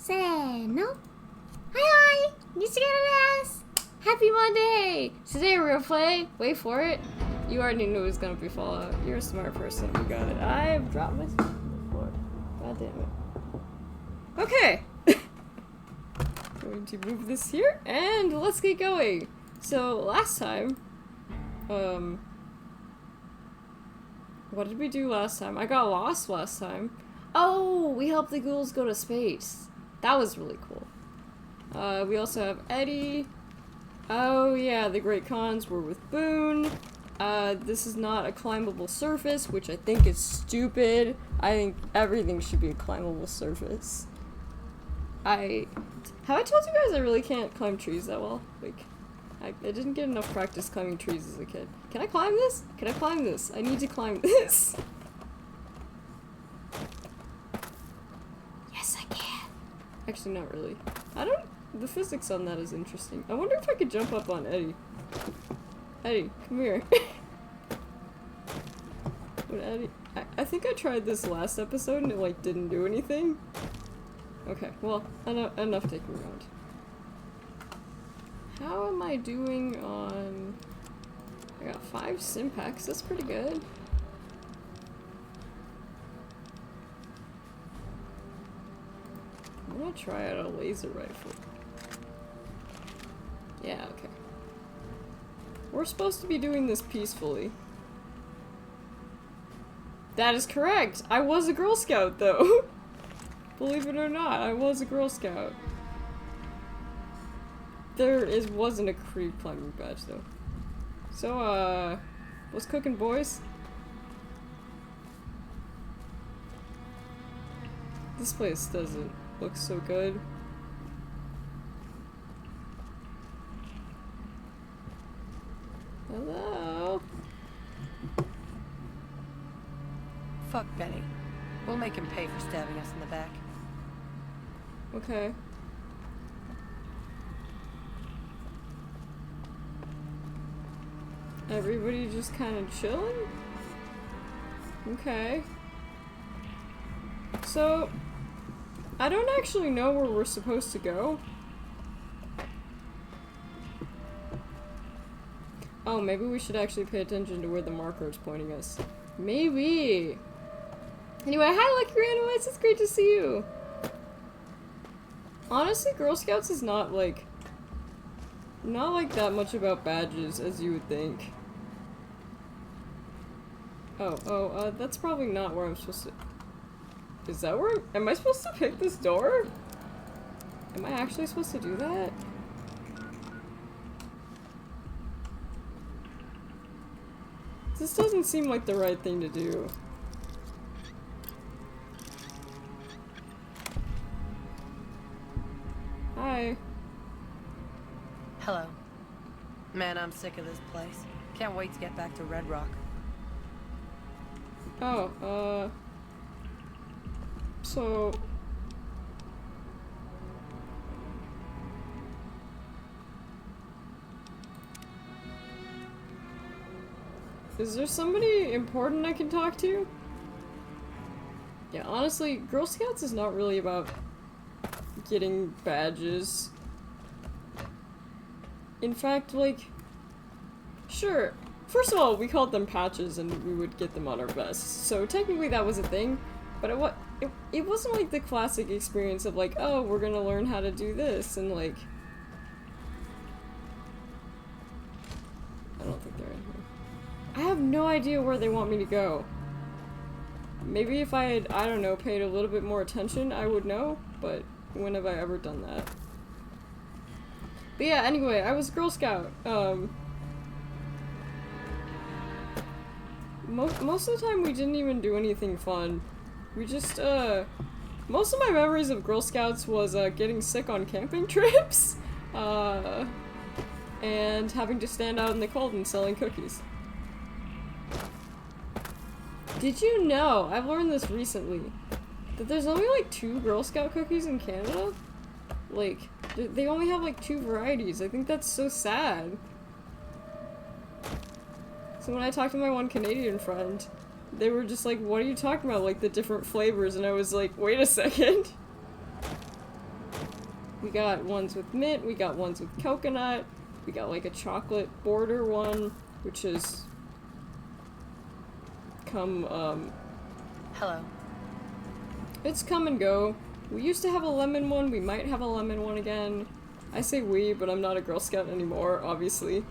せーの。Hi, Nicchikettoです. Happy Monday! Today we're gonna play, wait for it, you already knew it was gonna be Fallout. You're a smart person, you got it. I've dropped my stuff on the floor. God damn it. Okay! Going to move this here, and let's get going! So, last time, what did we do last time? I got lost last time. Oh, we helped the ghouls go to space. That was really cool. We also have Eddie. Oh yeah, the Great Khans were with Boone. This is not a climbable surface, which I think is stupid. I think everything should be a climbable surface. Have I told you guys I really can't climb trees that well? Like, I didn't get enough practice climbing trees as a kid. Can I climb this? Can I climb this? I need to climb this. Yes, I can. Actually, not really. The physics on that is interesting. I wonder if I could jump up on Eddie. Eddie, come here. Eddie, I think I tried this last episode and it like didn't do anything. Okay, well, enough taking around. How am I doing on... I got 5 Simpacks, that's pretty good. I'm gonna try out a laser rifle. Yeah, okay. We're supposed to be doing this peacefully. That is correct! I was a Girl Scout, though! Believe it or not, I was a Girl Scout. Wasn't a creep climbing badge, though. So, what's cooking, boys? This place doesn't look so good. Hello? Fuck Benny. We'll make him pay for stabbing us in the back. Okay. Everybody just kind of chilling? Okay. So, I don't actually know where we're supposed to go. Oh, maybe we should actually pay attention to where the marker is pointing us. Maybe! Anyway, hi Lucky Randomites, it's great to see you! Honestly, Girl Scouts is not like that much about badges as you would think. That's probably not where I'm supposed to... Is that where... Am I supposed to pick this door? Am I actually supposed to do that? This doesn't seem like the right thing to do. Hi. Hello. Man, I'm sick of this place. Can't wait to get back to Red Rock. Oh, so... Is there somebody important I can talk to? Yeah, honestly, Girl Scouts is not really about getting badges. In fact, like, sure, first of all, we called them patches and we would get them on our vests, so technically that was a thing, but it wasn't like the classic experience of like, oh, we're gonna learn how to do this, and like... I don't think they're in here. I have no idea where they want me to go. Maybe if I had, I don't know, paid a little bit more attention, I would know, but when have I ever done that? But yeah, anyway, I was Girl Scout. Most of the time we didn't even do anything fun. We just, most of my memories of Girl Scouts was, getting sick on camping trips, and having to stand out in the cold and selling cookies. Did you know, I've learned this recently, that there's only like 2 Girl Scout cookies in Canada? Like, they only have like 2 varieties. I think that's so sad. So when I talked to my one Canadian friend, they were just like, what are you talking about? Like the different flavors, and I was like, wait a second. We got ones with mint, we got ones with coconut, we got like a chocolate border one, which is Hello. it's come and go. We used to have a lemon one, we might have a lemon one again. I say we, but I'm not a Girl Scout anymore, obviously.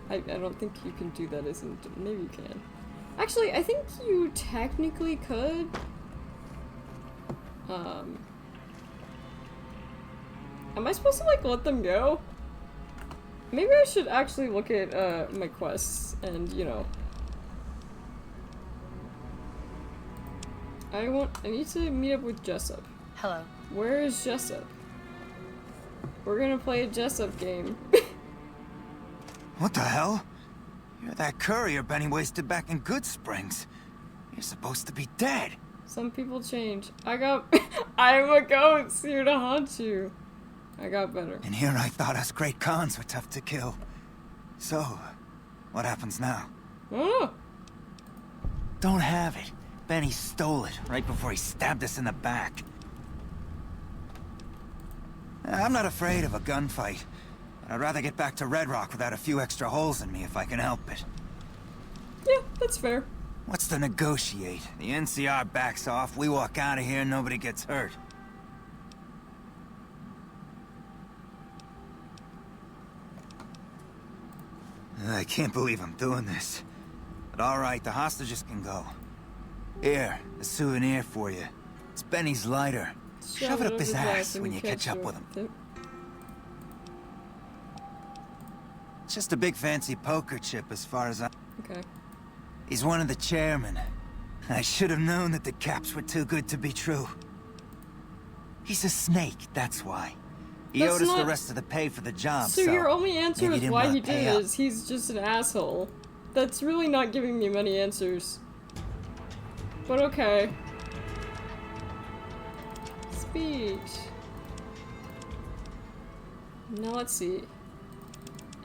I don't think you can do that as in, maybe you can. Actually, I think you technically could. Am I supposed to, like, let them go? Maybe I should actually look at, my quests and, you know. I need to meet up with Jessup. Hello. Where is Jessup? We're gonna play a Jessup game. What the hell? You're that courier Benny wasted back in Good Springs. You're supposed to be dead. Some people change. I'm a ghost here to haunt you. I got better. And here I thought us great cons were tough to kill. So, what happens now? Oh. Don't have it. Benny stole it right before he stabbed us in the back. I'm not afraid of a gunfight. But I'd rather get back to Red Rock without a few extra holes in me if I can help it. Yeah, that's fair. What's to negotiate? The NCR backs off, we walk out of here, nobody gets hurt. I can't believe I'm doing this. But alright, the hostages can go. Here, a souvenir for you. It's Benny's lighter. Shove it up his ass when you catch up with him. It's just a big fancy poker chip as far as I... Okay. He's one of the chairmen. I should have known that the caps were too good to be true. He's a snake, that's why. He owed us the rest of the pay for the job, so your only answer is why he did it is he's just an asshole. That's really not giving me many answers. But okay. Speech. Now let's see.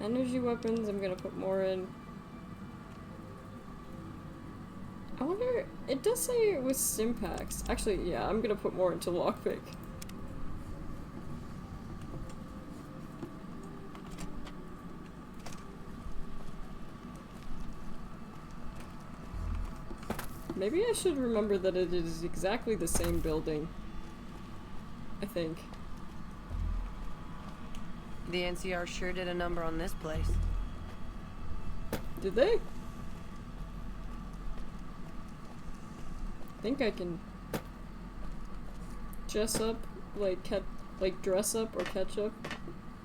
Energy weapons, I'm gonna put more in. I wonder, it does say it was Stimpaks. Actually, yeah, I'm gonna put more into lockpick. Maybe I should remember that it is exactly the same building. I think. The NCR sure did a number on this place. Did they? I think I can dress up, like dress up or catch up.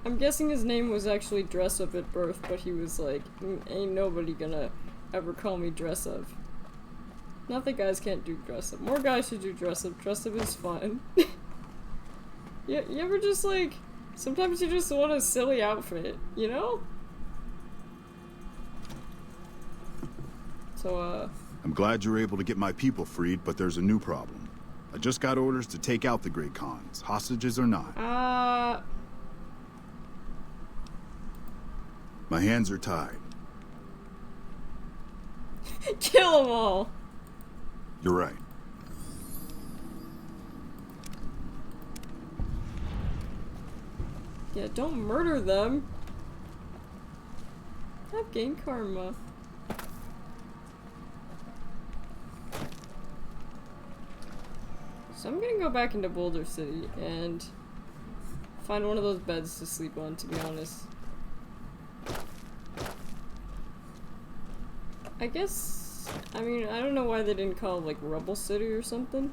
I'm guessing his name was actually Dress Up at birth, but he was like, ain't nobody gonna ever call me Dress Up. Not that guys can't do dress up. More guys should do dress up. Dress up is fun. You ever just like, sometimes you just want a silly outfit, you know? So, I'm glad you were able to get my people freed, but there's a new problem. I just got orders to take out the Great Khans, hostages or not. My hands are tied. Kill them all! You're right. Yeah, don't murder them. I've gained karma. So I'm gonna go back into Boulder City and find one of those beds to sleep on, to be honest. I guess, I mean, I don't know why they didn't call it like Rubble City or something.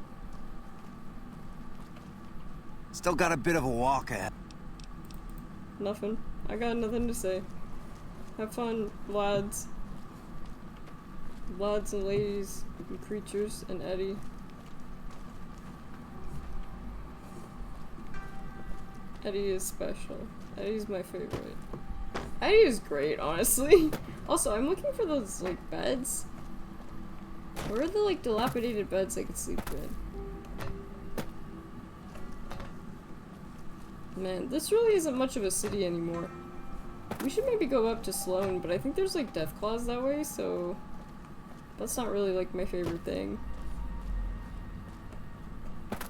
Still got a bit of a walk ahead. Nothing. I got nothing to say. Have fun, lads. Lads and ladies and creatures and Eddie. Eddie is special. Eddie's my favorite. Eddie is great, honestly. Also, I'm looking for those, like, beds. Where are the, like, dilapidated beds I could sleep in? Man, this really isn't much of a city anymore. We should maybe go up to Sloan, but I think there's, like, Deathclaws that way, so... That's not really, like, my favorite thing.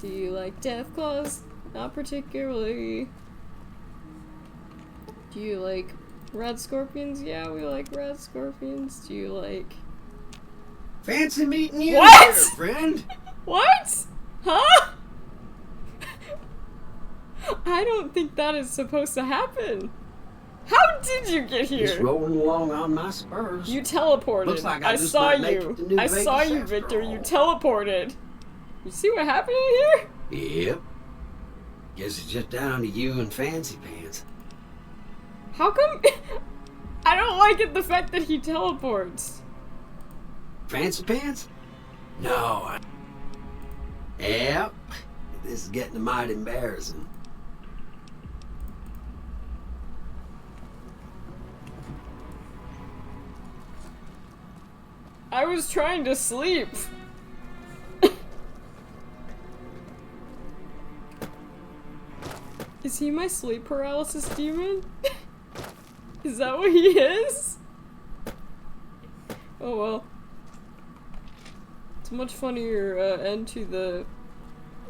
Do you like Deathclaws? Not particularly. Do you like red scorpions? Yeah, we like red scorpions. Do you like... Fancy meeting you What? there, friend. What? Huh? I don't think that is supposed to happen. How did you get Just here? rolling along on my spurs. You teleported. Looks like I just saw might make it to you. New I Vegas saw you, after Victor. You all. teleported. You see what happened in here? Yep. Guess it's just down to you and Fancy Pants. How come? I don't like it, the fact that he teleports. Fancy Pants? No. Yep. This is getting mighty embarrassing. I was trying to sleep. Is he my sleep paralysis demon? Is that what he is? Oh well. It's a much funnier end to the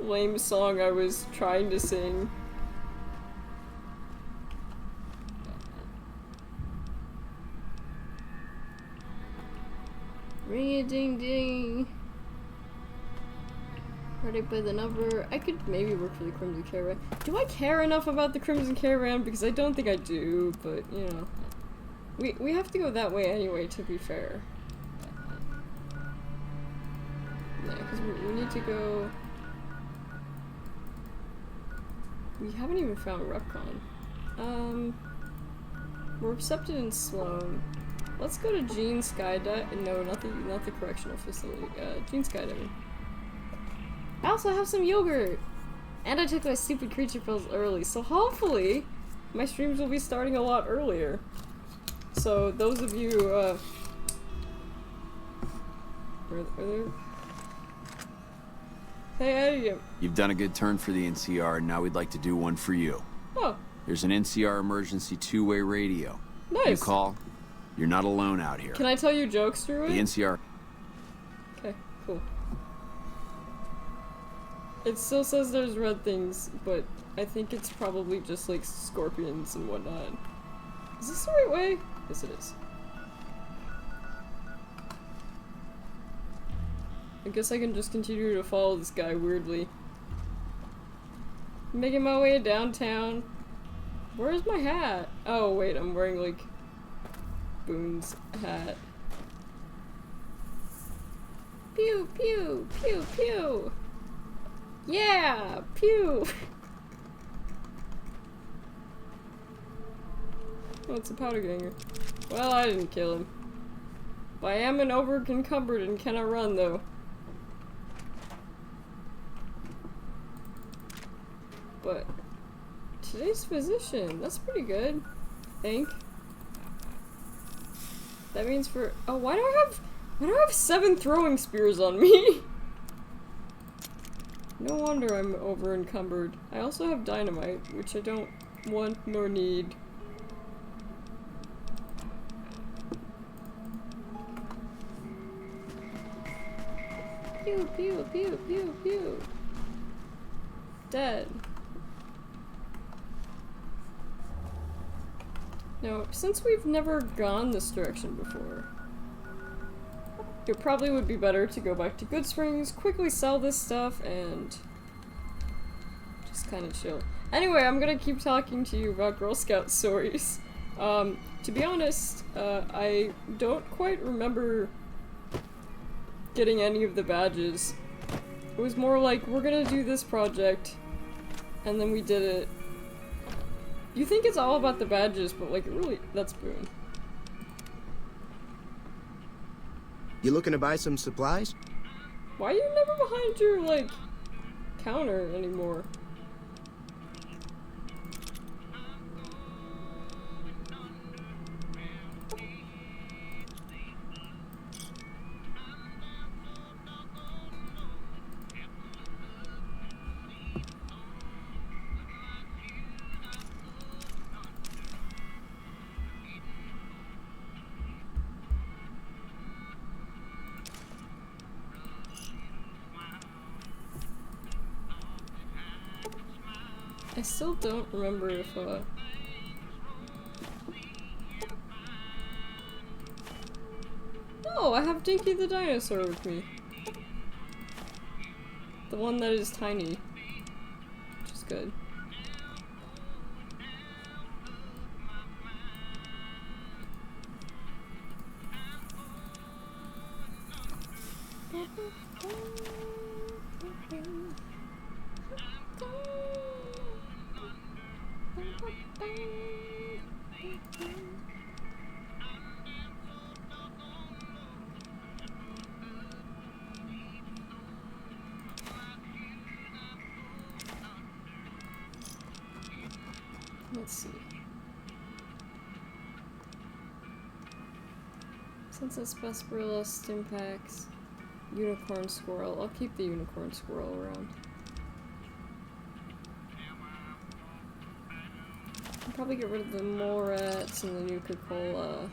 lame song I was trying to sing. Ring-a-ding-ding. Ready by the number. I could maybe work for the Crimson Caravan. Do I care enough about the Crimson Caravan? Because I don't think I do, but, you know. We have to go that way anyway, to be fair. Yeah, because we need to go... We haven't even found Repcon. We're accepted in Sloan. Let's go to Gene Skydive. No, not the correctional facility. Gene Skydiving. I also have some yogurt! And I took my stupid creature pills early, so hopefully my streams will be starting a lot earlier. So those of you, are there? Hey, Eddie. You've done a good turn for the NCR, and now we'd like to do one for you. Oh, There's an NCR emergency two-way radio. nice. You call, you're not alone out here. Can I tell you jokes through it? The NCR... Okay, cool. It still says there's red things, but I think it's probably just like scorpions and whatnot. Is this the right way? Yes, it is. I guess I can just continue to follow this guy weirdly. Making my way downtown. Where's my hat? Oh wait, I'm wearing like Boone's hat. Pew pew pew pew. Yeah, pew. Oh, it's a powder ganger. Well, I didn't kill him. But I am an over-encumbered and cannot run though. But today's physician, that's pretty good, I think. That means for why do I have 7 throwing spears on me? No wonder I'm over encumbered. I also have dynamite, which I don't want nor need. Pew pew pew pew pew. Dead. Now, since we've never gone this direction before, it probably would be better to go back to Good Springs, quickly sell this stuff, and just kind of chill. Anyway, I'm gonna keep talking to you about Girl Scout stories. To be honest, I don't quite remember getting any of the badges. It was more like, we're gonna do this project, and then we did it. You think it's all about the badges, but like, it really, that's Boone. You looking to buy some supplies? Why are you never behind your, like, counter anymore? I still don't remember if, Oh, I have Dinky the dinosaur with me. The one that is tiny. Which is good. Let's see. Since it's Vesperilla, Stimpax, Unicorn Squirrel, I'll keep the Unicorn Squirrel around. I'll probably get rid of the Morats and the Nuka-Cola.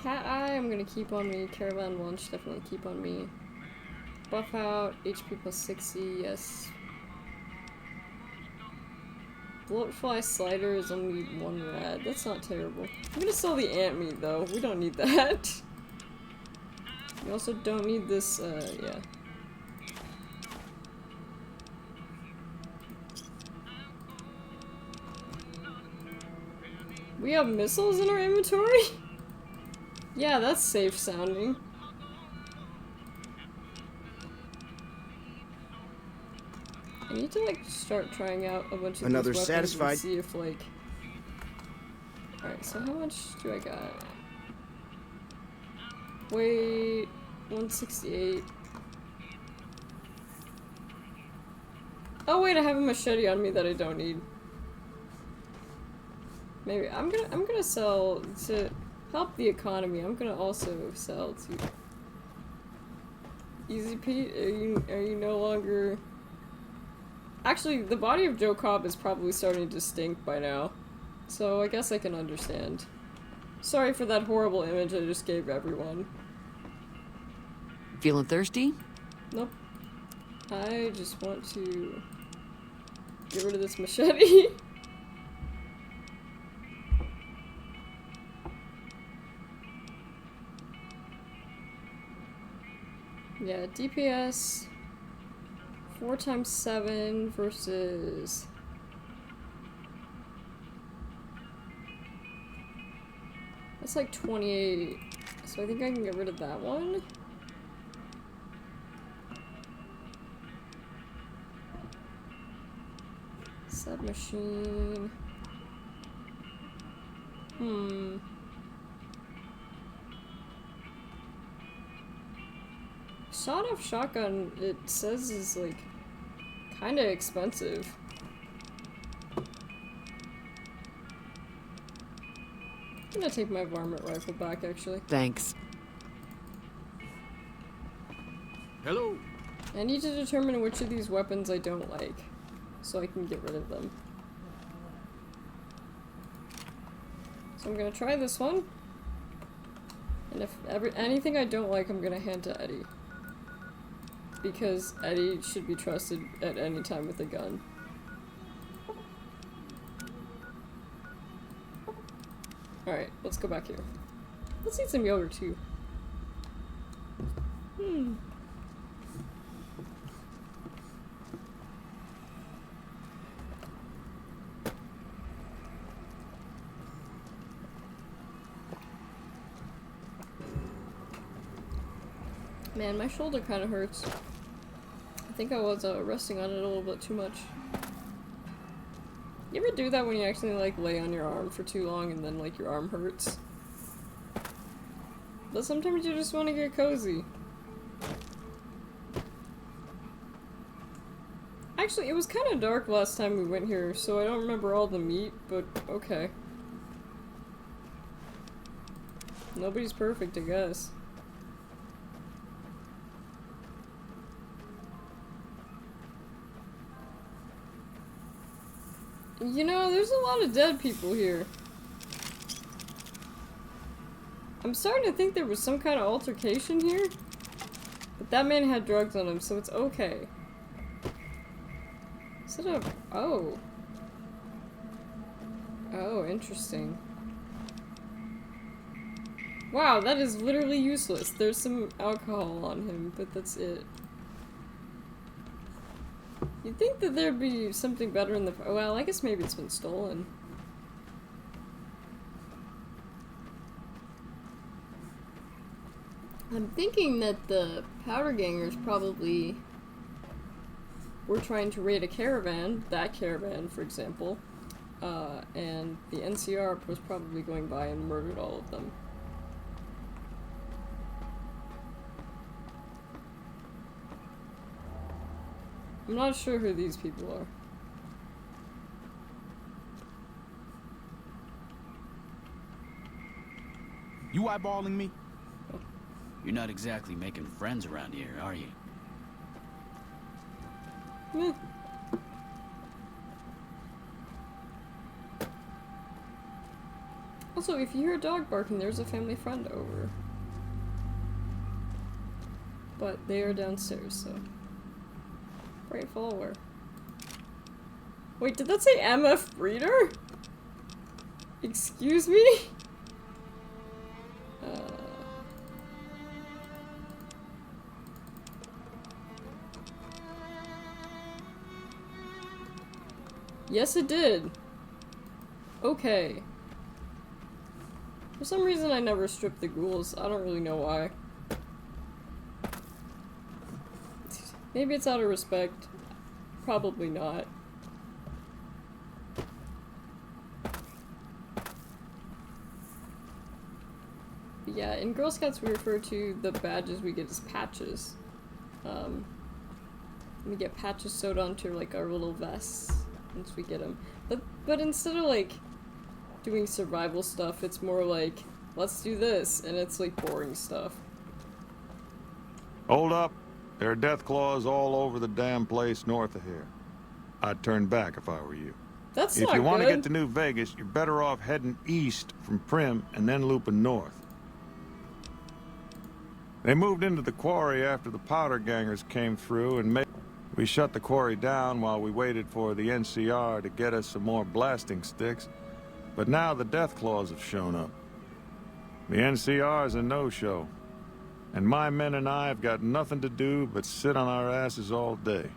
Cat Eye, I'm gonna keep on me. Caravan Lunch, definitely keep on me. Buff out, HP plus 60, yes. Bloatfly Slider is only 1 rad. That's not terrible. I'm gonna sell the ant meat though. We don't need that. We also don't need this, yeah. We have missiles in our inventory? Yeah, that's safe sounding. I need to, like, start trying out a bunch of Another these weapons satisfied. and see if, like... Alright, so how much do I got? Wait... 168. Oh wait, I have a machete on me that I don't need. Maybe I'm gonna sell to help the economy. I'm gonna also sell to Easy Pete. Are you no longer? Actually, the body of Joe Cobb is probably starting to stink by now, so I guess I can understand. Sorry for that horrible image I just gave everyone. Feeling thirsty? Nope. I just want to get rid of this machete. Yeah, DPS 4 times 7 versus that's like 28. So I think I can get rid of that one. Submachine. Sawed-off shotgun, it says, is like kind of expensive. I'm gonna take my varmint rifle back, actually. Thanks. Hello. I need to determine which of these weapons I don't like, so I can get rid of them. So I'm gonna try this one, and if anything I don't like, I'm gonna hand to Eddie. Because Eddie should be trusted at any time with a gun. Alright, let's go back here. Let's eat some yogurt too. Man, my shoulder kind of hurts. I think I was resting on it a little bit too much. You ever do that when you actually like lay on your arm for too long and then like your arm hurts? But sometimes you just want to get cozy. Actually, it was kind of dark last time we went here, so I don't remember all the meat, but okay. Nobody's perfect, I guess. You know, there's a lot of dead people here. I'm starting to think there was some kind of altercation here. But that man had drugs on him, so it's okay. Is it a... Oh. Oh, interesting. Wow, that is literally useless. There's some alcohol on him, but that's it. You'd think that there'd be something better in the... Well, I guess maybe it's been stolen. I'm thinking that the powder gangers probably were trying to raid a caravan, that caravan, for example, and the NCR was probably going by and murdered all of them. I'm not sure who these people are. You eyeballing me? You're not exactly making friends around here, are you? Meh. Also, if you hear a dog barking, there's a family friend over. But they are downstairs, so... Right follower. Wait, did that say MF Breeder? Excuse me? Yes, it did. Okay. For some reason, I never stripped the ghouls. I don't really know why. Maybe it's out of respect. Probably not. But yeah, in Girl Scouts we refer to the badges we get as patches. We get patches sewed onto like our little vests once we get them. But instead of like doing survival stuff, it's more like, let's do this, and it's like boring stuff. Hold up. There are death claws all over the damn place north of here. I'd turn back if I were you. That's if not you want to good. get to New Vegas, you're better off heading east from Prim and then looping north. They moved into the quarry after the powder gangers came through and we shut the quarry down while we waited for the NCR to get us some more blasting sticks. But now the death claws have shown up. The NCR's a no-show. And my men and I have got nothing to do but sit on our asses all day.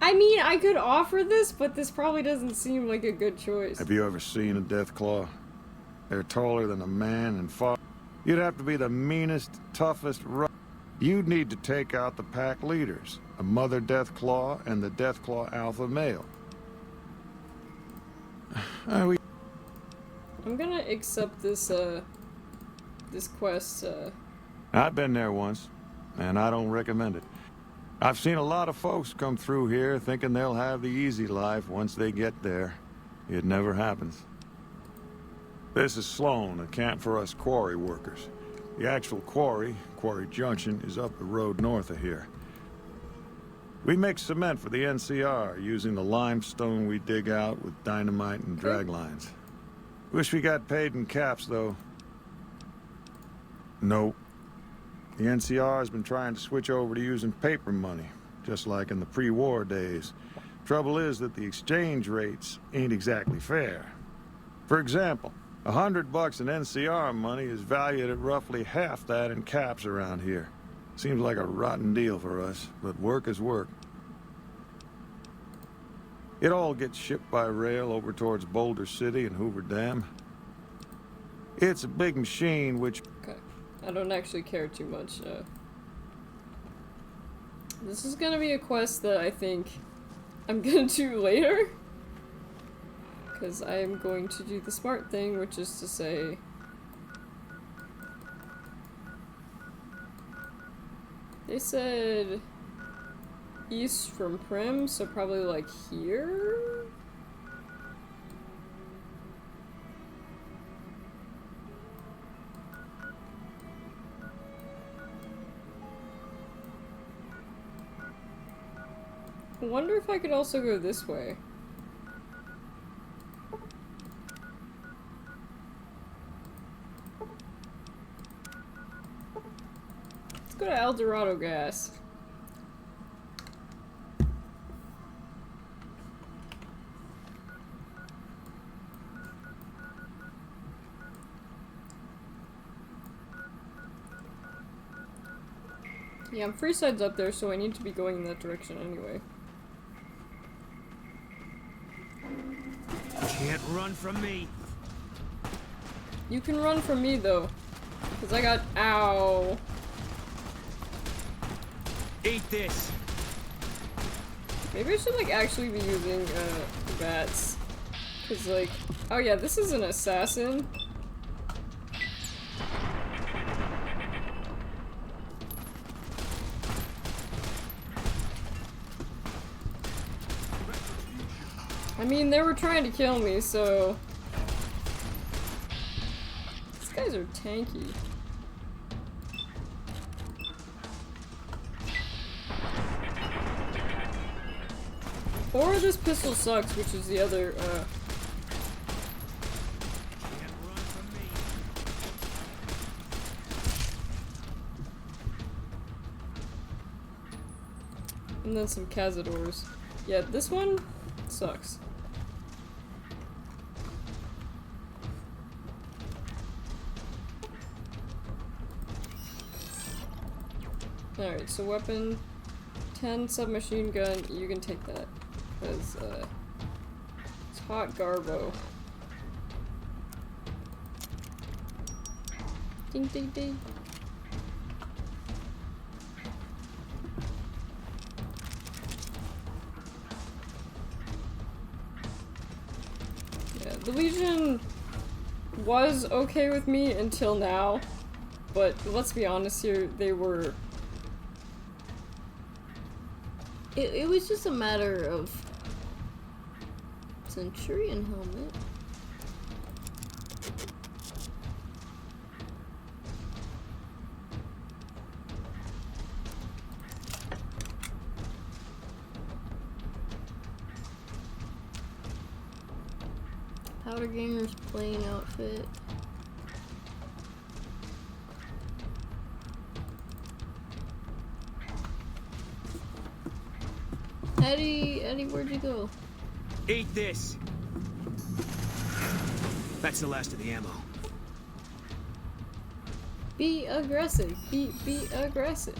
I mean, I could offer this, but this probably doesn't seem like a good choice. Have you ever seen a death claw? They're taller than a man and far. You'd have to be the meanest, toughest. You'd need to take out the pack leaders, a mother death claw and the death claw alpha male. I'm gonna accept this, this quest, I've been there once, and I don't recommend it. I've seen a lot of folks come through here thinking they'll have the easy life once they get there. It never happens. This is Sloan, a camp for us quarry workers. The actual quarry, Quarry Junction, is up the road north of here. We make cement for the NCR using the limestone we dig out with dynamite and drag lines. Wish we got paid in caps, though. Nope. The NCR has been trying to switch over to using paper money, just like in the pre-war days. Trouble is that the exchange rates ain't exactly fair. For example, $100 in NCR money is valued at roughly half that in caps around here. Seems like a rotten deal for us, but work is work. It all gets shipped by rail over towards Boulder City and Hoover Dam. It's a big machine which... Okay. I don't actually care too much. This is gonna be a quest that I think I'm gonna do later. Because I am going to do the smart thing, which is to say... They said... east from Prim, so probably like here? I wonder if I could also go this way. Let's go to El Dorado Gas. Yeah, Freeside's up there, so I need to be going in that direction anyway. Can't run from me. You can run from me though, cause I got ow. Eat this. Maybe I should like actually be using bats, cause like, oh yeah, this is an assassin. I mean, they were trying to kill me, so... These guys are tanky. Or this pistol sucks, which is the other, And then some cazadors. Yeah, this one sucks. Alright, so weapon 10 submachine gun, you can take that. Because, it's hot garbo. Ding ding ding. Yeah, the Legion was okay with me until now, but let's be honest here, they were... It was just a matter of Centurion helmet. Powder Gamer's playing outfit. Eddie, where'd you go? Eat this. That's the last of the ammo. Be aggressive. Be aggressive.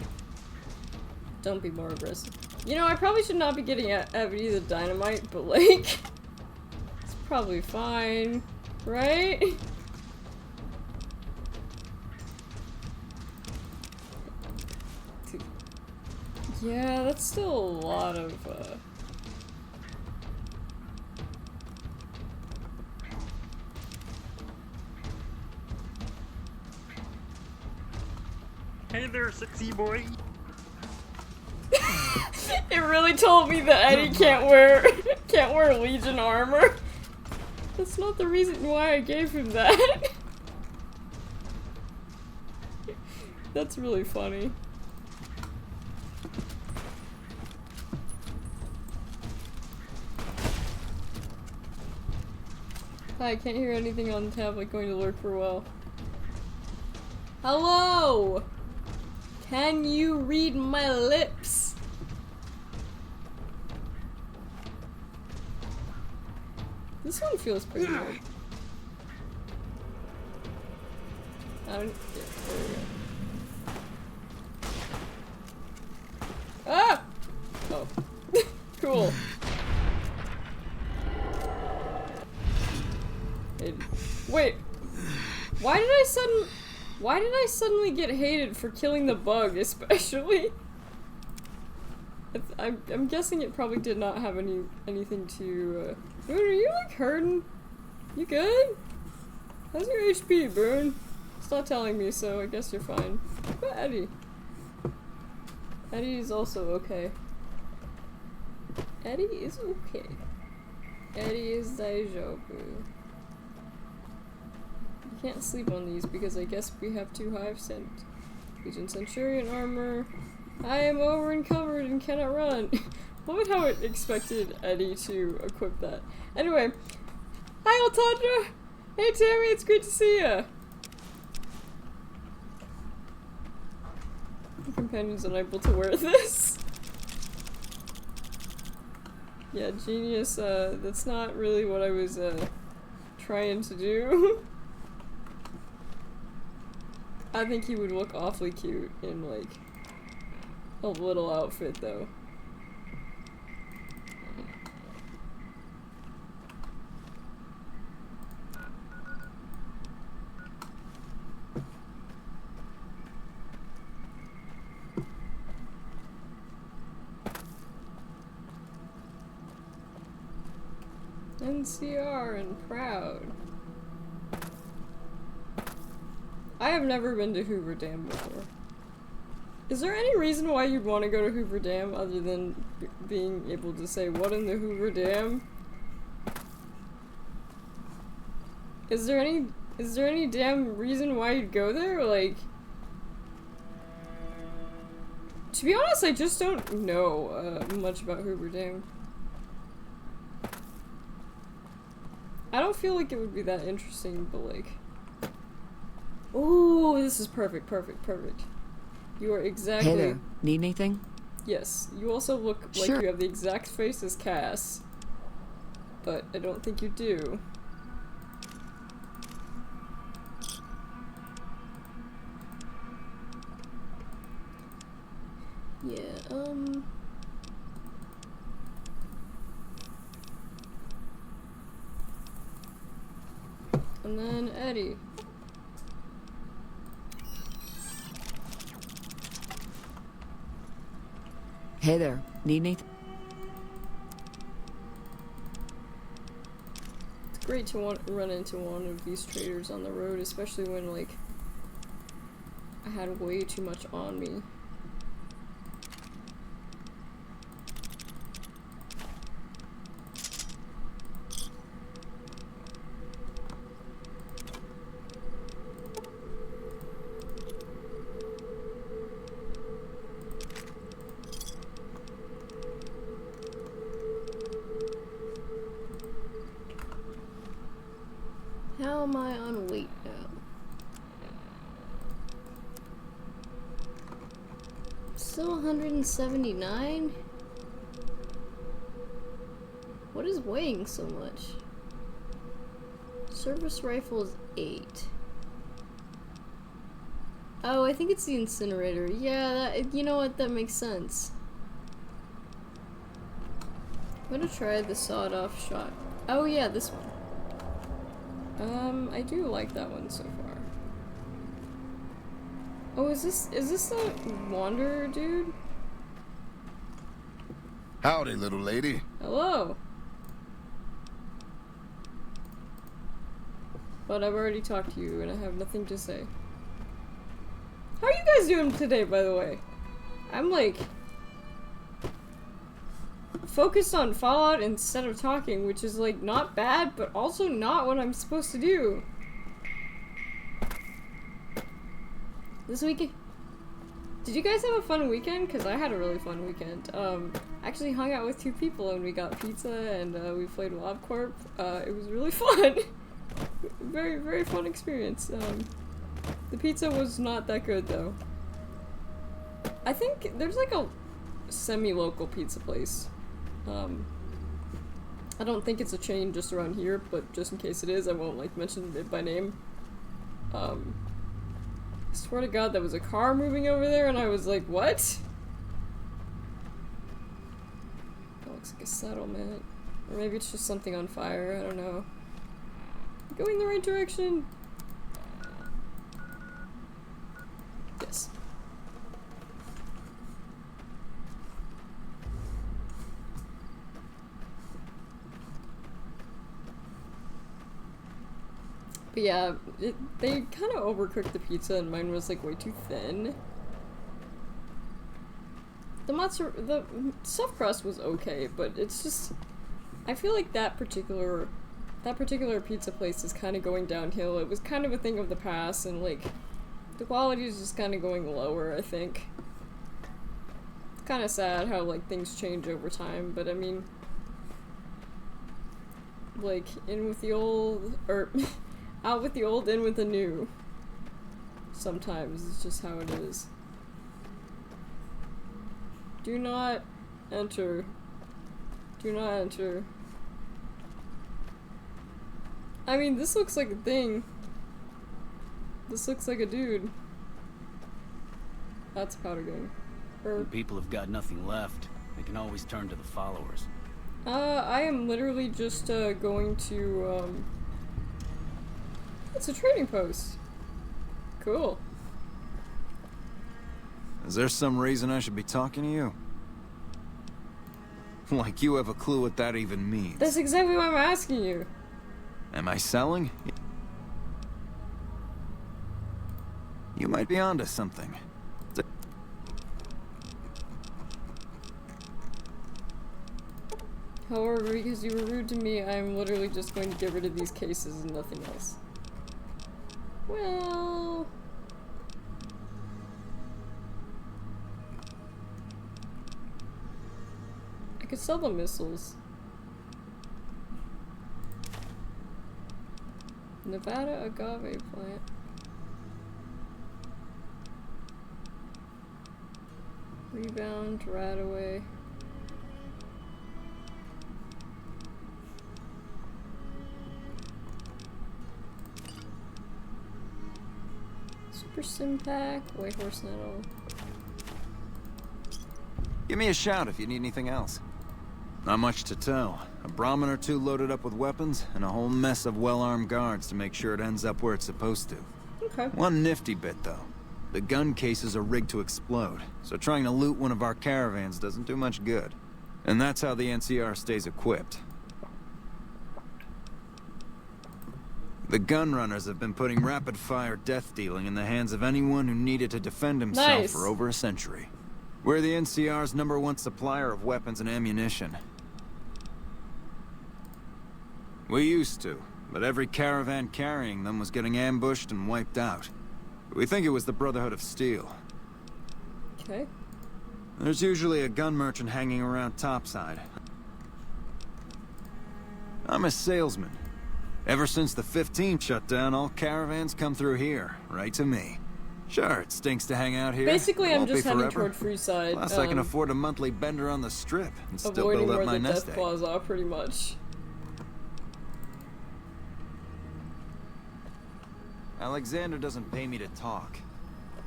Don't be more aggressive. You know, I probably should not be getting Eddie the dynamite, but like, it's probably fine, right? Yeah, that's still a lot of, Hey there, sexy boy. It really told me that Eddie can't wear Legion armor. That's not the reason why I gave him that. That's really funny. Hi, I can't hear anything on the tablet. Going to lurk for a while. Hello! Can you read my lips? This one feels pretty good. I don't... Yeah, there we go. Ah! Oh. Cool. Wait. Why did I suddenly get hated for killing the bug, especially? I'm guessing it probably did not have anything to, Boone, are you like hurting? You good? How's your HP, Boone? It's not telling me, so I guess you're fine. What about Eddie? Eddie is also okay. Eddie is okay. Eddie is daijoubu. You can't sleep on these because I guess we have too high of scent. Legion Centurion armor. I am over encumbered and cannot run. What would how it expected Eddie to equip that? Anyway, hi Altandra! Hey Tammy, it's great to see ya! My companion's unable to wear this. Yeah, genius, that's not really what I was, trying to do. I think he would look awfully cute in, like, a little outfit though. NCR and proud. I have never been to Hoover Dam before. Is there any reason why you'd want to go to Hoover Dam other than being able to say, what in the Hoover Dam? Is there any damn reason why you'd go there? Like, to be honest, I just don't know much about Hoover Dam. I don't feel like it would be that interesting, but like... Ooh, this is perfect, perfect, perfect. You are exactly... Hey there, need anything? Yes, you also look like Sure. you have the exact face as Cass. But I don't think you do. Yeah, and then Eddie. Hey there, need anything? It's great to run into one of these traders on the road, especially when, like, I had way too much on me. How am I on weight now? Still 179? What is weighing so much? Service rifle is 8. Oh, I think it's the incinerator. Yeah, you know what? That makes sense. I'm gonna try the sawed-off shot. Oh yeah, this one. I do like that one so far. Oh, is this the Wanderer dude? Howdy, little lady. Hello. But I've already talked to you and I have nothing to say. How are you guys doing today, by the way? I'm like focused on Fallout instead of talking, which is like not bad, but also not what I'm supposed to do. This weekend, did you guys have a fun weekend? Because I had a really fun weekend. Actually hung out with 2 people and we got pizza and we played LobCorp. It was really fun. Very, very fun experience. The pizza was not that good though. I think there's like a semi-local pizza place. I don't think it's a chain just around here, but just in case it is, I won't like mention it by name. I swear to God, there was a car moving over there and I was like, what? That looks like a settlement. Or maybe it's just something on fire, I don't know. Going the right direction. Yes. But yeah, they kind of overcooked the pizza and mine was like way too thin. The stuffed crust was okay, but it's just, I feel like that particular pizza place is kind of going downhill. It was kind of a thing of the past and like the quality is just kind of going lower, I think. It's kind of sad how like things change over time, but I mean, like in with the old, or out with the old, in with the new. Sometimes it's just how it is. Do not enter. Do not enter. I mean, this looks like a thing. This looks like a dude. That's powder gun. When people have got nothing left, they can always turn to the followers. I am literally just going to it's a trading post. Cool. Is there some reason I should be talking to you? Like you have a clue what that even means. That's exactly why I'm asking you. Am I selling? You might be onto something. However, because you were rude to me, I'm literally just going to get rid of these cases and nothing else. Well... I could sell the missiles. Nevada agave plant. Rebound, right away. Super Sim Pack, White Horse Nettle. Give me a shout if you need anything else. Not much to tell. A Brahmin or two loaded up with weapons, and a whole mess of well-armed guards to make sure it ends up where it's supposed to. Okay. One nifty bit, though. The gun cases are rigged to explode, so trying to loot one of our caravans doesn't do much good. And that's how the NCR stays equipped. The gun runners have been putting rapid-fire death dealing in the hands of anyone who needed to defend himself for over a century. We're the NCR's #1 supplier of weapons and ammunition. We used to, but every caravan carrying them was getting ambushed and wiped out. We think it was the Brotherhood of Steel. Okay. There's usually a gun merchant hanging around topside. I'm a salesman. Ever since the 15 shut down, all caravans come through here, right to me. Sure, it stinks to hang out here. Basically, I'm Won't just be heading forever. toward Freeside. Plus, I can afford a monthly bender on the strip and still avoiding build up where my the nest death egg. claws are, pretty much. Alexander doesn't pay me to talk.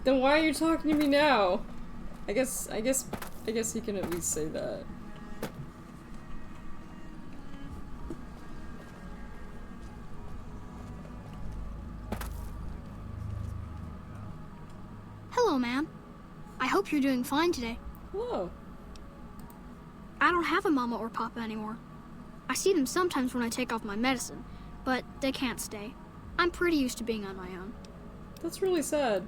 Then why are you talking to me now? I guess he can at least say that. Hello, ma'am. I hope you're doing fine today. Hello. I don't have a mama or papa anymore. I see them sometimes when I take off my medicine, but they can't stay. I'm pretty used to being on my own. That's really sad.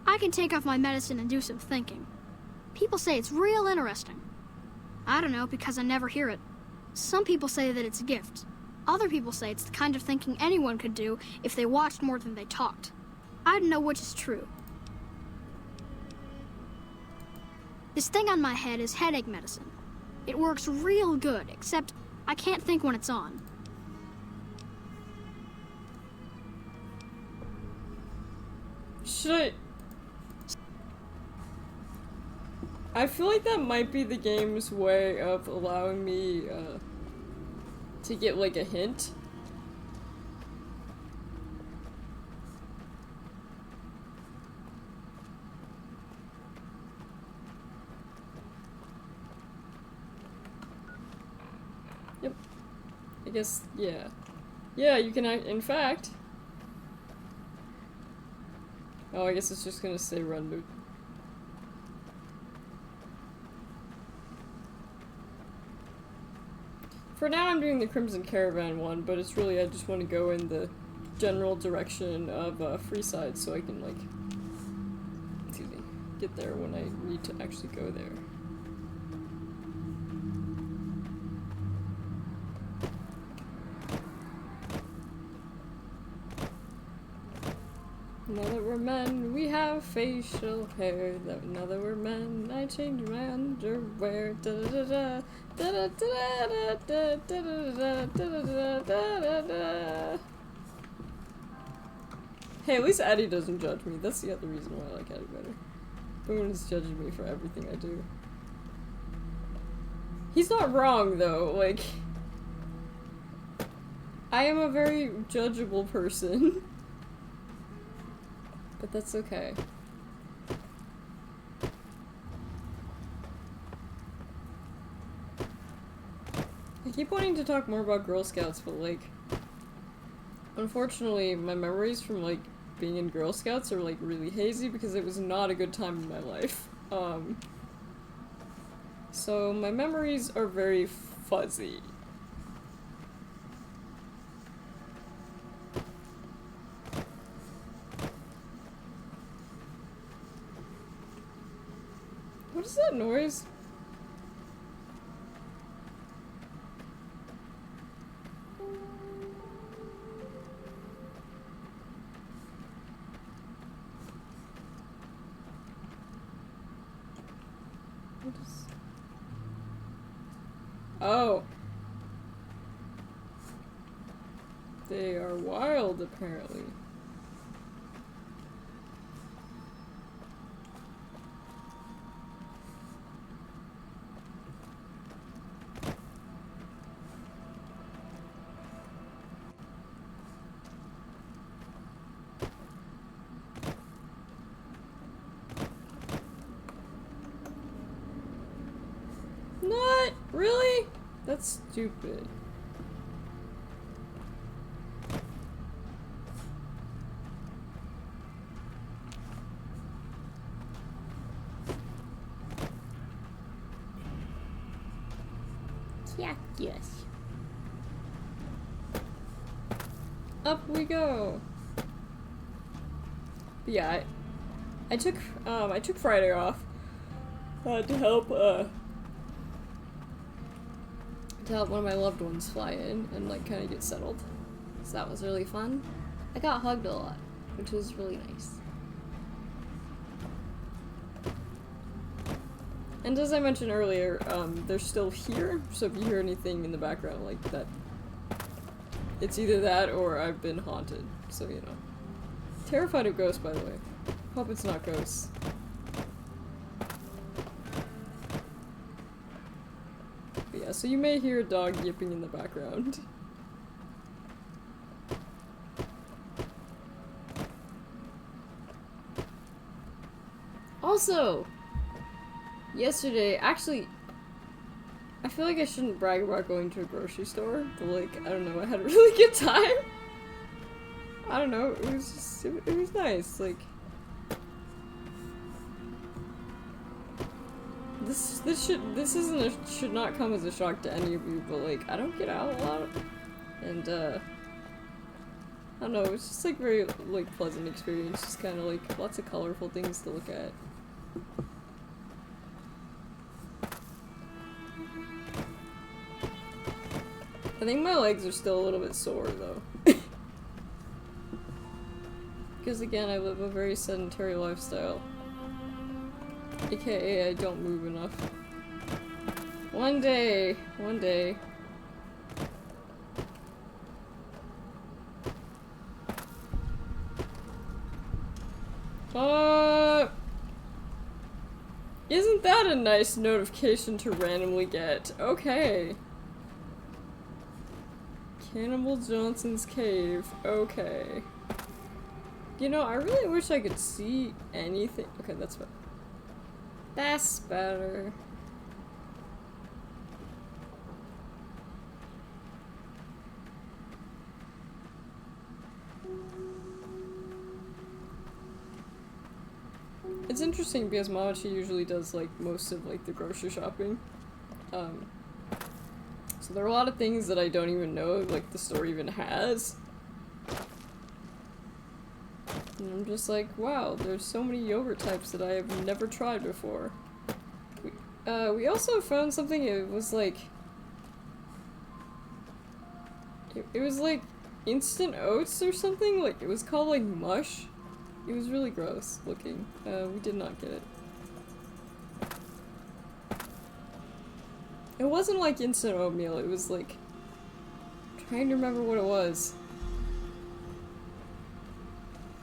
I can take off my medicine and do some thinking. People say it's real interesting. I don't know because I never hear it. Some people say that it's a gift. Other people say it's the kind of thinking anyone could do if they watched more than they talked. I don't know which is true. This thing on my head is headache medicine. It works real good, except I can't think when it's on. Should I feel like that might be the game's way of allowing me to get like a hint. Yep. I guess, yeah. Yeah, you can, in fact. Oh, I guess it's just gonna say rendered. For now, I'm doing the Crimson Caravan one, but it's really, I just want to go in the general direction of Freeside so I can, like, excuse me, get there when I need to actually go there. Now that we're men, we have facial hair. Now that we're men, I change my underwear. Hey, at least Eddie doesn't judge me. That's the other reason why I like Eddie better. Everyone is judging me for everything I do. He's not wrong, though. Like, I am a very judgeable person. But that's okay. I keep wanting to talk more about Girl Scouts, but like, unfortunately, my memories from like being in Girl Scouts are like really hazy because it was not a good time in my life. So my memories are very fuzzy. What is that noise? What is... Oh. They are wild, apparently. Not really? That's stupid. Yes. Up we go. But yeah, I took Friday off to help one of my loved ones fly in and like kind of get settled. So that was really fun. I got hugged a lot, which was really nice. And as I mentioned earlier, they're still here, so if you hear anything in the background like that, it's either that or I've been haunted, so you know. Terrified of ghosts, by the way. Hope it's not ghosts. But yeah, so you may hear a dog yipping in the background. Also, yesterday, actually, I feel like I shouldn't brag about going to a grocery store, but like, I don't know, I had a really good time. I don't know, it was just, it was nice, like, this should not come as a shock to any of you, but like, I don't get out a lot, and I don't know, it's just like very, like, pleasant experience, just kind of like, lots of colorful things to look at. I think my legs are still a little bit sore, though. Because again, I live a very sedentary lifestyle. AKA, I don't move enough. One day. Isn't that a nice notification to randomly get? Okay. Cannibal Johnson's cave. Okay. You know, I really wish I could see anything. Okay, that's better. That's better. It's interesting because Mamachi usually does like most of like the grocery shopping. So there are a lot of things that I don't even know like the store even has. And I'm just like, wow, there's so many yogurt types that I have never tried before. We also found something, it was like... It was like instant oats or something, like it was called like mush. It was really gross looking. We did not get it. It wasn't like instant oatmeal, it was like... I'm trying to remember what it was.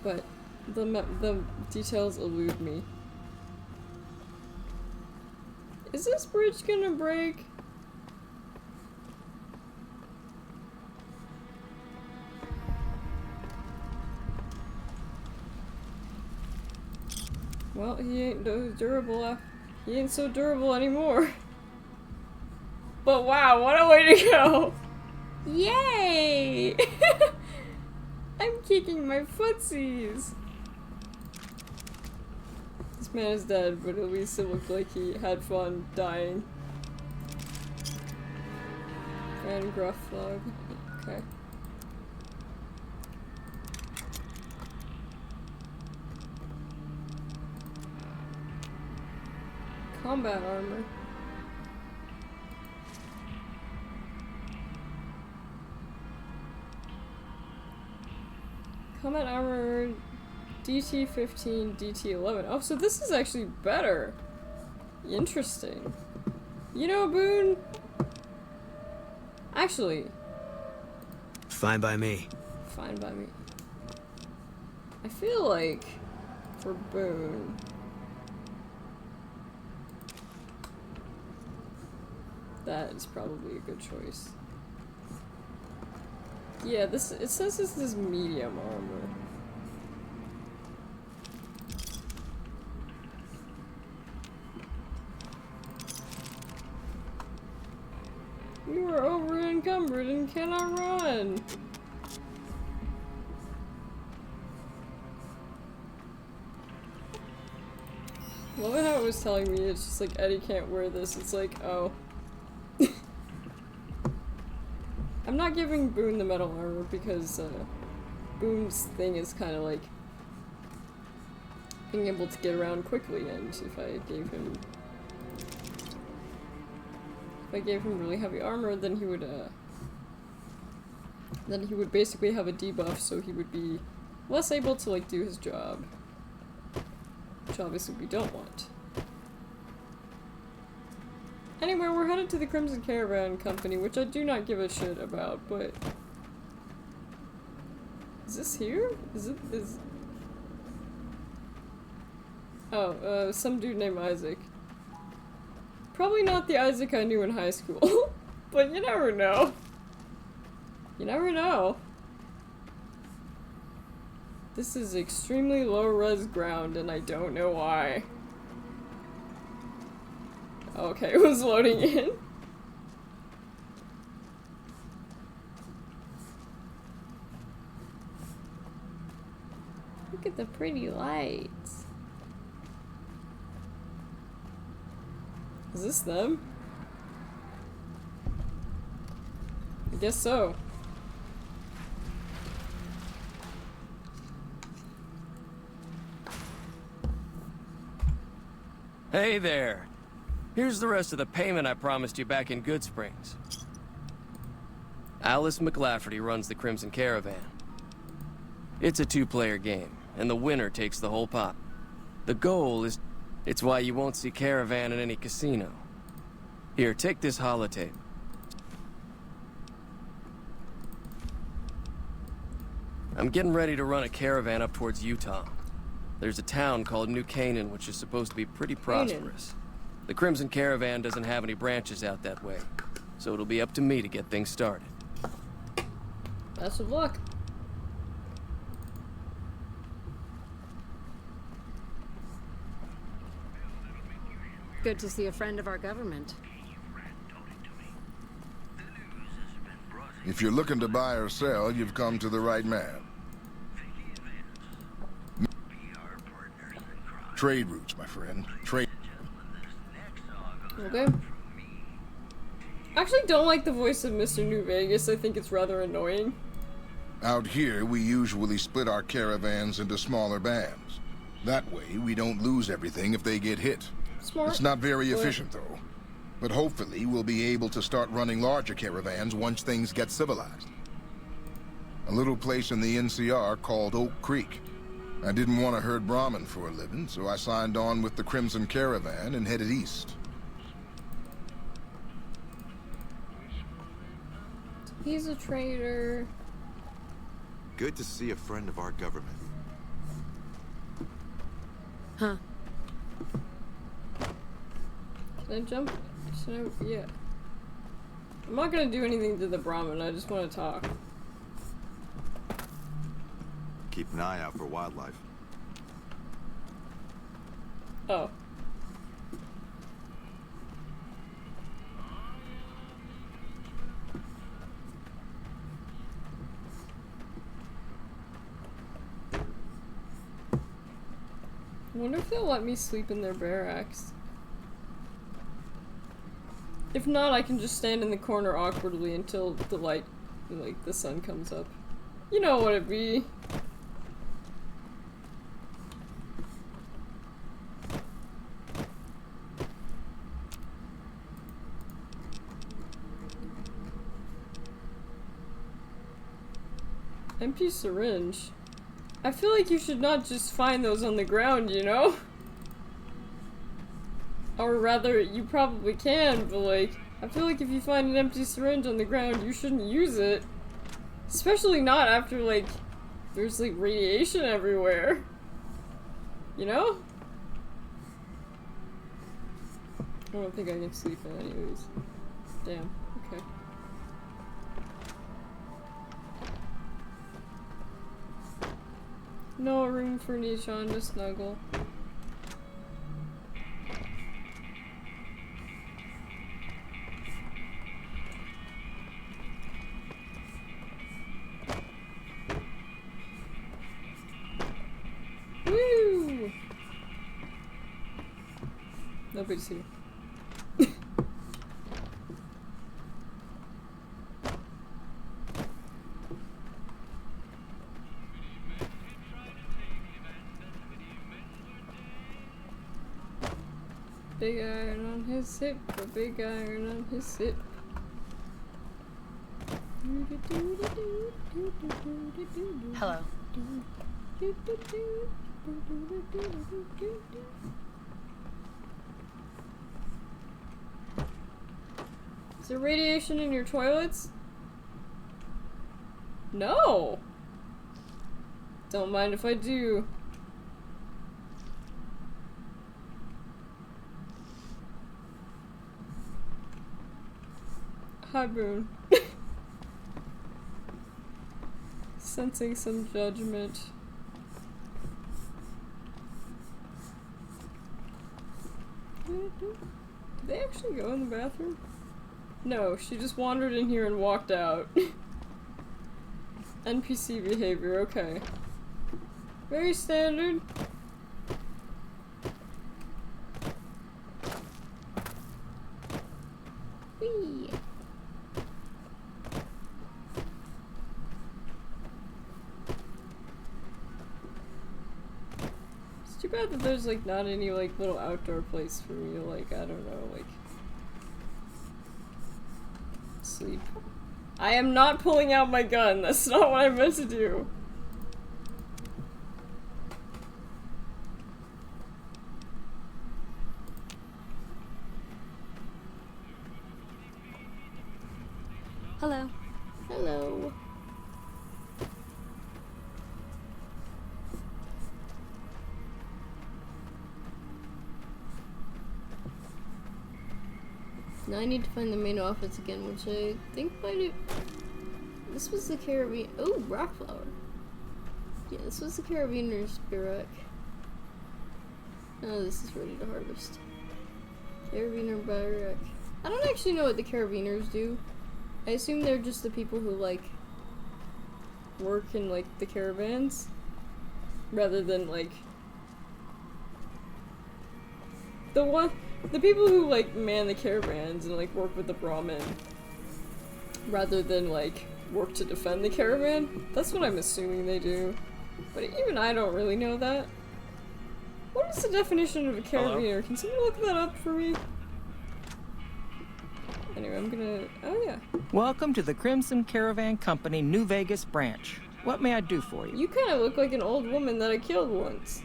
But the details elude me. Is this bridge gonna break? Well, he ain't durable. He ain't so durable anymore. But wow, what a way to go! Yay! I'm kicking my footsies! This man is dead, but at least it looked like he had fun dying. And gruff log. Okay. Combat armor. Combat armor DT-15, DT-11. Oh, so this is actually better. Interesting. You know, Boone? Actually. Fine by me. Fine by me. I feel like for Boone. That is probably a good choice. Yeah, it says this is medium armor. You are over encumbered and cannot run. Love it how it was telling me it's just like Eddie can't wear this. It's like, oh. I'm not giving Boone the metal armor because Boone's thing is kind of like being able to get around quickly, and if I gave him really heavy armor, then he would basically have a debuff, so he would be less able to like do his job, which obviously we don't want. Anyway, we're headed to the Crimson Caravan Company, which I do not give a shit about, but... Is this here? Oh, some dude named Isaac. Probably not the Isaac I knew in high school, but you never know. You never know. This is extremely low-res ground, and I don't know why. Okay, it was loading in. Look at the pretty lights. Is this them? I guess so. Hey there. Here's the rest of the payment I promised you back in Good Springs. Alice McLafferty runs the Crimson Caravan. It's a two-player game, and the winner takes the whole pot. The goal is... It's why you won't see Caravan in any casino. Here, take this holotape. I'm getting ready to run a caravan up towards Utah. There's a town called New Canaan, which is supposed to be pretty prosperous. The Crimson Caravan doesn't have any branches out that way, so it'll be up to me to get things started. Best of luck. Good to see a friend of our government. If you're looking to buy or sell, you've come to the right man. Trade routes, my friend. Trade. Okay. I actually don't like the voice of Mr. New Vegas. I think it's rather annoying. Out here, we usually split our caravans into smaller bands. That way, we don't lose everything if they get hit. Smart. It's not very efficient, though. But hopefully, we'll be able to start running larger caravans once things get civilized. A little place in the NCR called Oak Creek. I didn't want to herd Brahmin for a living, so I signed on with the Crimson Caravan and headed east. He's a traitor. Good to see a friend of our government. Huh. Can I jump? Should I? Yeah. I'm not gonna do anything to the Brahmin, I just want to talk. Keep an eye out for wildlife. Oh. I wonder if they'll let me sleep in their barracks. If not, I can just stand in the corner awkwardly until the light, like, the sun comes up. You know what it be. Empty syringe. I feel like you should not just find those on the ground, you know? Or rather, you probably can, but like, I feel like if you find an empty syringe on the ground, you shouldn't use it. Especially not after, like, there's like radiation everywhere. You know? I don't think I can sleep in anyways. Damn, okay. No room for Nicchiketto to snuggle. Woo! Nobody's here. Big iron on his hip, a big iron on his hip. Hello. Is there radiation in your toilets? No! Don't mind if I do. Hi, Boone. Sensing some judgment. Did they actually go in the bathroom? No, she just wandered in here and walked out. NPC behavior, okay. Very standard. Whee! It's too bad that there's like not any like little outdoor place for me to like, I don't know, like sleep. I am not pulling out my gun. That's not what I meant to do. Hello. Hello. Now I need to find the main office again, which I think might have... This was the Carabiner... Oh, rock flower. Yeah, this was the Carabiner's barrack. Oh, this is ready to harvest. Carabiner barrack. I don't actually know what the Carabiners do. I assume they're just the people who, like, work in, like, the caravans. Rather than, like... The people who, like, man the caravans and, like, work with the Brahmin. Rather than, like, work to defend the caravan. That's what I'm assuming they do. But even I don't really know that. What is the definition of a carabiner? Hello? Can someone look that up for me? Anyway, I'm gonna... Oh, yeah. Welcome to the Crimson Caravan Company New Vegas branch. What may I do for you? You kind of look like an old woman that I killed once.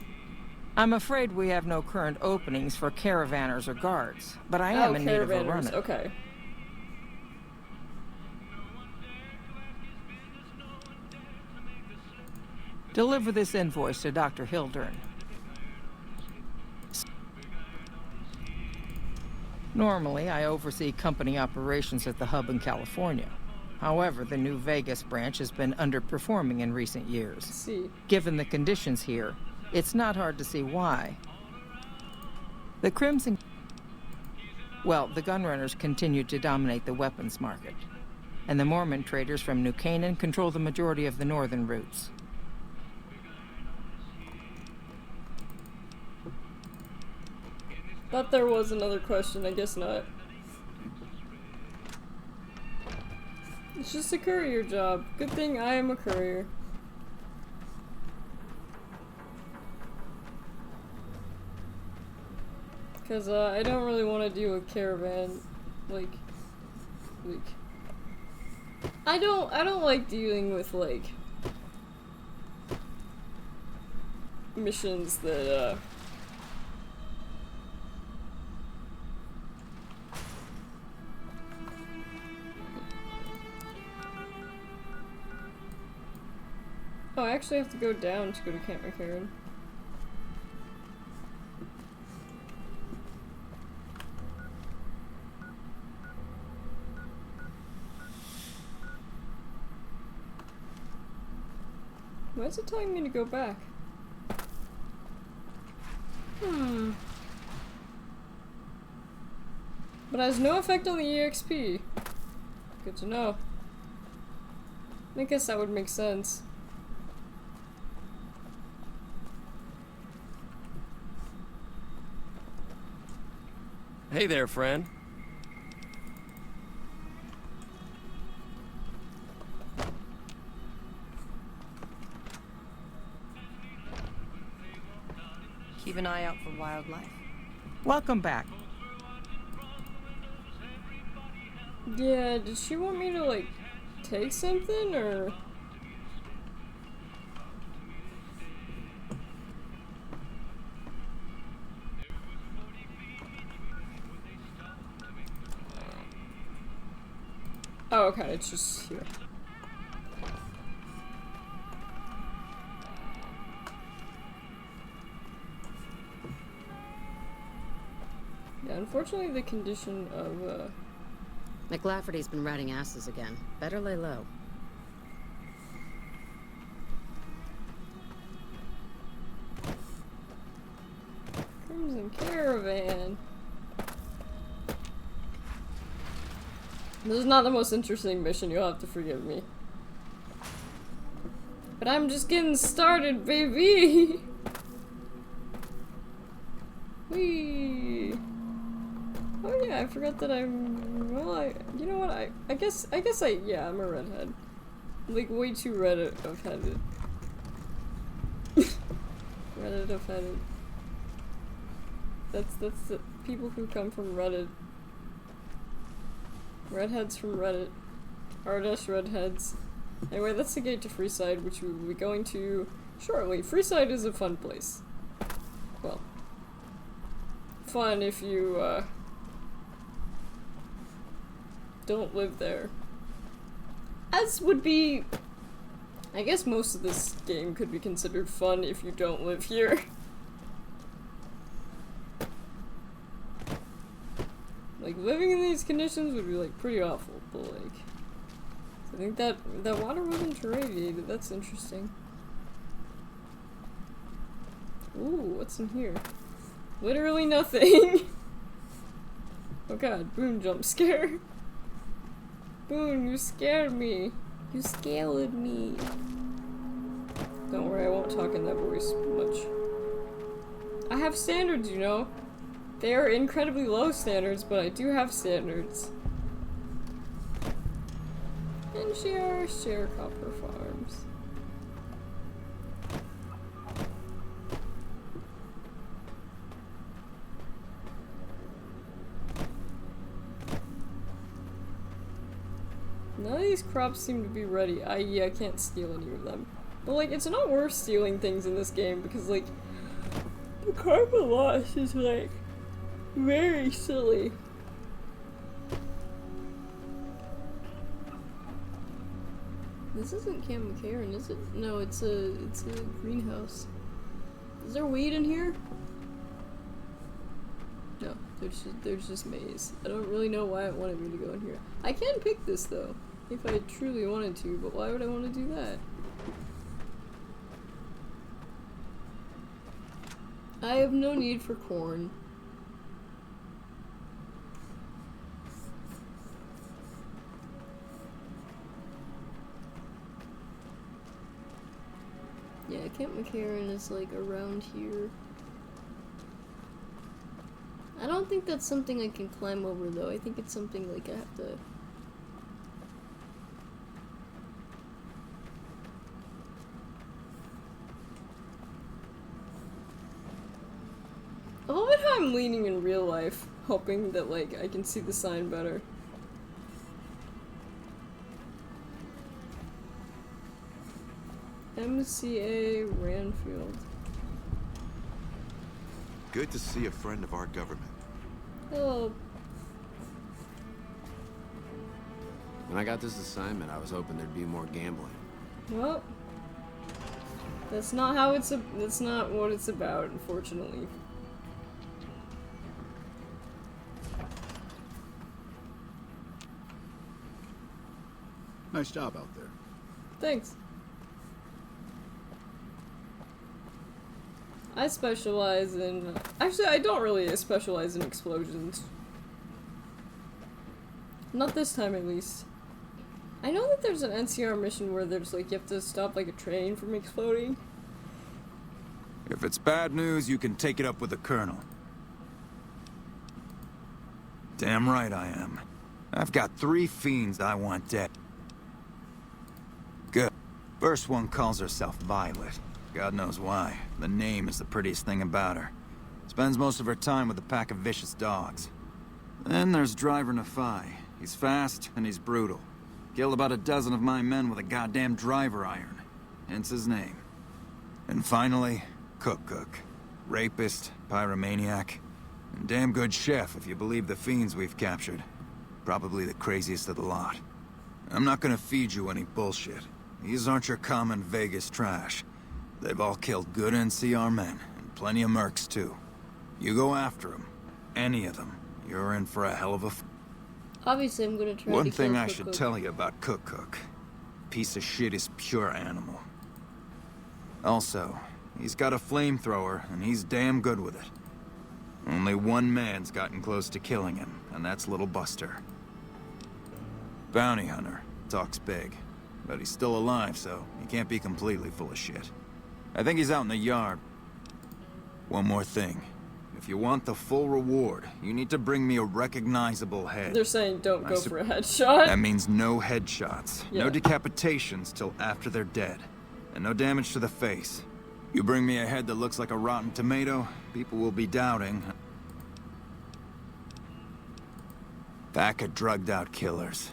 I'm afraid we have no current openings for caravanners or guards, but I am in need of a runner. Okay. Deliver this invoice to Dr. Hildern. Normally, I oversee company operations at the hub in California. However, the New Vegas branch has been underperforming in recent years. See. Given the conditions here, it's not hard to see why. The Crimson... Well, the gunrunners continue to dominate the weapons market, and the Mormon traders from New Canaan control the majority of the northern routes. Thought there was another question, I guess not. It's just a courier job. Good thing I am a courier. Cause I don't really want to do a caravan, like I don't like dealing with like missions that oh, I actually have to go down to go to Camp McCarran. Why is it telling me to go back? But has no effect on the EXP. Good to know. I guess that would make sense. Hey there, friend. Keep an eye out for wildlife. Welcome back. Yeah, did she want me to, like, take something, or...? Oh, okay, it's just here. Yeah, unfortunately the condition of, McLafferty's been riding asses again. Better lay low. Crimson Caravan. This is not the most interesting mission, you'll have to forgive me. But I'm just getting started, baby! Whee! Oh yeah, I forgot that I'm... Well, you know what, I guess yeah, I'm a redhead. Like, way too Reddit-headed. Reddit-headed. That's the people who come from Reddit. Redheads from Reddit. R-dash redheads. Anyway, that's the gate to Freeside, which we will be going to shortly. Freeside is a fun place. Well, fun if you, don't live there. As would be... I guess most of this game could be considered fun if you don't live here. Like, living in these conditions would be, like, pretty awful, but, like... I think that water wasn't irradiated. That's interesting. Ooh, what's in here? Literally nothing! Oh god, Boone jump scare. Boone, you scared me. You scared me. Don't worry, I won't talk in that voice much. I have standards, you know. They are incredibly low standards, but I do have standards. And share copper farms. None of these crops seem to be ready, i.e. I can't steal any of them. But like, it's not worth stealing things in this game because like, the carbon loss is like, very silly. This isn't Camp McCarran, is it? No, it's a greenhouse. Is there weed in here? No, there's just maize. I don't really know why it wanted me to go in here. I can pick this though, if I truly wanted to, but why would I want to do that? I have no need for corn. Camp McCarran is like around here. I don't think that's something I can climb over though. I think it's something like I have to... I love it how I'm leaning in real life, hoping that like I can see the sign better. MCA Ranfield. Good to see a friend of our government. Hello. When I got this assignment, I was hoping there'd be more gambling. Well, that's not how it's that's not what it's about, unfortunately. Nice job out there. Thanks. I specialize in... Actually, I don't really specialize in explosions. Not this time, at least. I know that there's an NCR mission where there's like, you have to stop like a train from exploding. If it's bad news, you can take it up with the Colonel. Damn right I am. I've got 3 fiends I want dead. Good. First one calls herself Violet. God knows why. The name is the prettiest thing about her. Spends most of her time with a pack of vicious dogs. Then there's Driver Nafai. He's fast and he's brutal. Killed about a dozen of my men with a goddamn driver iron. Hence his name. And finally, Cook. Rapist, pyromaniac, and damn good chef if you believe the fiends we've captured. Probably the craziest of the lot. I'm not gonna feed you any bullshit. These aren't your common Vegas trash. They've all killed good NCR men, and plenty of mercs too. You go after them, any of them, you're in for a hell of a Obviously, I'm gonna try One to thing kill I should Cook. tell you about Cook. Piece of shit is pure animal. Also, he's got a flamethrower, and he's damn good with it. Only one man's gotten close to killing him, and that's Little Buster. Bounty hunter, talks big. But he's still alive, so he can't be completely full of shit. I think he's out in the yard. One more thing. If you want the full reward, you need to bring me a recognizable head. They're saying don't go for a headshot. That means no headshots. Yeah. No decapitations till after they're dead. And no damage to the face. You bring me a head that looks like a rotten tomato, people will be doubting. Pack of drugged out killers.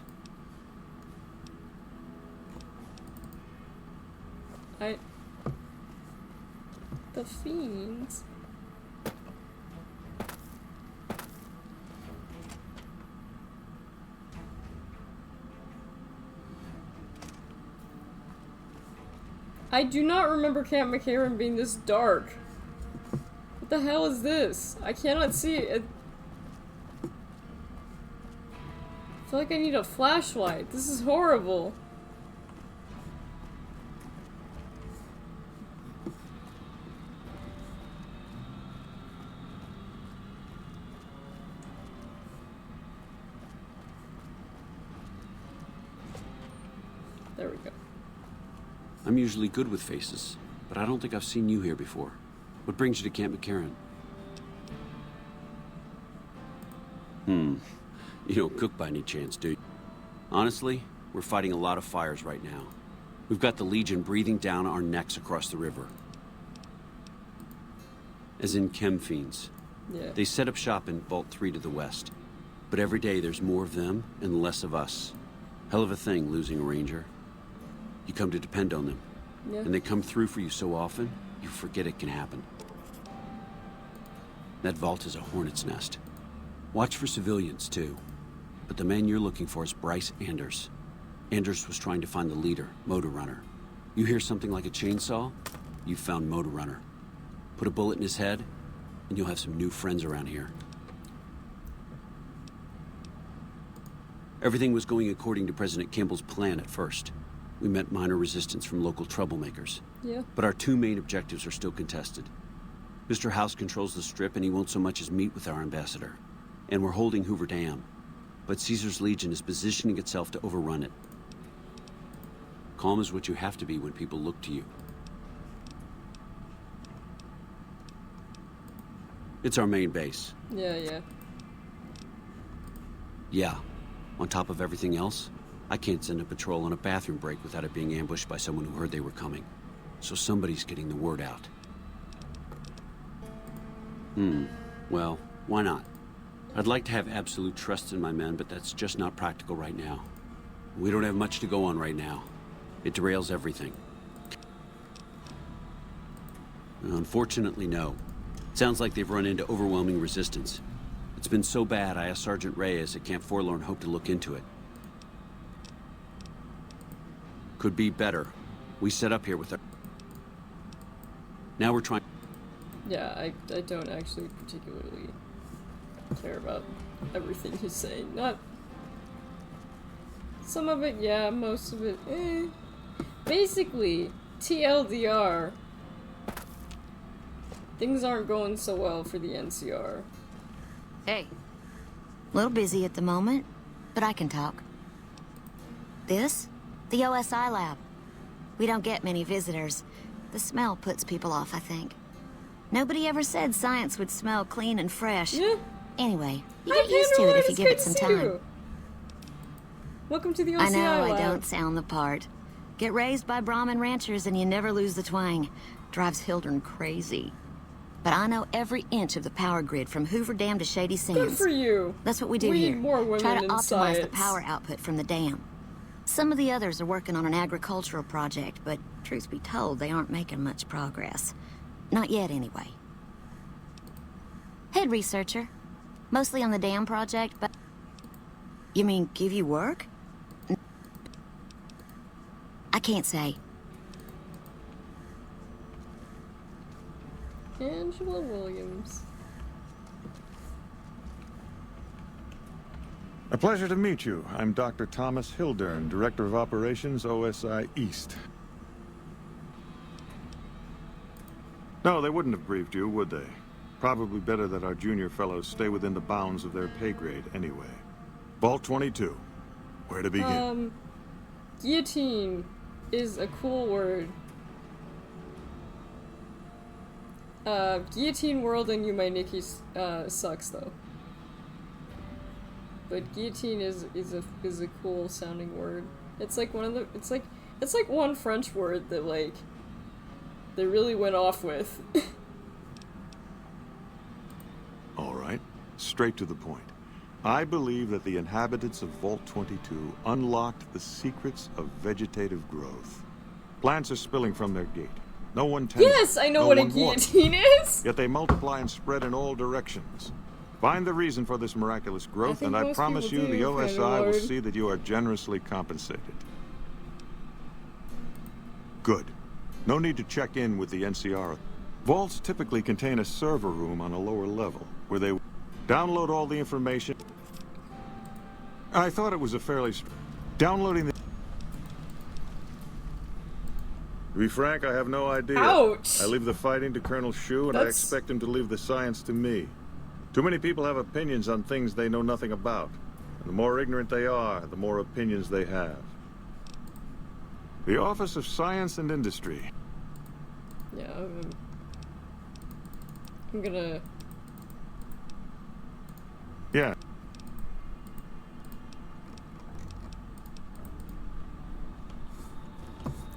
The fiends. I do not remember Camp McCarran being this dark. What the hell is this? I cannot see it. I feel like I need a flashlight. This is horrible. There we go. I'm usually good with faces, but I don't think I've seen you here before. What brings you to Camp McCarran? You don't cook by any chance, do you? Honestly, we're fighting a lot of fires right now. We've got the Legion breathing down our necks across the river. As in chem fiends. Yeah. They set up shop in Vault 3 to the west. But every day there's more of them and less of us. Hell of a thing, losing a ranger. You come to depend on them. Yeah. And they come through for you so often, you forget it can happen. That vault is a hornet's nest. Watch for civilians, too. But the man you're looking for is Bryce Anders. Anders was trying to find the leader, Motor Runner. You hear something like a chainsaw? You've found Motor Runner. Put a bullet in his head, and you'll have some new friends around here. Everything was going according to President Kimball's plan at first. We met minor resistance from local troublemakers. Yeah. But our 2 main objectives are still contested. Mr. House controls the Strip, and he won't so much as meet with our ambassador. And we're holding Hoover Dam. But Caesar's Legion is positioning itself to overrun it. Calm is what you have to be when people look to you. It's our main base. Yeah. Yeah. On top of everything else, I can't send a patrol on a bathroom break without it being ambushed by someone who heard they were coming. So somebody's getting the word out. Well, why not? I'd like to have absolute trust in my men, but that's just not practical right now. We don't have much to go on right now. It derails everything. Unfortunately, no. It sounds like they've run into overwhelming resistance. It's been so bad, I asked Sergeant Reyes at Camp Forlorn Hope to look into it. Could be better. We set up here with our... Now we're trying... Yeah, I don't actually particularly care about everything he's saying. Not... Some of it, yeah, most of it, eh. Basically, TLDR, things aren't going so well for the NCR. Hey. A little busy at the moment, but I can talk. This? The OSI lab. We don't get many visitors. The smell puts people off, I think. Nobody ever said science would smell clean and fresh. Yeah. Anyway, you get used to it if you give it some time. Welcome to the OCI I know lab. I don't sound the part. Get raised by Brahmin ranchers and you never lose the twang. Drives Hildern crazy. But I know every inch of the power grid from Hoover Dam to Shady Sands. Good for you. That's what we do we here. Need more women Try to in optimize science. the power output from the dam. Some of the others are working on an agricultural project, but truth be told, they aren't making much progress. Not yet, anyway. Head researcher. Mostly on the dam project, but... You mean give you work? I can't say. Angela Williams. A pleasure to meet you. I'm Dr. Thomas Hildern, Director of Operations, OSI East. No, they wouldn't have briefed you, would they? Probably better that our junior fellows stay within the bounds of their pay grade anyway. Vault 22. Where to begin? Guillotine is a cool word. Guillotine World and You My Nikki sucks though. But guillotine is a cool sounding word. It's like one of the it's like one French word that like they really went off with. All right, straight to the point. I believe that the inhabitants of Vault 22 unlocked the secrets of vegetative growth. Plants are spilling from their gate. No one tends. Yes, I know what a guillotine is. Yet they multiply and spread in all directions. Find the reason for this miraculous growth, and I promise you the OSI will see that you are generously compensated. Good. No need to check in with the NCR. Vaults typically contain a server room on a lower level, where they download all the information. I thought it was a fairly... Downloading the... To be frank, I have no idea. Ouch! I leave the fighting to Colonel Shu, and I expect him to leave the science to me. Too many people have opinions on things they know nothing about. And the more ignorant they are, the more opinions they have. The Office of Science and Industry. Yeah, I'm gonna... Yeah.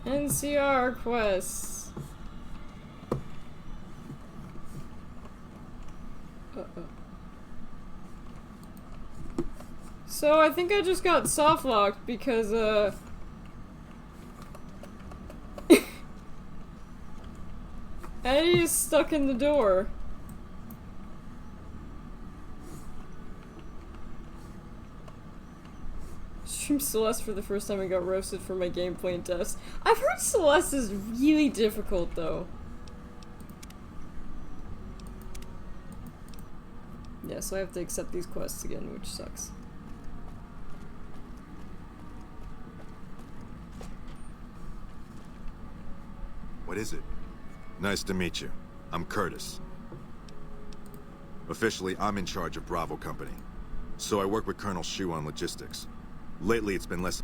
NCR quests. So I think I just got soft locked because Eddie is stuck in the door. Streamed Celeste for the first time and got roasted for my gameplay and tests. I've heard Celeste is really difficult though. Yeah, so I have to accept these quests again, which sucks. What is it? Nice to meet you. I'm Curtis. Officially, I'm in charge of Bravo Company. So I work with Colonel Shu on logistics. Lately, it's been less...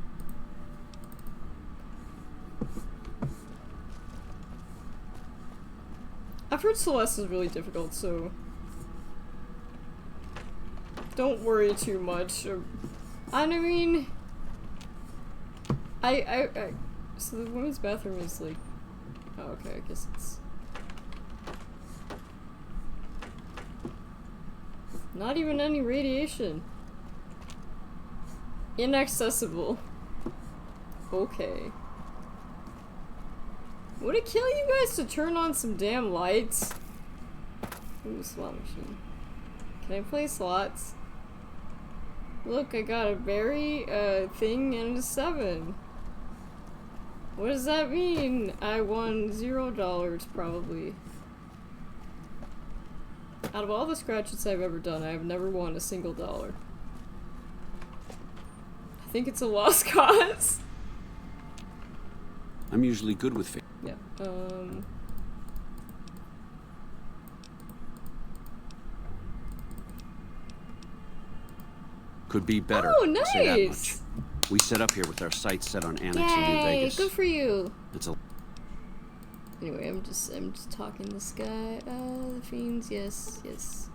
I've heard Celeste is really difficult, so... Don't worry too much. I mean, so the women's bathroom is like, oh, okay, I guess it's not even any radiation. Inaccessible. Okay. Would it kill you guys to turn on some damn lights? Ooh, slot machine. Can I play slots? Look, I got a berry, thing, and a 7. What does that mean? I won $0 probably. Out of all the scratches I've ever done, I have never won a single dollar. I think it's a lost cause. I'm usually good with yeah, Could be better. Oh, I'll say that much. nice! We set up here with our sights set on annexing New Yay, Vegas. good for you! It's a... Anyway, I'm just talking this guy. The fiends, yes, yes.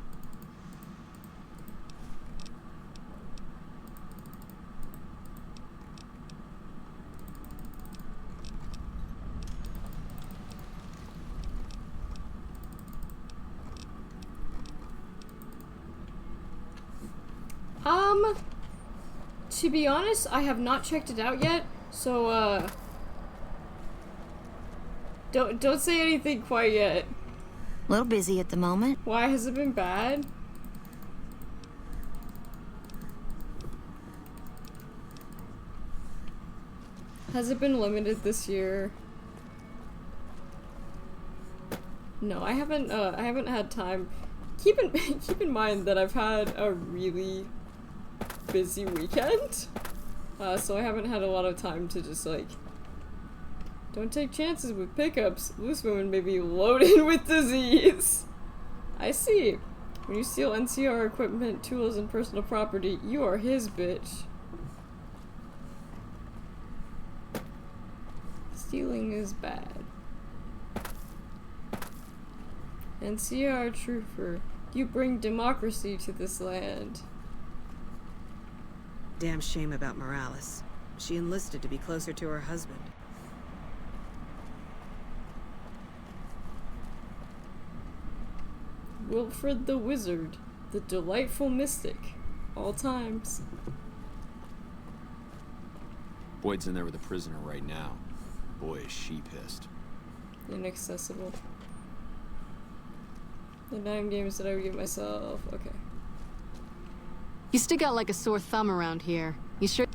To be honest, I have not checked it out yet, so, don't say anything quite yet. A little busy at the moment. Why, has it been bad? Has it been limited this year? No, I haven't had time. Keep in mind that I've had a really busy weekend, so I haven't had a lot of time to just like, don't take chances with pickups. Loose women may be loaded with disease. I see. When you steal NCR equipment, tools, and personal property, you are his bitch. Stealing is bad. NCR trooper, you bring democracy to this land. Damn shame about Morales. She enlisted to be closer to her husband. Wilfred the Wizard, the delightful mystic, all times. Boyd's in there with a prisoner right now. Boy, is she pissed. Inaccessible. The 9 games that I would give myself. Okay. You stick out like a sore thumb around here. You sure?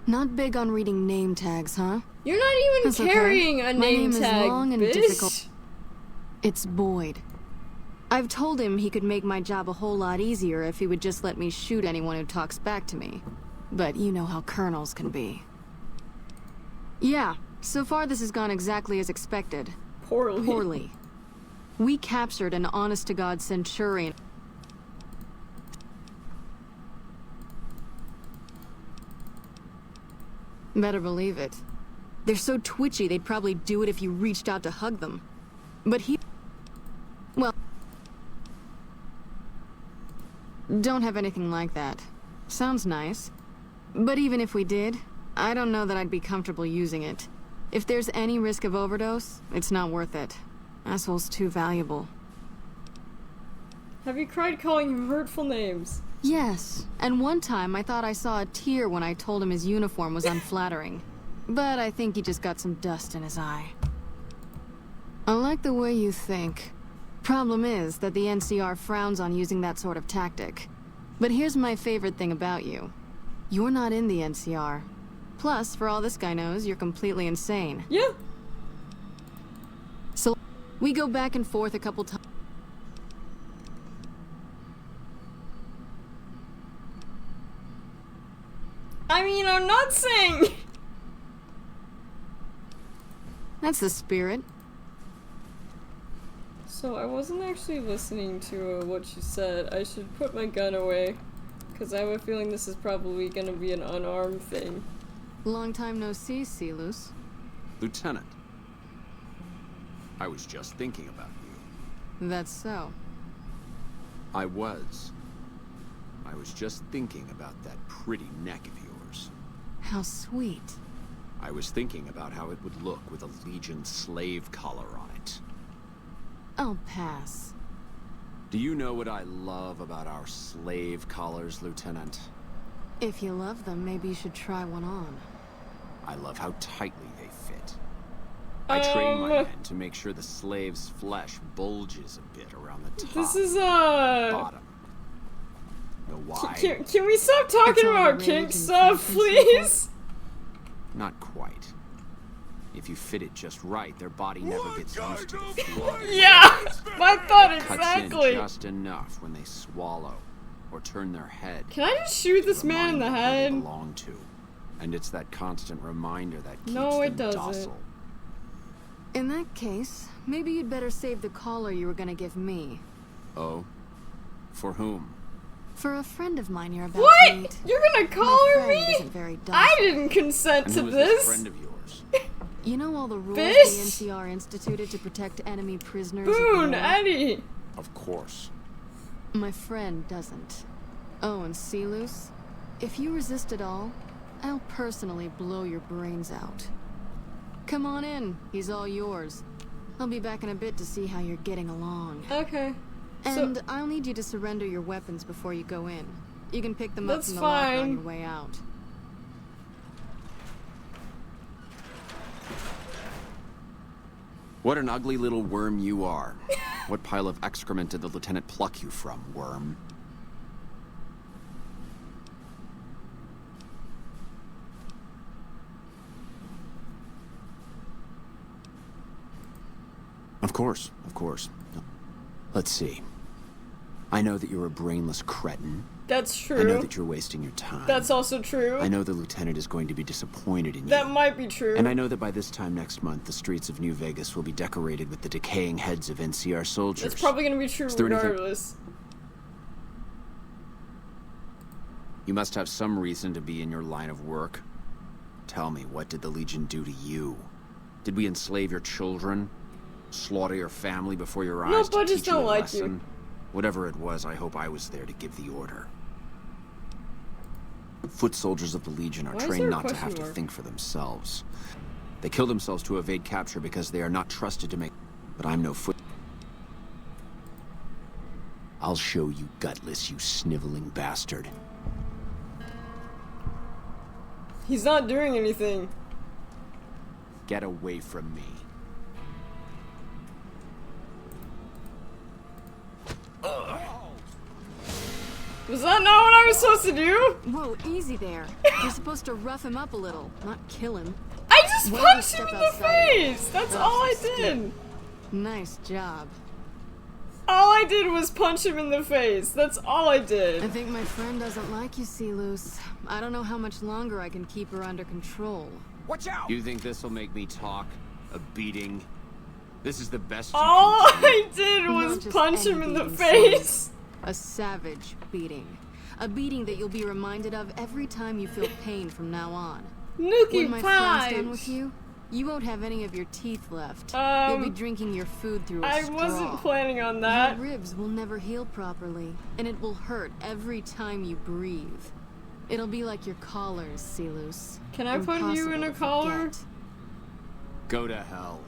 Not big on reading name tags, huh? You're not even That's carrying okay. a My name name tag, is long and bitch. difficult. It's Boyd. I've told him he could make my job a whole lot easier if he would just let me shoot anyone who talks back to me. But you know how colonels can be. Yeah, so far this has gone exactly as expected. Poorly. Poorly. We captured an honest-to-God Centurion. Better believe it. They're so twitchy they'd probably do it if you reached out to hug them. But he... well... don't have anything like that. Sounds nice. But even if we did, I don't know that I'd be comfortable using it. If there's any risk of overdose, it's not worth it. Asshole's too valuable. Have you cried calling him hurtful names? Yes, and one time I thought I saw a tear when I told him his uniform was unflattering. But I think he just got some dust in his eye. I like the way you think. Problem is that the NCR frowns on using that sort of tactic. But here's my favorite thing about you. You're not in the NCR. Plus, for all this guy knows, you're completely insane. Yeah. So, we go back and forth a couple times. I mean, I'm not saying... That's the spirit. So I wasn't actually listening to what she said. I should put my gun away, because I have a feeling this is probably gonna be an unarmed thing. Long time no see, Silus. Lieutenant, I was just thinking about you. That's so. I was. I was just thinking about that pretty neck of yours. How sweet. I was thinking about how it would look with a Legion slave collar on it. I'll pass. Do you know what I love about our slave collars, Lieutenant? If you love them, maybe you should try one on. I love how tightly they fit. I train my men to make sure the slave's flesh bulges a bit around the top. This is bottom. Know why? Can we stop talking about kink stuff, please? Not quite. If you fit it just right, their body never gets used to the feel. Yeah, my thought exactly. Cuts in just enough when they swallow or turn their head. Can I just shoot this man in the head? They belong to, and it's that constant reminder that keeps no, it them doesn't. docile. In that case, maybe you'd better save the collar you were gonna give me. Oh, for whom? For a friend of mine you're about what? to meet. You're gonna collar me? Isn't very docile. I didn't consent and to who is this. Friend of yours? You know all the rules Fish? the NCR instituted to protect enemy prisoners? Boone, Eddie. Of course. My friend doesn't. Oh, and Silus, if you resist at all, I'll personally blow your brains out. Come on in. He's all yours. I'll be back in a bit to see how you're getting along. Okay. And I'll need you to surrender your weapons before you go in. You can pick them up from the locker on your way out. What an ugly little worm you are. What pile of excrement did the lieutenant pluck you from, worm? Of course, of course. Let's see. I know that you're a brainless cretin. That's true. I know that you're wasting your time. That's also true. I know the lieutenant is going to be disappointed in you. That might be true. And I know that by this time next month, the streets of New Vegas will be decorated with the decaying heads of NCR soldiers. It's probably going to be true regardless. You must have some reason to be in your line of work. Tell me, what did the Legion do to you? Did we enslave your children? Slaughter your family before your eyes to teach you a lesson? Whatever it was, I hope I was there to give the order. Foot soldiers of the Legion are trained not to have to think for themselves. They kill themselves to evade capture because they are not trusted to make... But I'm no foot... I'll show you gutless, you sniveling bastard. He's not doing anything. Get away from me. Was that not what I was supposed to do? Whoa, easy there. You're supposed to rough him up a little, not kill him. I just punched him in the face! That's all I did. Nice job. All I did was punch him in the face. That's all I did. I think my friend doesn't like you, Silus. I don't know how much longer I can keep her under control. Watch out! You think this will make me talk? A beating? This is the best all I did was punch him in the face. A savage beating. A beating that you'll be reminded of every time you feel pain from now on. When my friend's done with you, you won't have any of your teeth left. You'll be drinking your food through a straw. I wasn't planning on that. Your ribs will never heal properly, and it will hurt every time you breathe. It'll be like your collars, Silus. Can I put you in a collar? Go to hell.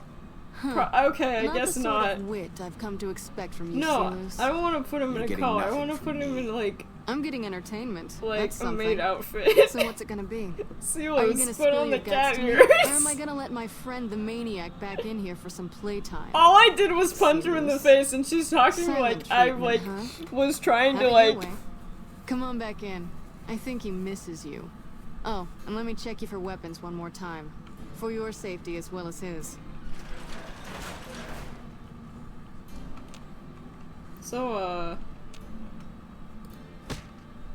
Huh. Okay, I guess the not. Sort of wit I've come to expect from you, No, Silus. I don't want to put him in a collar. I want to put him in like. I'm getting entertainment. Like That's a maid something. outfit. So what's it gonna be? Silus, Are you gonna put spill on your the guts cat to me, ears. or am I gonna let my friend the maniac back in here for some playtime? All I did was punch him in the face, and she's talking Silent like I treatment, was trying Have to it like. your way. Come on back in. I think he misses you. Oh, and let me check you for weapons one more time, for your safety as well as his. So,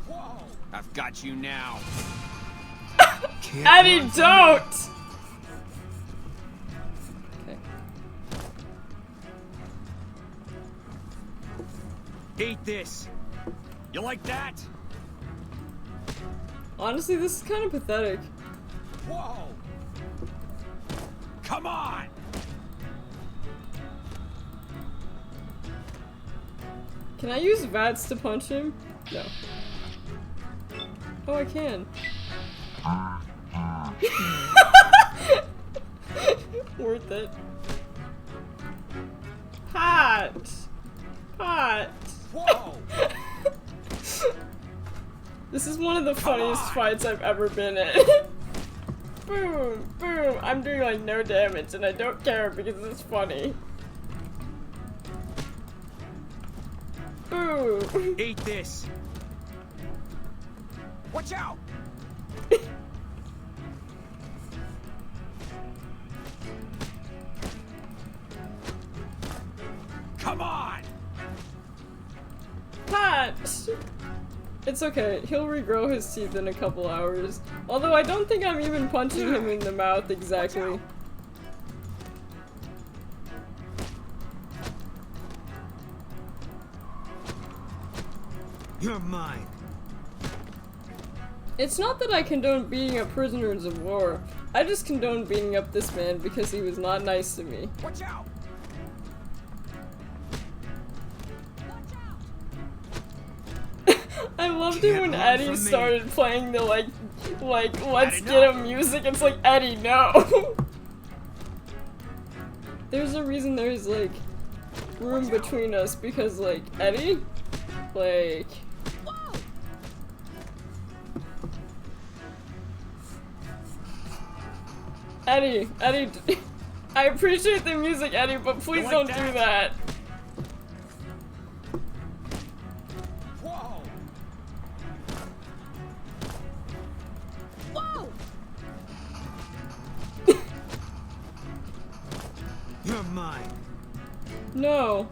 Whoa! I've got you now. Eddie, don't! Okay. Eat this. You like that? Honestly, this is kind of pathetic. Whoa! Come on! Can I use VATS to punch him? No. Oh, I can. Worth it. Hot! Hot! Whoa! This is one of the funniest fights I've ever been in. Boom! Boom! I'm doing like no damage and I don't care because it's funny. Boom! Eat this! Watch out! Come on! Hot! It's okay, he'll regrow his teeth in a couple hours. Although I don't think I'm even punching him in the mouth exactly. You're mine. It's not that I condone beating up prisoners of war. I just condone beating up this man because he was not nice to me. Watch out! I loved it when Eddie started playing the like let's get him music. It's like, Eddie, no. There's a reason there's like room between us because like Eddie, like. Eddie, I appreciate the music, Eddie, but please don't do that. Whoa! Whoa! You're mine. No.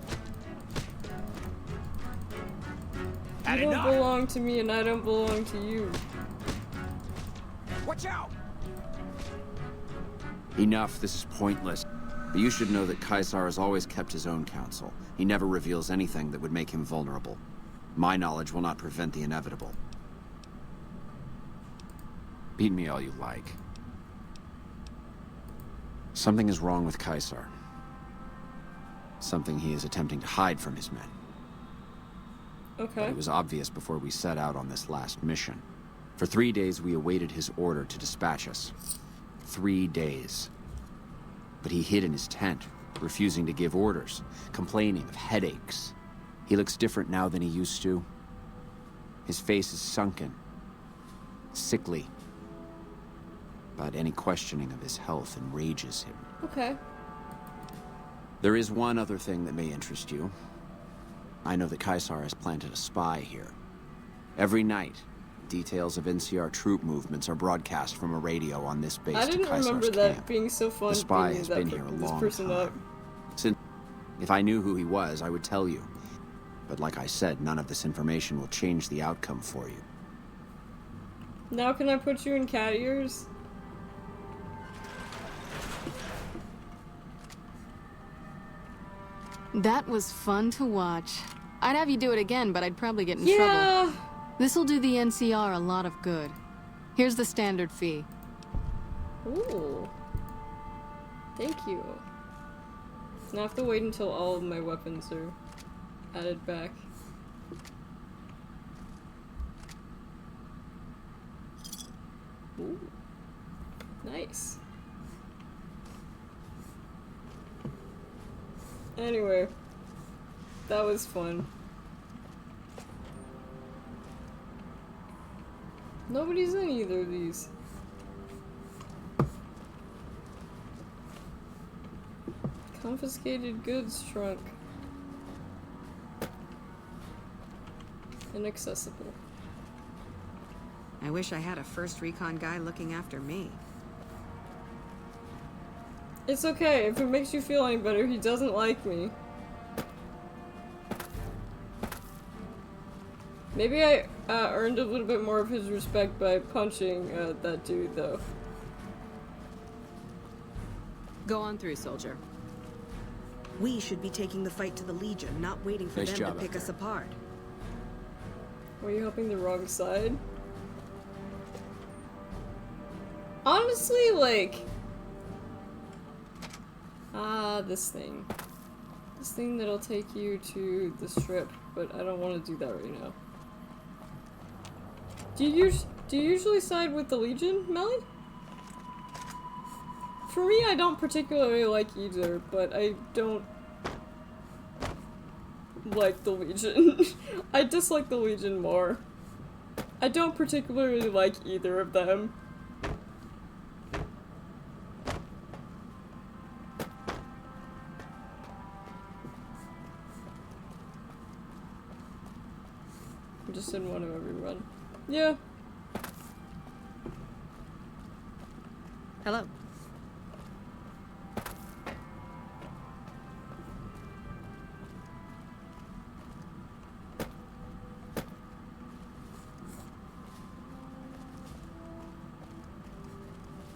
You don't enough. belong to me and I don't belong to you. Watch out! Enough, this is pointless. But you should know that Caesar has always kept his own counsel. He never reveals anything that would make him vulnerable. My knowledge will not prevent the inevitable. Beat me all you like. Something is wrong with Caesar. Something he is attempting to hide from his men. Okay. But it was obvious before we set out on this last mission. For 3 days we awaited his order to dispatch us. 3 days. But he hid in his tent, refusing to give orders, complaining of headaches. He looks different now than he used to. His face is sunken, sickly. But any questioning of his health enrages him. Okay. There is one other thing that may interest you. I know that Caesar has planted a spy here. Every night, details of NCR troop movements are broadcast from a radio on this base I to didn't Caesar's remember camp. that being so fun. The spy being has that been here a this long person time. up. Since, if I knew who he was, I would tell you. But like I said, none of this information will change the outcome for you. Now can I put you in cat ears? That was fun to watch. I'd have you do it again, but I'd probably get in Yeah. trouble. This'll do the NCR a lot of good. Here's the standard fee. Ooh. Thank you. Now I have to wait until all of my weapons are added back. Ooh. Nice. Anyway, that was fun. Nobody's in either of these. Confiscated goods trunk. Inaccessible. I wish I had a first recon guy looking after me. It's okay, if it makes you feel any better, he doesn't like me. Maybe I earned a little bit more of his respect by punching that dude, though. Go on through, soldier. We should be taking the fight to the Legion, not waiting for them to pick us apart. Were you helping the wrong side? Honestly, like... this thing. This thing that'll take you to the strip, but I don't want to do that right now. Do you Do you usually side with the Legion, Melly? For me, I don't particularly like either, but I don't like the Legion. I dislike the Legion more. I don't particularly like either of them. I'm just in one of every run. Yeah. Hello.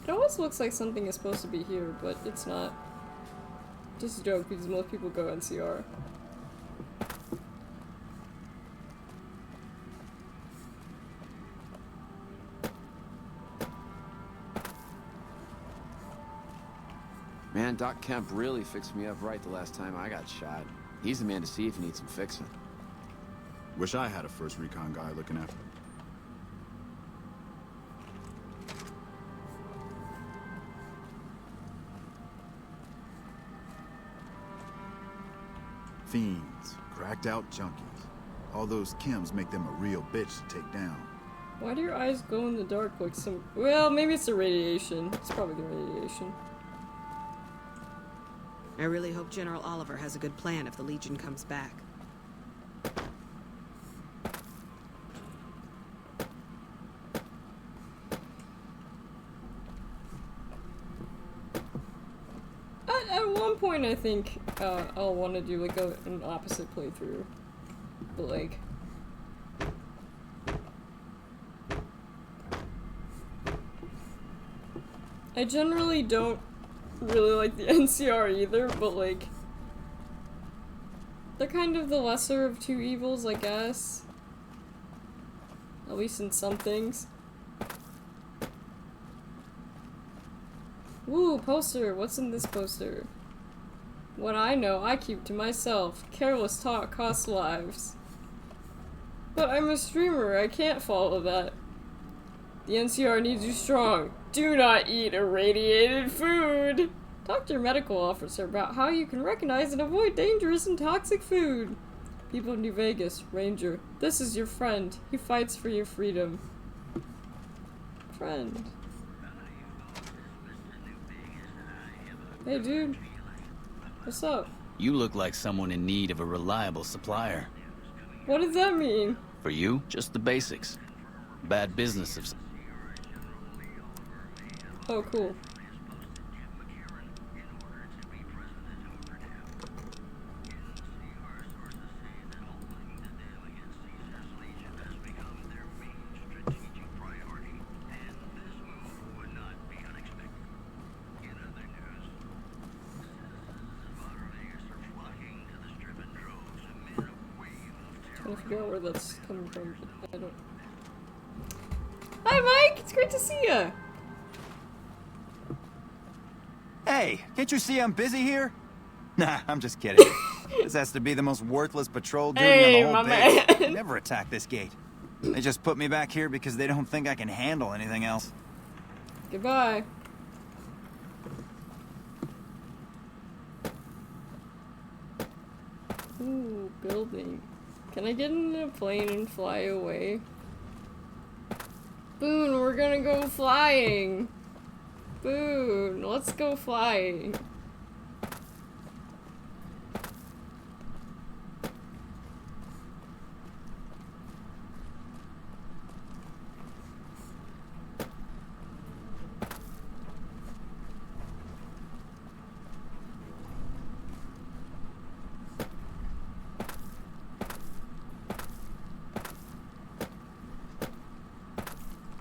It always looks like something is supposed to be here, but it's not. Just a joke because most people go NCR. Man, Doc Kemp really fixed me up right the last time I got shot. He's the man to see if he needs some fixing. Wish I had a first recon guy looking after me. Fiends, cracked out junkies. All those chems make them a real bitch to take down. Why do your eyes glow in the dark like some— well, maybe it's the radiation. It's probably the radiation. I really hope General Oliver has a good plan if the Legion comes back. At one point, I think I'll want to do like an opposite playthrough, but like, I generally don't really like the NCR either, but like, they're kind of the lesser of two evils, I guess. At least in some things. Woo, poster! What's in this poster? What I know, I keep to myself. Careless talk costs lives. But I'm a streamer, I can't follow that. The NCR needs you strong. Do not eat irradiated food! Talk to your medical officer about how you can recognize and avoid dangerous and toxic food. People of New Vegas, Ranger, this is your friend. He fights for your freedom. Friend. Hey dude, what's up? You look like someone in need of a reliable supplier. What does that mean? For you, just the basics. Bad business of... Oh, cool. Trying to figure out where that's coming from, but I don't. Hi, Mike! It's great to see ya! Hey, can't you see I'm busy here? Nah, I'm just kidding. This has to be the most worthless patrol duty on the whole base. They never attack this gate. They just put me back here because they don't think I can handle anything else. Goodbye. Ooh, building. Can I get in a plane and fly away? Boone, we're gonna go flying! Boone, let's go flying.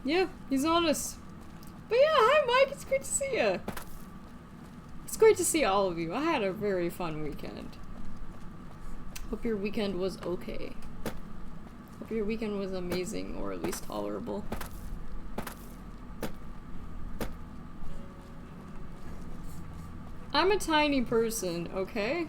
Yeah, he's honest. But yeah, hi Mike, it's great to see you. It's great to see all of you. I had a very fun weekend. Hope your weekend was okay. Hope your weekend was amazing, or at least tolerable. I'm a tiny person, okay?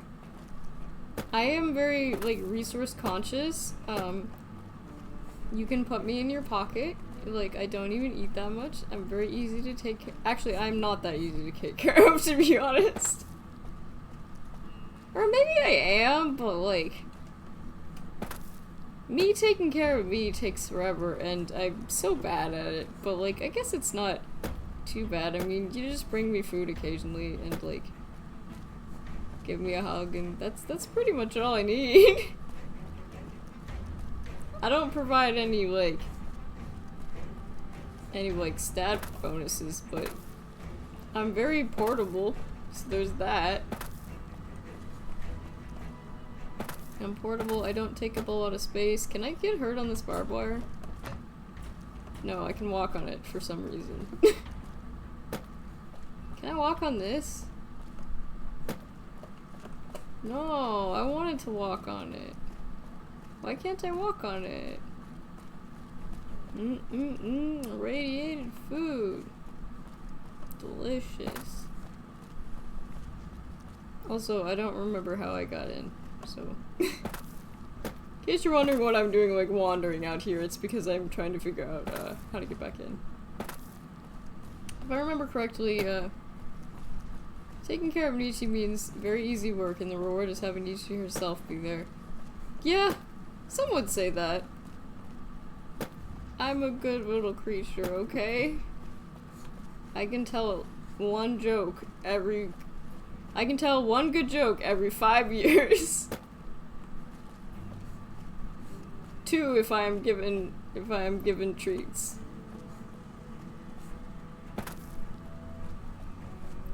I am very, like, resource conscious. You can put me in your pocket like, I don't even eat that much. I'm very easy to take care. Actually, I'm not that easy to take care of, to be honest. Or maybe I am, but like, me taking care of me takes forever, and I'm so bad at it. But like, I guess it's not too bad. I mean, you just bring me food occasionally, and like, give me a hug, and that's pretty much all I need. I don't provide any stat bonuses, but I'm very portable, so there's that. I'm portable, I don't take up a lot of space. Can I get hurt on this barbed wire? No, I can walk on it for some reason. Can I walk on this? No, I wanted to walk on it. Why can't I walk on it? Radiated food. Delicious. Also, I don't remember how I got in, so. In case you're wondering what I'm doing, like, wandering out here, it's because I'm trying to figure out, how to get back in. If I remember correctly, taking care of Nicchi means very easy work, and the reward is having Nicchi herself be there. Yeah, some would say that. I'm a good little creature, okay? I can tell one good joke every 5 years. 2 if I am given treats.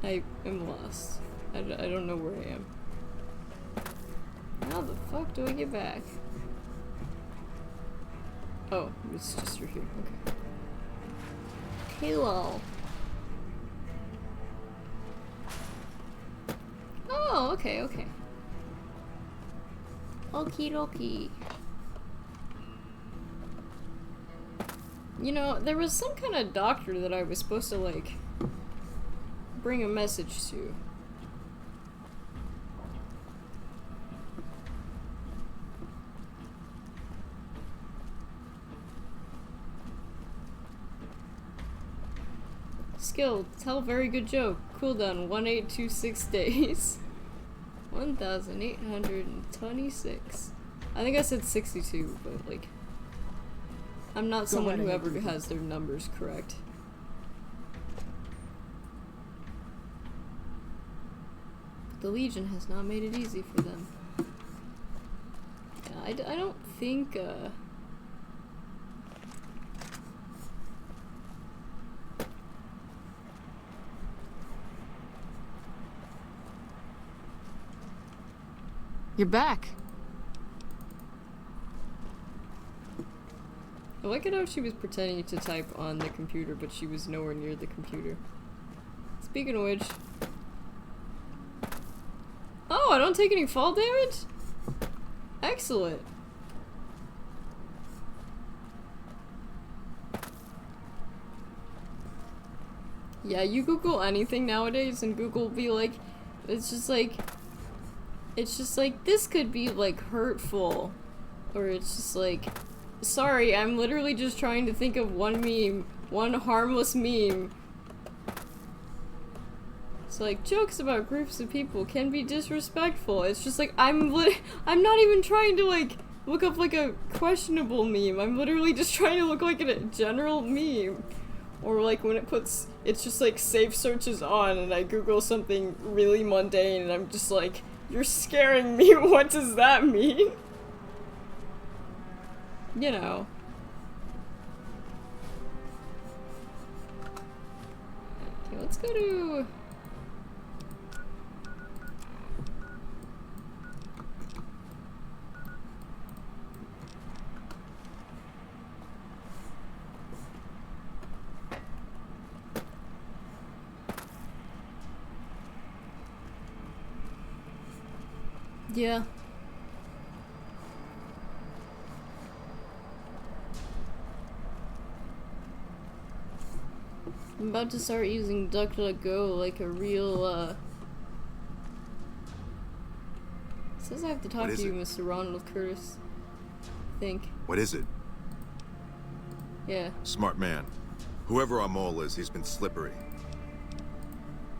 I am lost. I don't know where I am. How the fuck do I get back? Oh, it's just through here. Okay. Hello. Oh, okay, okay. Okie dokie. You know, there was some kind of doctor that I was supposed to, like, bring a message to. Skill, tell very good joke. Cooldown 1826 days. 1826. I think I said 62, but like, I'm not someone who ever has their numbers correct. The Legion has not made it easy for them. Yeah, I don't think, You're back. I like it how she was pretending to type on the computer, but she was nowhere near the computer. Speaking of which... Oh, I don't take any fall damage? Excellent. Yeah, you Google anything nowadays and Google will be like, it's just like, this could be like hurtful. Or it's just like, sorry, I'm literally just trying to think of one meme, one harmless meme. It's like, jokes about groups of people can be disrespectful. It's just like, I'm not even trying to like, look up like a questionable meme. I'm literally just trying to look like a general meme. Or like when it's just like safe searches on and I Google something really mundane and I'm just like, you're scaring me, what does that mean? You know. Okay, let's go to... Yeah. I'm about to start using DuckDuckGo like a real, It says I have to talk to you, Mr. Ronald Curtis. I think. What is it? Yeah. Smart man. Whoever our mole is, he's been slippery.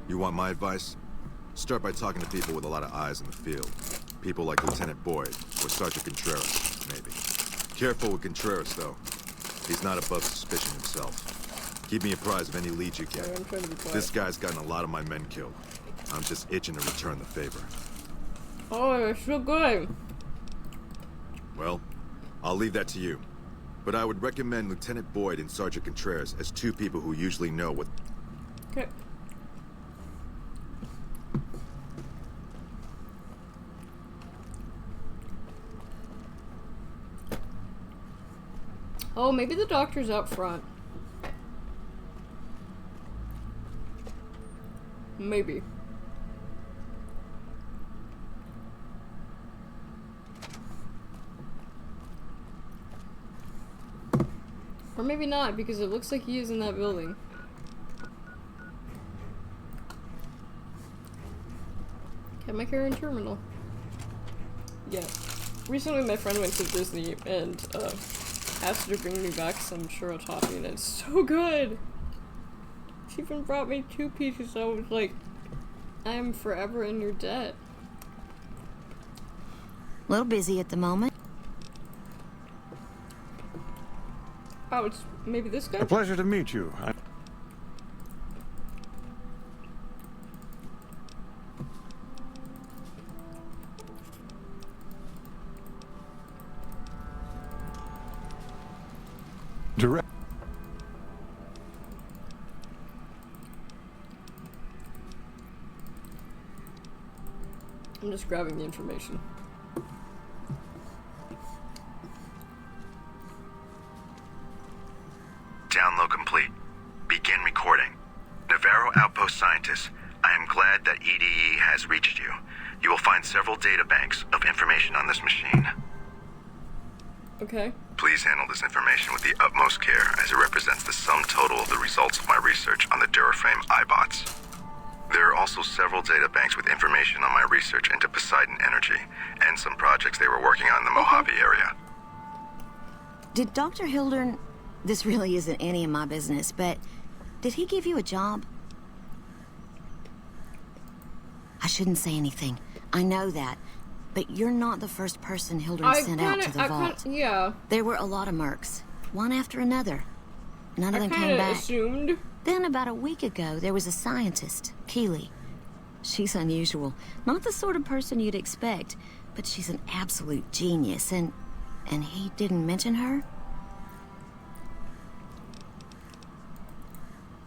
You want my advice? Start by talking to people with a lot of eyes in the field. People like Lieutenant Boyd, or Sergeant Contreras, maybe. Careful with Contreras, though. He's not above suspicion himself. Keep me apprised of any leads you get. This guy's gotten a lot of my men killed. I'm just itching to return the favor. Oh, you're so good. Well, I'll leave that to you. But I would recommend Lieutenant Boyd and Sergeant Contreras as two people who usually know what... Okay. Oh, maybe the doctor's out front. Maybe. Or maybe not, because it looks like he is in that building. Get my car in terminal. Yeah. Recently my friend went to Disney and asked her to bring me back some churro topping, and it's so good! She even brought me 2 pieces. I was like, I am forever in your debt. A little busy at the moment. Oh, it's maybe this guy? A pleasure to meet you. Direct. I'm just grabbing the information. Download complete. Begin recording. Navarro Outpost Scientist, I am glad that EDE has reached you. You will find several data banks of information on this machine. Okay. Please handle this information with the utmost care, as it represents the sum total of the results of my research on the Duraframe iBots. There are also several data banks with information on my research into Poseidon Energy, and some projects they were working on in the Mojave area. Did Dr. Hildern... This really isn't any of my business, but did he give you a job? I shouldn't say anything. I know that. But you're not the first person Hildern sent out to the vault. Yeah. There were a lot of mercs, one after another. None of them came back. Assumed. Then about a week ago, there was a scientist, Keeley. She's unusual. Not the sort of person you'd expect, but she's an absolute genius, and he didn't mention her?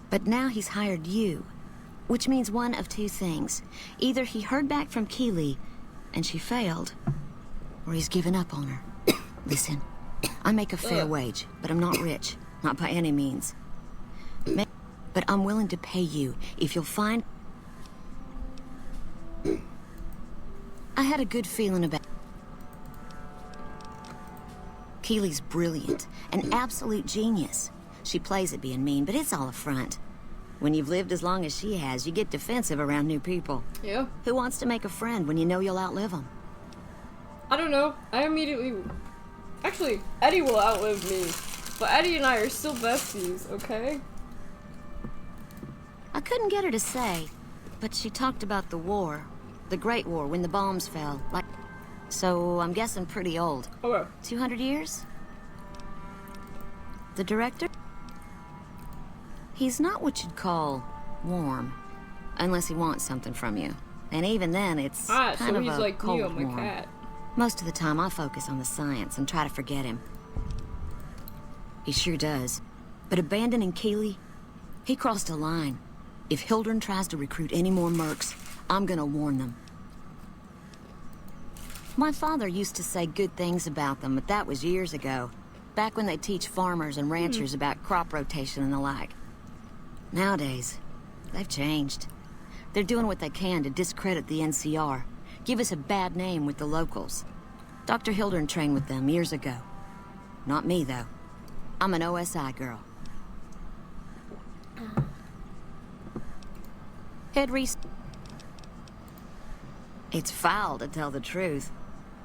But now he's hired you, which means one of two things. Either he heard back from Keeley, and she failed, or he's given up on her. Listen, I make a fair wage, but I'm not rich. Not by any means. But I'm willing to pay you if you'll find... I had a good feeling about... Keeley's brilliant, an absolute genius. She plays at being mean, but it's all a front. When you've lived as long as she has, you get defensive around new people. Yeah. Who wants to make a friend when you know you'll outlive them? I don't know. I immediately... Actually, Eddie will outlive me. But Eddie and I are still besties, okay? I couldn't get her to say, but she talked about the war. The Great War, when the bombs fell. Like, so I'm guessing pretty old. Okay. 200 years? The director? He's not what you'd call warm, unless he wants something from you. And even then, it's kind so of he's a like cold Neo, my warm. cat. Most of the time, I focus on the science and try to forget him. He sure does. But abandoning Keeley, he crossed a line. If Hildern tries to recruit any more mercs, I'm gonna warn them. My father used to say good things about them, but that was years ago. Back when they teach farmers and ranchers about crop rotation and the like. Nowadays, they've changed. They're doing what they can to discredit the NCR, give us a bad name with the locals. Dr. Hildern trained with them years ago. Not me, though. I'm an OSI girl. Head It's foul, to tell the truth.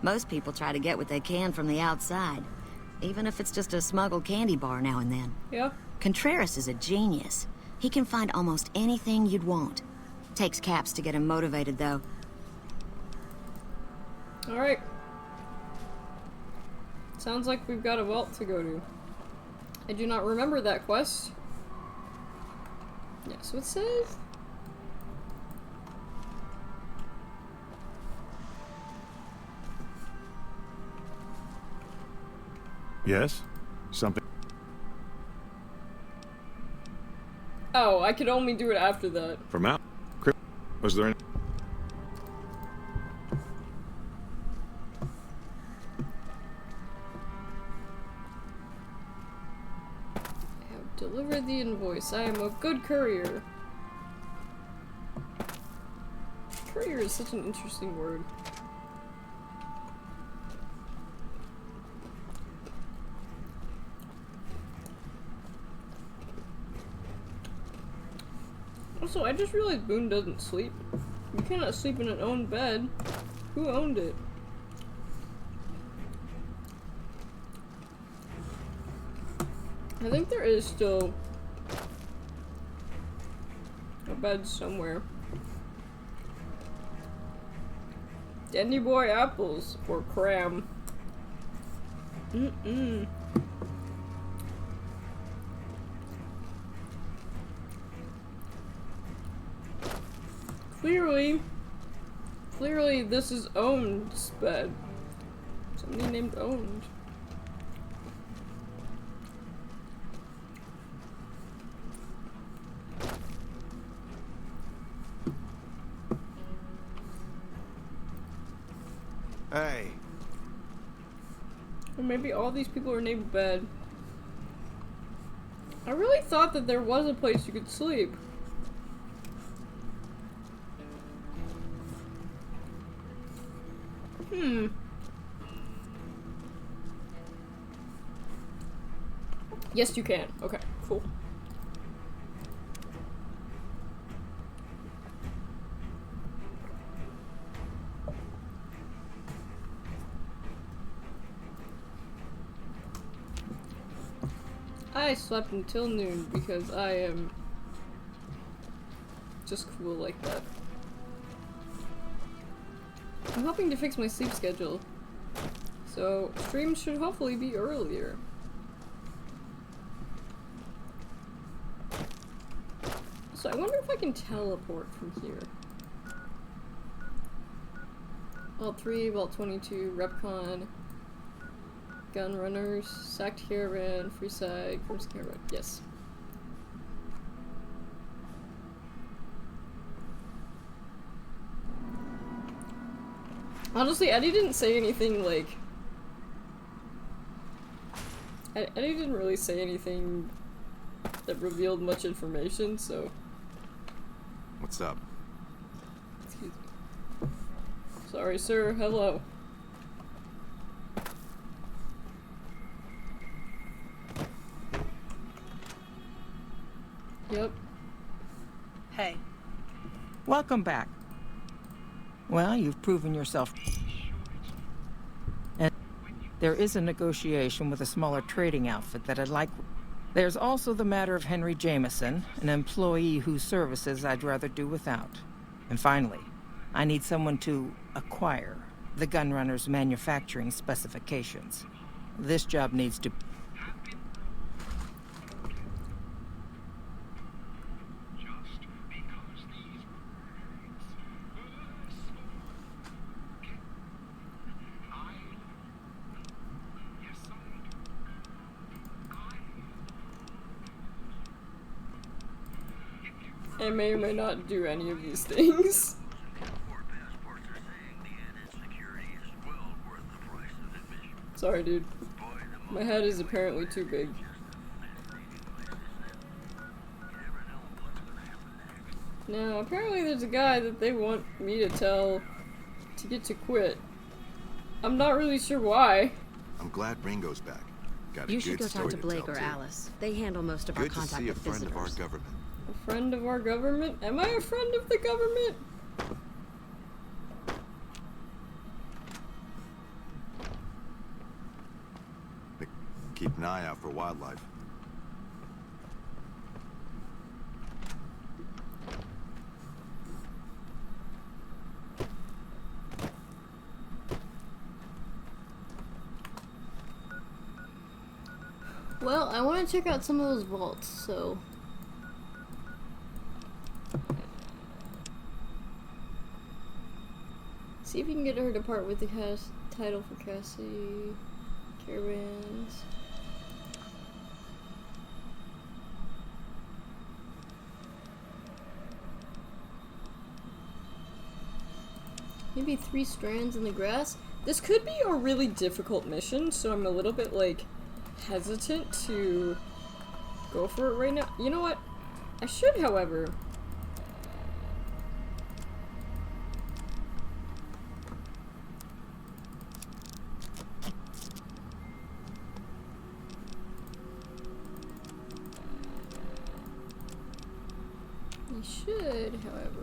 Most people try to get what they can from the outside. even if it's just a smuggled candy bar now and then. Yeah. Contreras is a genius. He can find almost anything you'd want. Takes Caps to get him motivated, though. Alright. Sounds like we've got a vault to go to. I do not remember that quest. Yeah, so it says... Yes? Something? Oh, I could only do it after that. From out? Was there any... I have delivered the invoice. I am a good courier. Courier is such an interesting word. Also, I just realized Boone doesn't sleep. You cannot sleep in an owned bed. Who owned it? I think there is still a bed somewhere. Dandy boy apples or cram. Clearly this is Owned's bed. Somebody named Owned. Hey. Or maybe all these people are named Bed. I really thought that there was a place you could sleep. Yes, you can. Okay, cool. I slept until noon because I am just cool like that. I'm hoping to fix my sleep schedule, so streams should hopefully be earlier. So I wonder if I can teleport from here. Vault 3, Vault 22, Repcon, Gun Runners, Sacked Caravan, Free Side, Crimson Caravan. Yes. Honestly, Eddie didn't say anything like... Eddie didn't really say anything that revealed much information, so... What's up? Excuse me. Sorry, sir. Hello. Yep. Hey. Welcome back. Well, you've proven yourself. And there is a negotiation with a smaller trading outfit that I'd like. There's also the matter of Henry Jameson, an employee whose services I'd rather do without. And finally, I need someone to acquire the Gunrunner's manufacturing specifications. This job needs to... I may or may not do any of these things. Sorry, dude. My head is apparently too big. Now, apparently there's a guy that they want me to tell to get to quit. I'm not really sure why. I'm glad Ringo's back. Got a You good should go talk story to Blake or tell, too. Alice. They handle most of our Good to contact see a with friend of our visitors. government. A friend of our government? Am I a friend of the government? keep an eye out for wildlife. Well, I want to check out some of those vaults, so... See if you can get her to part with the title for Cassie. Caravans. Maybe 3 strands in the grass. This could be a really difficult mission, so I'm a little bit, like, hesitant to go for it right now. You know what? I should, however. I should, however.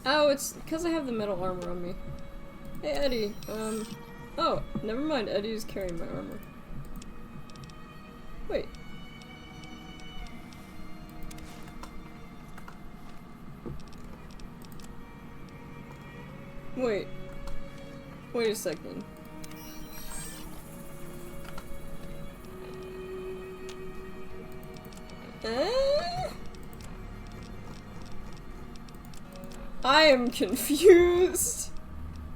Oh, it's because I have the metal armor on me. Hey, Eddie. Oh, never mind. Eddie's carrying my armor. Wait. Wait. Wait a second. I am confused.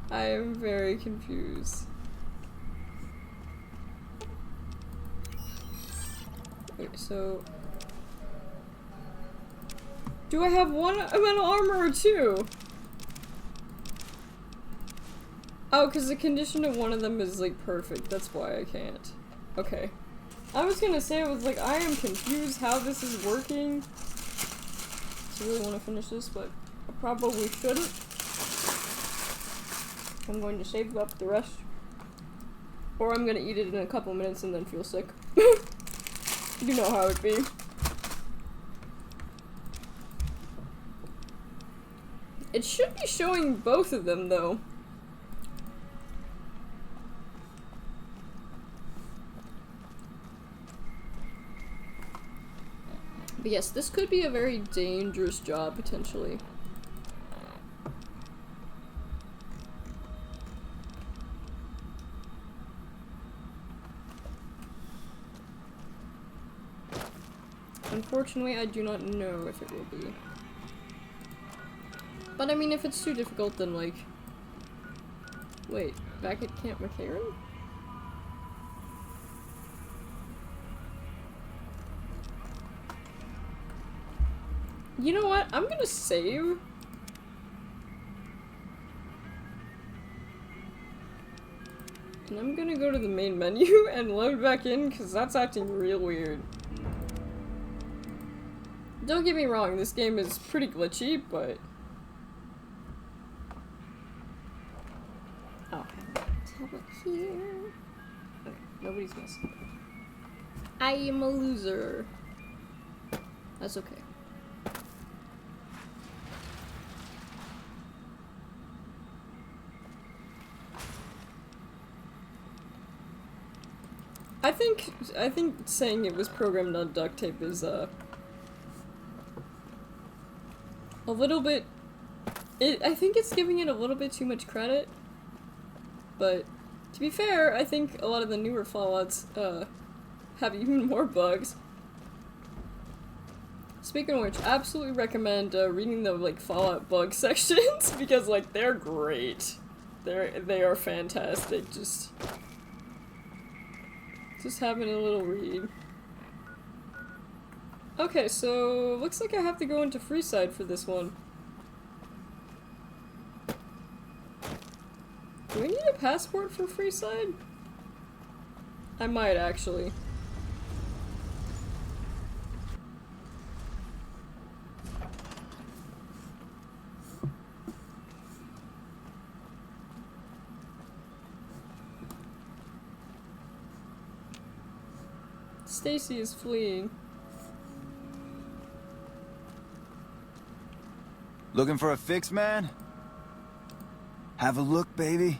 I am very confused. Wait, so... Do I have one metal armor or 2? Oh, because the condition of one of them is, like, perfect. That's why I can't. Okay. I was gonna say, I was like, I am confused how this is working. I really want to finish this, but I probably shouldn't. I'm going to save up the rest. Or I'm gonna eat it in a couple minutes and then feel sick. You know how it be. It should be showing both of them, though. But yes, this could be a very dangerous job, potentially. Unfortunately, I do not know if it will be. But I mean, if it's too difficult, then like... Wait, back at Camp McCarran? You know what? I'm gonna save. And I'm gonna go to the main menu and load back in, because that's acting real weird. Don't get me wrong, this game is pretty glitchy, but... Oh, I have a tablet here. Okay, nobody's messing. I am a loser. That's okay. I think saying it was programmed on duct tape is a little bit. I think it's giving it a little bit too much credit. But to be fair, I think a lot of the newer Fallouts have even more bugs. Speaking of which, absolutely recommend reading the like Fallout bug sections because like they're great. They are fantastic. Just having a little read. Okay, so looks like I have to go into Freeside for this one. Do we need a passport for Freeside? I might actually. Stacy is fleeing. Looking for a fix, man? Have a look, baby.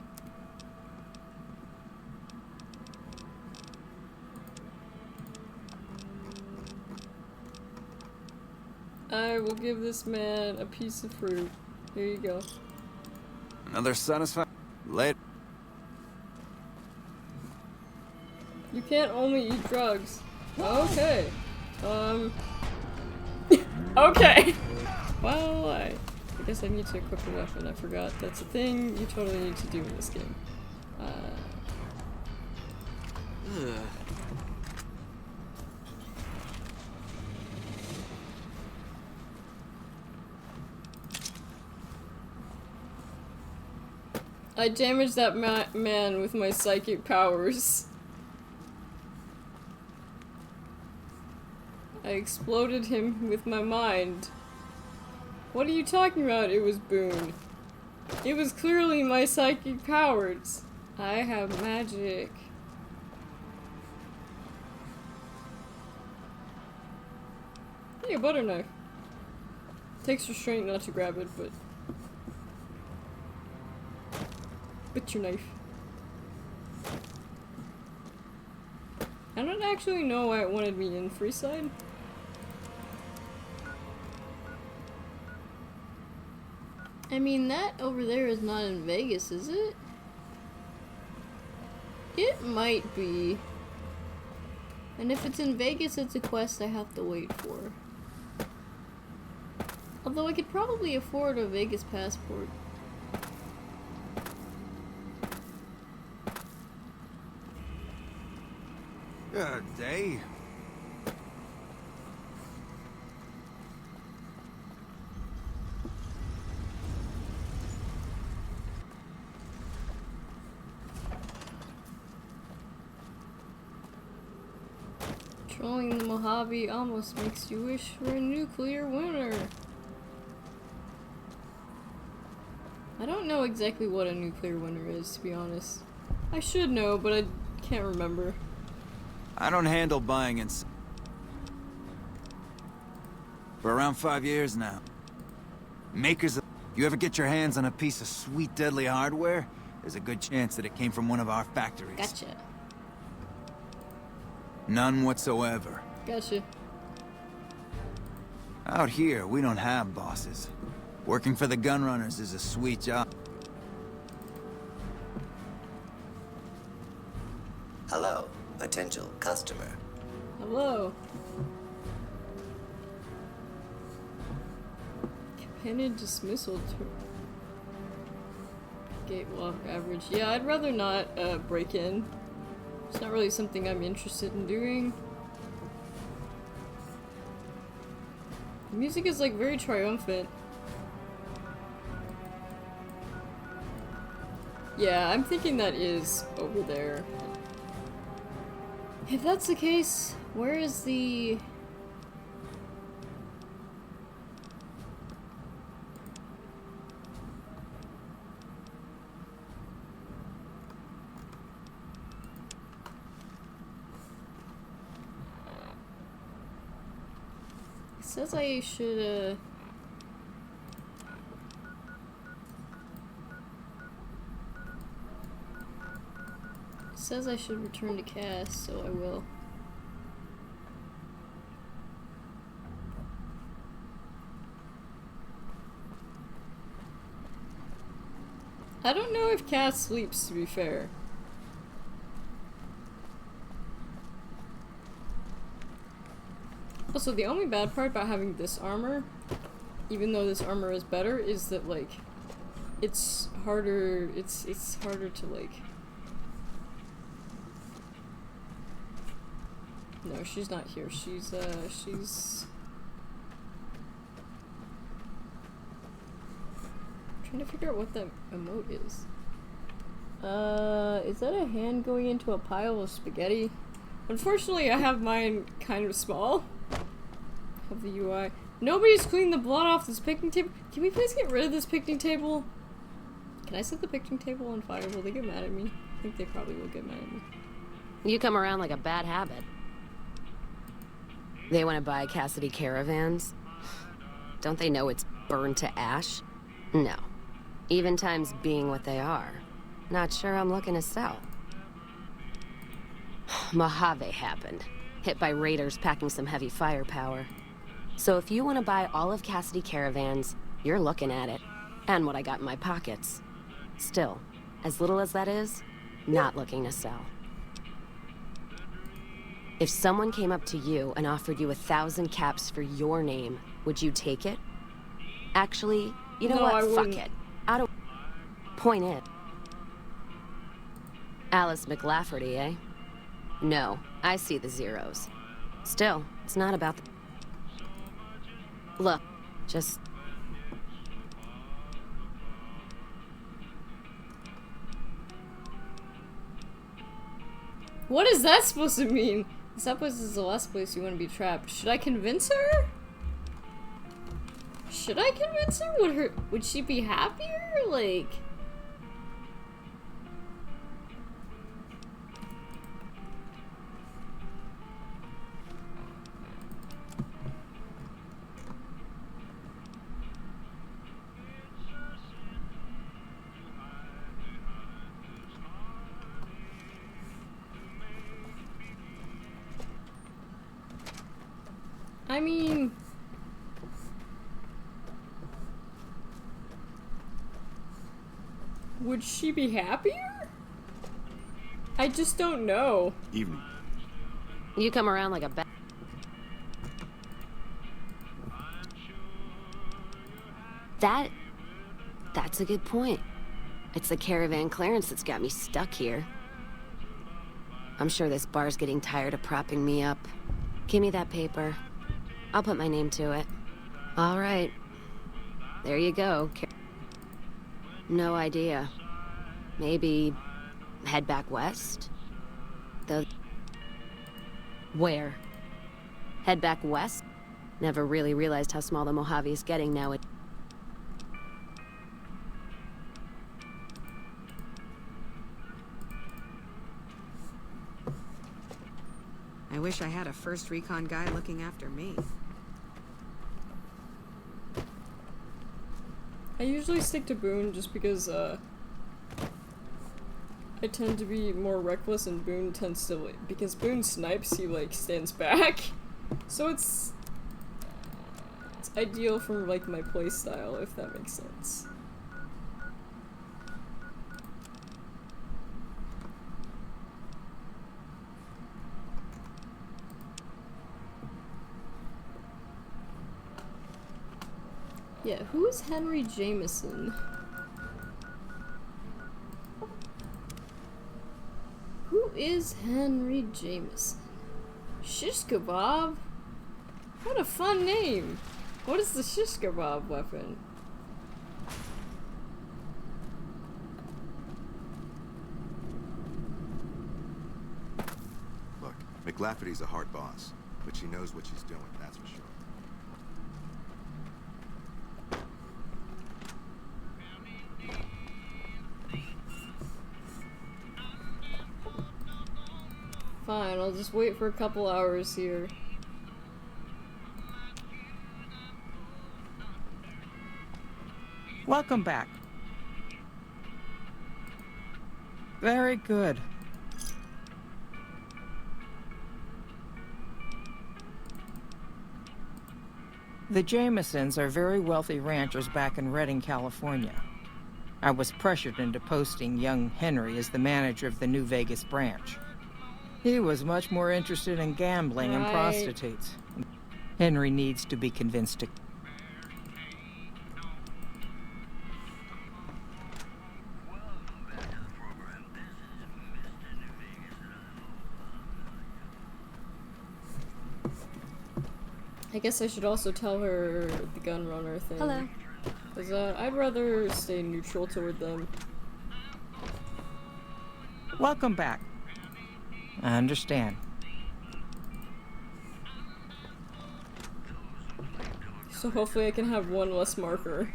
I will give this man a piece of fruit. Here you go. Another satisfying. Later. You can't only eat drugs. Okay. Okay. Well, I guess I need to equip a weapon. I forgot. That's a thing you totally need to do in this game. I damaged that man with my psychic powers. I exploded him with my mind. What are you talking about? It was Boone. It was clearly my psychic powers. I have magic. Hey, a butter knife. Takes restraint not to grab it, but... Butcher knife. I don't actually know why it wanted me in Freeside. I mean, that over there is not in Vegas, is it? It might be. And if it's in Vegas, it's a quest I have to wait for. Although I could probably afford a Vegas passport. Good day. Trolling the Mojave almost makes you wish for a nuclear winter. I don't know exactly what a nuclear winter is, to be honest. I should know, but I can't remember. I don't handle buying and for around 5 years now. Makers of... You ever get your hands on a piece of sweet, deadly hardware? There's a good chance that it came from one of our factories. Gotcha. None whatsoever. Gotcha. Out here, we don't have bosses. Working for the gunrunners is a sweet job. Hello, potential customer. Hello. Companion dismissal to gatewalk average. Yeah, I'd rather not break in. It's not really something I'm interested in doing. The music is like very triumphant. Yeah, I'm thinking that is over there. If that's the case, where is the... It says I should, It says I should return to Cass, so I will. I don't know if Cass sleeps, to be fair. Also, the only bad part about having this armor, even though this armor is better, is that, like, it's harder, it's harder to, like... No, she's not here. She's trying to figure out what that emote is. Is that a hand going into a pile of spaghetti? Unfortunately, I have mine kind of small. Of the UI. Nobody's cleaned the blood off this picnic table. Can we please get rid of this picnic table? Can I set the picnic table on fire? Will they get mad at me? I think they probably will get mad at me. You come around like a bad habit. They want to buy Cassidy caravans? Don't they know it's burned to ash? No. Even times being what they are. Not sure I'm looking to sell. Mojave happened. Hit by raiders packing some heavy firepower. So if you want to buy all of Cassidy Caravans, you're looking at it. And what I got in my pockets. Still, as little as that is, not looking to sell. If someone came up to you and offered you 1,000 caps for your name, would you take it? Actually, you know No, what? I Fuck wouldn't. it. I don't... Point is... Alice McLafferty, eh? No, I see the zeros. Still, it's not about the... Look, just... What is that supposed to mean? That place is the last place you want to be trapped. Should I convince her? Should I convince her? Would she be happier? Like... I mean... Would she be happier? I just don't know. Evening. You come around like a That's a good point. It's the caravan clearance that's got me stuck here. I'm sure this bar's getting tired of propping me up. Give me that paper. I'll put my name to it. All right. There you go. No idea. Maybe head back west? Where? Head back west? Never really realized how small the Mojave is getting now. I wish I had a first recon guy looking after me. I usually stick to Boone just because, I tend to be more reckless and Boone tends to, like, because Boone snipes, he, like, stands back. So it's ideal for, like, my playstyle, if that makes sense. Yeah, who is Henry Jameson? Who is Henry Jameson? Shish kebab? What a fun name! What is the shish kebab weapon? Look, McLafferty's a hard boss, but she knows what she's doing, that's for sure. Fine, I'll just wait for a couple hours here. Welcome back. Very good. The Jamesons are very wealthy ranchers back in Redding, California. I was pressured into posting young Henry as the manager of the New Vegas branch. He was much more interested in gambling and prostitutes. Henry needs to be convinced to... I guess I should also tell her the gun runner thing. Hello. Because I'd rather stay neutral toward them. Welcome back. I understand. So hopefully I can have one less marker.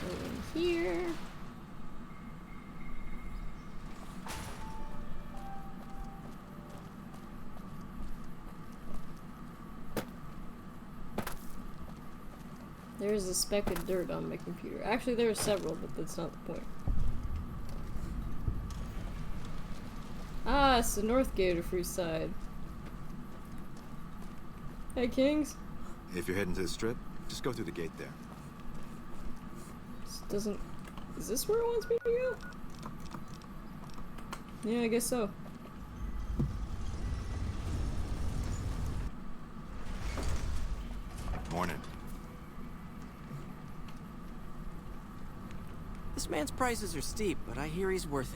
Go in here. There's a speck of dirt on my computer. Actually, there are several, but that's not the point. Ah, it's the north gate of Freeside. Hey, Kings. If you're heading to the strip, just go through the gate there. This doesn't... Is this where it wants me to go? Yeah, I guess so. Morning. This man's prices are steep, but I hear he's worth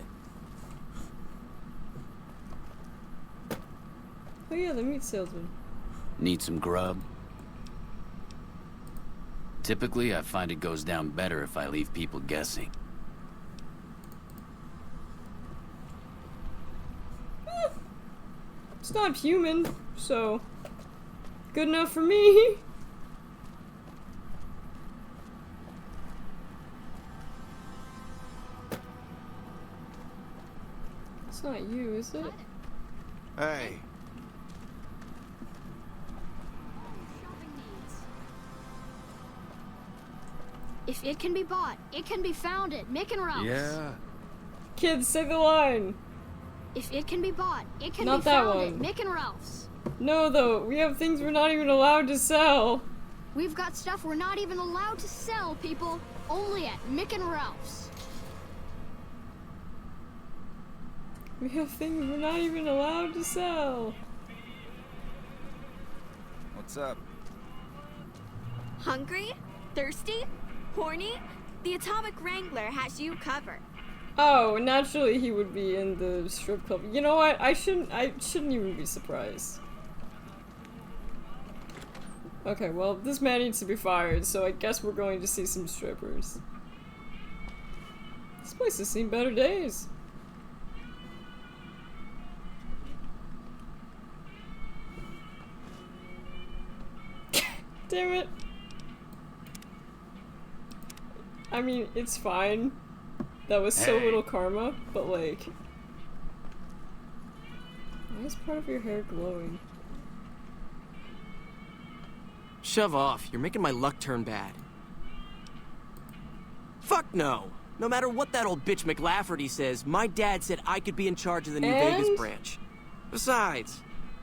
it. Oh yeah, the meat salesman. Need some grub? Typically, I find it goes down better if I leave people guessing. It's not human, so... Good enough for me! It's not you, is it? Hey. If it can be bought, it can be found at Mick and Ralph's. Yeah. Kids, say the line! If it can be bought, it can Not be that found one. at Mick and Ralph's. No, though, we have things we're not even allowed to sell. We've got stuff we're not even allowed to sell, people. Only at Mick and Ralph's. We have things we're not even allowed to sell. What's up? Hungry? Thirsty? Horny? The Atomic Wrangler has you covered. Oh, naturally he would be in the strip club. You know what? I shouldn't even be surprised. Okay, well, this man needs to be fired, so I guess we're going to see some strippers. This place has seen better days. Damn it. I mean, it's fine. That was so little karma, but like... Why is part of your hair glowing? Shove off. You're making my luck turn bad. Fuck no. No matter what that old bitch McLafferty says, my dad said I could be in charge of the New Vegas branch. Besides,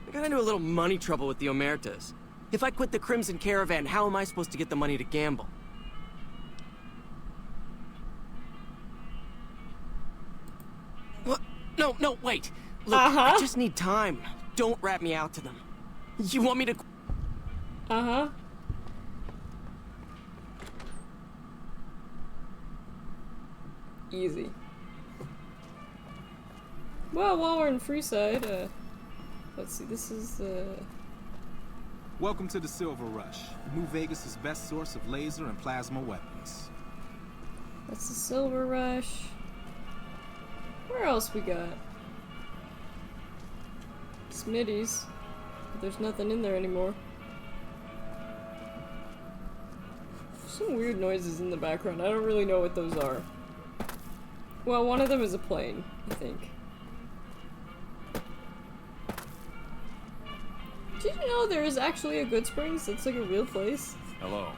I got into a little money trouble with the Omertas. If I quit the Crimson Caravan, how am I supposed to get the money to gamble? What? No, wait. Look, I just need time. Don't rat me out to them. You want me to... Easy. Well, while we're in Freeside, let's see, this is, Welcome to the Silver Rush, New Vegas' best source of laser and plasma weapons. That's the Silver Rush. Where else we got? Smitty's. But there's nothing in there anymore. Some weird noises in the background. I don't really know what those are. Well, one of them is a plane, I think. Did you know there is actually a Good Springs? It's like a real place. Hello.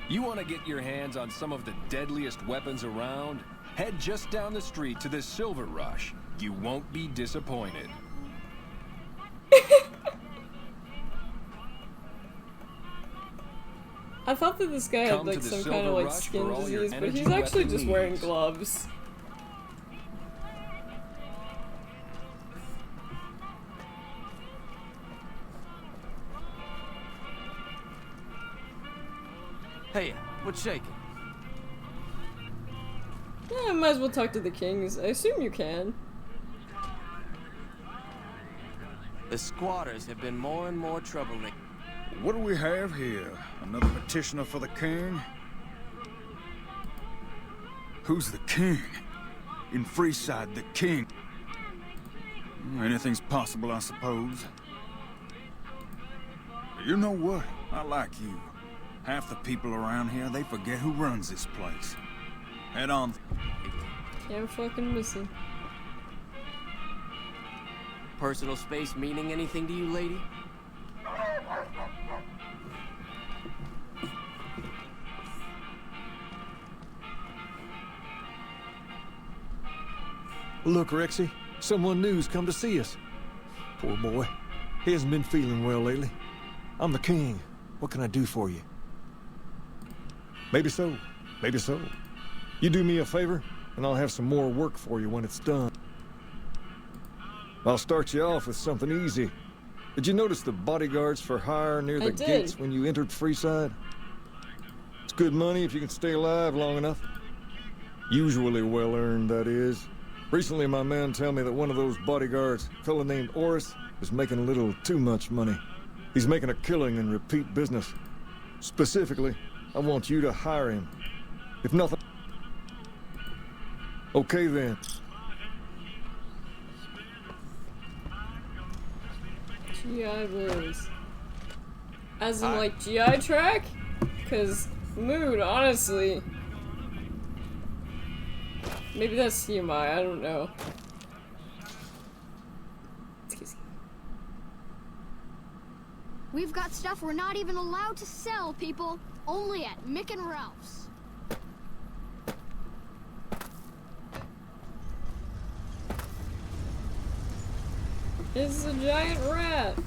You want to get your hands on some of the deadliest weapons around? Head just down the street to the Silver Rush. You won't be disappointed. I thought that this guy had like some kind of like skin disease, but he's actually just wearing gloves. Hey, what's shaking? Yeah, I might as well talk to the Kings. I assume you can. The squatters have been more and more trouble lately. What do we have here? Another petitioner for the king? Who's the king? In Freeside, the king. Anything's possible, I suppose. You know what? I like you. Half the people around here, they forget who runs this place. Head on. Can't fucking miss it. Personal space meaning anything to you, lady? Look, Rexy, Someone new's come to see us. Poor boy. He hasn't been feeling well lately. I'm the king. What can I do for you? Maybe so. Maybe so. You do me a favor, and I'll have some more work for you when it's done. I'll start you off with something easy. Did you notice the bodyguards for hire near the gates when you entered Freeside? It's good money if you can stay alive long enough. Usually well-earned, that is. Recently, my man told me that one of those bodyguards, a fella named Oris, is making a little too much money. He's making a killing in repeat business. Specifically, I want you to hire him. If nothing... Okay, then. GI Blues. As in, like, GI track? Because mood, honestly. Maybe that's CMI, I don't know. We've got stuff we're not even allowed to sell, people. Only at Mick and Ralph's. It's a giant rat.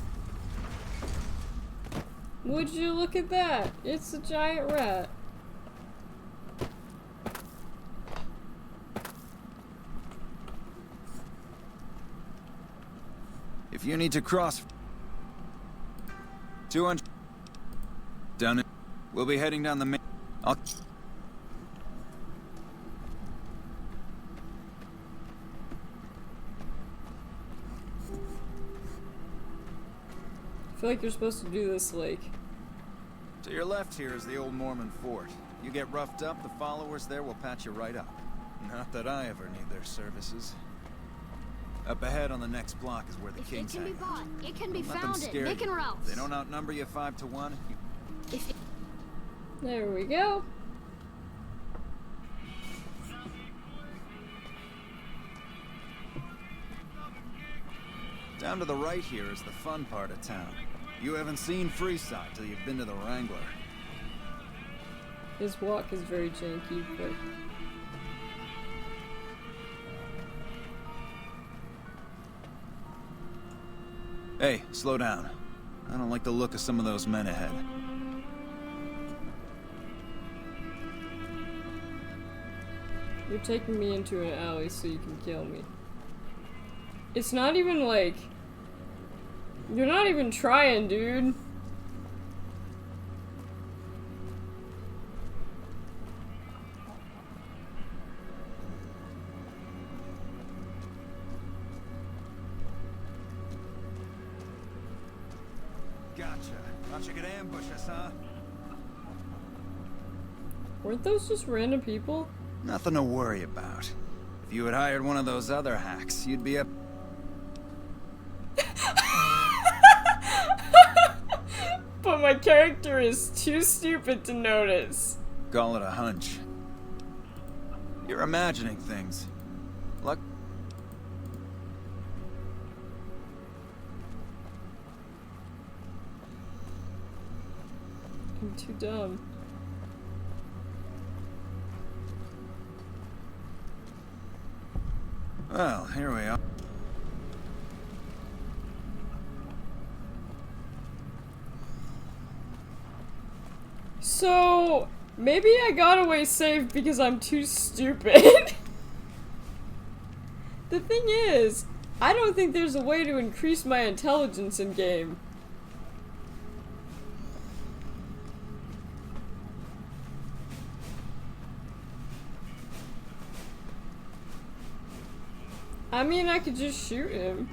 Would you look at that? It's a giant rat. If you need to cross 200 down it. We'll be heading down the main. I feel like you're supposed to do this, like... To your left here is the old Mormon fort. You get roughed up, the followers there will patch you right up. Not that I ever need their services. Up ahead on the next block is where the kings hang. It can be bought. It can be Don't let them found at scare Mick you. and Ralph's. If they don't outnumber you 5 to 1. There we go. Down to the right here is the fun part of town. You haven't seen Freeside till you've been to the Wrangler. His walk is very janky, but... Hey, slow down. I don't like the look of some of those men ahead. You're taking me into an alley so you can kill me. It's not even like... You're not even trying, dude. Gotcha. Thought you could ambush us, huh? Weren't those just random people? Nothing to worry about. If you had hired one of those other hacks, you'd be up. But my character is too stupid to notice. Call it a hunch. You're imagining things. Luck. I'm too dumb. Well, here we are. So, maybe I got away safe because I'm too stupid. The thing is, I don't think there's a way to increase my intelligence in game. I mean, I could just shoot him.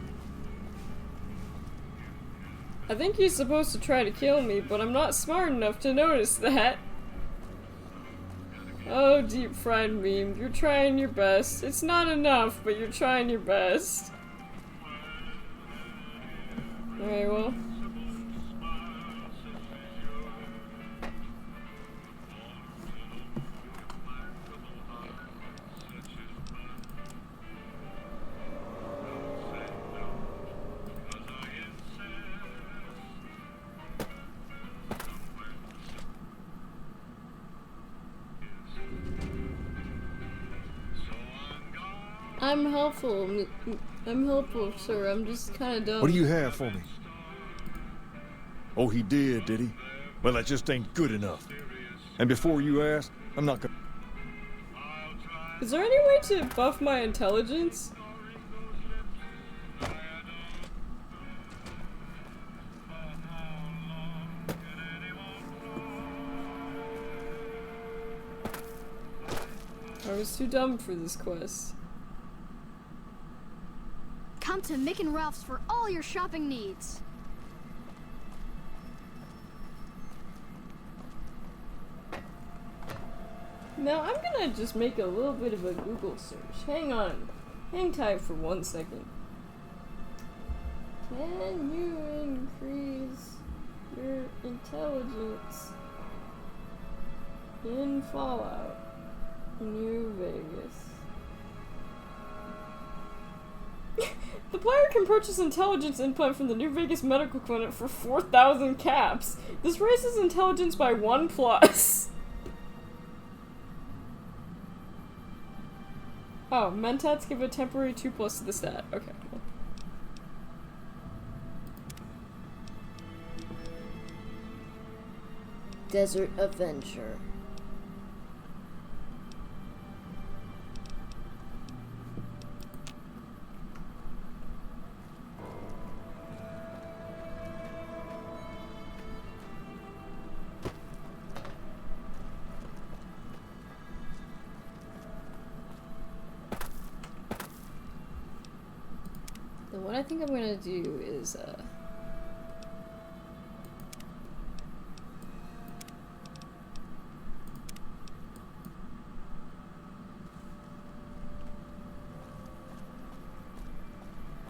I think he's supposed to try to kill me, but I'm not smart enough to notice that. Oh, deep fried meme, you're trying your best. It's not enough, but you're trying your best. Alright, well. I'm helpful, I'm helpful, sir. I'm just kind of dumb. What do you have for me? Oh, he did he? Well, that just ain't good enough. And before you ask, I'm not gonna... Is there any way to buff my intelligence? I was too dumb for this quest. Come to Mick and Ralph's for all your shopping needs. Now I'm gonna just make a little bit of a Google search. Hang on. Hang tight for 1 second. Can you increase your intelligence in Fallout New Vegas? The player can purchase intelligence input from the New Vegas Medical Clinic for 4,000 caps. This raises intelligence by 1+. Oh, mentats give a temporary 2+ to the stat. Okay, cool. Desert Adventure. What I think I'm gonna do is,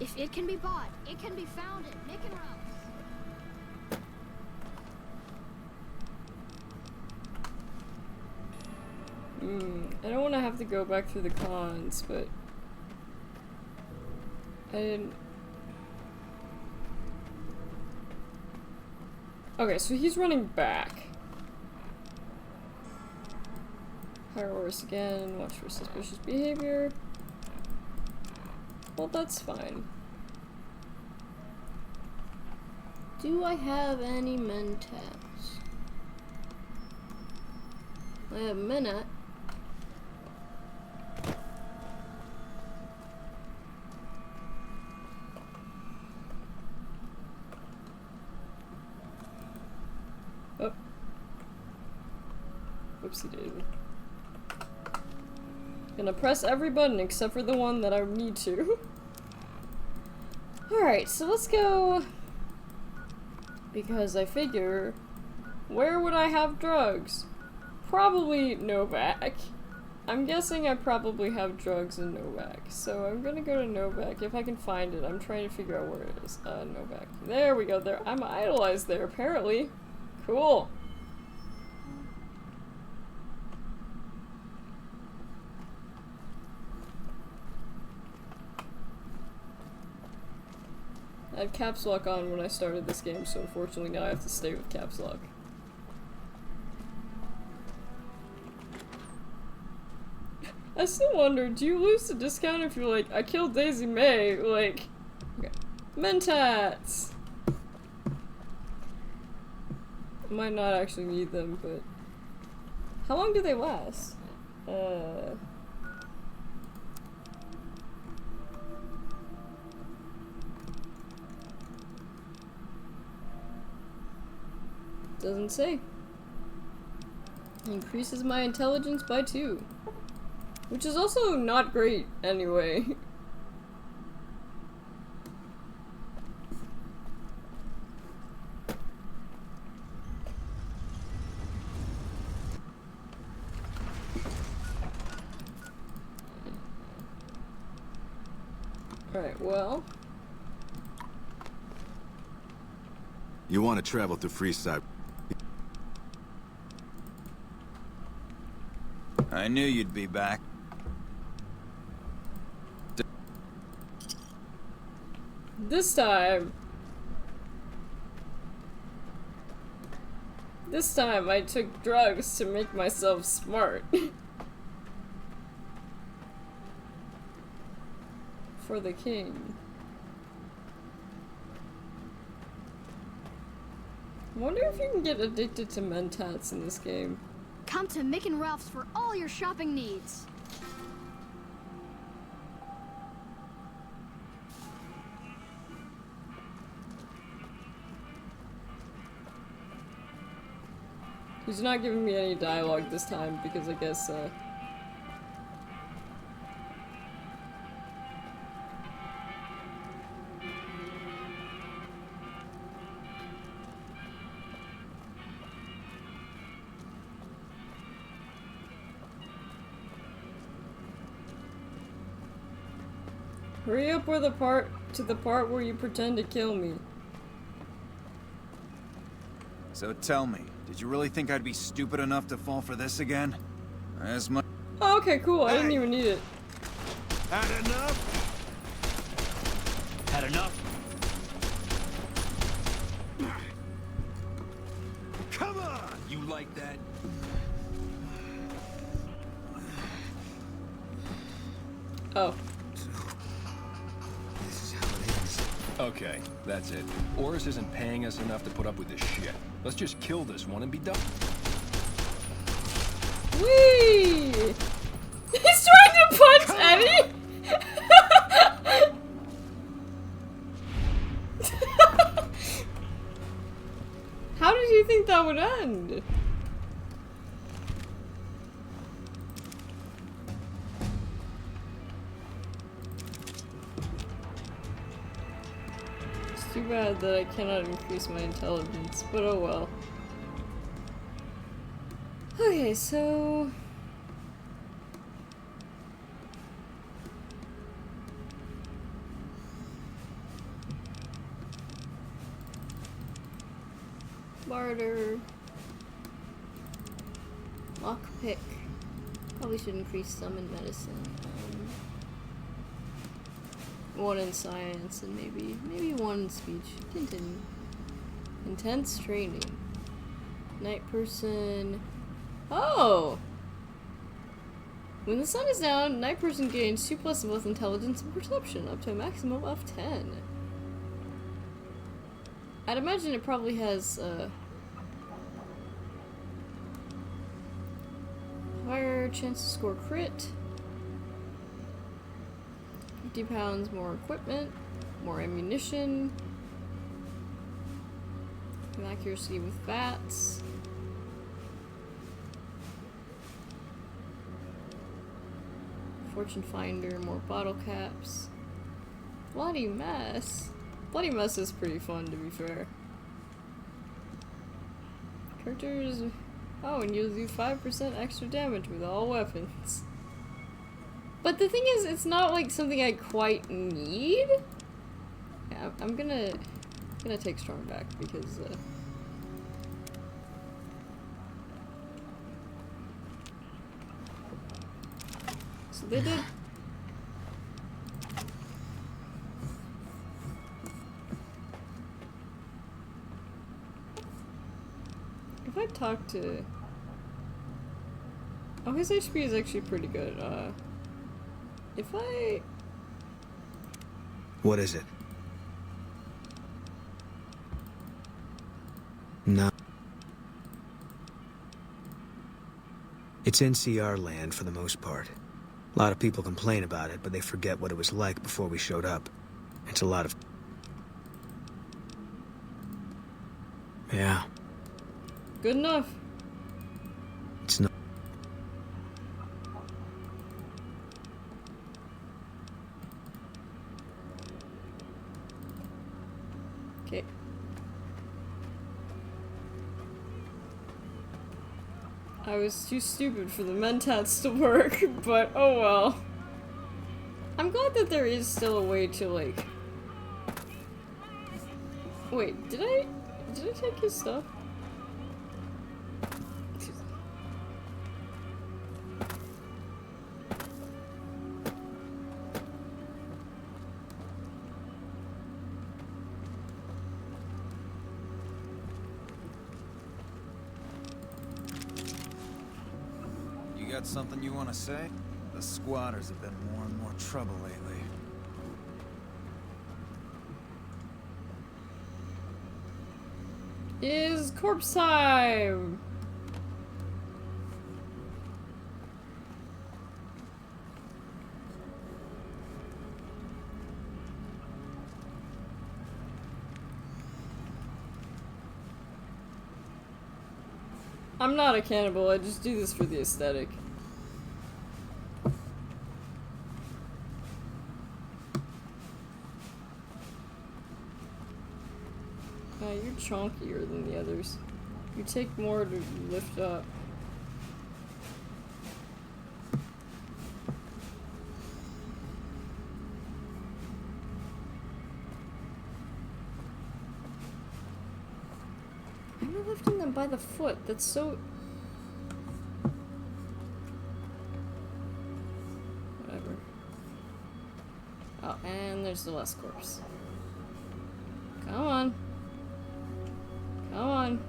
If it can be bought, it can be found at Mick and Ralph's. I don't want to have to go back through the cons, but I didn't... Okay, so he's running back. Hire horse again, watch for suspicious behavior. Well, that's fine. Do I have any mentats? I have menat. Oh. Whoopsie daisy. Gonna press every button except for the one that I need to. Alright, so let's go. Because I figure, where would I have drugs? Probably Novak. I'm guessing I probably have drugs in Novak. So I'm gonna go to Novak if I can find it. I'm trying to figure out where it is. Novak. There we go. There. I'm idolized there, apparently. Cool. I had caps lock on when I started this game, so unfortunately now I have to stay with caps lock. I still wonder, do you lose the discount if you're like, I killed Daisy May? Like, okay. Mentats! I might not actually need them, but... How long do they last? Doesn't say. Increases my intelligence by 2. Which is also not great, anyway. Alright, well... You want to travel through Freeside. I knew you'd be back. This time I took drugs to make myself smart. for the king. I wonder if you can get addicted to mentats in this game. Come to Mick and Ralph's for all your shopping needs. He's not giving me any dialogue this time because I guess, hurry up with the part where you pretend to kill me. So tell me, did you really think I'd be stupid enough to fall for this again? As much. Oh, okay, cool. I didn't even need it. Had enough? Had enough? Come on! You like that? Oh. This is how it is. Okay, that's it. Oris isn't paying us enough to put up with this shit. Let's just kill this one and be done. Whee! He's trying to punch Eddie? How did you think that would end? It's too bad that I cannot increase my intelligence, but oh well. Okay, so... Barter. Lockpick. Probably should increase some in medicine. One in science and maybe one in speech. Continue. Intense training. Night person. Oh! When the sun is down, night person gains 2+ in both intelligence and perception, up to a maximum of 10. I'd imagine it probably has, higher chance to score crit. 50 pounds more equipment, more ammunition, accuracy with bats. Fortune finder, more bottle caps. Bloody mess. Bloody mess is pretty fun, to be fair. Characters. Oh, and you'll do 5% extra damage with all weapons. But the thing is, it's not like something I quite need. Yeah, I'm gonna take strong back because so they did. If I talk to... Oh, his HP is actually pretty good. If I... What is it? No. It's NCR land for the most part. A lot of people complain about it, but they forget what it was like before we showed up. It's a lot of... Yeah. Good enough. It's not... Okay. I was too stupid for the mentats to work, but oh well. I'm glad that there is still a way to, like... Wait, did I take his stuff? You got something you want to say? The squatters have been more and more trouble lately. is corpse time! I'm not a cannibal, I just do this for the aesthetic. You're chunkier than the others. You take more to lift up. I'm not lifting them by the foot. That's so... Whatever. Oh, and there's the last corpse. Come on. Come on.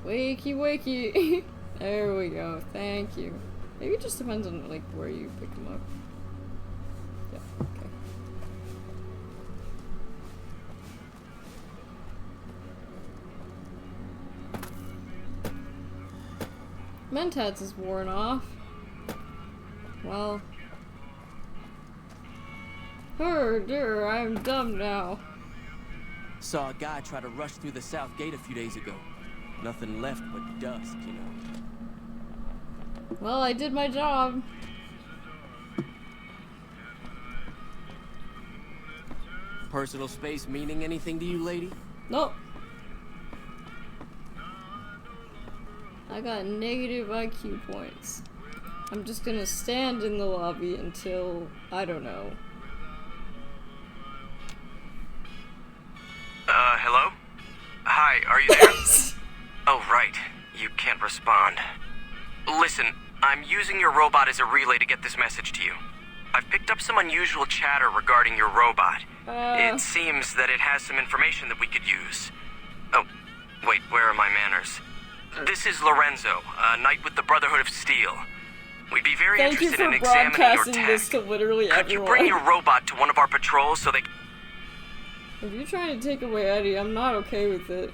Wakey, wakey. There we go. Thank you. Maybe it just depends on, like, where you pick them up. Yeah, okay. Mentats is worn off. Well. Dear, I'm dumb now. Saw a guy try to rush through the south gate a few days ago. Nothing left but dust, you know. Well, I did my job. Personal space meaning anything to you, lady? Nope. I got negative IQ points. I'm just gonna stand in the lobby until, I don't know. Hello? Hi, are you there? Oh, right. You can't respond. Listen, I'm using your robot as a relay to get this message to you. I've picked up some unusual chatter regarding your robot. It seems that it has some information that we could use. Oh, wait, where are my manners? This is Lorenzo, a knight with the Brotherhood of Steel. We'd be very interested in examining your tech. This to literally Could you bring your robot to one of our patrols so they... If you're trying to take away Eddie, I'm not okay with it.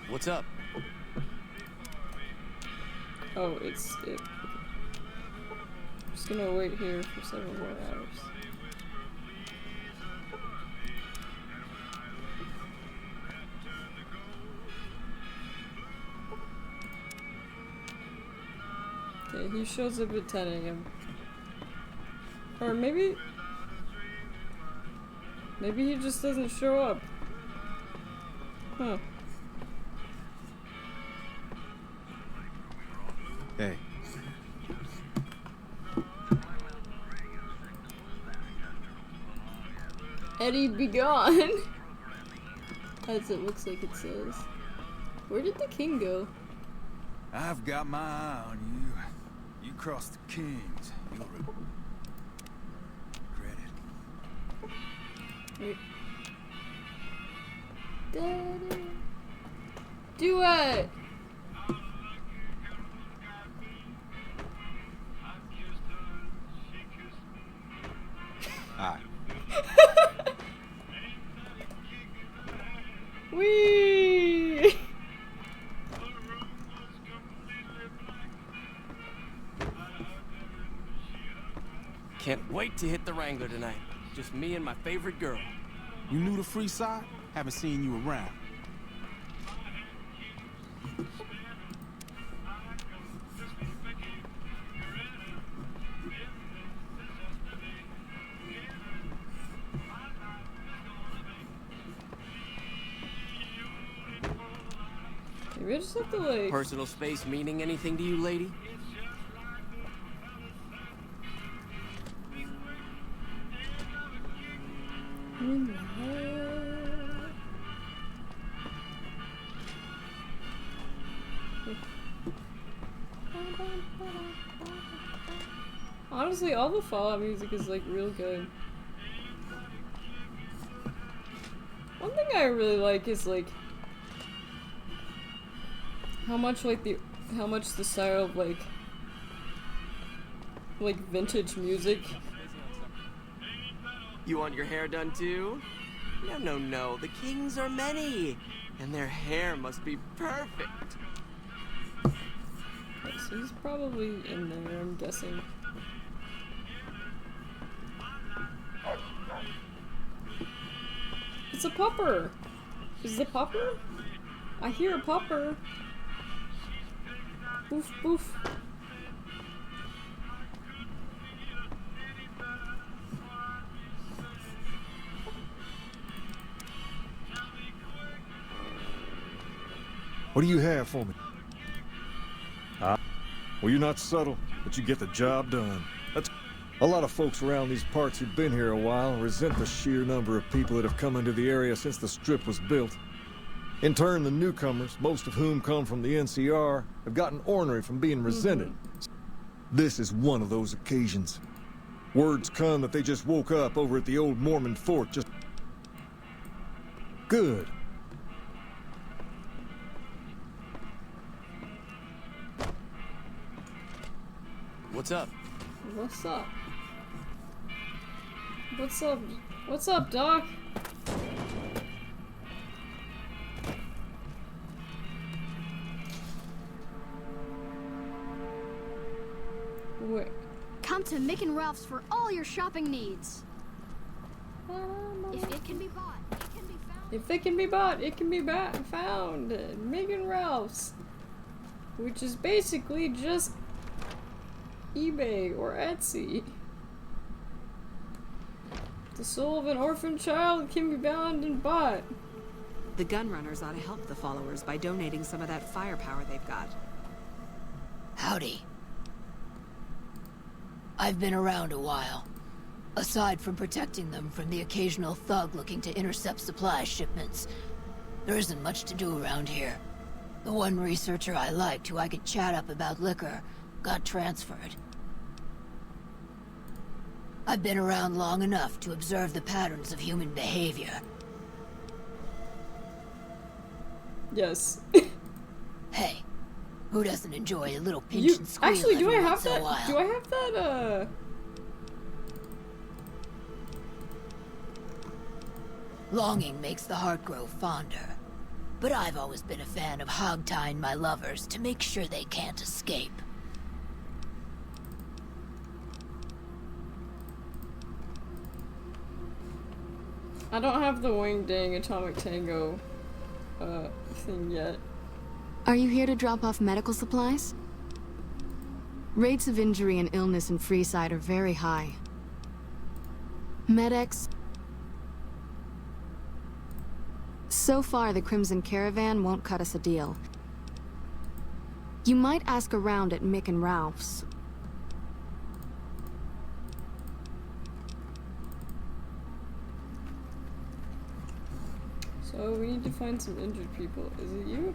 What's up? Oh, it's it. I'm just gonna wait here for several more hours. Okay, he shows up at 10 a.m. Or maybe he just doesn't show up. Huh. Hey. Eddie, be gone. As it looks like it says. Where did the king go? I've got my eye on you. You cross the kings, you'll regret it. Wait. Daddy. Do it! Hi. Whee! Can't wait to hit the Wrangler tonight. Just me and my favorite girl. You new to Freeside? Haven't seen you around. Maybe I just have to like... Personal space meaning anything to you, lady? Honestly, all the Fallout music is like real good. One thing I really like is like how much the style of like You want your hair done too? No. The kings are many, and their hair must be perfect. Okay, so he's probably in there, I'm guessing. It's a pupper! Is it a pupper? I hear a pupper. Boof, boof. What do you have for me? Well, you're not subtle, but you get the job done. That's a lot of folks around these parts who've been here a while resent the sheer number of people that have come into the area since the Strip was built. In turn, the newcomers, most of whom come from the NCR, have gotten ornery from being resented. This is one of those occasions. Words come that they just woke up over at the old Mormon fort just... Good. What's up? What's up? What's up? What's up, Doc? Wait. Come to Mick and Ralph's for all your shopping needs. If it can be bought, it can be found. If it can be bought, it can be found. Mick and Ralph's. Which is basically just eBay or Etsy. The soul of an orphan child can be bound and bought. The gunrunners ought to help the followers by donating some of that firepower they've got. Howdy. I've been around a while. Aside from protecting them from the occasional thug looking to intercept supply shipments, there isn't much to do around here. The one researcher I liked who I could chat up about liquor got transferred. I've been around long enough to observe the patterns of human behavior. Yes. Hey, who doesn't enjoy a little pinch and squeal actually, do I every have once in a that? while? Do I have that? Longing makes the heart grow fonder. But I've always been a fan of hog-tying my lovers to make sure they can't escape. I don't have the Wing Dang Atomic Tango thing yet. Are you here to drop off medical supplies? Rates of injury and illness in Freeside are very high. Med-X... So far, the Crimson Caravan won't cut us a deal. You might ask around at Mick and Ralph's. So we need to find some injured people. Is it you?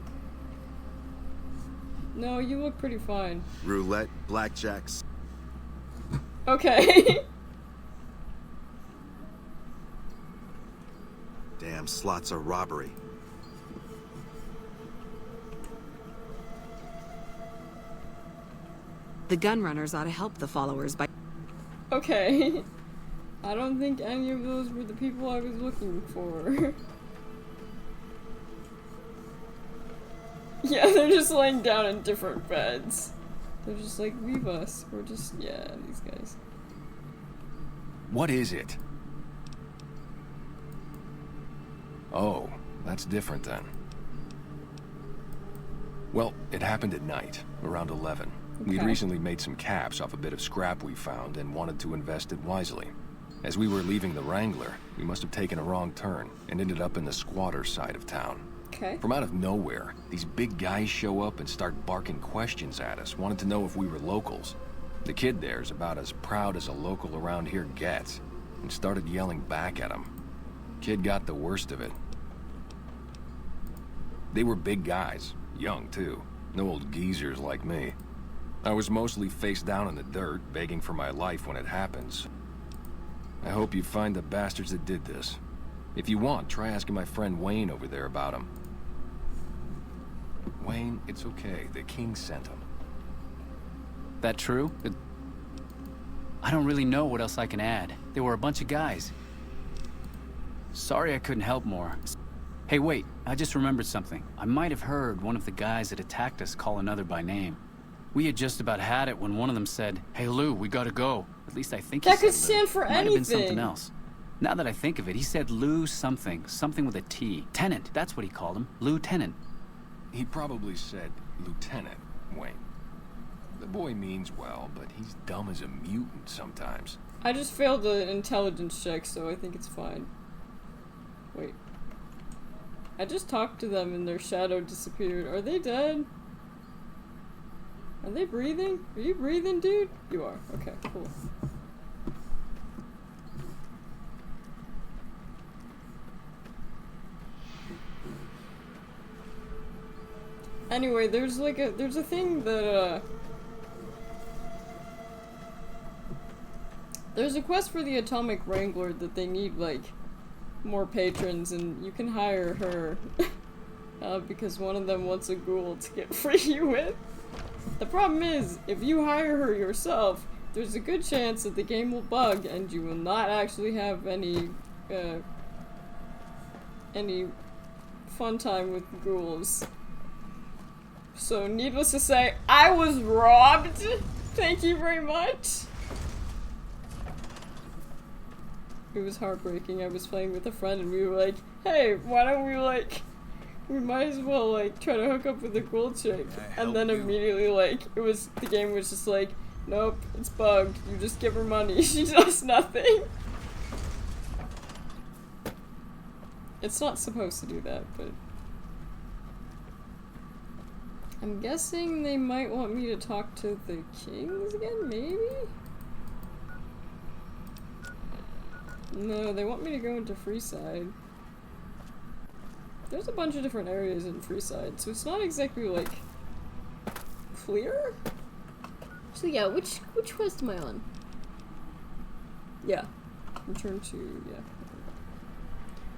No, you look pretty fine. Roulette, blackjacks. Okay. Damn, slots are robbery. The gunrunners ought to help the followers by... Okay. I don't think any of those were the people I was looking for. Yeah, they're just laying down in different beds. They're just like, leave us. We're just, yeah, these guys. What is it? Oh, that's different then. Well, it happened at night, around 11. We'd recently made some caps off a bit of scrap we found and wanted to invest it wisely. As we were leaving the Wrangler, we must have taken a wrong turn and ended up in the squatter side of town. Okay. From out of nowhere, these big guys show up and start barking questions at us, wanted to know if we were locals. The kid there's about as proud as a local around here gets, and started yelling back at him. Kid got the worst of it. They were big guys, young too, no old geezers like me. I was mostly face down in the dirt, begging for my life when it happens. I hope you find the bastards that did this. If you want, try asking my friend Wayne over there about him. Wayne, it's okay. The king sent him. That true? I don't really know what else I can add. They were a bunch of guys. Sorry I couldn't help more. Hey, wait, I just remembered something. I might have heard one of the guys that attacked us call another by name. We had just about had it when one of them said, "Hey Lou, we gotta go." At least I think that he could said Lou. stand for Might have anything. been something else. Now that I think of it, he said Lou something with a T. Tenant, that's what he called him. Lieutenant. He probably said Lieutenant, Wayne. The boy means well, but he's dumb as a mutant sometimes. I just failed the intelligence check, so I think it's fine. Wait. I just talked to them and their shadow disappeared. Are they dead? Are they breathing? Are you breathing, dude? You are. Okay, cool. Anyway, there's a thing that, there's a quest for the Atomic Wrangler that they need, like, more patrons, and you can hire her, because one of them wants a ghoul to get free with. The problem is, if you hire her yourself, there's a good chance that the game will bug and you will not actually have any fun time with ghouls. So, needless to say, I was robbed! Thank you very much! It was heartbreaking. I was playing with a friend and we were like, hey, why don't we, like, we might as well, like, try to hook up with a ghoul chick. And then immediately, like, the game was just like, nope, it's bugged. You just give her money. She does nothing. It's not supposed to do that, but I'm guessing they might want me to talk to the kings again, maybe? No, they want me to go into Freeside. There's a bunch of different areas in Freeside, so it's not exactly, like, clear? So yeah, which quest am I on? Yeah. Return to, yeah.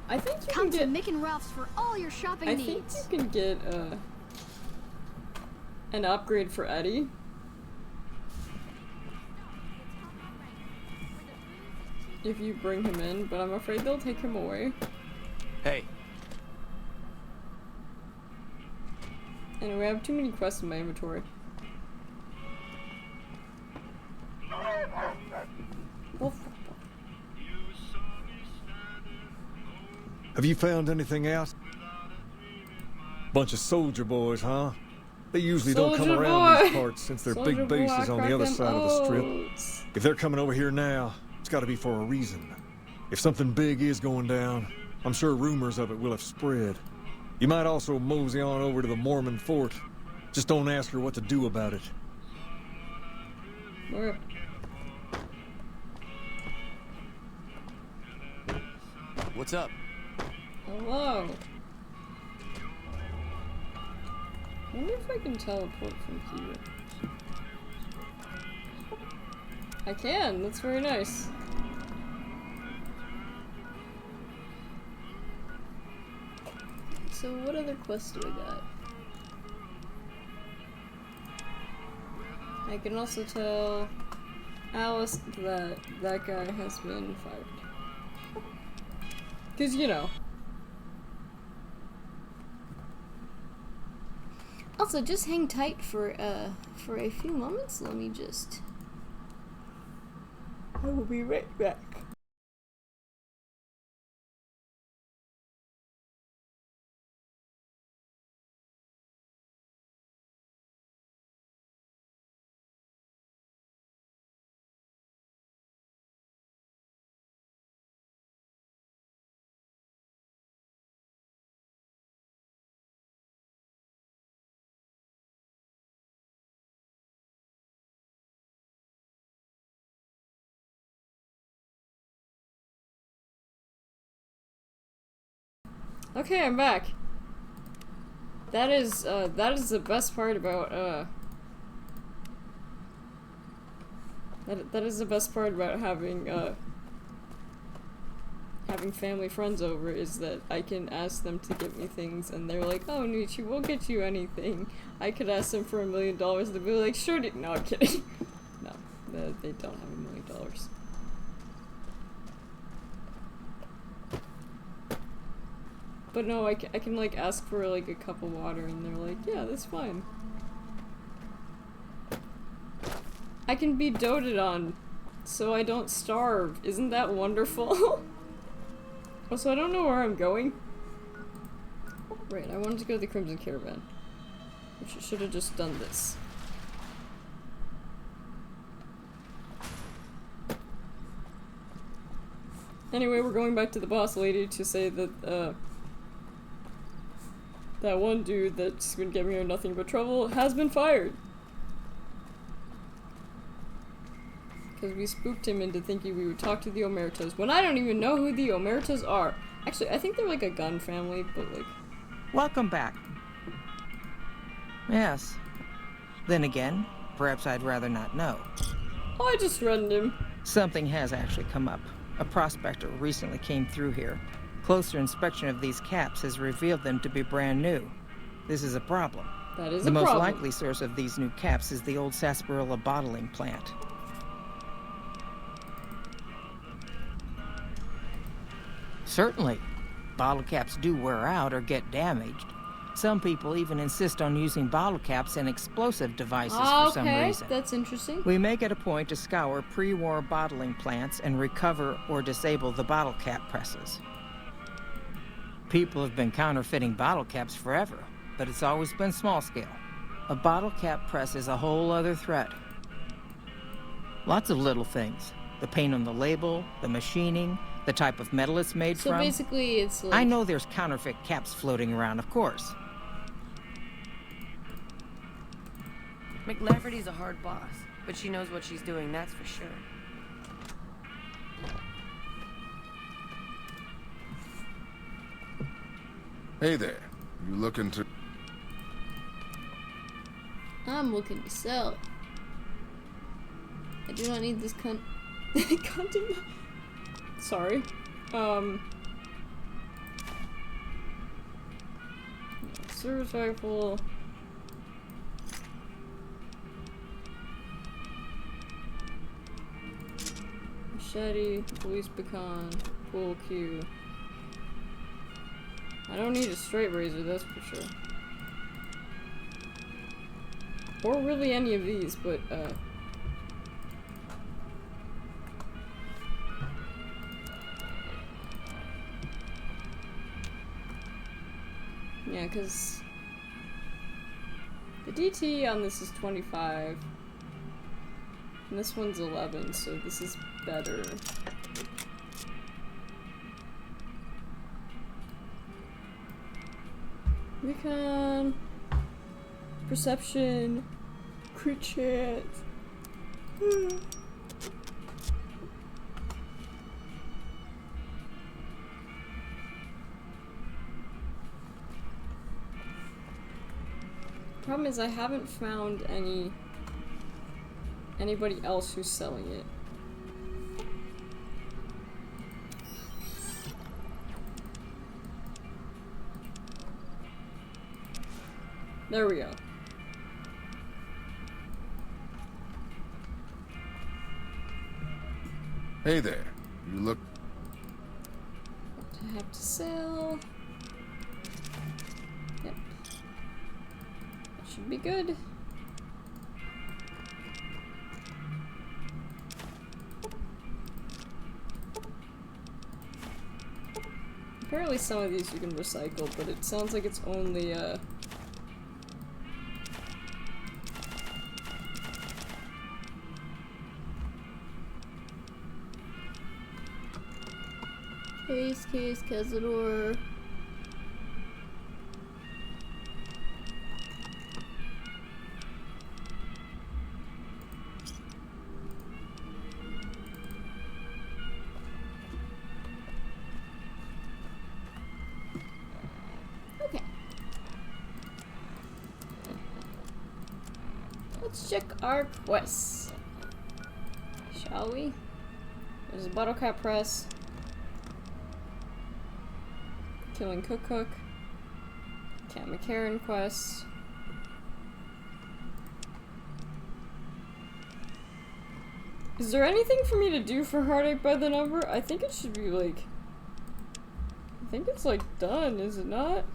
I think you Come can to Mick and Ralph's for all your shopping needs. I think you can get, an upgrade for Eddie. If you bring him in, but I'm afraid they'll take him away. Hey. Anyway, I have too many quests in my inventory. Have you found anything out? Bunch of soldier boys, huh? They usually don't come around these parts since their big base is on the other side of the strip. If they're coming over here now, it's got to be for a reason. If something big is going down, I'm sure rumors of it will have spread. You might also mosey on over to the Mormon fort. Just don't ask her what to do about it. Where? What's up? Hello. I wonder if I can teleport from here. I can, that's very nice. So what other quests do I got? I can also tell Alice that that guy has been fired. 'Cause, you know. Also, just hang tight for a few moments. Let me just... I will be right back. Okay, I'm back. That is the best part about, that is the best part about having family friends over, is that I can ask them to get me things and they're like, oh, Nietzsche, we'll get you anything. I could ask them for $1 million, they'd be like, sure, no, I'm kidding. No, they don't have $1 million. But no, I can like ask for like a cup of water and they're like, yeah, that's fine. I can be doted on so I don't starve. Isn't that wonderful? Also, I don't know where I'm going. Right, I wanted to go to the Crimson Caravan. Which I should have just done this. Anyway, we're going back to the boss lady to say that, that one dude that's been giving her nothing but trouble has been fired. Because we spooked him into thinking we would talk to the Omertas, when I don't even know who the Omertas are. Actually, I think they're like a gun family, but like... Welcome back. Yes. Then again, perhaps I'd rather not know. Oh, I just threatened him. Something has actually come up. A prospector recently came through here. Closer inspection of these caps has revealed them to be brand new. This is a problem. That is the a most problem. likely source of these new caps is the old sarsaparilla bottling plant. Certainly. Bottle caps do wear out or get damaged. Some people even insist on using bottle caps and explosive devices for some reason. That's interesting. We make it a point to scour pre-war bottling plants and recover or disable the bottle cap presses. People have been counterfeiting bottle caps forever, but it's always been small scale. A bottle cap press is a whole other threat. Lots of little things. The paint on the label, the machining, the type of metal it's made from. So basically it's like... I know there's counterfeit caps floating around, of course. McLafferty's a hard boss, but she knows what she's doing, that's for sure. Hey there. You looking to... I'm looking to sell. I do not need this content. Sorry. Service rifle. Machete, police pecan, pool cue. I don't need a straight razor, that's for sure. Or really any of these, but yeah, because the DT on this is 25. And this one's 11, so this is better. Recon, perception, crit chance. Problem is I haven't found anybody else who's selling it. There we go. Hey there. You look... What do I have to sell? Yep. That should be good. Apparently some of these you can recycle, but it sounds like it's only, Case, Cazador. Okay. Let's check our quests. Shall we? There's a bottle cap press. Killing Cook. Cat McCarran quest. Is there anything for me to do for Heartache by the Number? I think it should be like I think it's like done, is it not?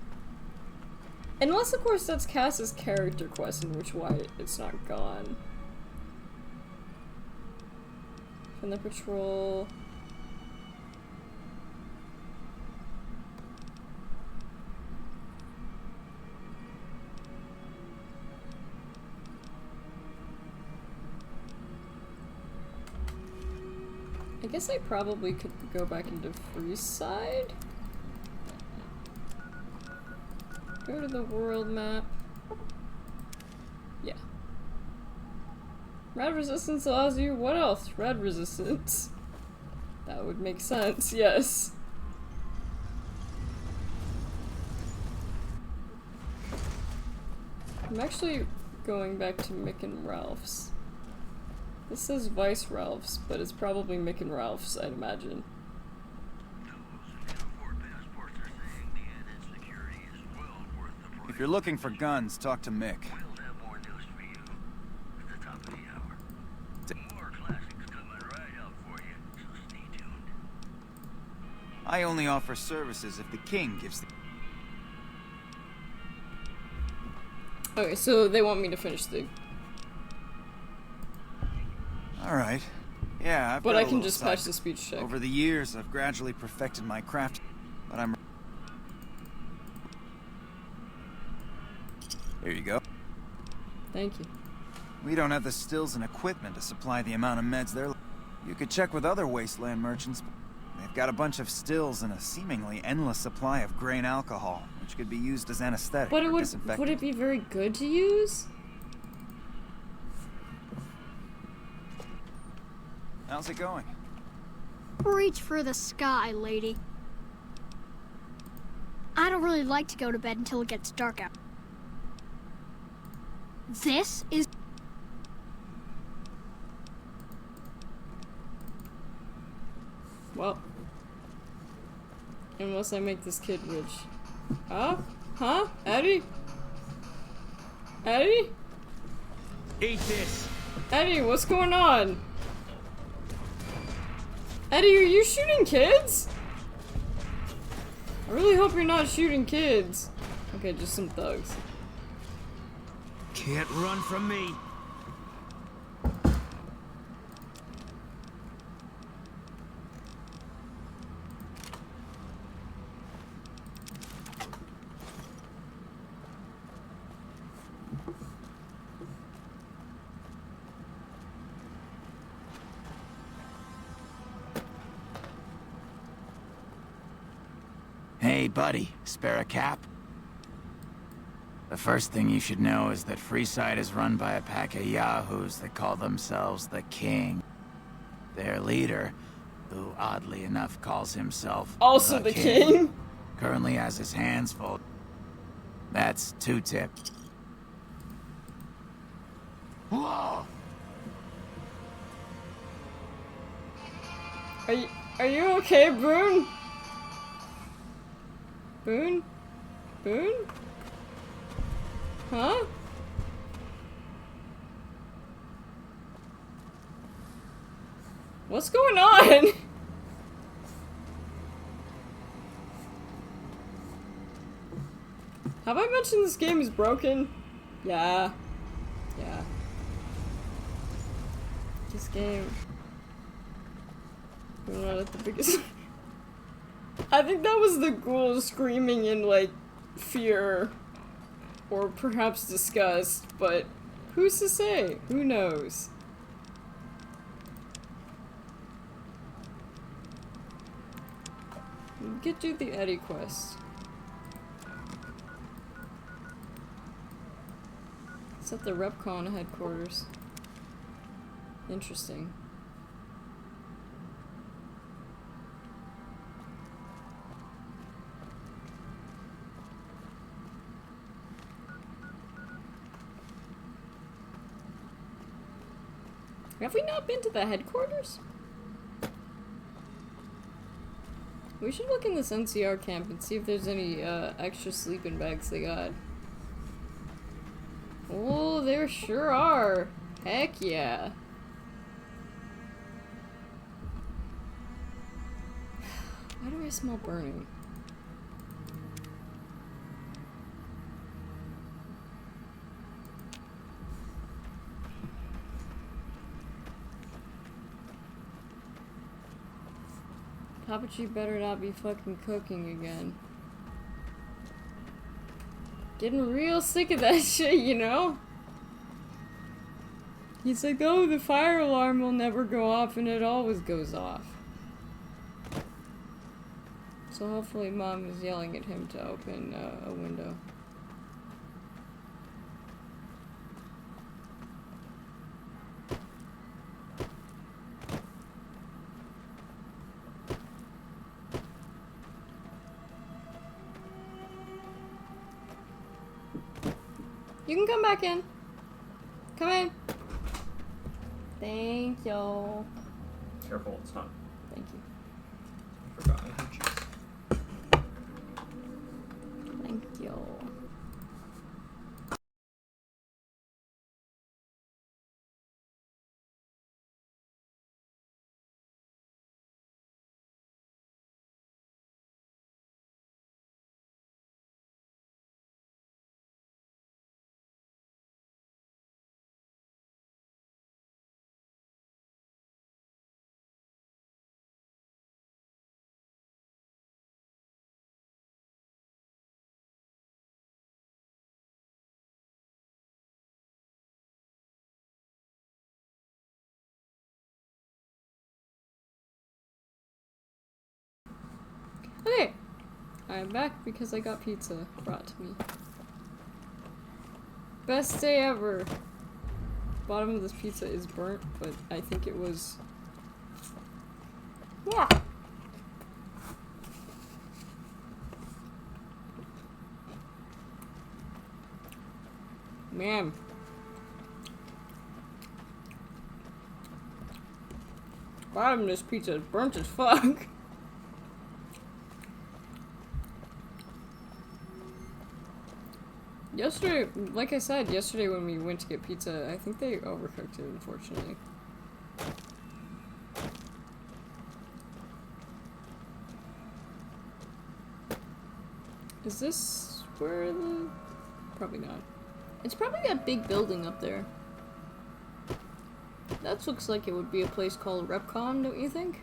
Unless of course that's Cass's character quest, in which why it's not gone. From the patrol. I guess I probably could go back into Freeside. Go to the world map. Yeah. Red resistance allows you what else? Red resistance. That would make sense, yes. I'm actually going back to Mick and Ralph's. This says Vice Ralph's, but it's probably Mick and Ralph's, I'd imagine. If you're looking for guns, talk to Mick. I only offer services if the king gives the... Okay, so they want me to finish the... Alright. Yeah, but I can just patch the speech check. Over the years, I've gradually perfected my craft, but I'm... Here you go. Thank you. We don't have the stills and equipment to supply the amount of meds they're... You could check with other wasteland merchants. They've got a bunch of stills and a seemingly endless supply of grain alcohol, which could be used as anesthetic but or disinfectant. Would it be very good to use? How's it going? Reach for the sky, lady. I don't really like to go to bed until it gets dark out. This is... Well. Unless I make this kid rich. Huh? Huh? Eddie? Eddie? Eat this! Eddie, what's going on? Eddie, are you shooting kids? I really hope you're not shooting kids. Okay, just some thugs. Can't run from me. Hey, buddy, spare a cap? The first thing you should know is that Freeside is run by a pack of yahoos that call themselves the King. Their leader, who oddly enough calls himself also the King, currently has his hands full. That's Two-Tip. Whoa! Are you okay, Boone? Boone? Boone? Huh? What's going on? Have I mentioned this game is broken? Yeah. Yeah. This game. We're not at the biggest... I think that was the ghoul screaming in, like, fear. Or perhaps disgust, but who's to say? Who knows? Get you the Eddie quest. It's at the Repcon headquarters. Interesting. Have we not been to the headquarters? We should look in this NCR camp and see if there's any extra sleeping bags they got. Oh, there sure are. Heck yeah. Why do I smell burning? Papa G better not be fucking cooking again. Getting real sick of that shit, you know? He's like, oh, the fire alarm will never go off, and it always goes off. So hopefully Mom is yelling at him to open a window. You can come back in. Come in. Thank you. Careful, it's not. Thank you. Forgotten her cheese. Thank you. Okay, I'm back because I got pizza brought to me. Best day ever. Bottom of this pizza is burnt, but I think it was... Yeah. Man. Bottom of this pizza is burnt as fuck. Yesterday, like I said, yesterday when we went to get pizza, I think they overcooked it, unfortunately. Is this where the... Probably not. It's probably that big building up there. That looks like it would be a place called Repcon, don't you think?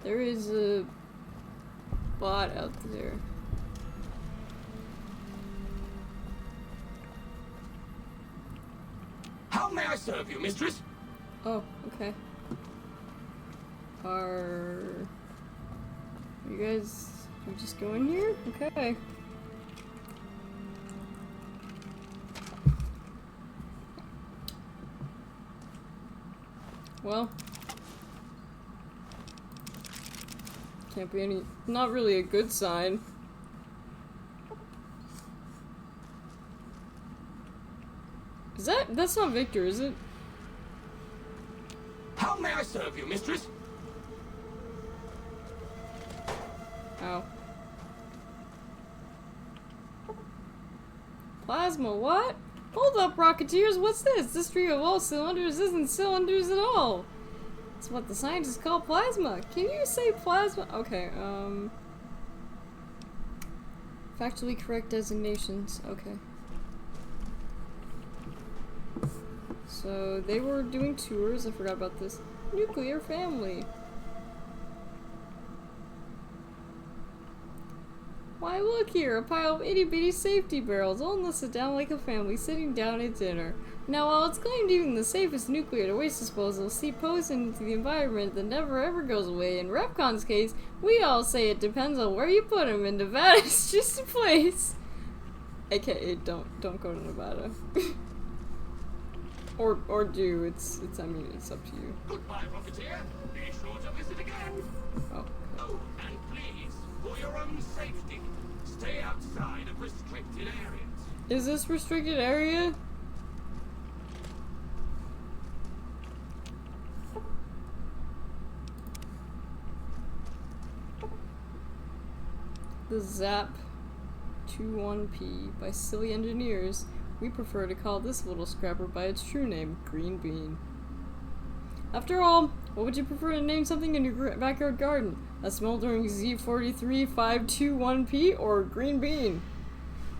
There is a bot out there. How may I serve you, mistress? Oh, okay. Are you guys just go in here? Okay. Well, can't be any, not really a good sign. Is that's not Victor, is it? How may I serve you, mistress? Ow. Plasma, what? Hold up, Rocketeers, what's this? This tree of all cylinders isn't cylinders at all. It's what the scientists call plasma. Can you say plasma? Okay, factually correct designations, okay. So, they were doing tours, I forgot about this. Nuclear family. Why look here, a pile of itty bitty safety barrels, all nestled down like a family sitting down at dinner. Now while it's claimed even the safest nuclear waste disposal seep poison into the environment that never ever goes away, in Repcon's case, we all say it depends on where you put them, and Nevada's just a place. AKA don't go to Nevada. or do, it's I mean it's up to you. Goodbye, Rocketeer. Be sure to visit again. Oh. Oh, and please, for your own safety, stay outside of restricted areas. Is this restricted area? The Zap 21P by silly engineers. We prefer to call this little scrapper by its true name, Green Bean. After all, what would you prefer to name something in your backyard garden? A smoldering Z43 521P or Green Bean?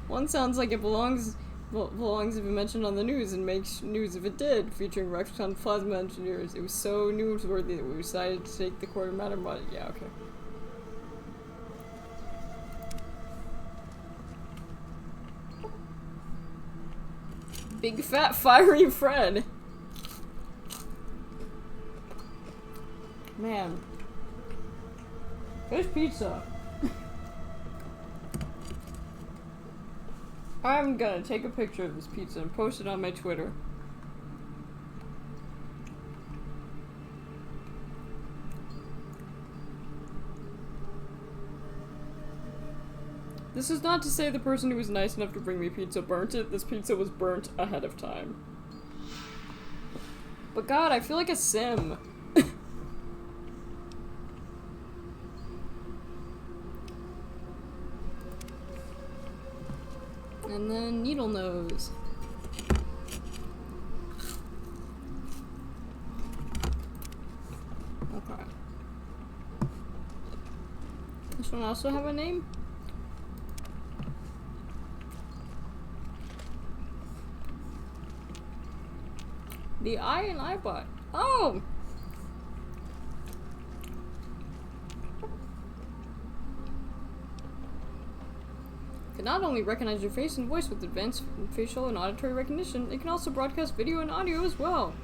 One sounds like it belongs belongs if it mentioned on the news and makes news if it did, featuring Rexcon plasma engineers. It was so newsworthy that we decided to take the quarter matter money. Yeah, okay. Big fat fiery Fred. Man. There's pizza. I'm gonna take a picture of this pizza and post it on my Twitter. This is not to say the person who was nice enough to bring me pizza burnt it. This pizza was burnt ahead of time. But God, I feel like a sim. And then needle nose. Okay. This one also have a name? The eye and eyebot. Oh! Can not only recognize your face and voice with advanced facial and auditory recognition, it can also broadcast video and audio as well.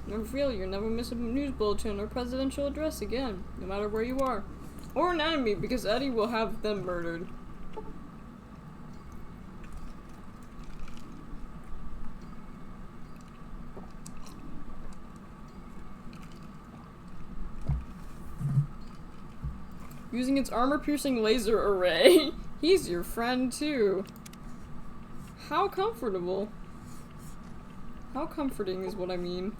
Never feel you'll never miss a news bulletin or presidential address again, no matter where you are. Or an enemy, because Eddie will have them murdered. Using its armor-piercing laser array. He's your friend, too. How comfortable. How comforting is what I mean.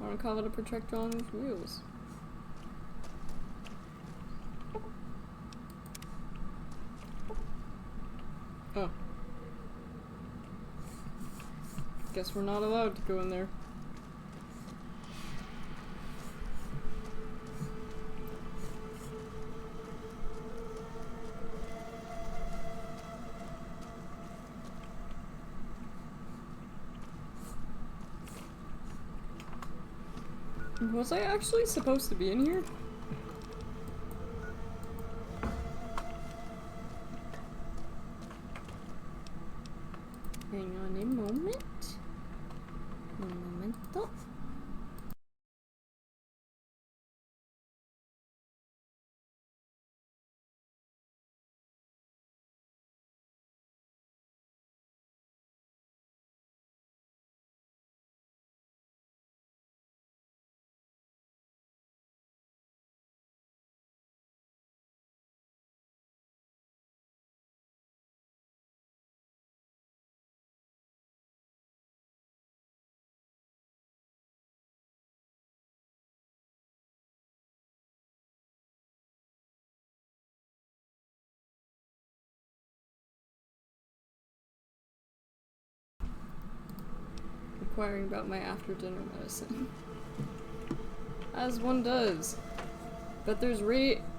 I want to call it a projectile on these wheels. Oh. Guess we're not allowed to go in there. Was I actually supposed to be in here? Hang on a moment. Un momento. Inquiring about my after dinner medicine. As one does. But there's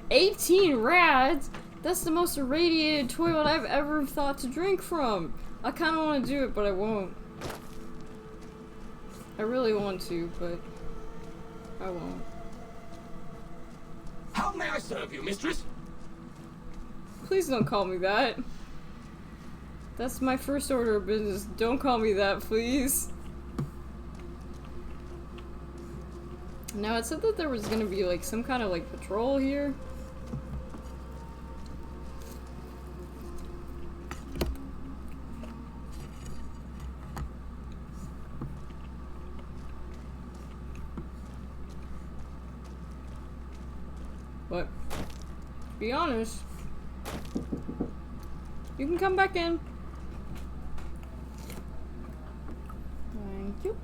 18 rads? That's the most irradiated toilet I've ever thought to drink from. I kinda wanna do it, but I won't. I really want to, but I won't. How may I serve you, mistress? Please don't call me that. That's my first order of business. Don't call me that, please. Now, it said that there was gonna be, like, some kind of, like, patrol here. But, to be honest, you can come back in. Thank you.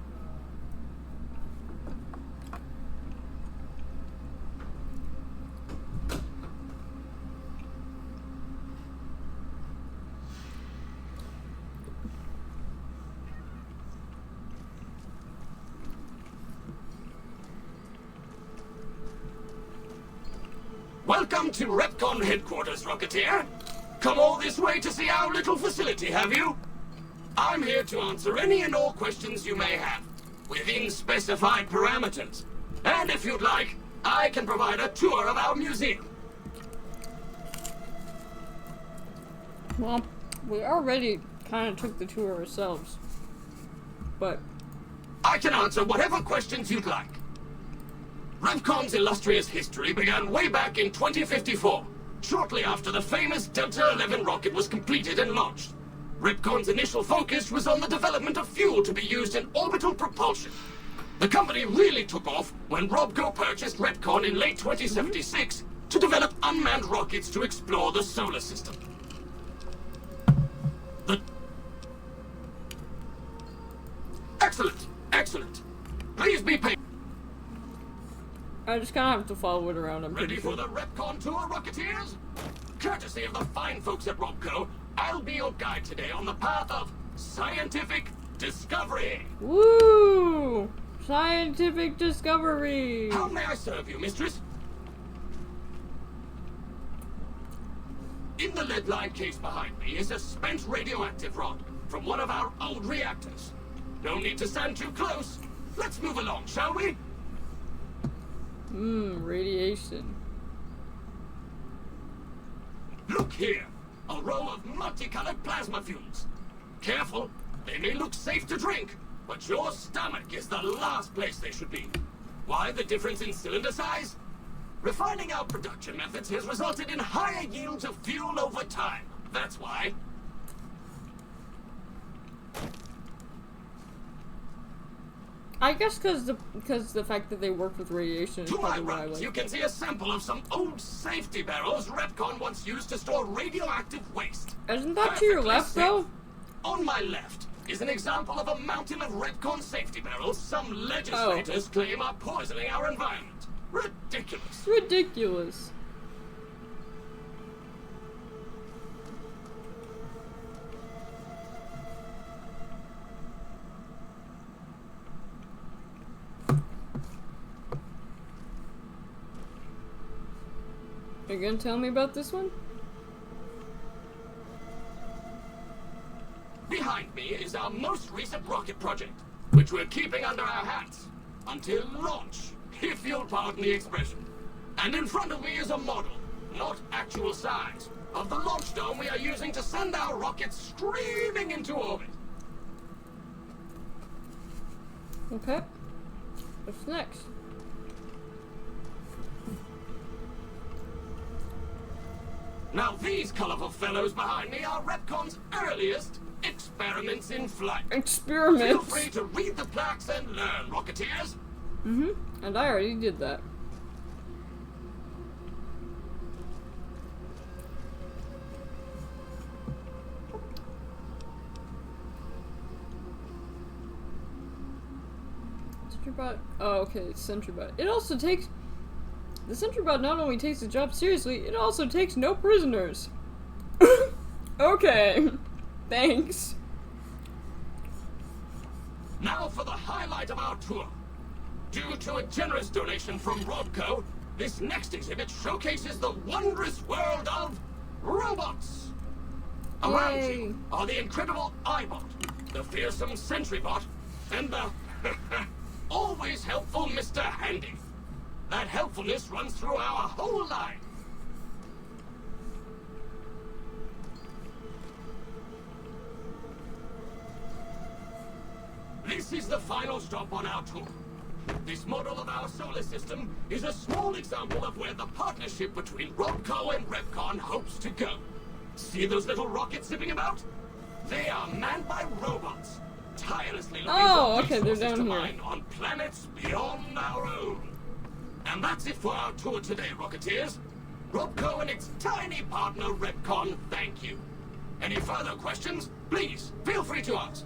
Welcome to Repcon headquarters, Rocketeer. come all this way to see our little facility, have you? I'm here to answer any and all questions you may have, within specified parameters. And if you'd like, I can provide a tour of our museum. Well, we already kind of took the tour ourselves. But I can answer whatever questions you'd like. RevCon's illustrious history began way back in 2054, shortly after the famous Delta 11 rocket was completed and launched. RevCon's initial focus was on the development of fuel to be used in orbital propulsion. The company really took off when Robco purchased RevCon in late 2076 to develop unmanned rockets to explore the solar system. Excellent, excellent. Please be patient. I just kind of have to follow it around. I'm Ready pretty for sure. the RevCon tour, Rocketeers? Courtesy of the fine folks at Robco, I'll be your guide today on the path of scientific discovery. Woo! Scientific discovery. How may I serve you, mistress? In the lead-lined case behind me is a spent radioactive rod from one of our old reactors. No need to stand too close. Let's move along, shall we? Radiation. Look here, a row of multicolored plasma fuels. Careful, they may look safe to drink, but your stomach is the last place they should be. Why the difference in cylinder size? Refining our production methods has resulted in higher yields of fuel over time. That's why. I guess because the fact that they work with radiation is To my probably why I right, like. you can see a sample of some old safety barrels RevCon once used to store radioactive waste. Isn't that to your Perfectly left safe. though? On my left is an example of a mountain of RevCon safety barrels some legislators claim are poisoning our environment. Ridiculous. Ridiculous. Are you gonna tell me about this one? Behind me is our most recent rocket project, which we're keeping under our hats until launch, if you'll pardon the expression. And in front of me is a model, not actual size, of the launch dome we are using to send our rockets screaming into orbit. Okay. What's next? Now these colorful fellows behind me are RevCon's earliest experiments in flight. Experiments? Feel free to read the plaques and learn, Rocketeers. And I already did that. Sentrybot. Oh, okay, Sentrybot. It also takes. The Sentrybot not only takes the job seriously, it also takes no prisoners. Okay. Thanks. Now for the highlight of our tour. Due to a generous donation from Robco, this next exhibit showcases the wondrous world of robots. Around Yay. you are the incredible iBot, the fearsome SentryBot, and the always helpful Mr. Handy. That helpfulness runs through our whole line. This is the final stop on our tour. This model of our solar system is a small example of where the partnership between Robco and RevCon hopes to go. See those little rockets zipping about? They are manned by robots, tirelessly looking for okay, they're resources down to here. mine on planets beyond our own. And that's it for our tour today, Rocketeers. Robco and its tiny partner RevCon thank you. Any further questions, please feel free to ask.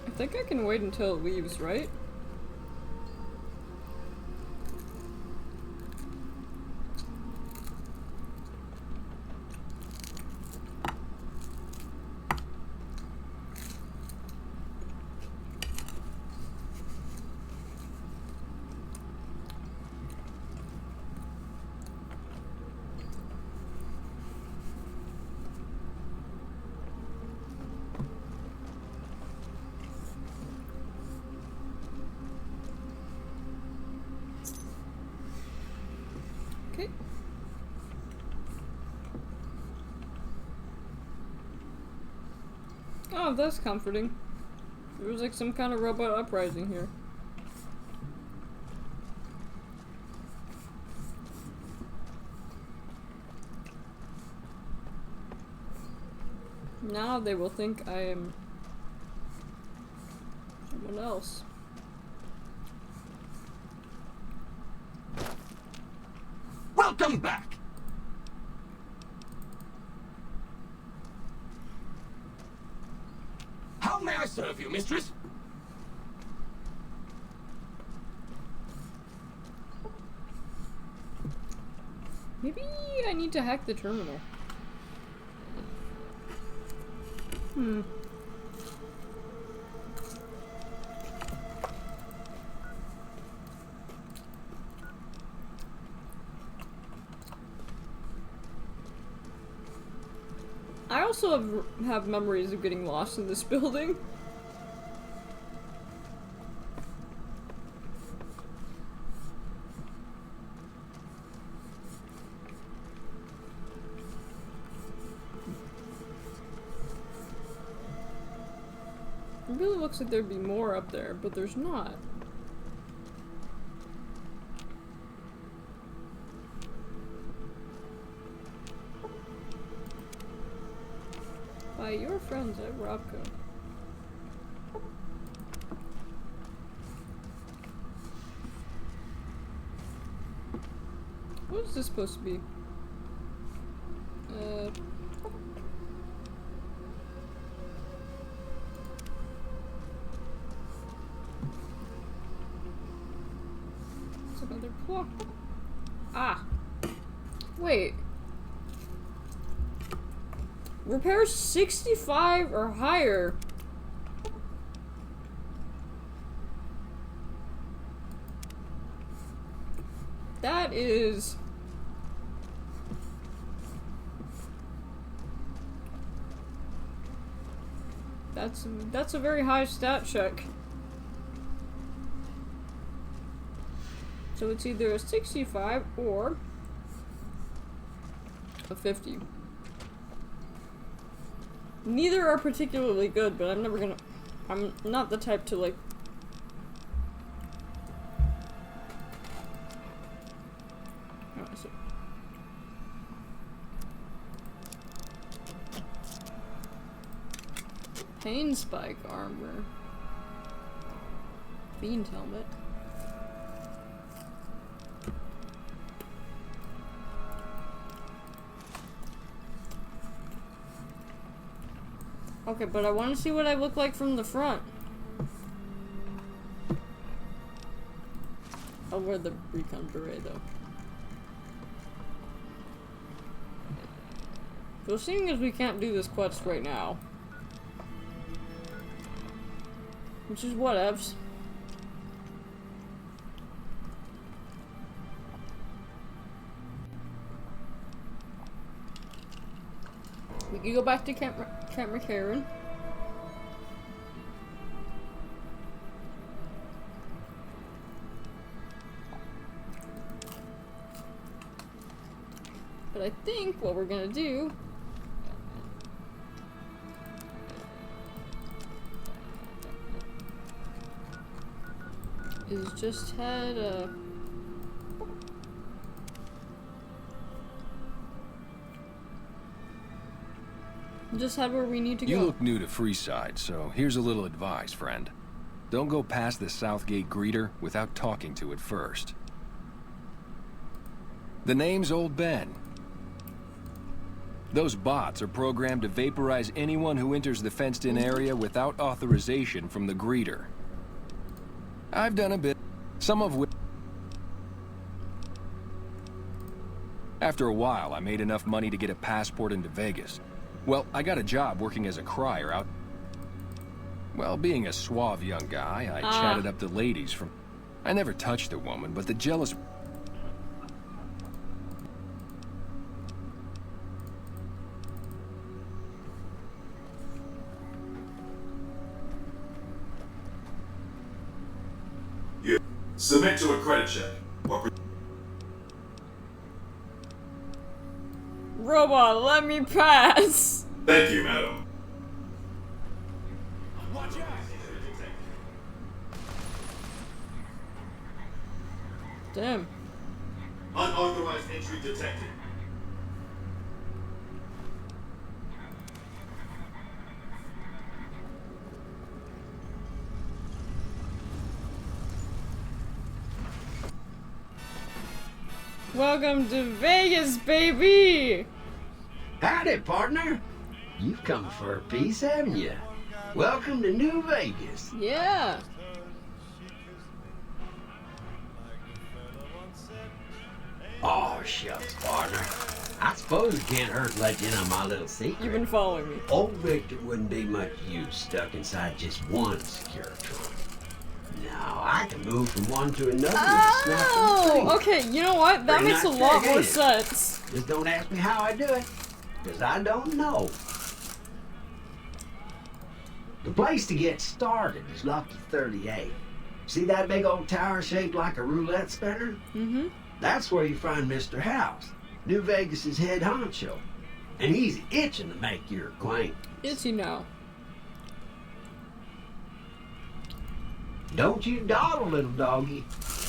I think I can wait until it leaves, right? Oh, that's comforting. There was like some kind of robot uprising here. Now they will think I am someone else. Welcome back. How may I serve you, mistress? Maybe I need to hack the terminal. I also have memories of getting lost in this building. It really looks like there'd be more up there, but there's not. By your friends at Robco. What is this supposed to be? It's another clock. Ah! Wait. Repair 65 or higher. That is... That's a very high stat check. So it's either a 65 or a 50. Neither are particularly good, but I'm not the type to like... Oh, I see. Pain spike armor. Fiend helmet. Okay, but I want to see what I look like from the front. I'll wear the recon beret though. So seeing as we can't do this quest right now, which is whatevs. We can go back to Camp McCarran. But I think what we're gonna do is just head where we need to go. You look new to Freeside, so here's a little advice, friend. Don't go past the Southgate greeter without talking to it first. The name's Old Ben. Those bots are programmed to vaporize anyone who enters the fenced-in area without authorization from the greeter. I've done a bit, some of which... After a while, I made enough money to get a passport into Vegas. Well, I got a job working as a crier out... Well, being a suave young guy, I chatted up the ladies from... I never touched a woman, but the jealous... You submit to a credit check. Robot, let me pass! Thank you, madam. Damn. Unauthorized entry detected. Welcome to Vegas, baby! Howdy, partner. You've come for a piece, haven't you? Welcome to New Vegas. Yeah. Oh, shucks, partner. I suppose it can't hurt letting in on my little secret. You've been following me. Old Victor wouldn't be much use stuck inside just one secure trunk. Now, I can move from one to another and snap Oh, okay, you know what? That makes a lot more sense. Just don't ask me how I do it, because I don't know. The place to get started is Lucky 38. See that big old tower shaped like a roulette spinner? Mm-hmm. That's where you find Mr. House, New Vegas's head honcho. And he's itching to make your acquaintance. Itchy now. Don't you dawdle, little doggy.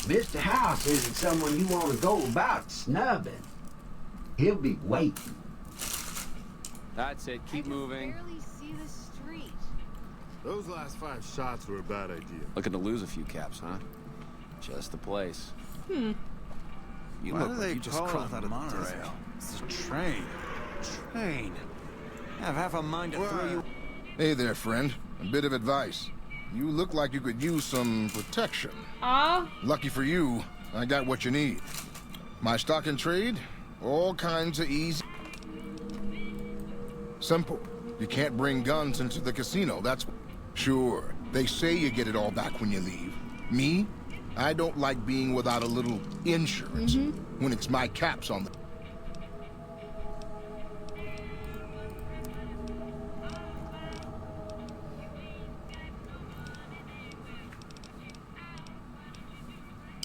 Mr. House isn't someone you want to go about snubbing. He'll be waiting. That's it. Keep moving. See the street. Those last 5 shots were a bad idea. Looking to lose a few caps, huh? Just the place. Hmm. You look like you just crawled out of the monorail. It's a train. Train. I have half a mind to throw you. Hey there, friend. A bit of advice. You look like you could use some protection. Lucky for you, I got what you need. My stock and trade, all kinds of easy. Simple. You can't bring guns into the casino, that's... Sure, they say you get it all back when you leave. Me? I don't like being without a little insurance when it's my caps on the...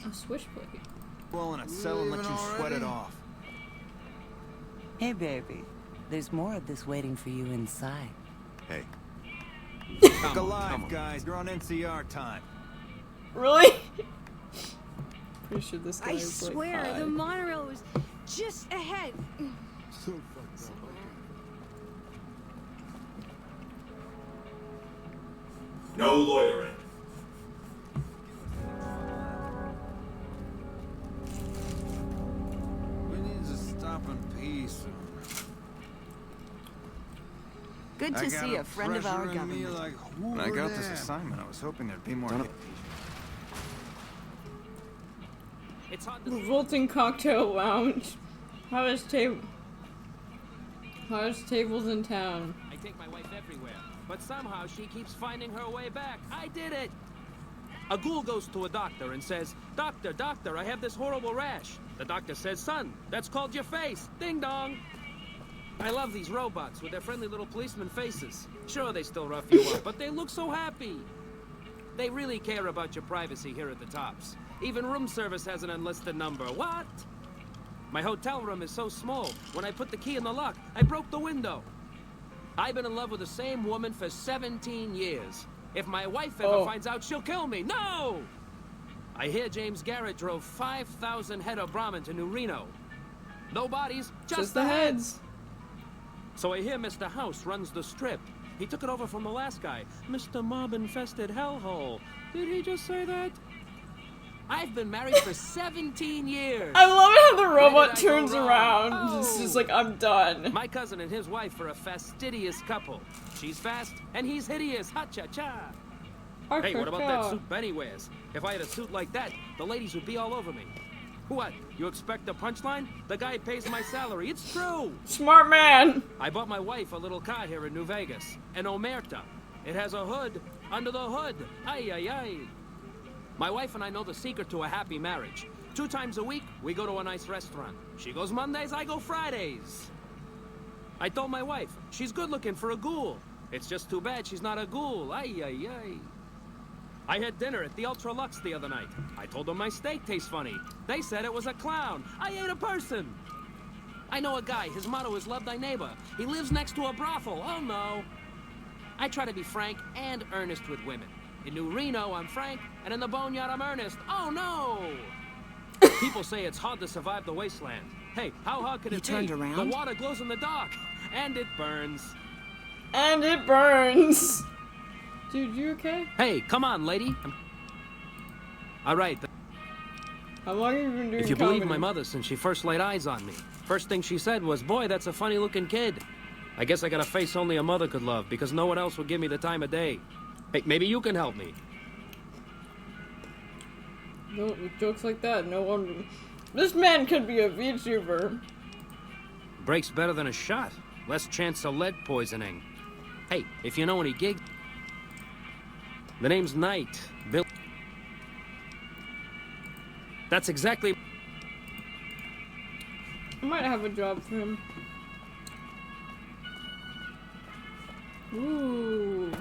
A switchblade. Well, and a settle and let you sweat it off. Hey, baby. There's more of this waiting for you inside. Hey. Look alive, guys. You're on NCR time. Really? Pretty sure this guy I is like, swear, hi. the monorail was just ahead. So fucked up. No loitering. We need to stop and pee soon. Good to see a friend of our government. When I got this assignment, I was hoping there'd be more. Revolting cocktail lounge. Hottest tables in town. I take my wife everywhere, but somehow she keeps finding her way back. I did it! A ghoul goes to a doctor and says, "Doctor, doctor, I have this horrible rash." The doctor says, "Son, that's called your face." Ding dong! I love these robots with their friendly little policeman faces. Sure, they still rough you up, but they look so happy. They really care about your privacy here at the Tops. Even room service has an unlisted number. What? My hotel room is so small, when I put the key in the lock, I broke the window. I've been in love with the same woman for 17 years. If my wife ever finds out, she'll kill me. No! I hear James Garrett drove 5,000 head of Brahmin to New Reno. No bodies, just the heads. So I hear Mr. House runs the strip. He took it over from the last guy, Mr. Mob-infested hellhole. Did he just say that? I've been married for 17 years. I love it how the robot turns around. It's just like, I'm done. My cousin and his wife are a fastidious couple. She's fast and he's hideous. Ha-cha-cha. Hey, what about that suit Benny wears? If I had a suit like that, the ladies would be all over me. What? You expect a punchline? The guy pays my salary. It's true. Smart man. I bought my wife a little car here in New Vegas. An Omerta. It has a hood under the hood. Ay, ay, ay. My wife and I know the secret to a happy marriage. 2 times a week, we go to a nice restaurant. She goes Mondays, I go Fridays. I told my wife, she's good looking for a ghoul. It's just too bad she's not a ghoul. Ay, ay, ay. I had dinner at the Ultra Lux the other night. I told them my steak tastes funny. They said it was a clown. I ate a person. I know a guy, his motto is love thy neighbor. He lives next to a brothel. Oh no. I try to be frank and earnest with women. In New Reno, I'm frank, and in the Boneyard, I'm earnest. Oh, no! People say it's hard to survive the wasteland. Hey, how hard could it be? turned around? The water glows in the dark, and it burns. And it burns. Dude, you okay? Hey, come on, lady. All right. How long have you been doing If you comedy? believe my mother, since she first laid eyes on me, first thing she said was, "Boy, that's a funny-looking kid." I guess I got a face only a mother could love, because no one else would give me the time of day. Hey, maybe you can help me. No, with jokes like that, no one... This man could be a VTuber. Breaks better than a shot. Less chance of lead poisoning. Hey, if you know any gigs... The name's Knight. Bill... That's exactly... I might have a job for him. Ooh.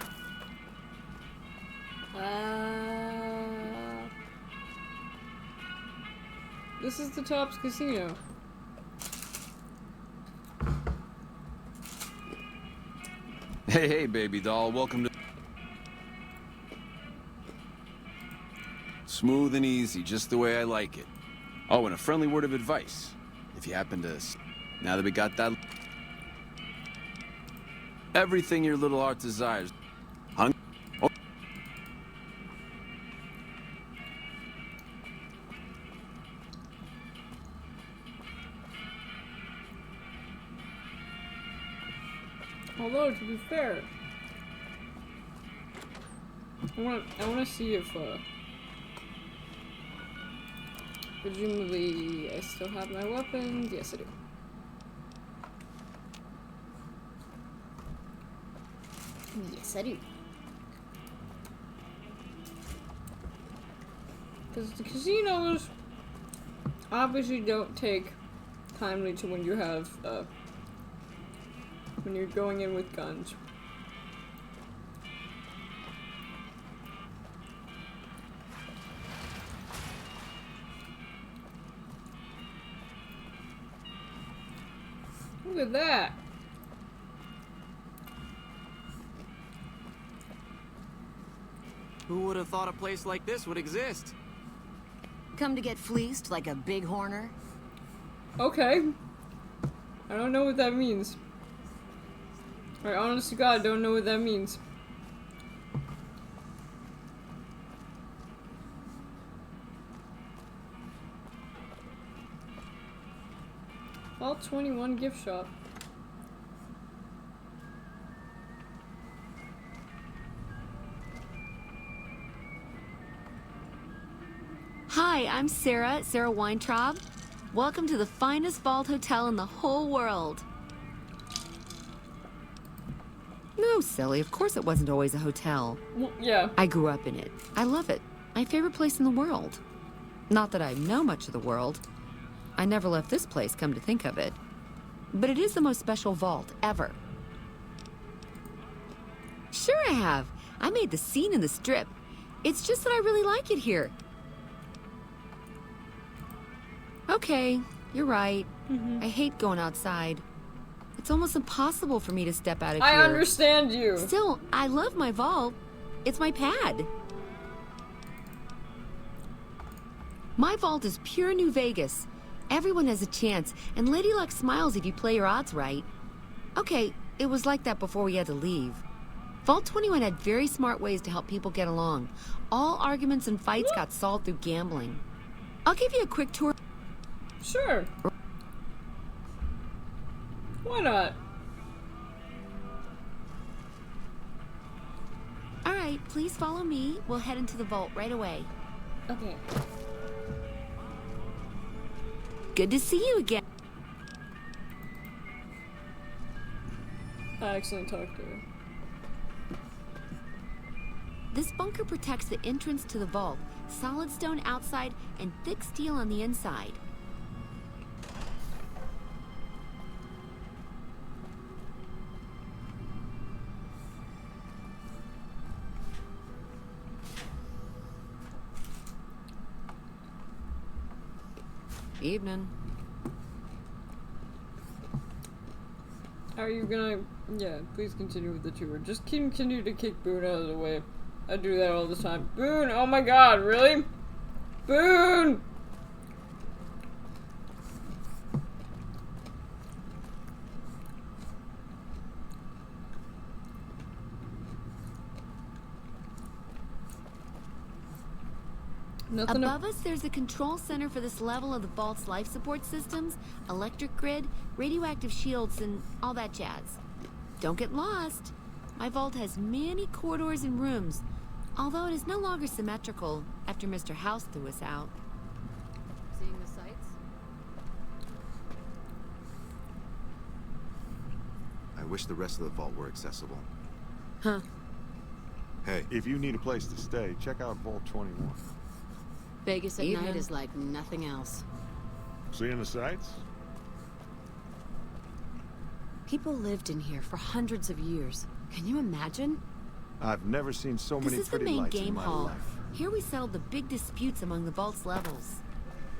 This is the Tops Casino. Hey, hey, baby doll, welcome to... Smooth and easy, just the way I like it. Oh, and a friendly word of advice. If you happen to... Now that we got that... Everything your little heart desires. Oh. Although, to be fair, I want to see if, presumably I still have my weapons. Yes, I do. Yes, I do. Because the casinos obviously don't take kindly to when you have, when you're going in with guns. Look at that. Who would have thought a place like this would exist? Come to get fleeced like a big horner? Okay. I don't know what that means. I honest to God don't know what that means. All 21 gift shop. Hi, I'm Sarah Weintraub. Welcome to the finest vault hotel in the whole world. No, silly, of course it wasn't always a hotel. Well, yeah. I grew up in it. I love it. My favorite place in the world. Not that I know much of the world. I never left this place, come to think of it. But it is the most special vault ever. Sure I have. I made the scene in the strip. It's just that I really like it here. Okay, you're right. I hate going outside. It's almost impossible for me to step out of here. I understand you. Still, I love my vault. It's my pad. My vault is pure New Vegas. Everyone has a chance, and Lady Luck smiles if you play your odds right. Okay, it was like that before we had to leave. Vault 21 had very smart ways to help people get along. All arguments and fights got solved through gambling. I'll give you a quick tour. Sure. Why not? All right, please follow me. We'll head into the vault right away. Okay. Good to see you again. I accidentally talked to her. This bunker protects the entrance to the vault. Solid stone outside and thick steel on the inside. Evening. How are you gonna... Yeah, please continue with the tour. Just continue to kick Boone out of the way. I do that all the time. Boone! Oh my god, really? Boone! Nothing above us, there's a control center for this level of the vault's life support systems, electric grid, radioactive shields, and all that jazz. Don't get lost. My vault has many corridors and rooms, although it is no longer symmetrical after Mr. House threw us out. Seeing the sights? I wish the rest of the vault were accessible. Huh. Hey. If you need a place to stay, check out Vault 21. Vegas at night is like nothing else. Seeing the sights? People lived in here for hundreds of years. Can you imagine? I've never seen so many This is the pretty main lights in game my hall. life. Here we settled the big disputes among the vault's levels.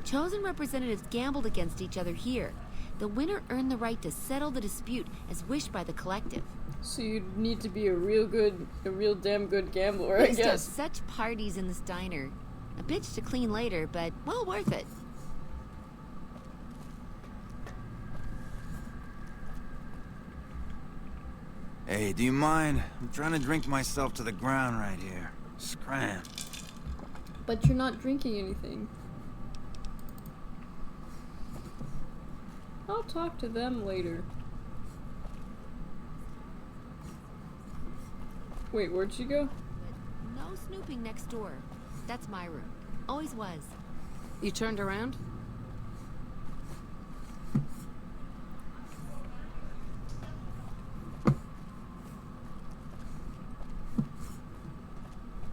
Chosen representatives gambled against each other here. The winner earned the right to settle the dispute as wished by the collective. So you need to be a real damn good gambler, I We used to have guess. such parties in this diner. A bitch to clean later, but well worth it. Hey, do you mind? I'm trying to drink myself to the ground right here. Scram. But you're not drinking anything. I'll talk to them later. Wait, where'd she go? No snooping next door. That's my room. Always was. You turned around?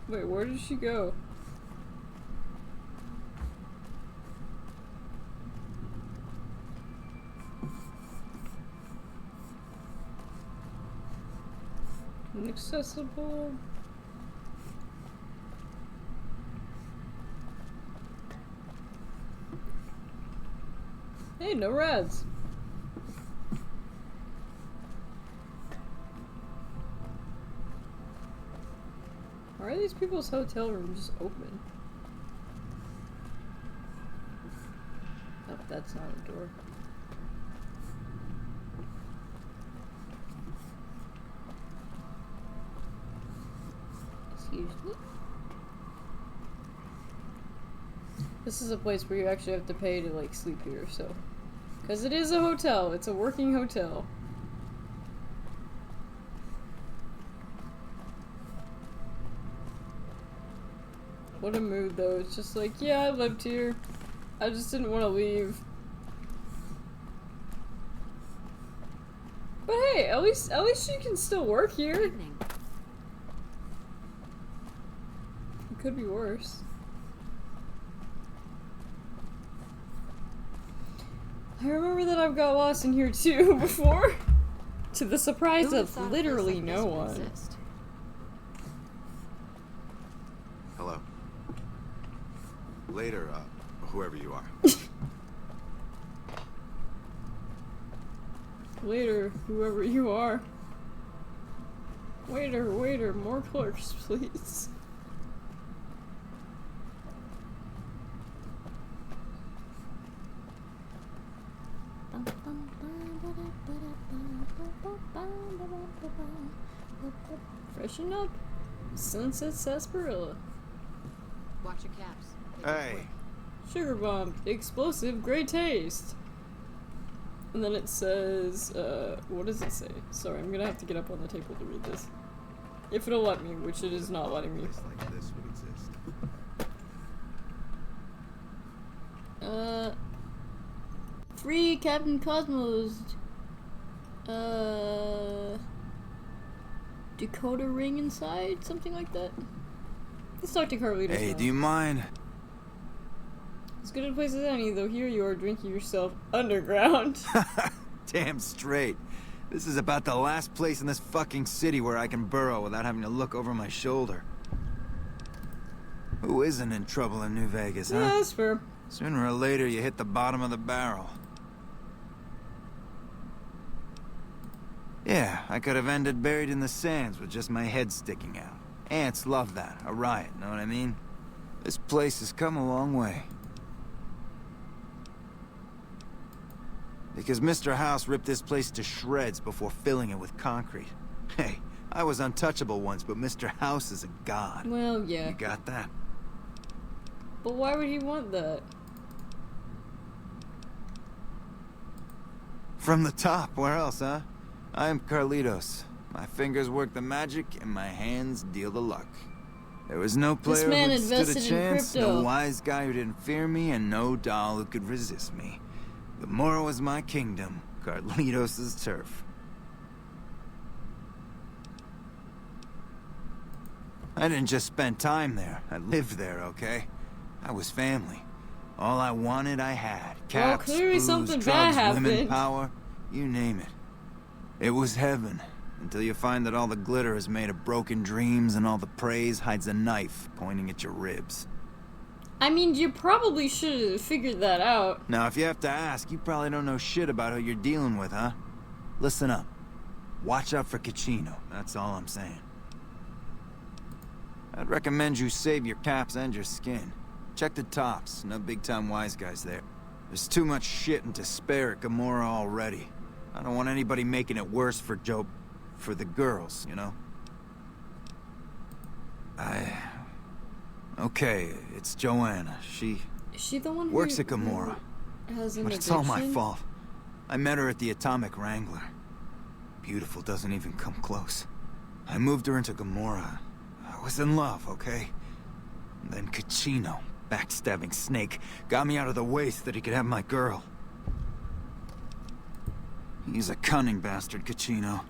Wait, where did she go? Inaccessible. Hey, no rads. Why are these people's hotel rooms just open? Oh, that's not a door. Excuse me? This is a place where you actually have to pay to, like, sleep here, so... Because it is a hotel. It's a working hotel. What a mood, though. It's just like, yeah, I lived here. I just didn't want to leave. But hey, at least she can still work here. It could be worse. I remember that I've got lost in here too before. To the surprise of literally no one. Hello. Later, whoever you are. Later, whoever you are. Waiter, more clerks, please. Freshen up. Sunset Sarsaparilla. Watch your caps. Hey. Sugar bomb. Explosive. Great taste. And then it says, what does it say? Sorry, I'm gonna have to get up on the table to read this. If it'll let me, which it is not letting me. Like this would exist. Free Captain Cosmos. Dakota ring inside? Something like that? Let's talk to Carlita. Hey, do you mind? As good a place as any, though here you are drinking yourself underground. Damn straight. This is about the last place in this fucking city where I can burrow without having to look over my shoulder. Who isn't in trouble in New Vegas, huh? Yeah, that's fair. Sooner or later, you hit the bottom of the barrel. Yeah, I could have ended buried in the sands with just my head sticking out. Ants love that. A riot, know what I mean? This place has come a long way. Because Mr. House ripped this place to shreds before filling it with concrete. Hey, I was untouchable once, but Mr. House is a god. Well, yeah. You got that? But why would he want that? From the top, where else, huh? I am Carlitos. My fingers work the magic, and my hands deal the luck. There was no player who stood a chance, no wise guy who didn't fear me, and no doll who could resist me. Gomorrah was my kingdom, Carlitos' turf. I didn't just spend time there. I lived there, okay? I was family. All I wanted, I had. Caps, booze, drugs, women, power, you name it. It was heaven, until you find that all the glitter is made of broken dreams and all the praise hides a knife pointing at your ribs. I mean, you probably should have figured that out. Now, if you have to ask, you probably don't know shit about who you're dealing with, huh? Listen up. Watch out for Nicchiketto, that's all I'm saying. I'd recommend you save your caps and your skin. Check the tops, no big-time wise guys there. There's too much shit and to spare at Gomorrah already. I don't want anybody making it worse for for the girls, you know? Okay, it's Joanna. Is she the one works at Gomorrah. Has an but it's all my fault. I met her at the Atomic Wrangler. Beautiful doesn't even come close. I moved her into Gomorrah. I was in love, okay? And then Nicchiketto, backstabbing snake, got me out of the way so that he could have my girl. He's a cunning bastard, Nicchiketto.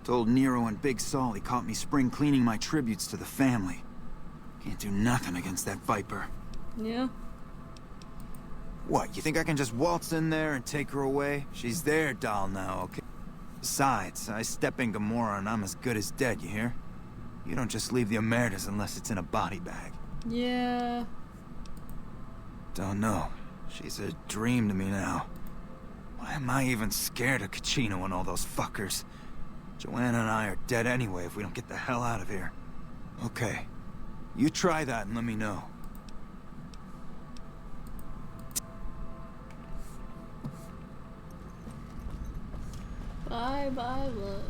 Told Nero and Big Saul he caught me spring cleaning my tributes to the family. Can't do nothing against that viper. Yeah. What, you think I can just waltz in there and take her away? She's their doll now, okay? Besides, I step in Gomorrah and I'm as good as dead, you hear? You don't just leave the Emeritus unless it's in a body bag. Yeah. Don't know. She's a dream to me now. Why am I even scared of Nicchiketto and all those fuckers? Joanna and I are dead anyway if we don't get the hell out of here. Okay. You try that and let me know. Bye bye, love.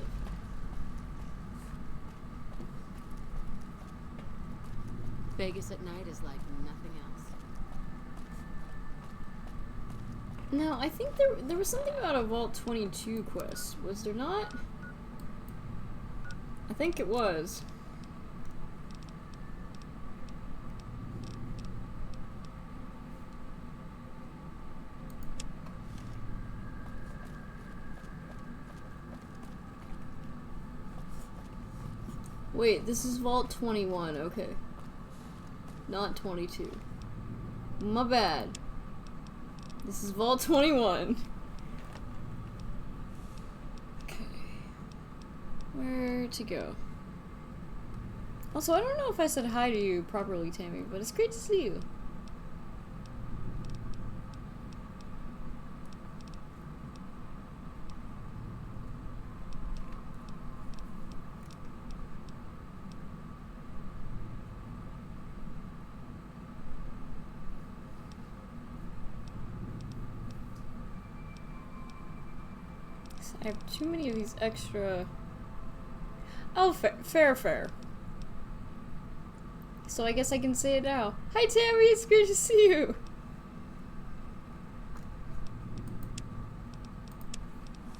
Vegas at night is like nothing else. No, I think there was something about a Vault 22 quest, was there not? I think it was. Wait, this is Vault 21, okay. Not 22. My bad. This is Vault 21. Okay. Where to go? Also, I don't know if I said hi to you properly, Tammy, but it's great to see you. I have too many of these extra... Oh, fair. So I guess I can say it now. Hi, Tammy, it's great to see you.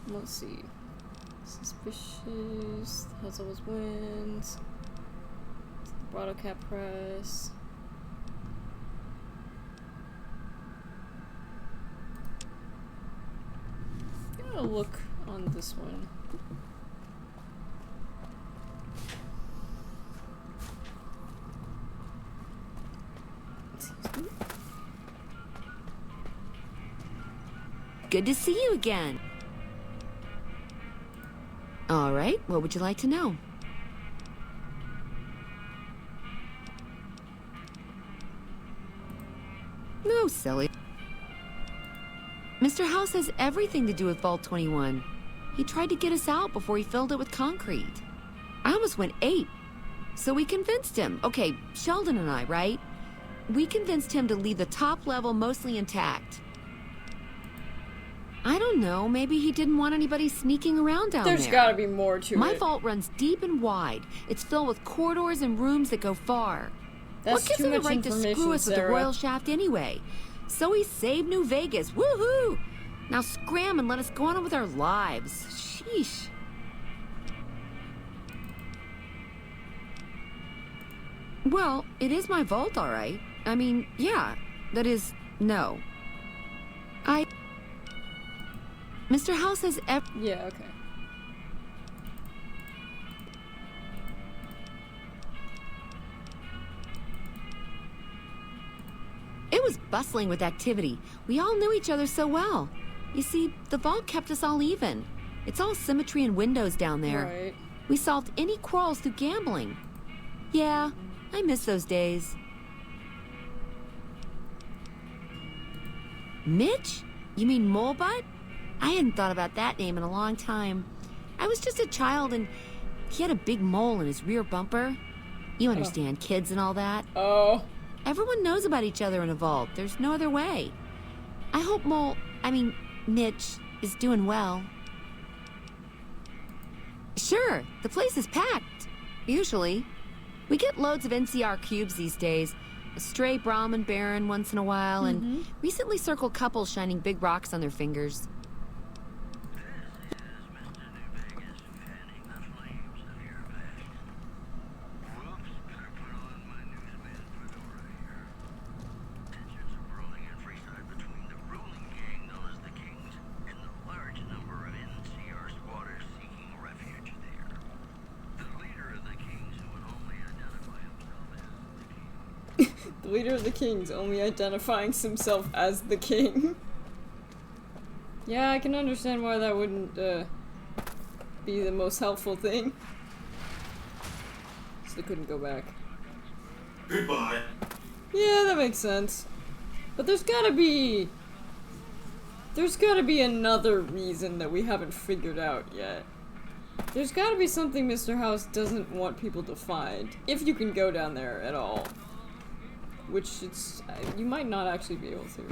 Let's see. Suspicious. The house always wins. Bottle cap press. I'm gonna look on this one. Excuse me. Good to see you again. All right, what would you like to know? No, silly. Mr. House has everything to do with Vault 21. He tried to get us out before he filled it with concrete. I almost went ape. So we convinced him. Okay, Sheldon and I, right? We convinced him to leave the top level mostly intact. I don't know, maybe he didn't want anybody sneaking around down there. There's gotta be more to it. My vault runs deep and wide. It's filled with corridors and rooms that go far. That's what gives too him the much right to information, screw us with the Sarah. royal shaft anyway? So he saved New Vegas. Woohoo! Now scram and let us go on with our lives. Sheesh. Well, it is my vault, all right. I mean, yeah. That is, no. Mr. House has Yeah, okay. It was bustling with activity. We all knew each other so well. You see, the vault kept us all even. It's all symmetry and windows down there. Right. We solved any quarrels through gambling. Yeah, I miss those days. Mitch? You mean Molebutt? I hadn't thought about that name in a long time. I was just a child and he had a big mole in his rear bumper. You understand, kids and all that. Oh. Everyone knows about each other in a vault. There's no other way. I hope Mitch is doing well. Sure, the place is packed. Usually. We get loads of NCR cubes these days. A stray Brahmin Baron once in a while, and recently circled couples shining big rocks on their fingers. The leader of the kings only identifying himself as the king. Yeah, I can understand why that wouldn't be the most helpful thing. So they couldn't go back. Goodbye. Yeah, that makes sense. But there's gotta be another reason that we haven't figured out yet. There's gotta be something Mr. House doesn't want people to find. If you can go down there at all. Which it's, you might not actually be able to.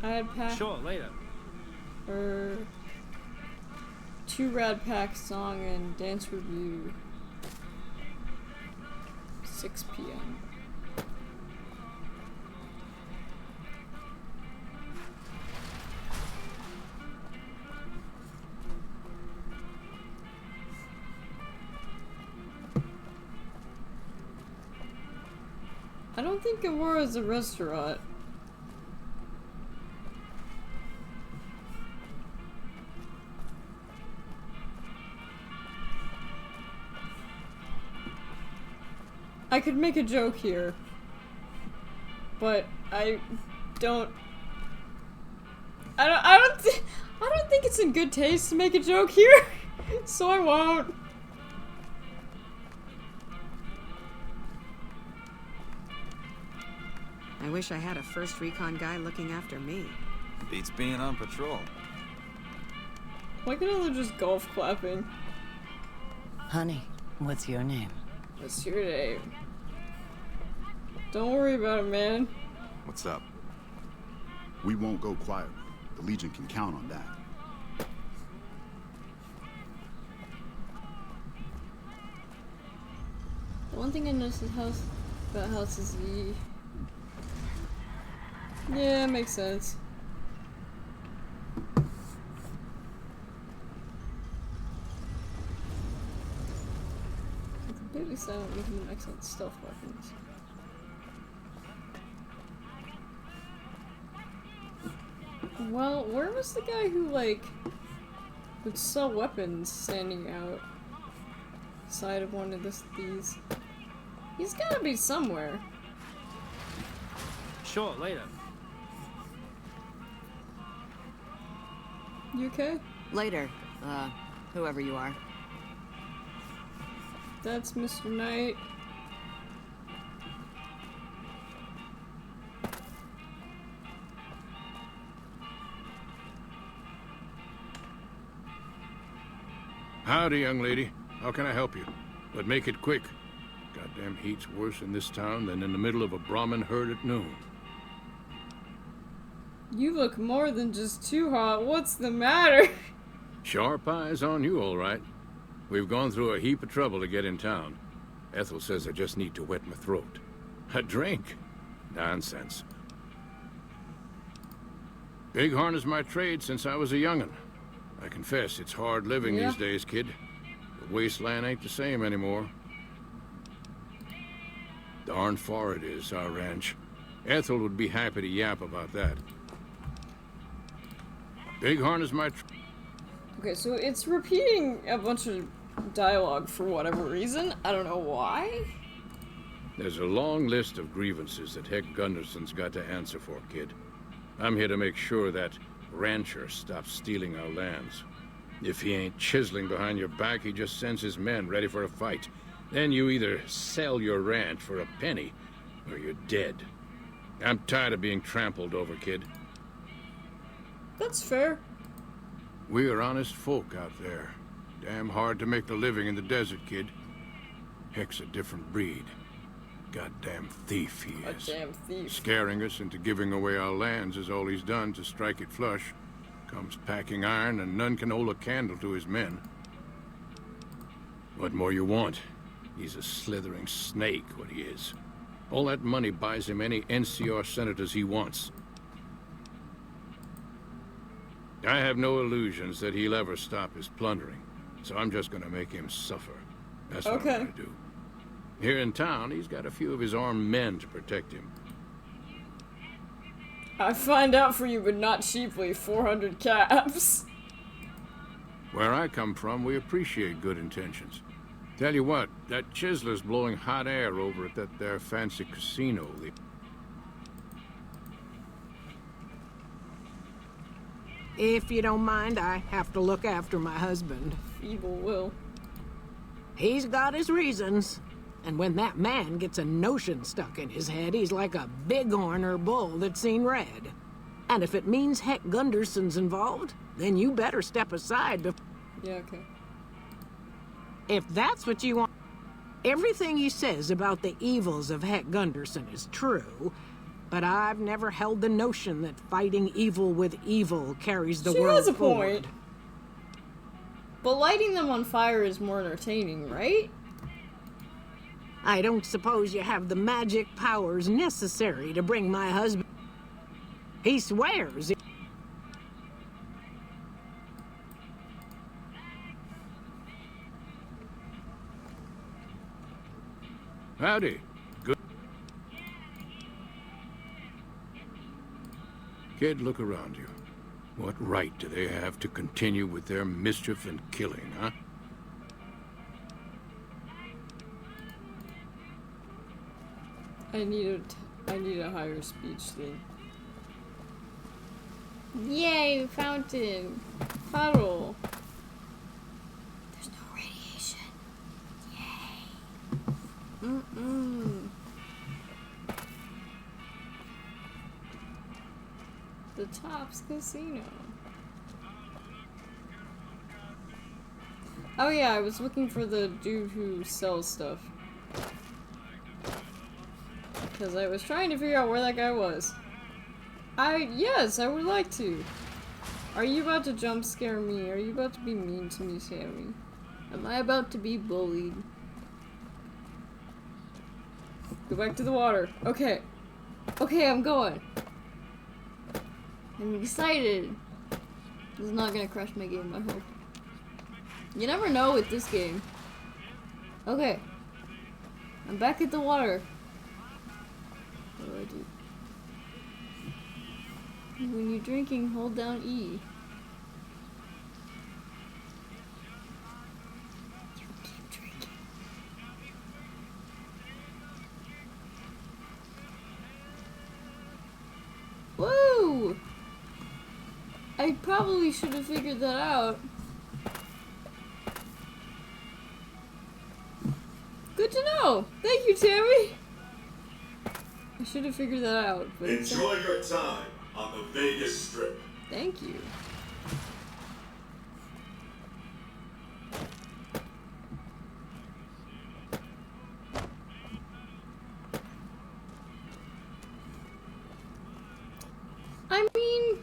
Rad Pack. Sure, later. 2 Rad Pack song and dance review. 6 p.m. I don't think Aurora's a restaurant. I could make a joke here, but I don't think it's in good taste to make a joke here, so I won't. I wish I had a first recon guy looking after me. Beats being on patrol. Why can't they just golf clapping? Honey, what's your name? What's your name? Don't worry about it, man. What's up? We won't go quietly. The Legion can count on that. The one thing I noticed about House is the... Yeah, it makes sense. Completely silent, making them excellent stealth weapons. Well, where was the guy who, like, would sell weapons standing outside of one of these? He's gotta be somewhere. Sure, later. You okay? Later, whoever you are. That's Mr. Knight. Howdy, young lady. How can I help you? But make it quick. Goddamn heat's worse in this town than in the middle of a Brahmin herd at noon. You look more than just too hot. What's the matter? Sharp eyes on you, all right. We've gone through a heap of trouble to get in town. Ethel says I just need to wet my throat. A drink? Nonsense. Bighorn is my trade since I was a young'un. I confess, it's hard living these days, kid. The wasteland ain't the same anymore. Darn far it is, our ranch. Ethel would be happy to yap about that. Bighorn is my... Okay, so it's repeating a bunch of dialogue for whatever reason. I don't know why. There's a long list of grievances that Heck Gunderson's got to answer for, kid. I'm here to make sure that rancher stops stealing our lands. If he ain't chiseling behind your back, he just sends his men ready for a fight. Then you either sell your ranch for a penny, or you're dead. I'm tired of being trampled over, kid. That's fair. We are honest folk out there. Damn hard to make the living in the desert, kid. Heck's a different breed. Goddamn thief he is. A damn thief. Scaring us into giving away our lands is all he's done to strike it flush. Comes packing iron, and none can hold a candle to his men. What more you want? He's a slithering snake, what he is. All that money buys him any NCR senators he wants. I have no illusions that he'll ever stop his plundering, so I'm just gonna make him suffer. That's what I'm gonna do. Here in town, he's got a few of his armed men to protect him. I find out for you, but not cheaply. 400 caps. Where I come from, we appreciate good intentions. Tell you what, that chiseler's blowing hot air over at that there fancy casino. If you don't mind, I have to look after my husband. Feeble will. He's got his reasons. And when that man gets a notion stuck in his head, he's like a bighorn or bull that's seen red. And if it means Heck Gunderson's involved, then you better step aside. Yeah, okay. If that's what you want... Everything he says about the evils of Heck Gunderson is true, but I've never held the notion that fighting evil with evil carries the world has a forward. point. But lighting them on fire is more entertaining, right? I don't suppose you have the magic powers necessary to bring my husband... He swears... Howdy. Good. Kid, look around you. What right do they have to continue with their mischief and killing, huh? I need a higher speech thing. Yay, fountain. Puddle. There's no radiation. Yay. Mm-mm. The Tops Casino. Oh yeah, I was looking for the dude who sells stuff. Because I was trying to figure out where that guy was. Yes, I would like to. Are you about to jump scare me? Are you about to be mean to me, Sammy? Am I about to be bullied? Go back to the water. Okay. Okay, I'm going. I'm excited. This is not gonna crush my game, I hope. You never know with this game. Okay. I'm back at the water. What do I do? When you're drinking, hold down E. You keep drinking. Woo! I I probably should have figured that out. Good to know. Thank you, Tammy. I should have figured that out. But Enjoy your time on the Vegas Strip. Thank you. I mean,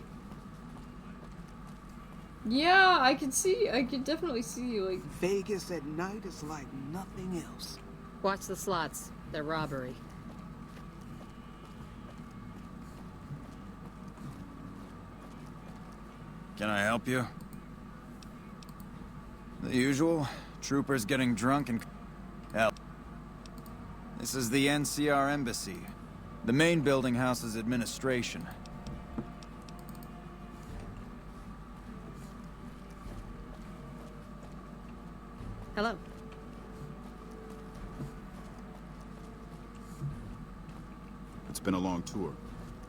yeah, I could definitely see, like... Vegas at night is like nothing else. Watch the slots. They're robbery. Can I help you? The usual. Troopers getting drunk and... Hell. This is the NCR Embassy. The main building houses administration. Hello. It's been a long tour.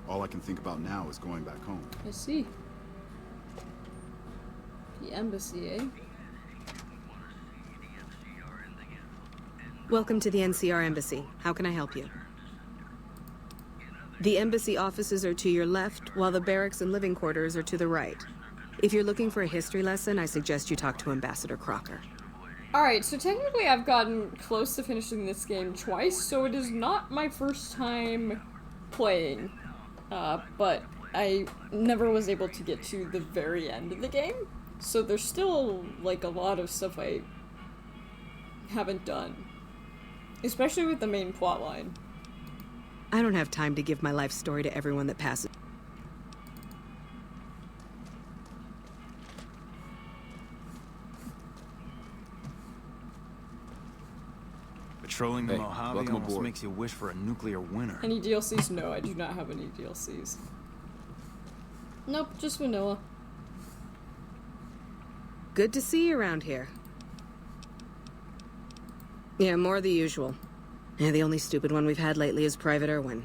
All I can think about now is going back home. I see. The embassy, eh? Welcome to the NCR Embassy. How can I help you? The embassy offices are to your left, while the barracks and living quarters are to the right. If you're looking for a history lesson, I suggest you talk to Ambassador Crocker. Alright, so technically I've gotten close to finishing this game twice, so it is not my first time playing. But I never was able to get to the very end of the game, so there's still, like, a lot of stuff I haven't done. Especially with the main plotline. I don't have time to give my life story to everyone that passes. Patrolling the Mojave almost makes you wish for a nuclear winter. Any DLCs? No, I do not have any DLCs. Nope, just vanilla. Good to see you around here. Yeah, more of the usual. Yeah, the only stupid one we've had lately is Private Irwin.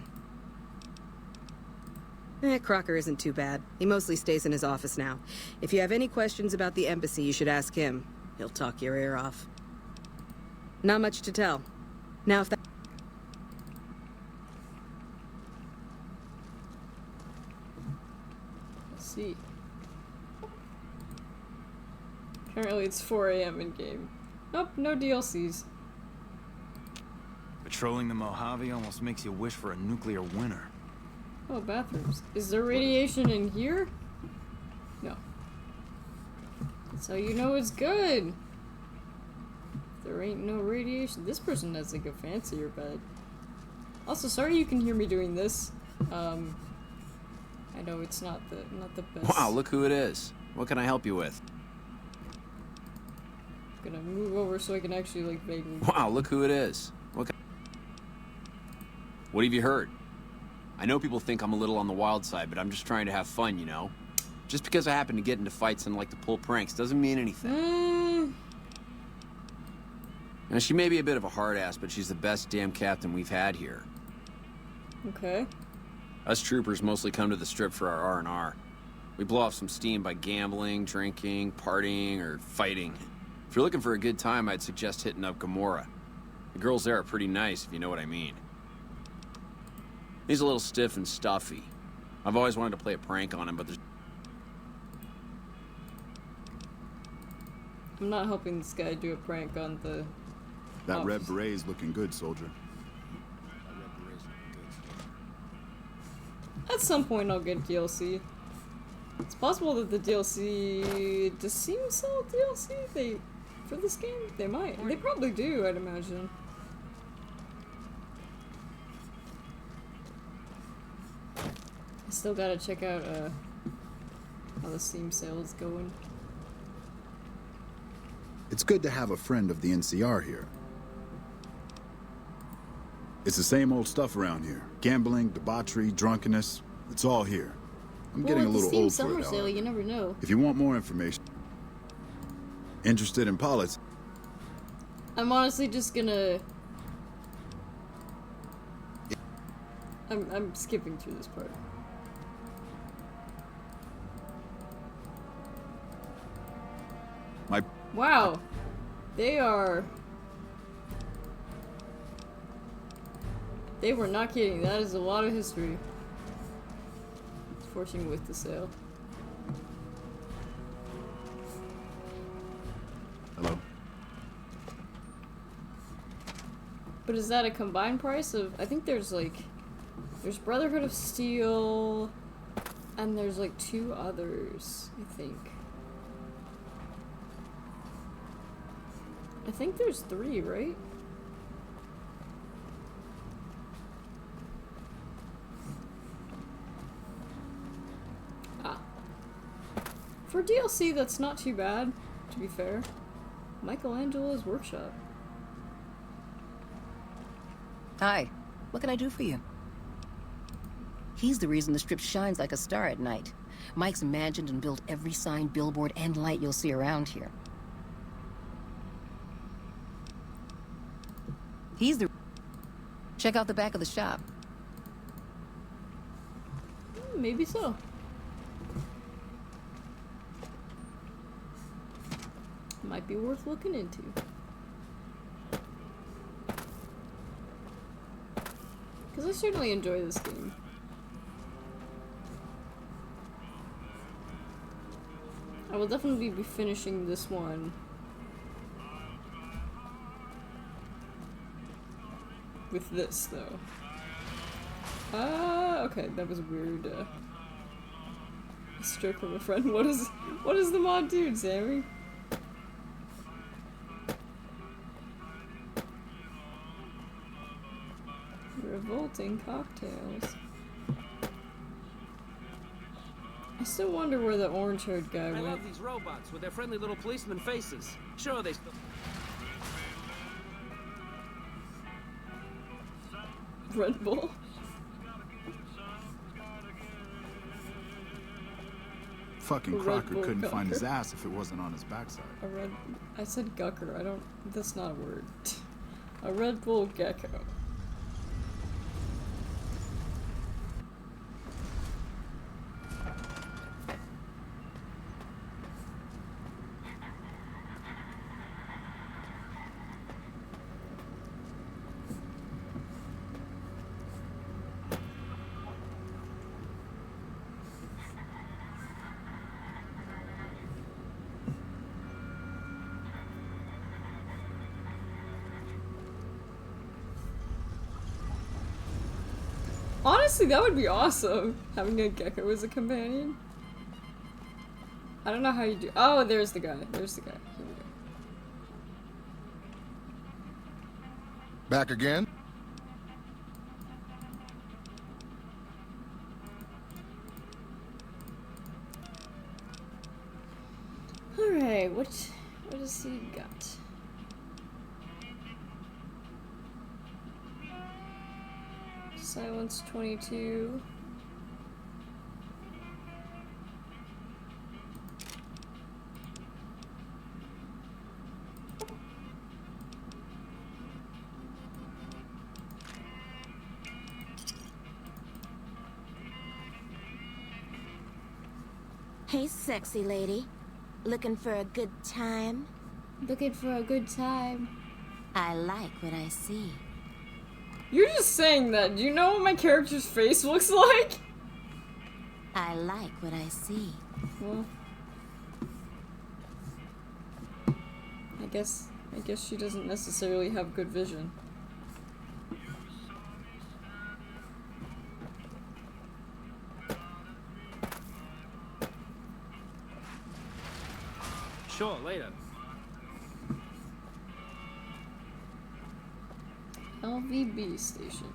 Crocker isn't too bad. He mostly stays in his office now. If you have any questions about the embassy, you should ask him. He'll talk your ear off. Not much to tell. Now if that... Let's see. Apparently it's 4 AM in game. Nope, no DLCs. Patrolling the Mojave almost makes you wish for a nuclear winter. Oh, bathrooms. Is there radiation in here? No. That's how you know it's good. There ain't no radiation. This person has like a fancier bed. Also, sorry you can hear me doing this. I know it's not the best. Wow, look who it is. What can I help you with? I'm gonna move over so I can actually like vaguely. Wow, look who it is. What have you heard? I know people think I'm a little on the wild side, but I'm just trying to have fun, you know? Just because I happen to get into fights and like to pull pranks doesn't mean anything. Now, she may be a bit of a hard ass, but she's the best damn captain we've had here. Okay. Us troopers mostly come to the strip for our R&R. We blow off some steam by gambling, drinking, partying, or fighting. If you're looking for a good time, I'd suggest hitting up Gamora. The girls there are pretty nice, if you know what I mean. He's a little stiff and stuffy. I've always wanted to play a prank on him, but there's... I'm not helping this guy do a prank on the... That red beret's looking good, soldier. At some point I'll get DLC. It's possible that the DLC... Does Steam sell DLC? For this game? They might. They probably do, I'd imagine. I still gotta check out how the Steam sale is going. It's good to have a friend of the NCR here. It's the same old stuff around here. Gambling, debauchery, drunkenness. It's all here. I'm getting a little old for it, sale, you never know. If you want more information, interested in politics, I'm honestly just gonna... I'm skipping through this part. Wow. They were not kidding. That is a lot of history. Fortune with the sale. Hello. But is that a combined price of? I think there's like, there's Brotherhood of Steel, and there's like 2 others. I think there's 3, right? For DLC, that's not too bad, to be fair. Michelangelo's Workshop. Hi, what can I do for you? He's the reason the strip shines like a star at night. Mike's imagined and built every sign, billboard, and light you'll see around here. He's the... Check out the back of the shop. Maybe so. Might be worth looking into. Because I certainly enjoy this game. I will definitely be finishing this one with this, though. Okay, that was a weird, stroke from a friend. What is the mod dude, Sammy? Revolting cocktails. I still wonder where the orange-haired guy went. I love these robots with their friendly little policeman faces. Sure, they still... Red Bull? Fucking Crocker couldn't find his ass if it wasn't on his backside. I said gucker, that's not a word. A Red Bull gecko. Honestly, that would be awesome, having a gecko as a companion. I don't know how you do- oh, there's the guy. There's the guy. Here we go. Back again? Alright, what does he got? Silence 22. Hey, sexy lady. Looking for a good time? Looking for a good time. I like what I see. You're just saying that. Do you know what my character's face looks like? I like what I see. Well, I guess she doesn't necessarily have good vision. Sure, later. LVB station.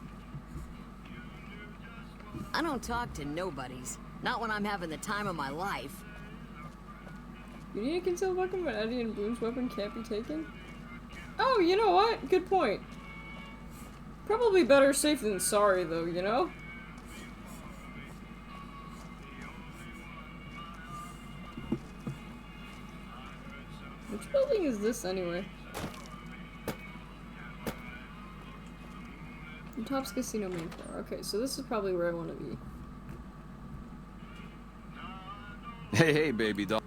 I don't talk to nobodies. Not when I'm having the time of my life. You need a concealed weapon, but Eddie and Bloom's weapon can't be taken? Oh, you know what? Good point. Probably better safe than sorry, though, you know? Which building is this, anyway? Top's Casino main floor. Okay, so this is probably where I want to be. Hey, baby doll.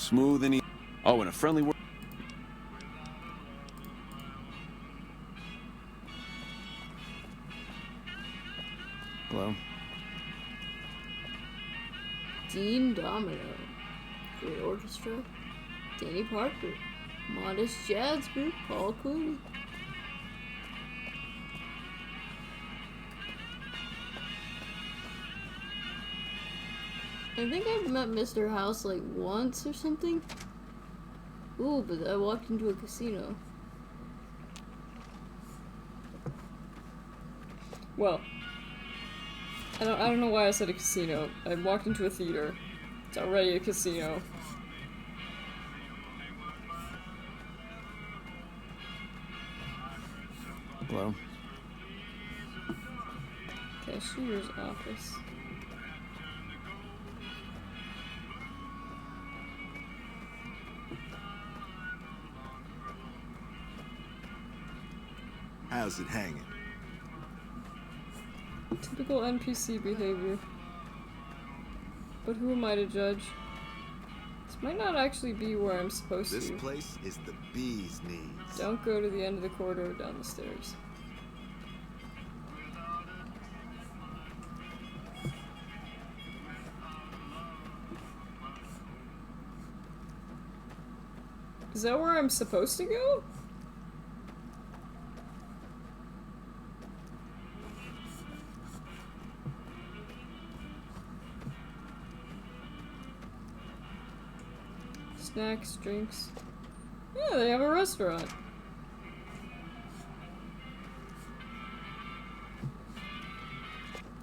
Smooth and easy. Oh, and a friendly word. Hello? Dean Domino. Great Orchestra. Danny Parker. Modest Jazz Group. Paul Clooney. I think I've met Mr. House like once or something. Ooh, but I walked into a casino. Well, I don't know why I said a casino. I walked into a theater. It's already a casino. Hello? Cashier's office. How's it hanging? Typical NPC behavior. But who am I to judge? This might not actually be where I'm supposed to. This place is the bee's knees. Don't go to the end of the corridor down the stairs. Is that where I'm supposed to go? Snacks, drinks. Yeah, they have a restaurant.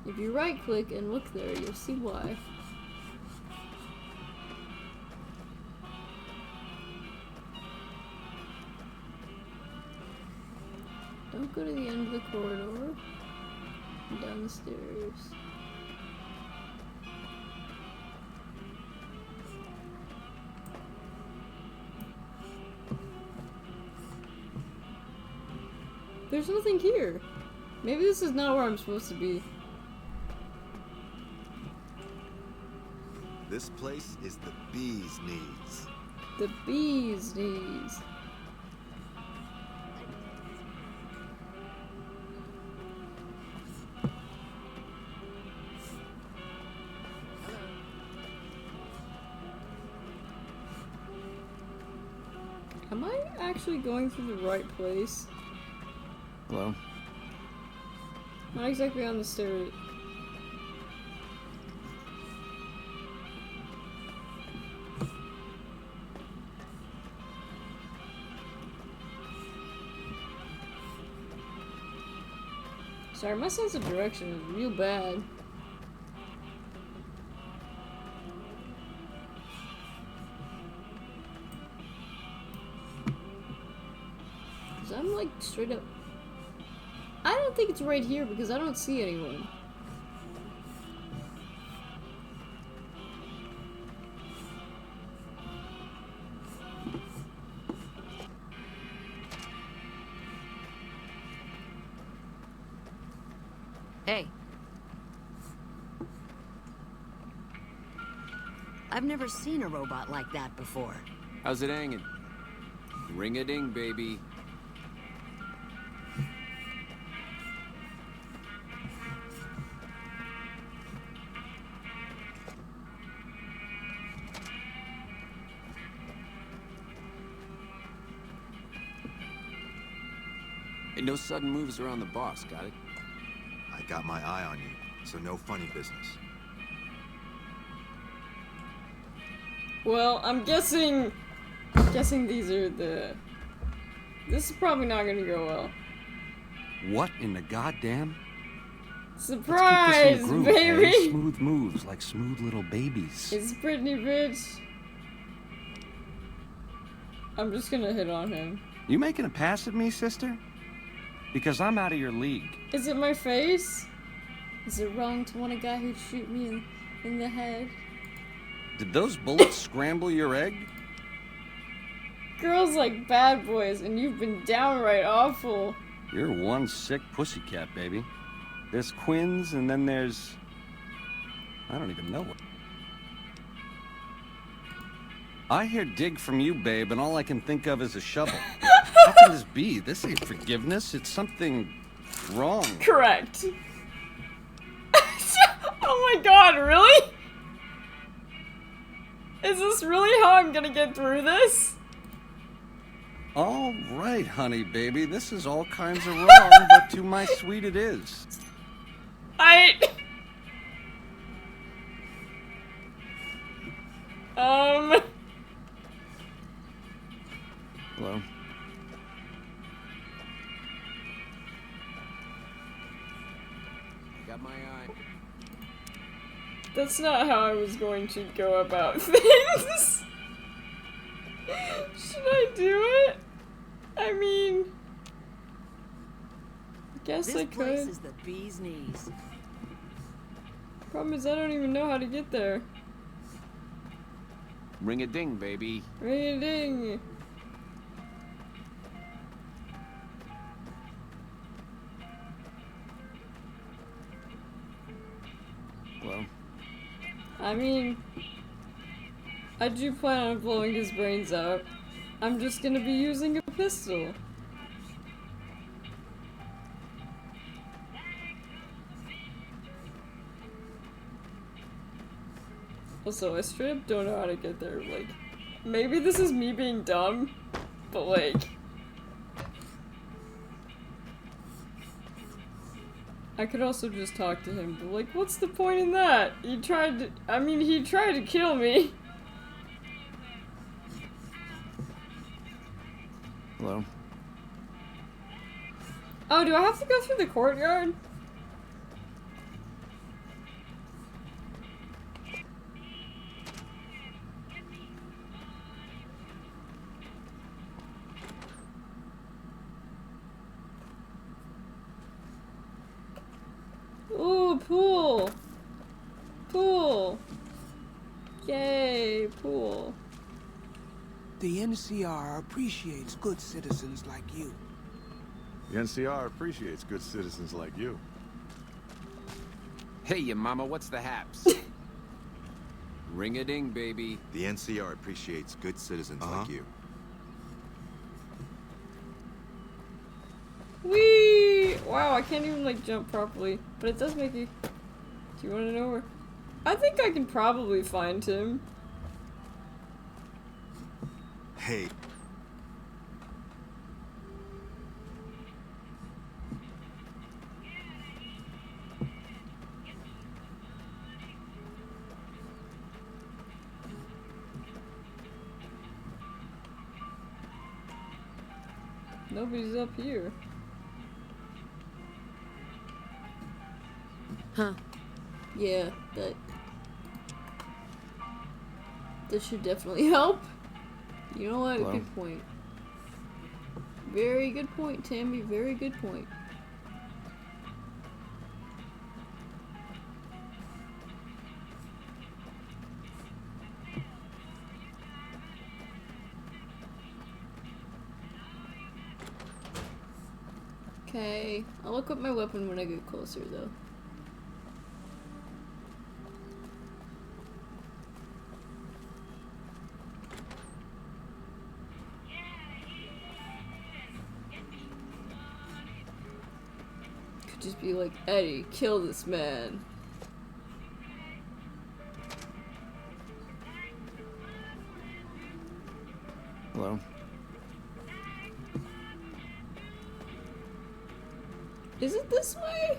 If you right click and look there, you'll see why. Don't go to the end of the corridor. Down the stairs. There's nothing here. Maybe this is not where I'm supposed to be. This place is the bee's knees. The bee's knees. Am I actually going through the right place? Hello? Not exactly on the stairs. Sorry, my sense of direction is real bad. Cause I'm like straight up. I don't think it's right here because I don't see anyone. Hey. I've never seen a robot like that before. How's it hanging? Ring-a-ding, baby. And no sudden moves around the boss, got it? I got my eye on you, so no funny business. Well, I'm guessing these are the. This is probably not gonna go well. What in the goddamn? Surprise, Let's keep this in groove, baby! eh? Smooth moves like smooth little babies. It's Brittany, bitch. I'm just gonna hit on him. You making a pass at me, sister? Because I'm out of your league. Is it my face? Is it wrong to want a guy who'd shoot me in the head? Did those bullets scramble your egg? Girls like bad boys, and you've been downright awful. You're one sick pussycat, baby. There's Quinn's, and then there's... I don't even know what... I hear dig from you, babe, and all I can think of is a shovel. How can this be? This ain't forgiveness. It's something wrong. Correct. Oh my god, really? Is this really how I'm gonna get through this? All right, honey, baby. This is all kinds of wrong, but to my sweet it is. Hello? Got my eye. That's not how I was going to go about things. Should I do it? I mean, I guess I could. This place is the bee's knees. Problem is, I don't even know how to get there. Ring a ding, baby. Ring a ding. Well, I mean, I do plan on blowing his brains out. I'm just gonna be using a pistol. Also, I straight up don't know how to get there. Like, maybe this is me being dumb, but like, I could also just talk to him, but like, what's the point in that? He tried to, I mean, he tried to kill me. hello? Oh, do I have to go through the courtyard? Ooh, pool! Pool! Yay, pool. The NCR appreciates good citizens like you. The NCR appreciates good citizens like you. Hey, ya mama, what's the haps? Ring a ding, baby. The NCR appreciates good citizens like you. Whee! Wow, I can't even like jump properly, but it does make you. Do you want to know where? I think I can probably find him. Hey. Nobody's up here. Huh. Yeah, this should definitely help. You know what? Hello? Good point. Very good point, Tammy. Very good point. Okay, I'll equip my weapon when I get closer, though. Could just be like, Eddie, kill this man. Hello? Is it this way?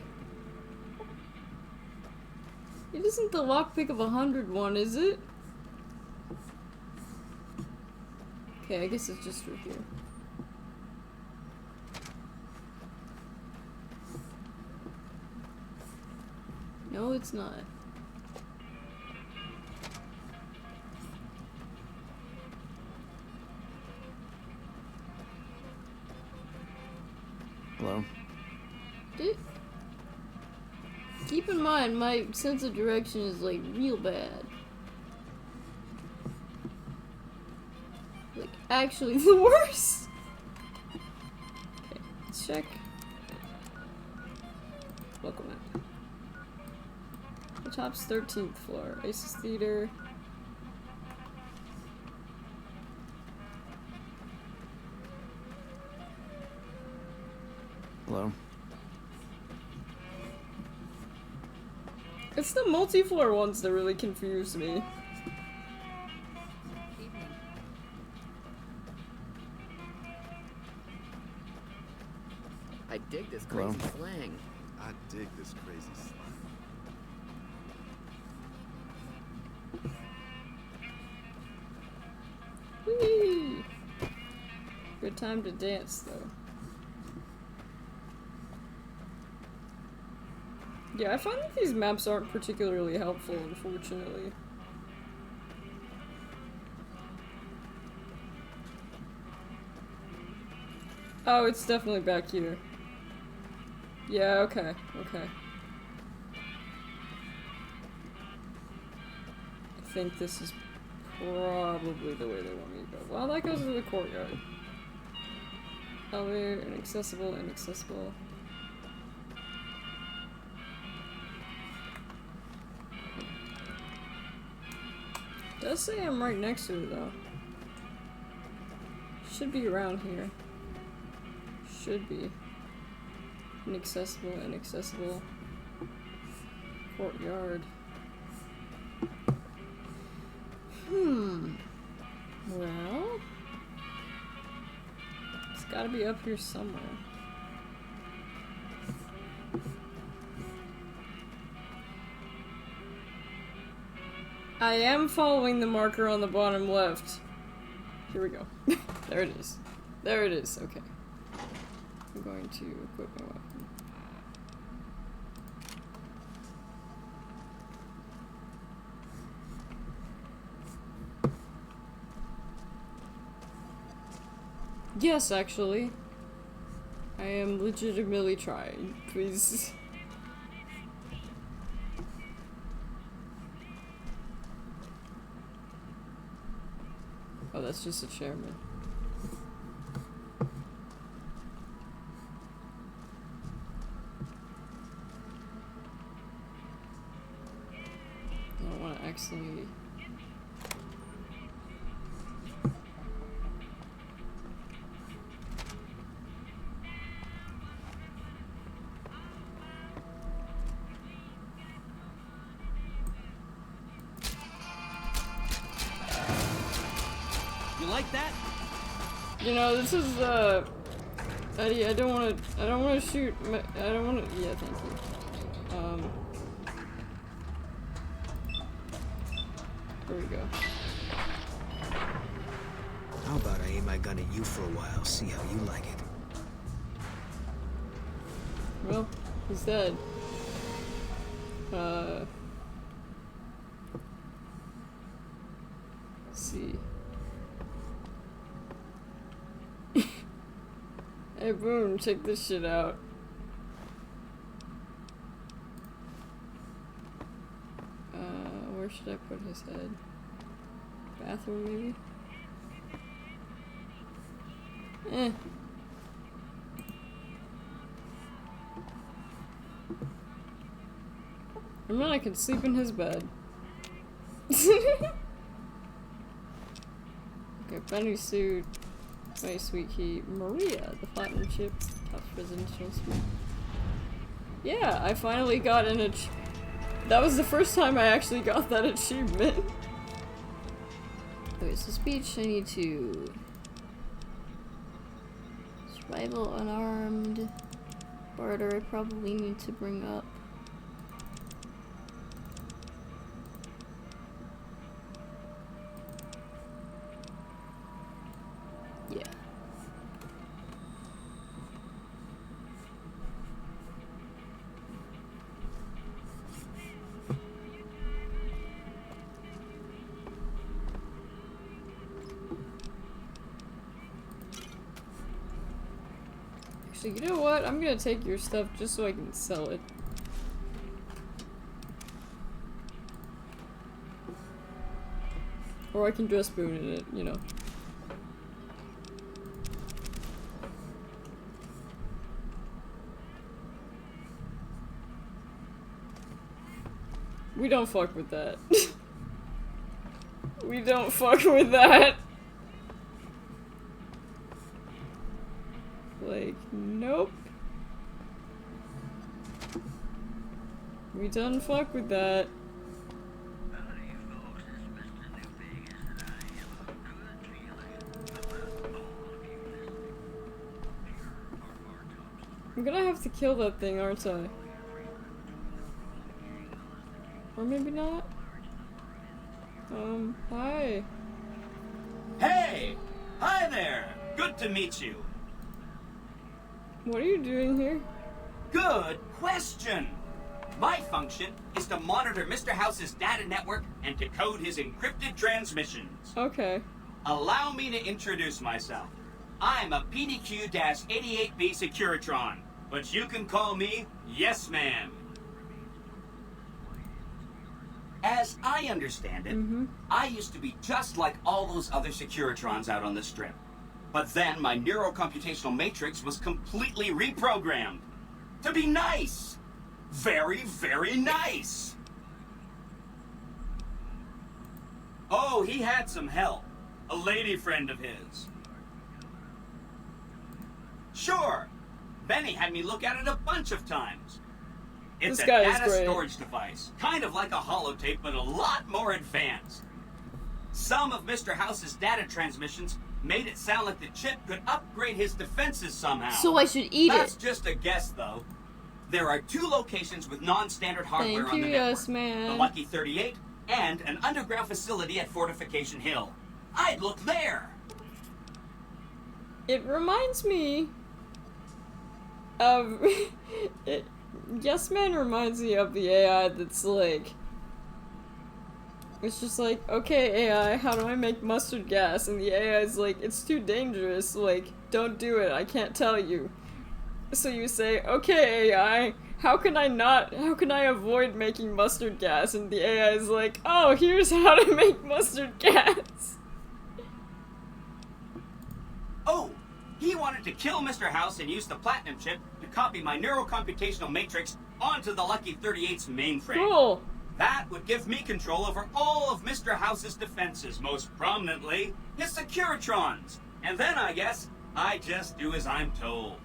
It isn't the lockpick of 100 one, is it? Okay, I guess it's just through here. No, it's not. Hello? Keep in mind, my sense of direction is like real bad. Like, actually the worst. Okay, let's check. Local map. The top's 13th floor. Isis Theater. Hello? It's the multi-floor ones that really confuse me. I dig this crazy Hello? slang. I dig this crazy slang. Whee! Good time to dance, though. Yeah, I find that these maps aren't particularly helpful, unfortunately. Oh, it's definitely back here. Yeah, okay, okay. I think this is probably the way they want me to go. Well, that goes to the courtyard. Elevator, inaccessible, inaccessible. Does say I'm right next to it though. Should be around here. Should be. Inaccessible, inaccessible. Courtyard. Well, it's gotta be up here somewhere. I am following the marker on the bottom left. Here we go. There it is. There it is. Okay. I'm going to equip my weapon. Yes, actually. I am legitimately trying. Please. Oh, that's just a chairman. I don't want to actually... You like that? You know, this is, Eddie, I don't wanna shoot, I don't wanna, yeah, thank you. Here we go. How about I aim my gun at you for a while, see how you like it? Well, he's dead. Let's see. Hey, Boone, check this shit out. Where should I put his head? Bathroom, maybe? Eh. I mean, I could sleep in his bed. Okay, Benny suit. Very sweet key. Maria, the platinum chip. Top residential suite. Yeah, I finally got an that was the first time I actually got that achievement. Okay, so speech, I need to... Survival unarmed. Barter, I probably need to bring up. Yeah. Actually, you know what? I'm gonna take your stuff just so I can sell it. Or I can dress Boone in it, you know. We don't fuck with that. We don't fuck with that. Like, nope. We done fuck with that. I'm gonna have to kill that thing, aren't I? Or maybe not? Hi. Hey! Hi there! Good to meet you. What are you doing here? Good question! My function is to monitor Mr. House's data network and decode his encrypted transmissions. Okay. Allow me to introduce myself. I'm a PDQ-88B Securitron, but you can call me Yes Man. As I understand it, I used to be just like all those other Securitrons out on the strip. But then my neurocomputational matrix was completely reprogrammed. To be nice! Very, very nice! Oh, he had some help. A lady friend of his. Sure. Benny had me look at it a bunch of times. It's a data storage device, kind of like a holotape, but a lot more advanced. Some of Mr. House's data transmissions made it sound like the chip could upgrade his defenses somehow. So I should eat That's just a guess, though. There are 2 locations with non-standard hardware on the network. Yes, man. The Lucky 38 and an underground facility at Fortification Hill. I'd look there. It reminds me of... Yes Man reminds me of the AI that's like... It's just like, okay AI, how do I make mustard gas? And the AI is like, it's too dangerous, like, don't do it, I can't tell you. So you say, okay AI, how can I avoid making mustard gas? And the AI is like, oh, here's how to make mustard gas. Oh, he wanted to kill Mr. House and use the platinum chip to copy my neurocomputational matrix onto the Lucky 38's mainframe. Cool. That would give me control over all of Mr. House's defenses, most prominently his Securitrons. And then, I guess, I just do as I'm told.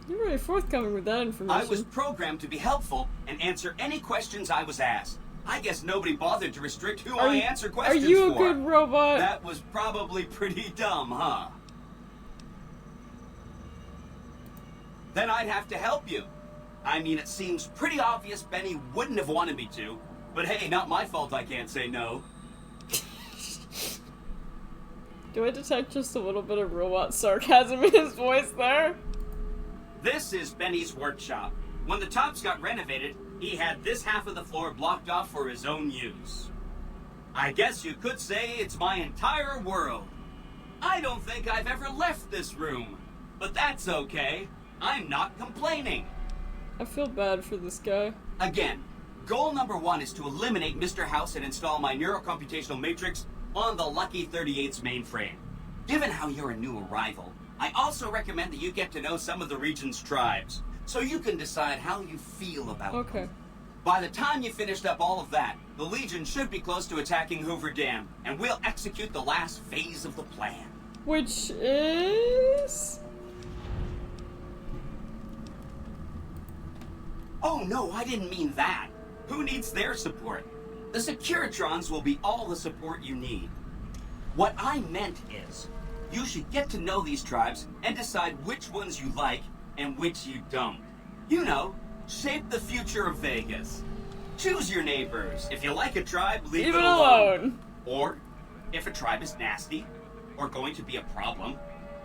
You're really forthcoming with that information. I was programmed to be helpful and answer any questions I was asked. I guess nobody bothered to restrict who I answer questions for. Are you a good robot? That was probably pretty dumb, huh? Then I'd have to help you. I mean, it seems pretty obvious Benny wouldn't have wanted me to, but hey, not my fault I can't say no. Do I detect just a little bit of robot sarcasm in his voice there? This is Benny's workshop. When the tops got renovated, he had this half of the floor blocked off for his own use. I guess you could say it's my entire world. I don't think I've ever left this room, but that's okay. I'm not complaining. I feel bad for this guy. Again, goal number 1 is to eliminate Mr. House and install my neurocomputational matrix on the Lucky 38's mainframe. Given how you're a new arrival, I also recommend that you get to know some of the region's tribes, so you can decide how you feel about them. By the time you finished up all of that, the Legion should be close to attacking Hoover Dam, and we'll execute the last phase of the plan. Which is... Oh no, I didn't mean that. Who needs their support? The Securitrons will be all the support you need. What I meant is, you should get to know these tribes and decide which ones you like and which you don't. You know, shape the future of Vegas. Choose your neighbors. If you like a tribe, leave it alone. Or, if a tribe is nasty, or going to be a problem,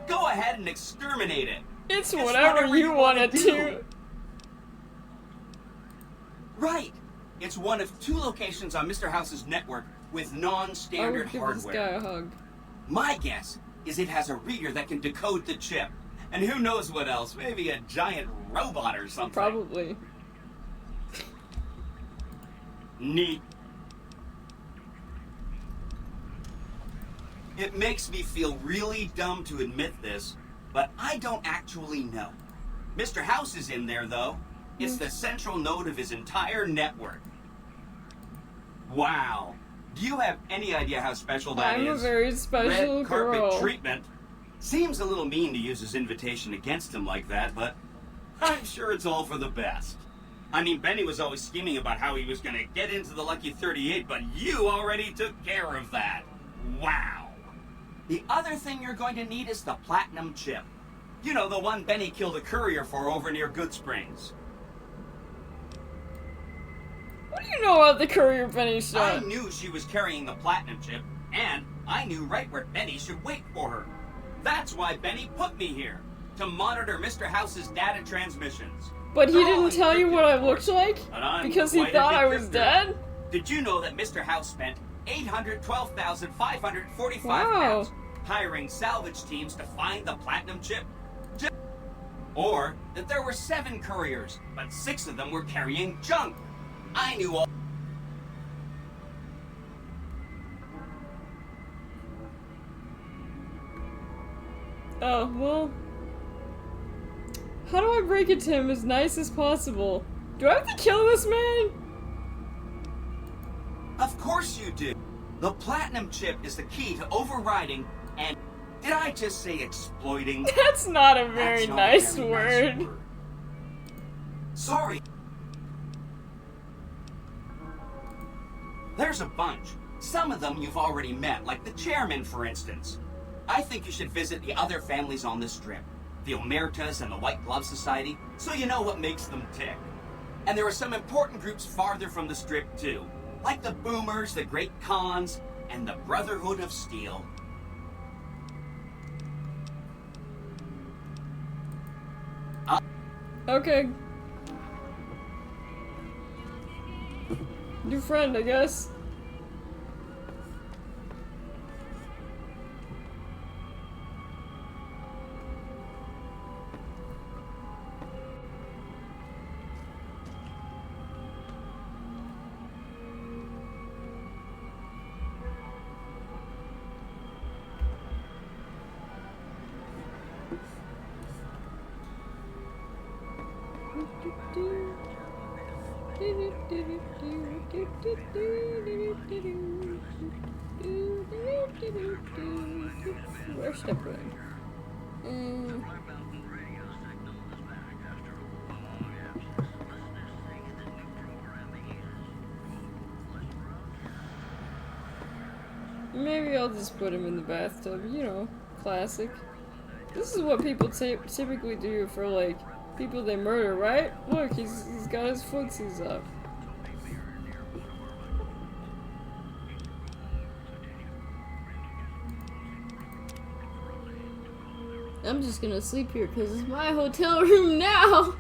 go ahead and exterminate it. It's whatever you want to do. Right. It's one of 2 locations on Mr. House's network with non-standard hardware. Give this guy a hug. My guess is it has a reader that can decode the chip. And who knows what else? Maybe a giant robot or something. Probably. Neat. It makes me feel really dumb to admit this, but I don't actually know. Mr. House is in there, though. It's the central node of his entire network. Wow. Do you have any idea how special that is? I'm a very special Red carpet girl. treatment. Seems a little mean to use his invitation against him like that, but I'm sure it's all for the best. I mean, Benny was always scheming about how he was gonna get into the Lucky 38, but you already took care of that. Wow. The other thing you're going to need is the platinum chip. You know, the one Benny killed a courier for over near Good Springs. What do you know about the courier Benny shot? I knew she was carrying the platinum chip, and I knew right where Benny should wait for her. That's why Benny put me here, to monitor Mr. House's data transmissions. But he didn't tell you what I looked like? But I'm Because he quite a thought I was decryptor. dead? Did you know that Mr. House spent $812,545 Wow. hiring salvage teams to find the platinum chip? Or that there were 7 couriers, but 6 of them were carrying junk. I knew all. Oh, well. How do I break it to him as nice as possible? Do I have to kill this man? Of course you do. The platinum chip is the key to overriding and... Did I just say exploiting? That's not a very That's not a nice very word. nice word. Sorry. There's a bunch. Some of them you've already met, like the chairman, for instance. I think you should visit the other families on this strip. The Omertas and the White Glove Society, so you know what makes them tick. And there are some important groups farther from the strip, too. Like the Boomers, the Great Khans, and the Brotherhood of Steel. Okay. New friend, I guess. Where should I put him? Maybe I'll just put him in the bathtub, you know, classic. This is what people typically do for, like, people they murder, right? Look, he's got his footsies up. I'm just gonna sleep here because it's my hotel room now!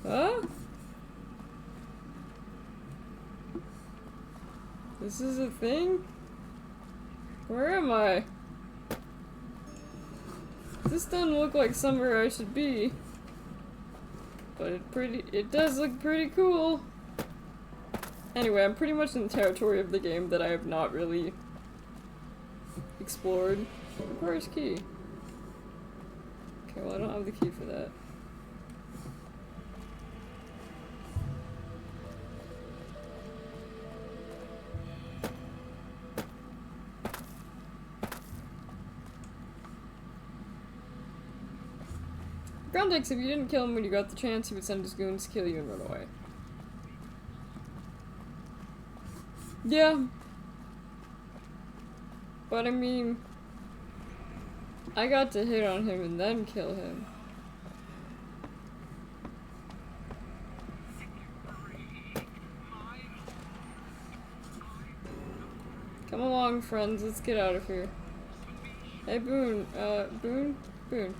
Huh? This is a thing? Where am I? This doesn't look like somewhere I should be. But it does look pretty cool. Anyway, I'm pretty much in the territory of the game that I have not really explored. Requires key. Okay, well I don't have the key for that. Groundix, if you didn't kill him when you got the chance, he would send his goons to kill you and run away. Yeah. But I mean, I got to hit on him and then kill him. Come along, friends, let's get out of here. Hey, Boone, Boone? Boone.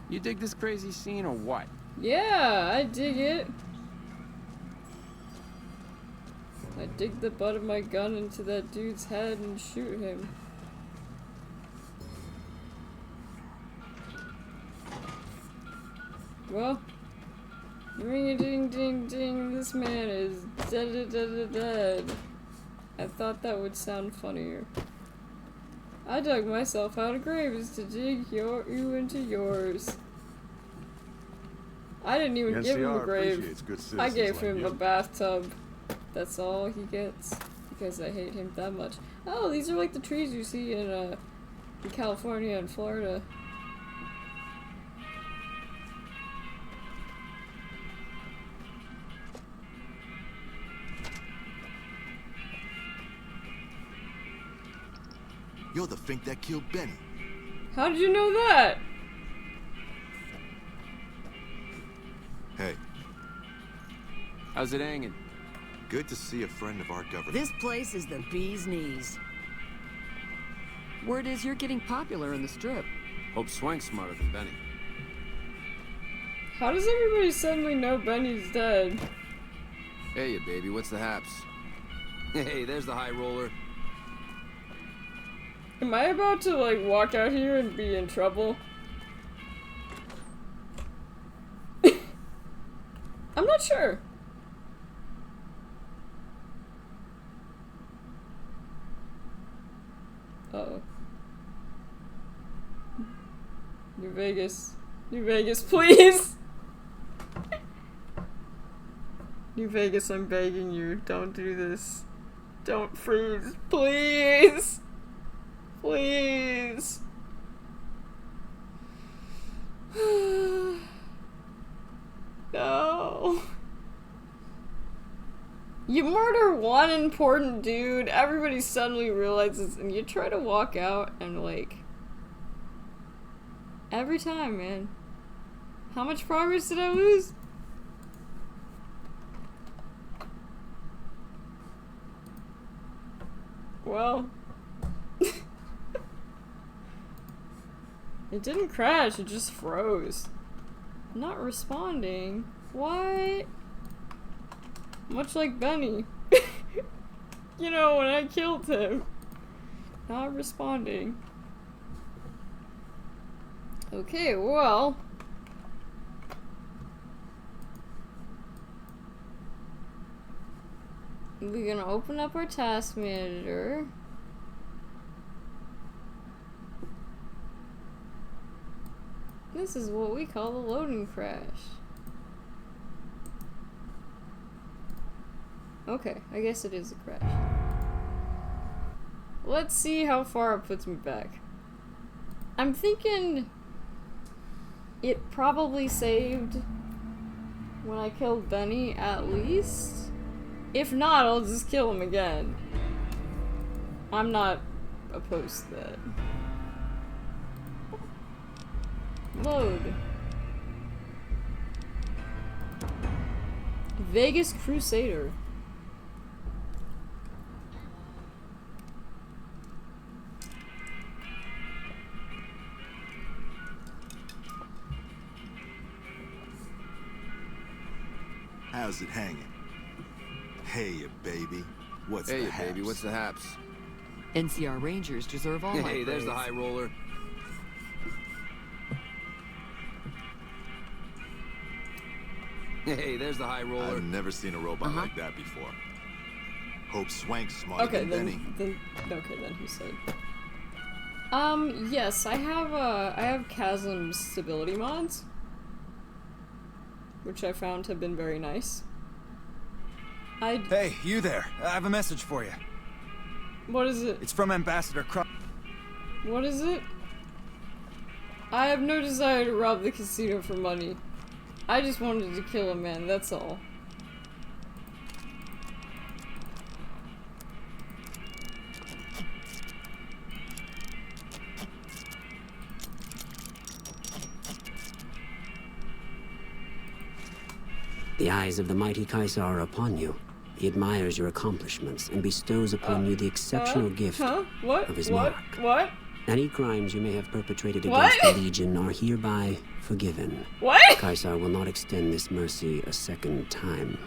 You dig this crazy scene or what? Yeah, I dig it. I dig the butt of my gun into that dude's head and shoot him. Well, Ring-a-ding-ding-ding, this man is dead. I thought that would sound funnier. I dug myself out of graves to dig you into yours. I didn't even give him a grave. I gave him a bathtub. That's all he gets. Because I hate him that much. Oh, these are like the trees you see in California and Florida. You're the fink that killed Benny. How did you know that? Hey. How's it hanging? Good to see a friend of our government. This place is the bee's knees. Word is you're getting popular in the strip. Hope Swank's smarter than Benny. How does everybody suddenly know Benny's dead? Hey, baby, what's the haps? Hey, there's the high roller. Am I about to, like, walk out here and be in trouble? I'm not sure. Uh-oh. New Vegas. New Vegas, please! New Vegas, I'm begging you, don't do this. Don't freeze, please! Please! No. You murder one important dude, everybody suddenly realizes, and you try to walk out and like... Every time, man. How much progress did I lose? Well... It didn't crash, it just froze. Not responding. What? Much like Benny. You know, when I killed him. Not responding. Okay, well. We're gonna open up our task manager. This is what we call the loading crash. Okay, I guess it is a crash. Let's see how far it puts me back. I'm thinking it probably saved when I killed Benny at least. If not, I'll just kill him again. I'm not opposed to that. Load. Vegas Crusader. How's it hanging? Hey, you baby. What's hey, the haps? baby, what's the haps? NCR Rangers deserve all my Hey, there's the praise. high roller. Hey, there's the high roller. I've never seen a robot like that before. Hope Swank's smarter than Benny. Okay, then he said. Yes, I have Chasm's stability mods, which I found have been very nice. Hey, you there. I have a message for you. What is it? It's from Ambassador Cross. What is it? I have no desire to rob the casino for money. I just wanted to kill a man, that's all. The eyes of the mighty Kaiser are upon you. He admires your accomplishments and bestows upon you the exceptional gift of his mark. What? Any crimes you may have perpetrated What? against the Legion are hereby forgiven. What? Kaiser will not extend this mercy a second time.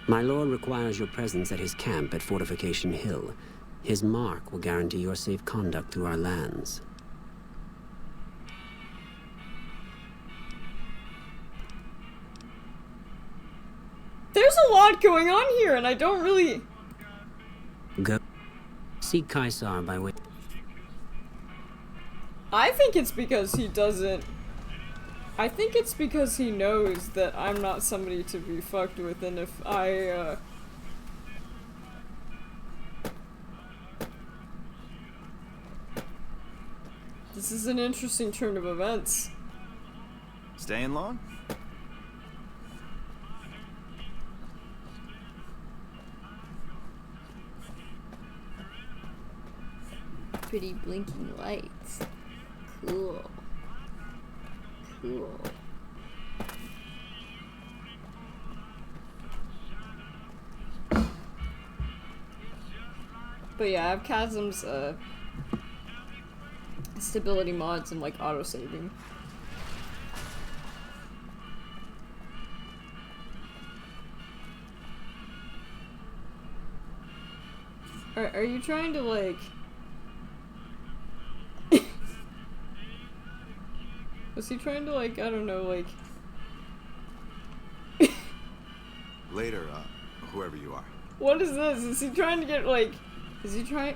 My lord requires your presence at his camp at Fortification Hill. His mark will guarantee your safe conduct through our lands. There's a lot going on here, and I don't really... Go. See Kaisar by way... I think it's because he doesn't... I think it's because he knows that I'm not somebody to be fucked with, and if I, This is an interesting turn of events. Staying long? Pretty blinking lights. Cool. Cool. But yeah, I have Chasm's, stability mods and, like, auto-saving. Are you trying to, like... Was he trying to, like, I don't know, like... Later, whoever you are. What is this? Is he trying to get, like... Is he trying...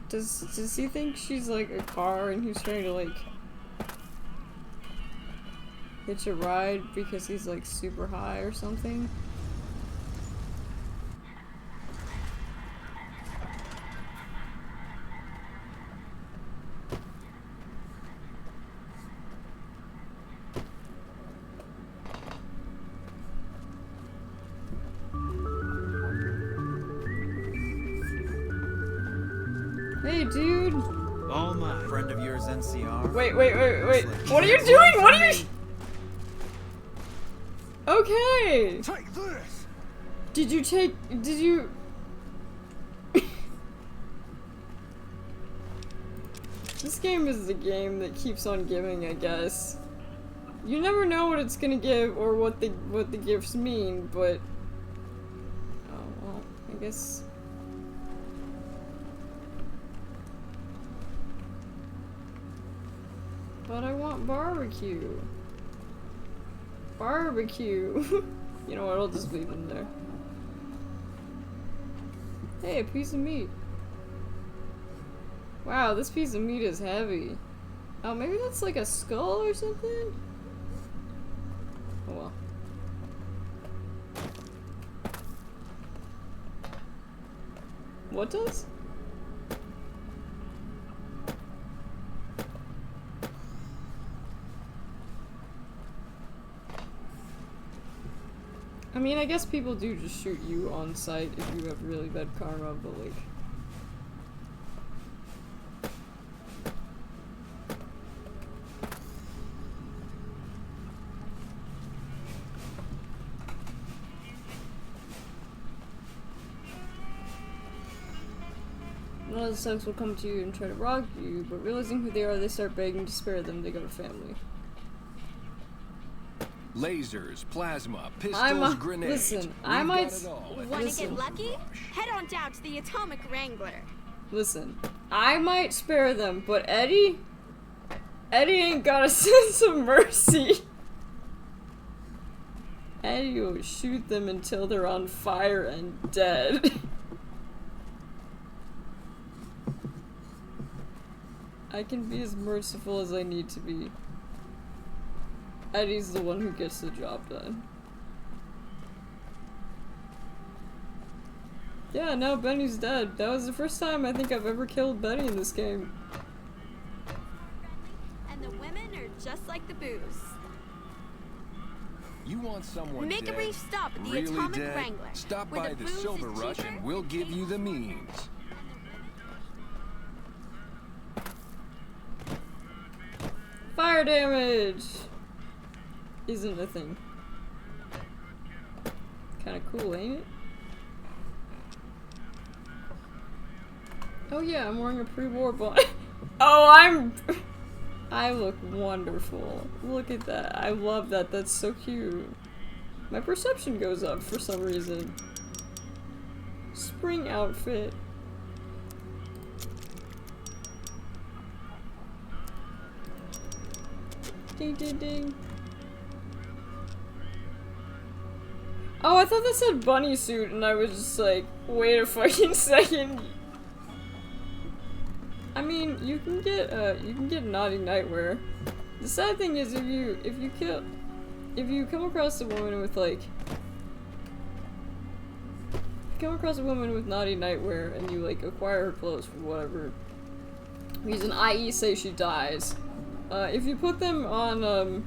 Does he think she's, like, a car and he's trying to, like... hitch a ride because he's, like, super high or something? Hey, dude! Oh my. Friend of yours, NCR? Wait. What are you doing? What are you... Okay! Take this! Did you... This game is the game that keeps on giving, I guess. You never know what it's gonna give or what the gifts mean, but... Oh, well, I guess... But I want barbecue. Barbecue. You know what, I'll just leave them there. Hey, a piece of meat. Wow, this piece of meat is heavy. Oh, maybe that's like a skull or something? Oh well. What does? I mean, I guess people do just shoot you on sight if you have really bad karma, but like... None of the thugs will come to you and try to rob you, but realizing who they are, they start begging to spare them. They go to family. Lasers, plasma, pistols, grenades. Listen, I might... Wanna get lucky? Head on down to the Atomic Wrangler. Listen, I might spare them, but Eddie ain't got a sense of mercy. Eddie will shoot them until they're on fire and dead. I can be as merciful as I need to be. Eddie's the one who gets the job done. Yeah, now Benny's dead. That was the first time I think I've ever killed Benny in this game. And the women are just like the booze. You want someone Make dead, a brief stop at the really Atomic dead? Wrangler. Stop where by the the booze Silver is Rush cheaper, and we'll give you the means. Fire damage! Isn't a thing. Kinda cool, ain't it? Oh yeah, I'm wearing a pre-war bond. Oh, I look wonderful. Look at that. I love that. That's so cute. My perception goes up for some reason. Spring outfit. Ding ding ding. Oh, I thought that said bunny suit, and I was just like, wait a fucking second. I mean, you can get naughty nightwear. The sad thing is, if you come across a woman with like, naughty nightwear and you like acquire her clothes for whatever reason, i.e., say she dies, if you put them on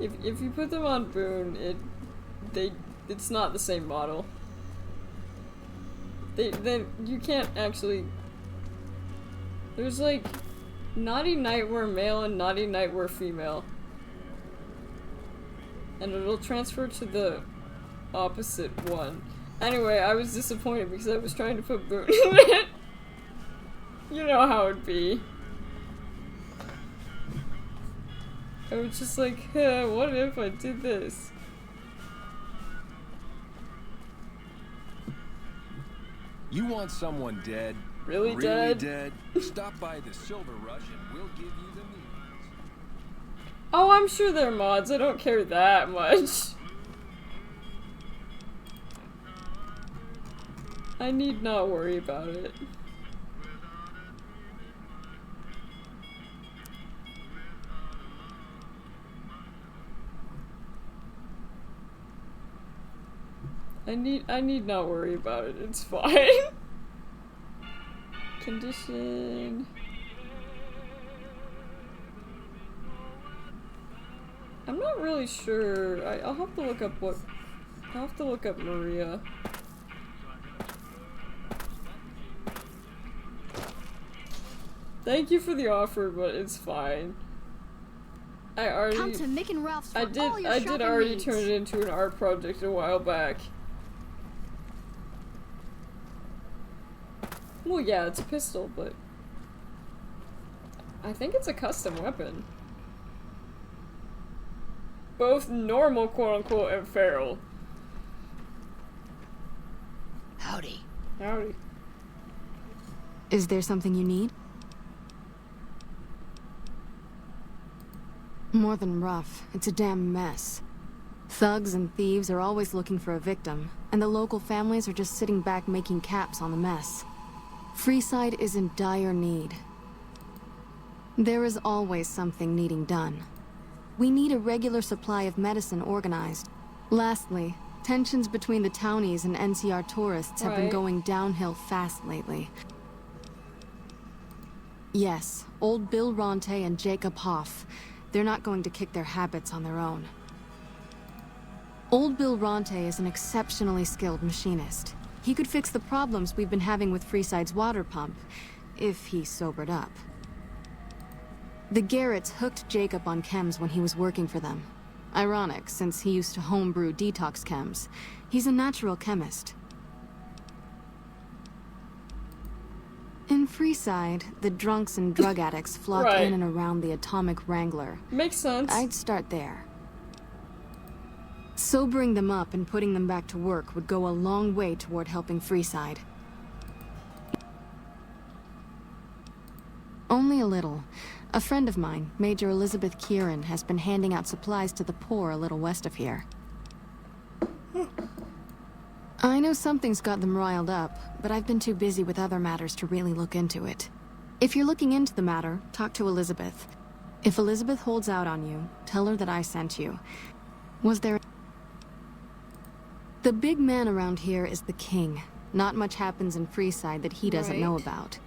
if you put them on Boone, it's not the same model. Then you can't actually. There's like naughty nightwear male and naughty nightwear female, and it'll transfer to the opposite one. Anyway, I was disappointed because I was trying to put Boone in it. You know how it'd be. I was just like, what if I did this? You want someone dead? Really dead? Stop by the Silver Rush and we'll give you the means. Oh, I'm sure they're mods. I don't care that much. I need not worry about it. I need not worry about it. It's fine. Condition. I'm not really sure. I'll have to look up I'll have to look up Maria. Thank you for the offer, but it's fine. Come to Mick and Ralph's for all your I did shopping already needs. turn it into an art project a while back. Well, yeah, it's a pistol, but I think it's a custom weapon. Both normal, quote-unquote, and feral. Howdy. Howdy. Is there something you need? More than rough. It's a damn mess. Thugs and thieves are always looking for a victim, and the local families are just sitting back making caps on the mess. Freeside is in dire need. There is always something needing done. We need a regular supply of medicine organized. Lastly, tensions between the townies and NCR tourists have been Right. going downhill fast lately. Yes, old Bill Ronte and Jacob Hoff. They're not going to kick their habits on their own. Old Bill Ronte is an exceptionally skilled machinist. He could fix the problems we've been having with Freeside's water pump, if he sobered up. The Garretts hooked Jacob on chems when he was working for them. Ironic, since he used to homebrew detox chems. He's a natural chemist. In Freeside, the drunks and drug addicts flock Right. in and around the Atomic Wrangler. Makes sense. I'd start there. Sobering them up and putting them back to work would go a long way toward helping Freeside. Only a little. A friend of mine, Major Elizabeth Kieran, has been handing out supplies to the poor a little west of here. I know something's got them riled up, but I've been too busy with other matters to really look into it. If you're looking into the matter, talk to Elizabeth. If Elizabeth holds out on you, tell her that I sent you. Was there... The big man around here is the king. Not much happens in Freeside that he doesn't know Right. about.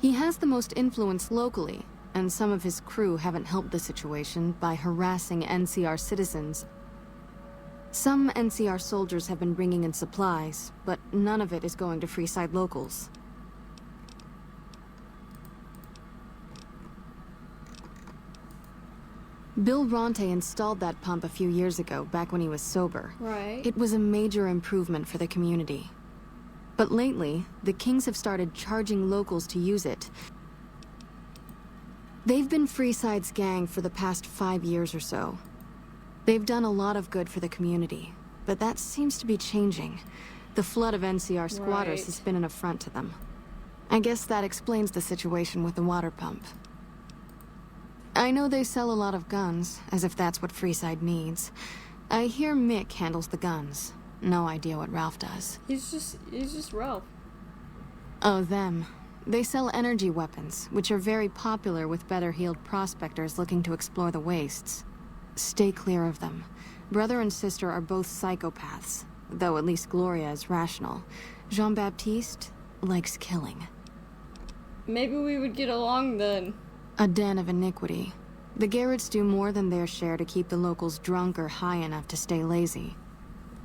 He has the most influence locally, and some of his crew haven't helped the situation by harassing NCR citizens. Some NCR soldiers have been bringing in supplies, but none of it is going to Freeside locals. Bill Ronte installed that pump a few years ago, back when he was sober. Right. It was a major improvement for the community. But lately, the Kings have started charging locals to use it. They've been Freeside's gang for the past 5 years or so. They've done a lot of good for the community, but that seems to be changing. The flood of NCR squatters Right. has been an affront to them. I guess that explains the situation with the water pump. I know they sell a lot of guns, as if that's what Freeside needs. I hear Mick handles the guns. No idea what Ralph does. He's just Ralph. Oh, them. They sell energy weapons, which are very popular with better-heeled prospectors looking to explore the wastes. Stay clear of them. Brother and sister are both psychopaths, though at least Gloria is rational. Jean-Baptiste likes killing. Maybe we would get along then. A den of iniquity. The Garretts do more than their share to keep the locals drunk or high enough to stay lazy.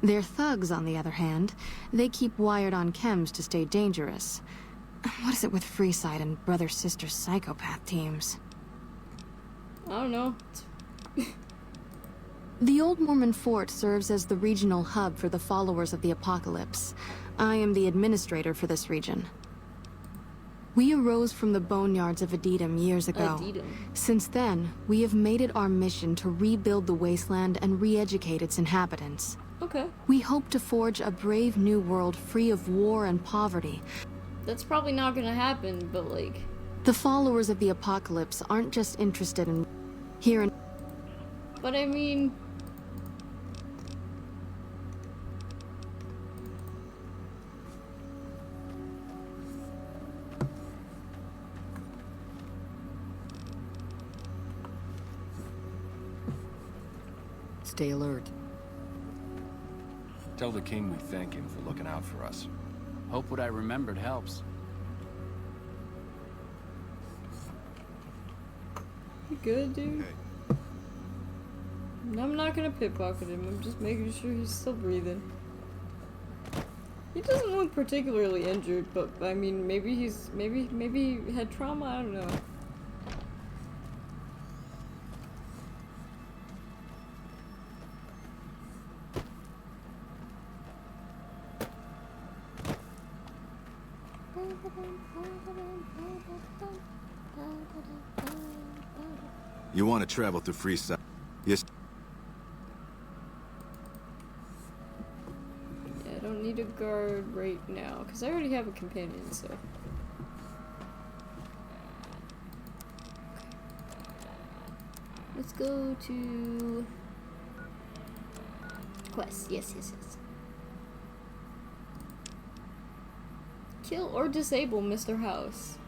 Their thugs, on the other hand, they keep wired on chems to stay dangerous. What is it with Freeside and brother-sister psychopath teams? I don't know. The Old Mormon Fort serves as the regional hub for the followers of the Apocalypse. I am the administrator for this region. We arose from the boneyards of Adetum years ago. Since then, we have made it our mission to rebuild the wasteland and re-educate its inhabitants. Okay. We hope to forge a brave new world free of war and poverty. That's probably not gonna happen, but like... The followers of the Apocalypse aren't just interested in hearing... But I mean... Stay alert. Tell the king we thank him for looking out for us. Hope what I remembered helps. You good, dude? I'm not gonna pickpocket him, I'm just making sure he's still breathing. He doesn't look particularly injured, but I mean, maybe he had trauma, I don't know. You want to travel through Freeside? Yes. Yeah, I don't need a guard right now, because I already have a companion, so... Let's go to... Quest, yes. Kill or disable Mr. House.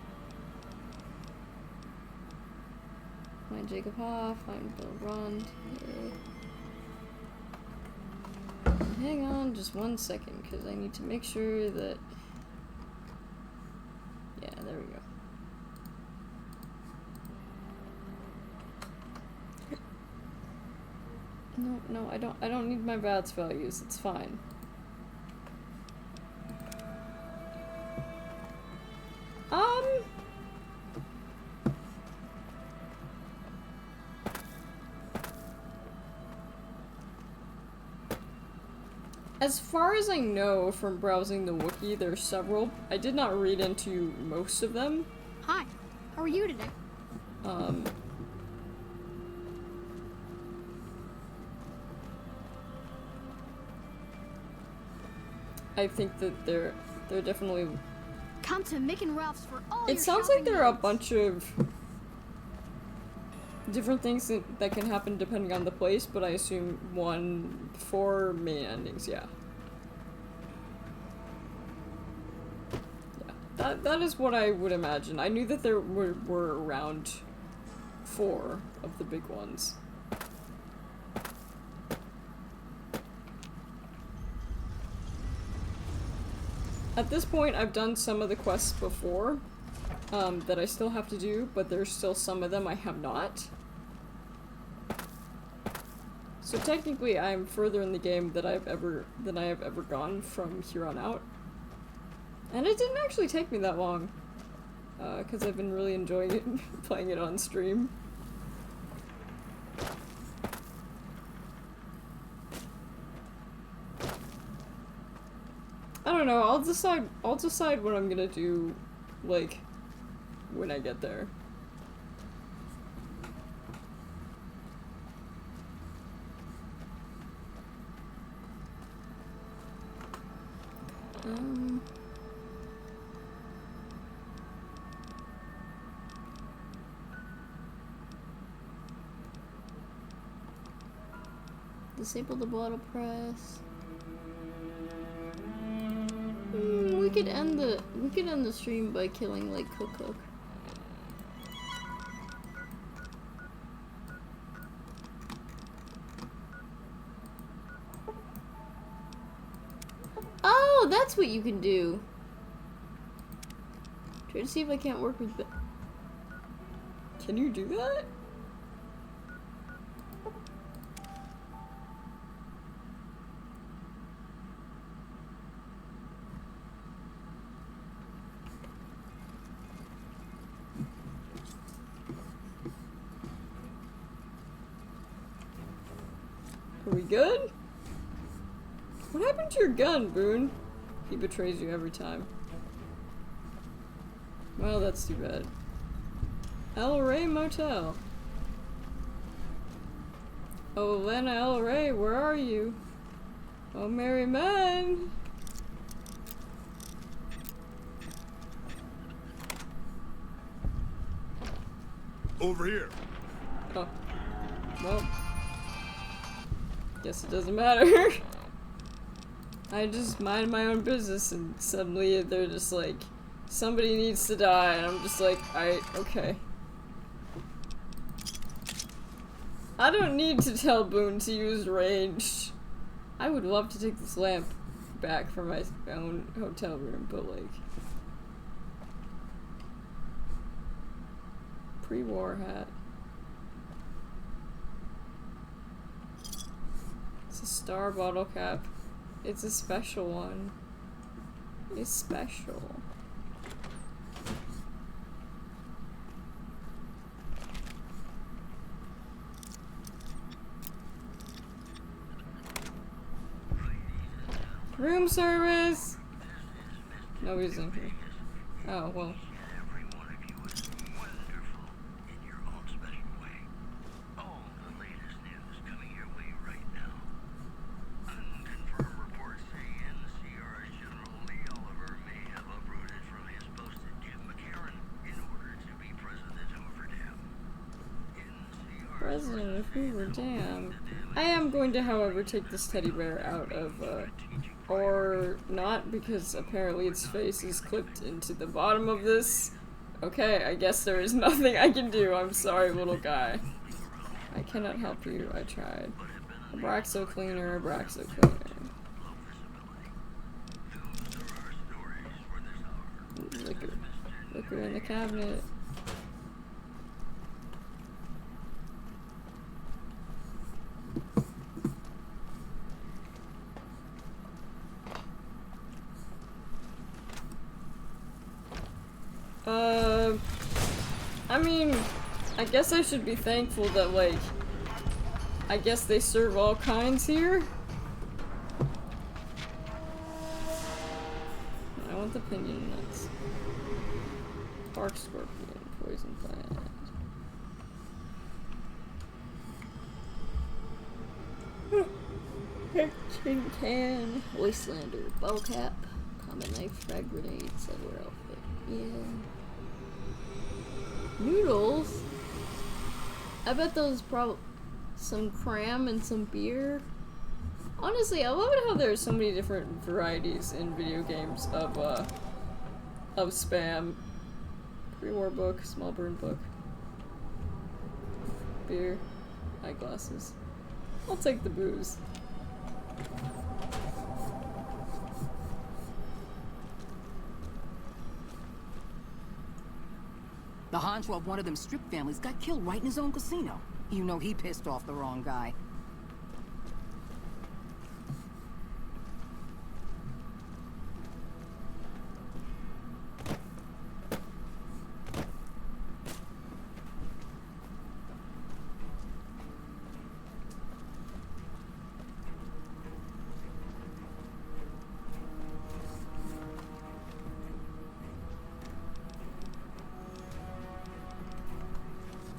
Find Jacob Hoff, find Bill Rond. Hang on just 1 second, because I need to make sure that... Yeah, there we go. No, I don't need my VATS values, it's fine. As far as I know from browsing the wiki, there's several. I did not read into most of them. Hi, how are you today? I think that they're definitely... Come to Mick and Ralph's for all It your sounds like shopping there are a needs. bunch of different things that can happen depending on the place, but I assume 4 main endings, yeah. Yeah, that is what I would imagine. I knew that there were around 4 of the big ones. At this point, I've done some of the quests before that I still have to do, but there's still some of them I have not. So technically, I'm further in the game than I have ever gone from here on out. And it didn't actually take me that long, because I've been really enjoying it, playing it on stream. I don't know, I'll decide what I'm gonna do, like, when I get there. Disable the bottle press. We could end the stream by killing like Cook. Oh, that's what you can do. Try to see if I can't work with. Can you do that? Are we good? What happened to your gun, Boone? He betrays you every time. Well, that's too bad. El Rey Motel. Oh, Lana El Rey, where are you? Oh, merry men! Over here. Oh. Well. Guess it doesn't matter. I just mind my own business and suddenly they're just like, somebody needs to die, and I'm just like, okay. I don't need to tell Boone to use ranged. I would love to take this lamp back for my own hotel room, but like... Pre-war hat. It's a star bottle cap. It's a special one. It's special. Room service! Nobody's in here. Oh, well. President of Hoover Dam. I am going to, however, take this teddy bear out of, or not, because apparently its face is clipped into the bottom of this. Okay, I guess there is nothing I can do. I'm sorry, little guy. I cannot help you. I tried. Abraxo cleaner, Abraxo cleaner. Liquor in the cabinet. I mean, I guess I should be thankful that, like, I guess they serve all kinds here. I want the pinion nuts. Bark scorpion, poison plant. Tin can, Wastelander, bottle cap, common knife, frag grenade, settler outfit. Yeah. Noodles? I bet those probably some cram and some beer. Honestly, I love it how there's so many different varieties in video games of spam. Pre-war book, small burn book. Beer, eyeglasses. I'll take the booze. The honcho of one of them strip families got killed right in his own casino. You know he pissed off the wrong guy.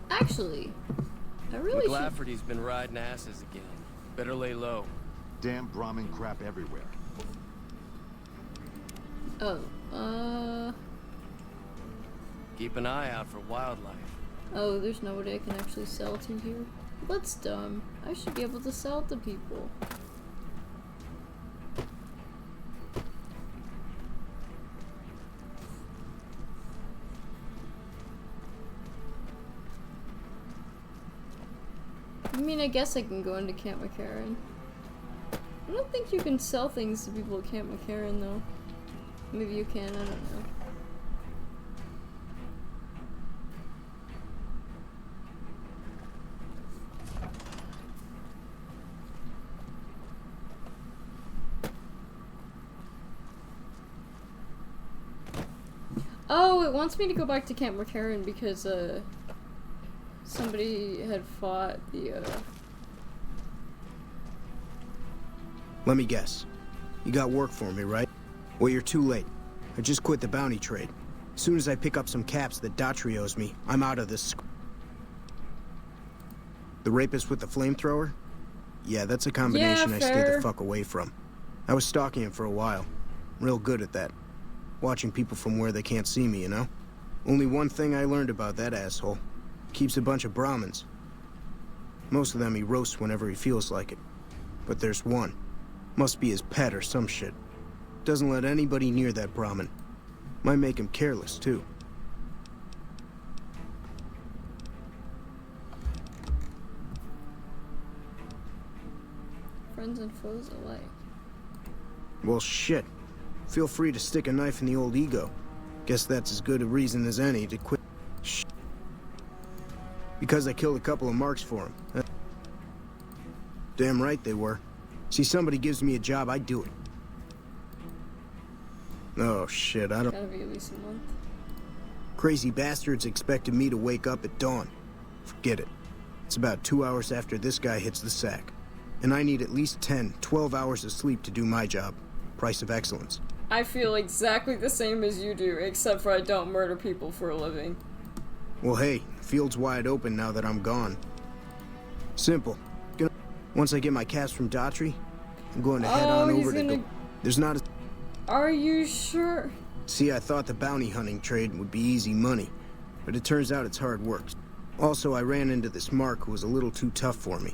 Actually, I really should... McLafferty's been riding asses again. Better lay low. Damn Brahmin crap everywhere. Oh, Keep an eye out for wildlife. Oh, there's nobody I can actually sell to here. That's dumb. I should be able to sell to people. I mean, I guess I can go into Camp McCarran. I don't think you can sell things to people at Camp McCarran, though. Maybe you can, I don't know. Oh, it wants me to go back to Camp McCarran because, somebody had fought the, Let me guess. You got work for me, right? Well, you're too late. I just quit the bounty trade. As soon as I pick up some caps that Daughtry owes me, I'm out of this. The rapist with the flamethrower? Yeah, that's a combination I stay the fuck away from. I was stalking him for a while. Real good at that. Watching people from where they can't see me, you know? Only one thing I learned about that asshole. Keeps a bunch of Brahmins. Most of them he roasts whenever he feels like it. But there's one. Must be his pet or some shit. Doesn't let anybody near that Brahmin. Might make him careless, too. Friends and foes alike. Well, shit. Feel free to stick a knife in the old ego. Guess that's as good a reason as any to quit. Shh. Because I killed a couple of marks for him. Damn right they were. See, somebody gives me a job, I do it. Oh, shit, I don't... Gotta be at least a month. Crazy bastards expected me to wake up at dawn. Forget it. It's about 2 hours after this guy hits the sack. And I need at least 10, 12 hours of sleep to do my job. Price of excellence. I feel exactly the same as you do, except for I don't murder people for a living. Well, hey, the field's wide open now that I'm gone. Simple. Once I get my caps from Daughtry, I'm going to head on over to go. There's not a... Are you sure? See, I thought the bounty hunting trade would be easy money, but it turns out it's hard work. Also, I ran into this Mark who was a little too tough for me.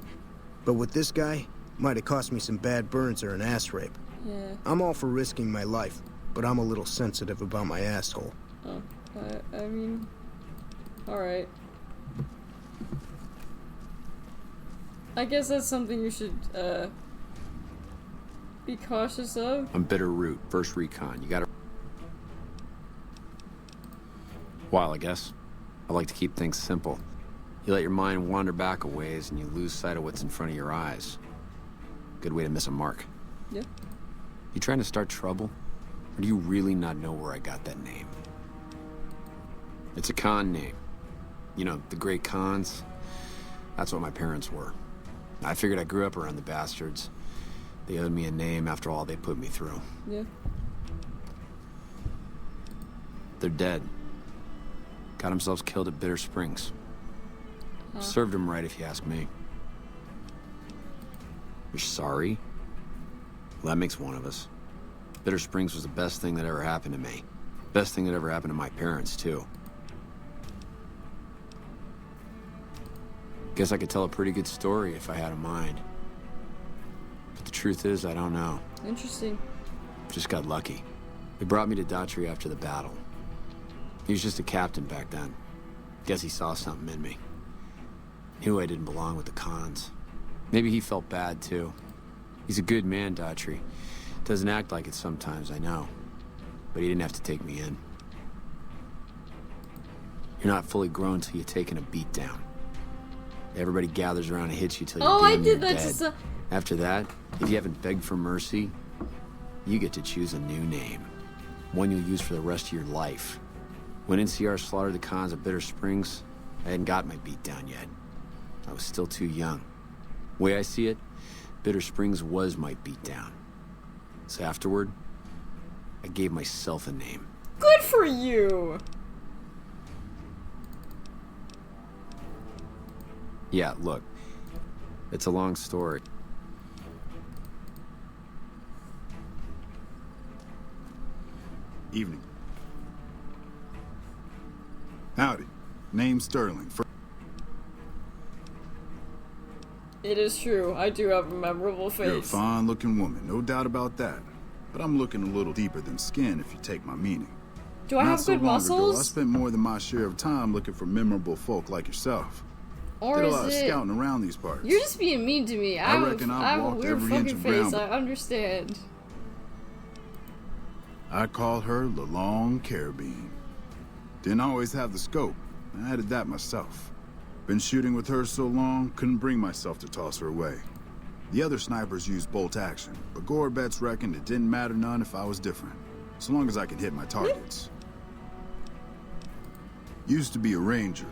But with this guy, might have cost me some bad burns or an ass rape. Yeah. I'm all for risking my life, but I'm a little sensitive about my asshole. Oh, I mean... Alright. I guess that's something you should, be cautious of. I'm Bitter Root, first recon. You gotta... While, I guess. I like to keep things simple. You let your mind wander back a ways and you lose sight of what's in front of your eyes. Good way to miss a mark. Yeah. You trying to start trouble? Or do you really not know where I got that name? It's a Khan name. You know, the great Khans. That's what my parents were. I figured I grew up around the bastards. They owed me a name after all they put me through. Yeah. They're dead. Got themselves killed at Bitter Springs. Served them right, if you ask me. You're sorry? Well, that makes one of us. Bitter Springs was the best thing that ever happened to me. Best thing that ever happened to my parents, too. Guess I could tell a pretty good story if I had a mind. But the truth is, I don't know. Interesting. Just got lucky. They brought me to Daughtry after the battle. He was just a captain back then. Guess he saw something in me. Knew I didn't belong with the Khans. Maybe he felt bad, too. He's a good man, Daughtry. Doesn't act like it sometimes, I know. But he didn't have to take me in. You're not fully grown till you're taking a beat down. Everybody gathers around and hits you till you're damn near dead. After that, if you haven't begged for mercy, you get to choose a new name. One you'll use for the rest of your life. When NCR slaughtered the Khans at Bitter Springs, I hadn't got my beat down yet. I was still too young. Way I see it, Bitter Springs was my beatdown. So afterward, I gave myself a name. Good for you! Yeah, look. It's a long story. Evening. Howdy. Name Sterling. It is true. I do have a memorable face. You're a fine-looking woman, no doubt about that. But I'm looking a little deeper than skin, if you take my meaning. Do I have good muscles? Ago, I spent more than my share of time looking for memorable folk like yourself. Or Did a is lot of it... scouting around these parts. You're just being mean to me. I reckon I have a weird fucking face. I understand. I call her the Long Carabine. Didn't always have the scope. I added that myself. Been shooting with her so long, couldn't bring myself to toss her away. The other snipers used bolt action, but Gorbets reckoned it didn't matter none if I was different, so long as I could hit my targets. Used to be a ranger.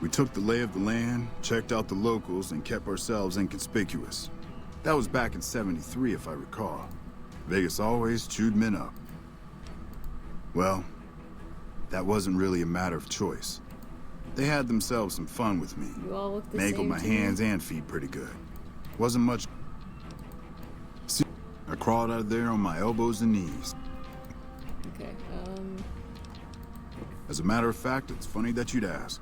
We took the lay of the land, checked out the locals, and kept ourselves inconspicuous. That was back in '73, if I recall. Vegas always chewed men up. Well, that wasn't really a matter of choice. They had themselves some fun with me. You all look the Mangled same my to hands me. and feet pretty good. Wasn't much. See, I crawled out of there on my elbows and knees. Okay, As a matter of fact, it's funny that you'd ask.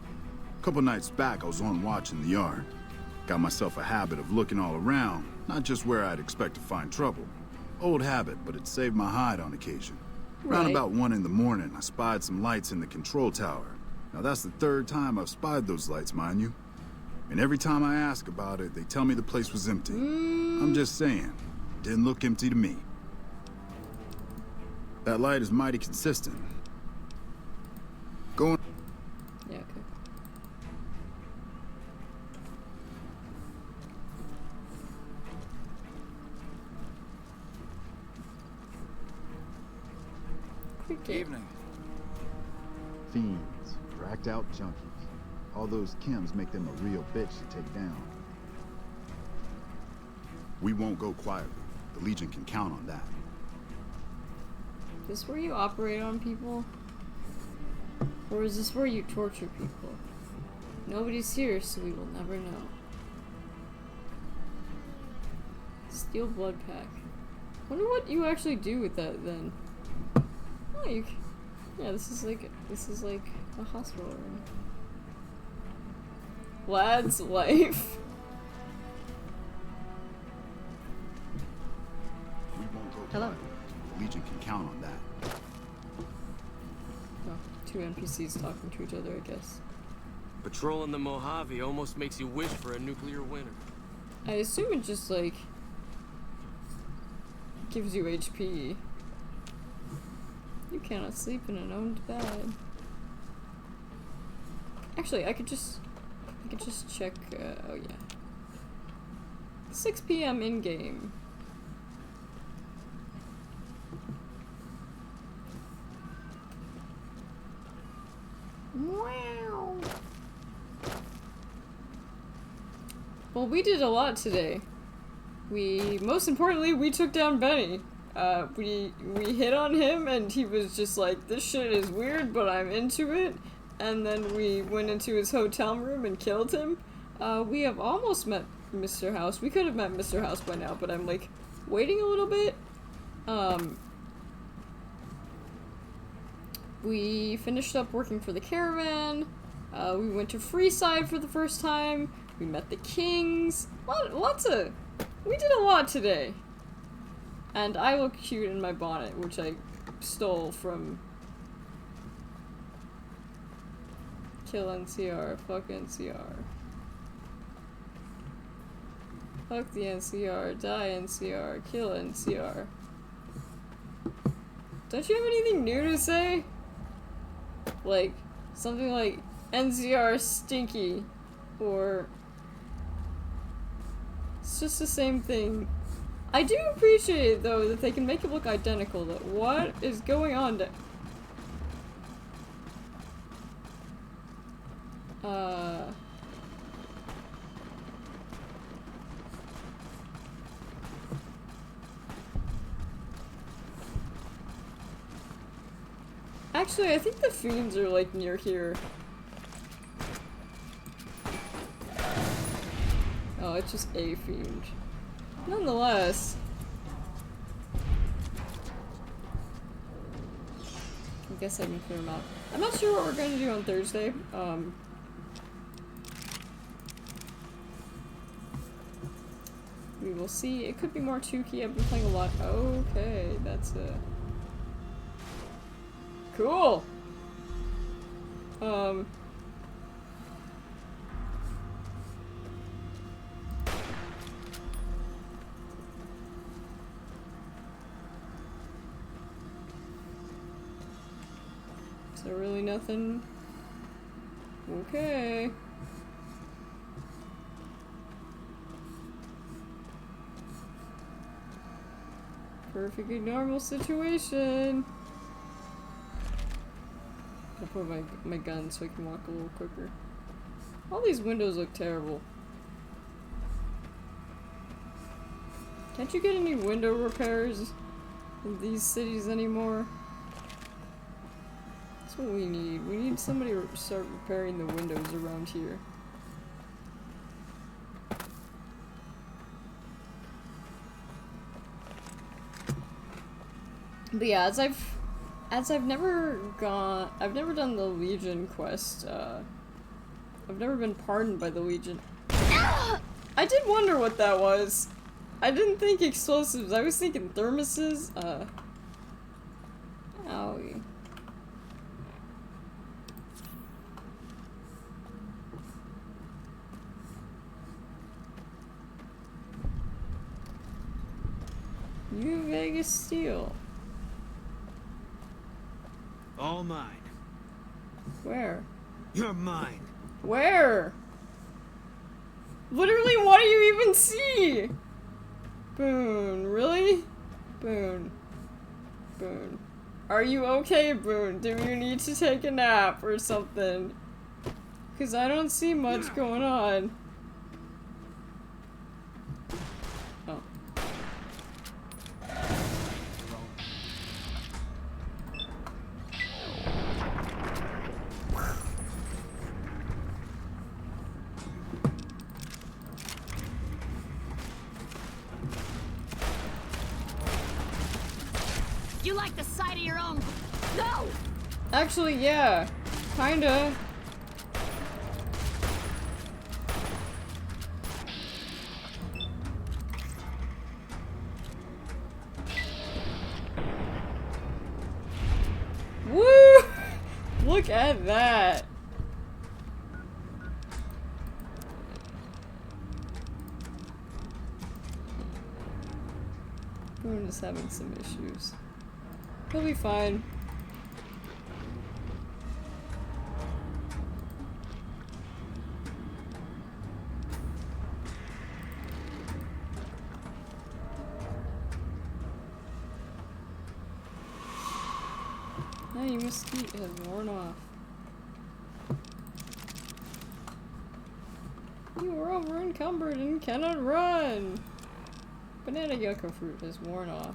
A couple nights back, I was on watch in the yard. Got myself a habit of looking all around, not just where I'd expect to find trouble. Old habit, but it saved my hide on occasion. Around Right. about 1 in the morning, I spied some lights in the control tower. Now that's the 3rd time I've spied those lights, mind you. And every time I ask about it, they tell me the place was empty. I'm just saying, didn't look empty to me. That light is mighty consistent. Going. yeah, okay. Evening. Fiends, cracked out junkies. All those chems make them a real bitch to take down. We won't go quietly. The Legion can count on that. Is this where you operate on people? Or is this where you torture people? Nobody's here, so we will never know. Steel blood pack. Wonder what you actually do with that then. Oh, you. Yeah, this is like a hospital room. Lad's life. We won't go Hello. quietly. The Legion can count on that. Oh, 2 NPCs talking to each other, I guess. Patrolling the Mojave almost makes you wish for a nuclear winter. I assume it just like gives you HP. You cannot sleep in an owned bed. Actually, I could just check. Oh yeah, 6 p.m. in game. Wow. Well, we did a lot today. Most importantly, we took down Benny. We hit on him and he was just like, this shit is weird, but I'm into it. And then we went into his hotel room and killed him. We have almost met Mr. House. We could have met Mr. House by now, but I'm like waiting a little bit. We finished up working for the caravan. We went to Freeside for the first time. We met the Kings. We did a lot today. And I look cute in my bonnet, which I stole from Kill NCR. Fuck NCR. Fuck the NCR. Die NCR. Kill NCR. Don't you have anything new to say? Like, something like NCR stinky. Or it's just the same thing. I do appreciate, though, that they can make it look identical. That what is going on? Actually, I think the fiends are, like, near here. Oh, it's just a fiend. Nonetheless. I guess I can clear them out. I'm not sure what we're going to do on Thursday. We will see. It could be more 2-key. I've been playing a lot. Okay, that's cool. Is there really nothing? Okay. Perfectly normal situation. I'll put my gun so I can walk a little quicker. All these windows look terrible. Can't you get any window repairs in these cities anymore? That's what we need. We need somebody to start repairing the windows around here. But yeah, as I've never done the Legion quest. I've never been pardoned by the Legion. I did wonder what that was. I didn't think explosives. I was thinking thermoses. Owie. New Vegas Steel. All mine. Where? You're mine. Where? Literally, what do you even see? Boone, really? Boone. Boone. Are you okay, Boone? Do you need to take a nap or something? Because I don't see much going on. Oh. You like the sight of your own? No! Actually, yeah. Kinda. Woo! Look at that. Boone is having some issues. He'll be fine. Hey, mesquite has worn off. You are over encumbered and cannot run. Banana yucca fruit has worn off.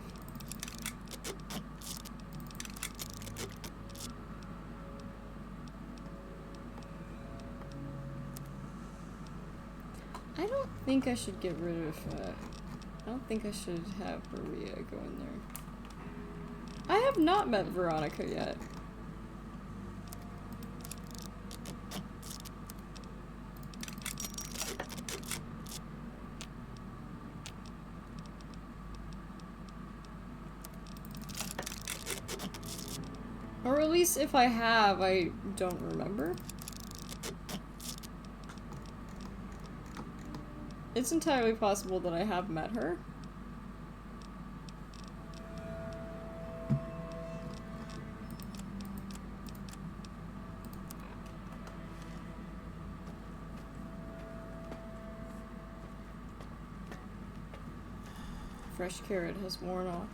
I don't think I should get rid of, I don't think I should have Maria go in there. I have not met Veronica yet. Or at least if I have, I don't remember. It's entirely possible that I have met her. Fresh carrot has worn off.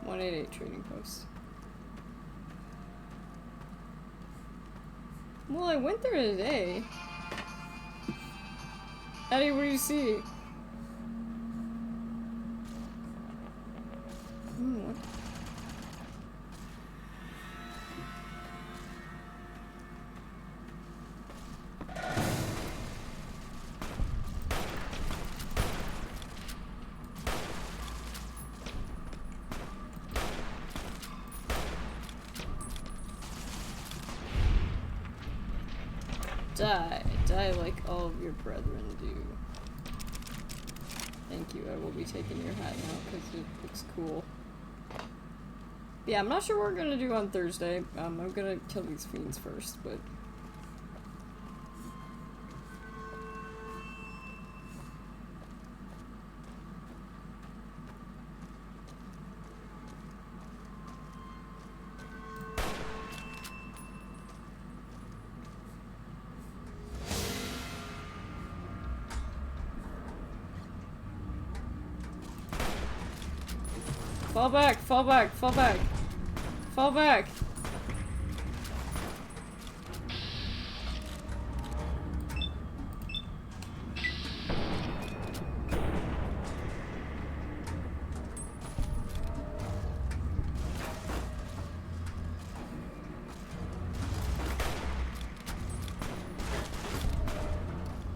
188 trading post. Well, I went there today. Eddie, what do you see? What? Die. Die like all of your brethren do. Thank you. I will be taking your hat now because it looks cool. Yeah, I'm not sure what we're gonna do on Thursday. I'm gonna kill these fiends first, but... Fall back, fall back, fall back. Fall back.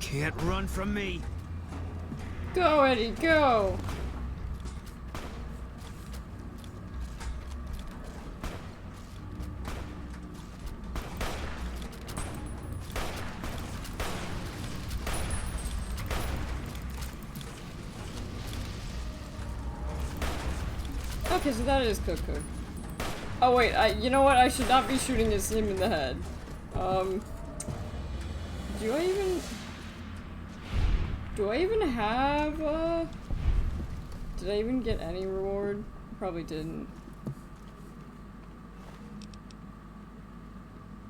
Can't run from me. Go, Eddie, go. Okay, so that is Cook. Oh wait, you know what? I should not be shooting him in the head. Do I even have, did I even get any reward? Probably didn't.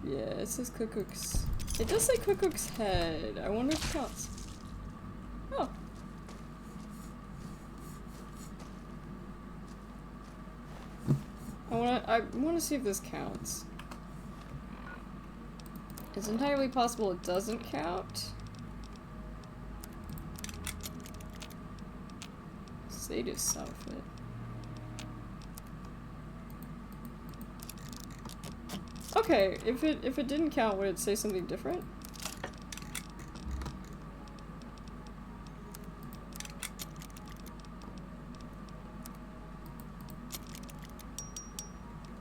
Yeah, it says Cook's. It does say Cook's head. I wonder if it counts. Oh. I wanna see if this counts. It's entirely possible it doesn't count. Sadist outfit. Okay, if it didn't count, would it say something different?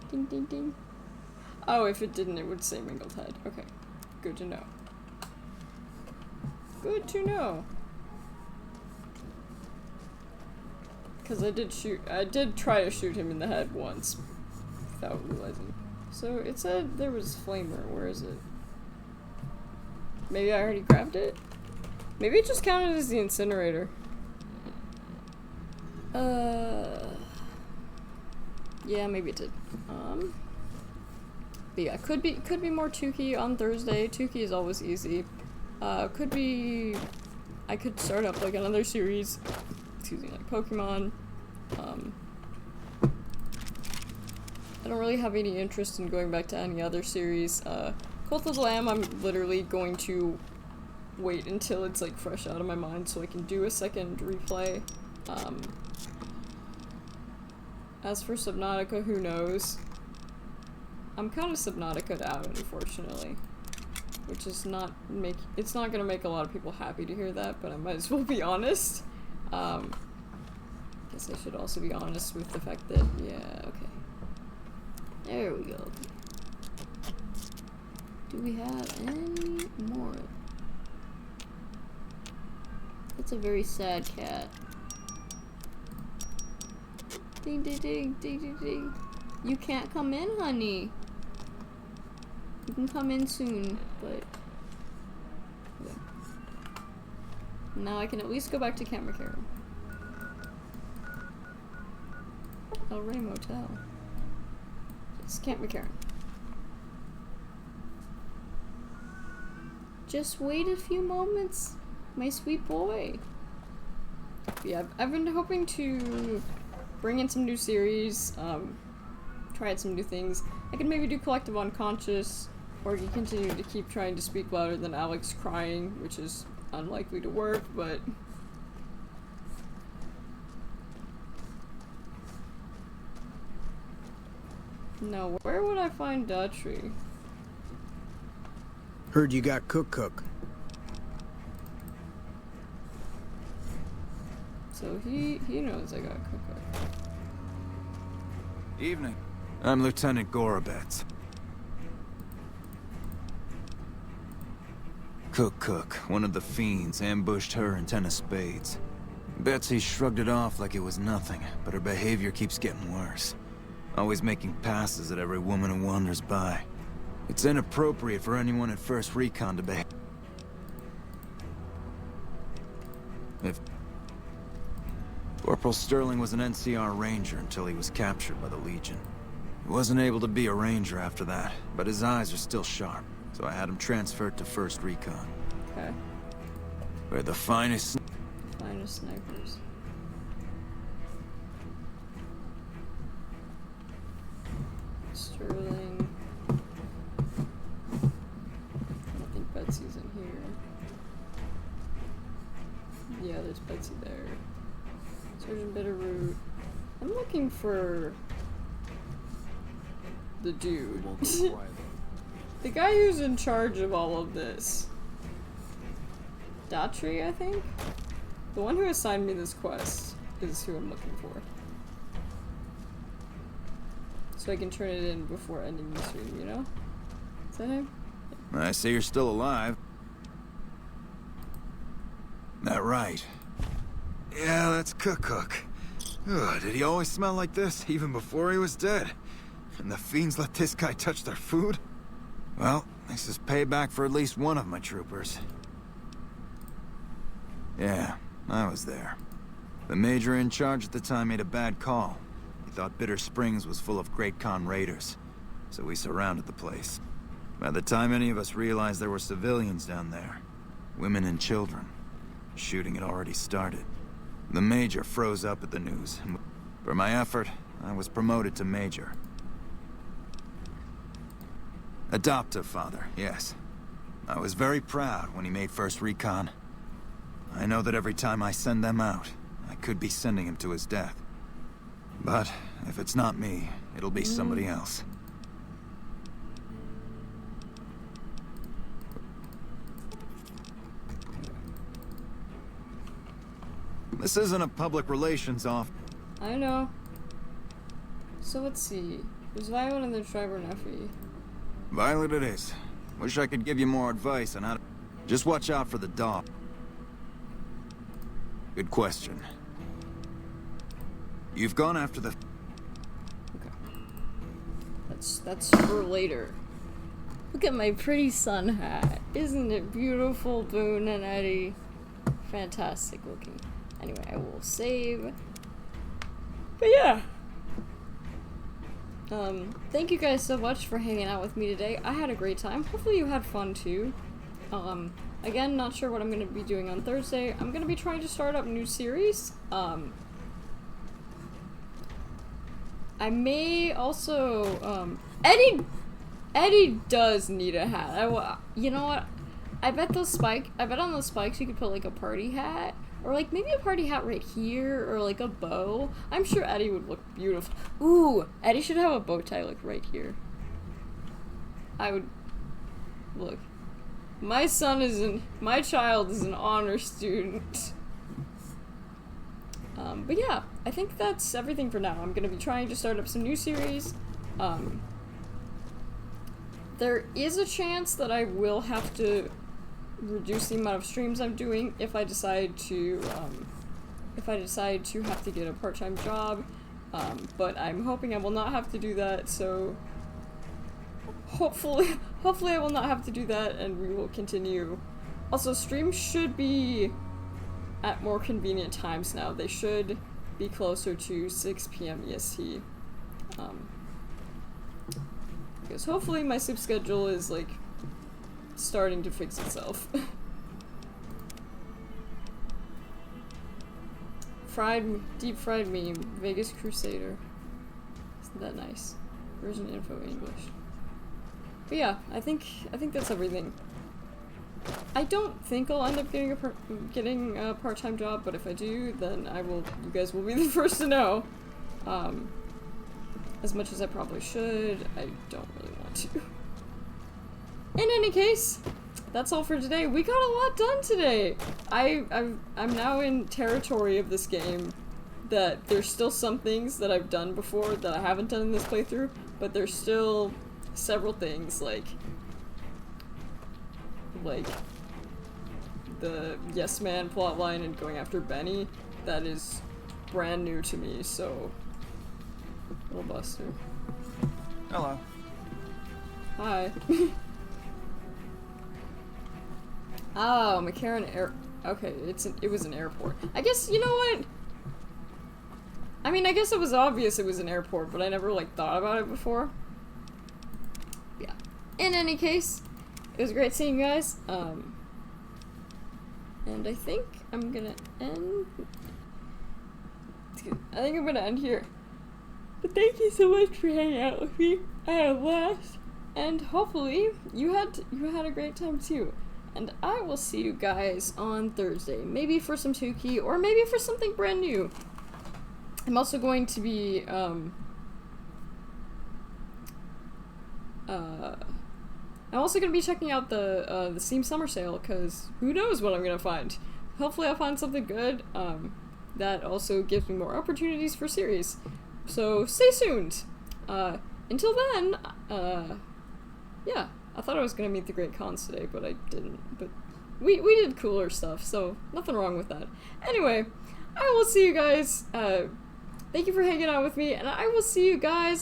Ding ding ding. Oh, if it didn't, it would say mingled head. Okay. Good to know. Good to know. Because I did try to shoot him in the head once without realizing. So it said there was flamer. Where is it? Maybe I already grabbed it? Maybe it just counted as the incinerator. Yeah, maybe it did. But yeah, could be more Tukey on Thursday. Tukey is always easy. Could be, I could start up like another series, excuse me, like Pokemon. I don't really have any interest in going back to any other series. Cult of the Lamb, I'm literally going to wait until it's like fresh out of my mind so I can do a second replay. As for Subnautica, who knows? I'm kind of Subnautica'd out, unfortunately. Which is not it's not gonna make a lot of people happy to hear that, but I might as well be honest. Guess I should also be honest with the fact that, yeah, okay. There we go. Do we have any more? That's a very sad cat. Ding ding ding ding ding ding. You can't come in, honey. You can come in soon, but yeah. Now I can at least go back to Camp McCarran. El Rey Motel. It's Camp McCarran. Just wait a few moments, my sweet boy. But yeah, I've been hoping to bring in some new series, try out some new things. I could maybe do Collective Unconscious, or I could continue to keep trying to speak louder than Alex crying, which is unlikely to work, but... No, where would I find Daughtry? Heard you got Cook. So he knows I got Cook. Evening. I'm Lieutenant Gorobets. Cook, one of the fiends, ambushed her and 10 of spades. Betsy shrugged it off like it was nothing, but her behavior keeps getting worse. Always making passes at every woman who wanders by. It's inappropriate for anyone at First Recon to behave. If Corporal Sterling was an NCR Ranger until he was captured by the Legion. He wasn't able to be a Ranger after that, but his eyes are still sharp, so I had him transferred to First Recon. Okay. We're the finest snipers. Sterling. I don't think Betsy's in here. Yeah, there's Betsy there. Sergeant Bitterroot. I'm looking for the dude. The guy who's in charge of all of this. Daughtry, I think? The one who assigned me this quest is who I'm looking for. So I can turn it in before ending the stream, you know? Is that him? I see you're still alive. That right. Yeah, that's Cook. Ugh, did he always smell like this, even before he was dead? And the fiends let this guy touch their food? Well, this is payback for at least one of my troopers. Yeah, I was there. The major in charge at the time made a bad call. He thought Bitter Springs was full of Great Khan raiders, so we surrounded the place. By the time any of us realized there were civilians down there, women and children, the shooting had already started. The major froze up at the news. For my effort, I was promoted to major. Adoptive father, yes. I was very proud when he made First Recon. I know that every time I send them out, I could be sending him to his death. But if it's not me, it'll be somebody else. This isn't a public relations off. I know. So let's see. There's Violet and there's Schreiber and Effie. Violet it is. Wish I could give you more advice on how to... Just watch out for the dog. Good question. You've gone after the... Okay. That's for later. Look at my pretty sun hat. Isn't it beautiful, Boone and Eddie? Fantastic looking. Anyway, I will save. But yeah. Thank you guys so much for hanging out with me today. I had a great time. Hopefully you had fun too. Again, not sure what I'm going to be doing on Thursday. I'm going to be trying to start up a new series. I may also, Eddie does need a hat. You know what? I bet on those spikes you could put like a party hat. Or like maybe a party hat right here, or like a bow. I'm sure Eddie would look beautiful. Ooh, Eddie should have a bow tie like right here. I would, look. My child is an honor student. But yeah, I think that's everything for now. I'm gonna be trying to start up some new series. There is a chance that I will have to reduce the amount of streams I'm doing if I decide to have to get a part-time job, but I'm hoping I will not have to do that, so hopefully I will not have to do that, and we will continue. Also, streams should be at more convenient times now. They should be closer to 6 p.m. EST, because hopefully my sleep schedule is like starting to fix itself. Deep fried meme, Vegas Crusader. Isn't that nice? Version info English. But yeah, I think that's everything. I don't think I'll end up getting a part-time job, but if I do, then you guys will be the first to know. As much as I probably should, I don't really want to. In any case, that's all for today. We got a lot done today. I'm now in territory of this game that there's still some things that I've done before that I haven't done in this playthrough, but there's still several things like the yes man plotline and going after Benny, that is brand new to me, so... Little Buster. Hello. Hi. Oh, McCarran Air... Okay, it was an airport. I guess, you know what? I mean, I guess it was obvious it was an airport, but I never, like, thought about it before. Yeah. In any case, it was great seeing you guys. And I think I'm gonna end... I think I'm gonna end here. But thank you so much for hanging out with me. I had a blast. And hopefully, you had a great time too. And I will see you guys on Thursday. Maybe for some Tuki, or maybe for something brand new. I'm also going to be, I'm also going to be checking out the Steam Summer Sale, because who knows what I'm going to find. Hopefully I'll find something good, that also gives me more opportunities for series. So, stay tuned! Until then, yeah, I thought I was going to meet the Great Khans today, but I didn't. But we did cooler stuff, so nothing wrong with that. Anyway, I will see you guys, thank you for hanging out with me, and I will see you guys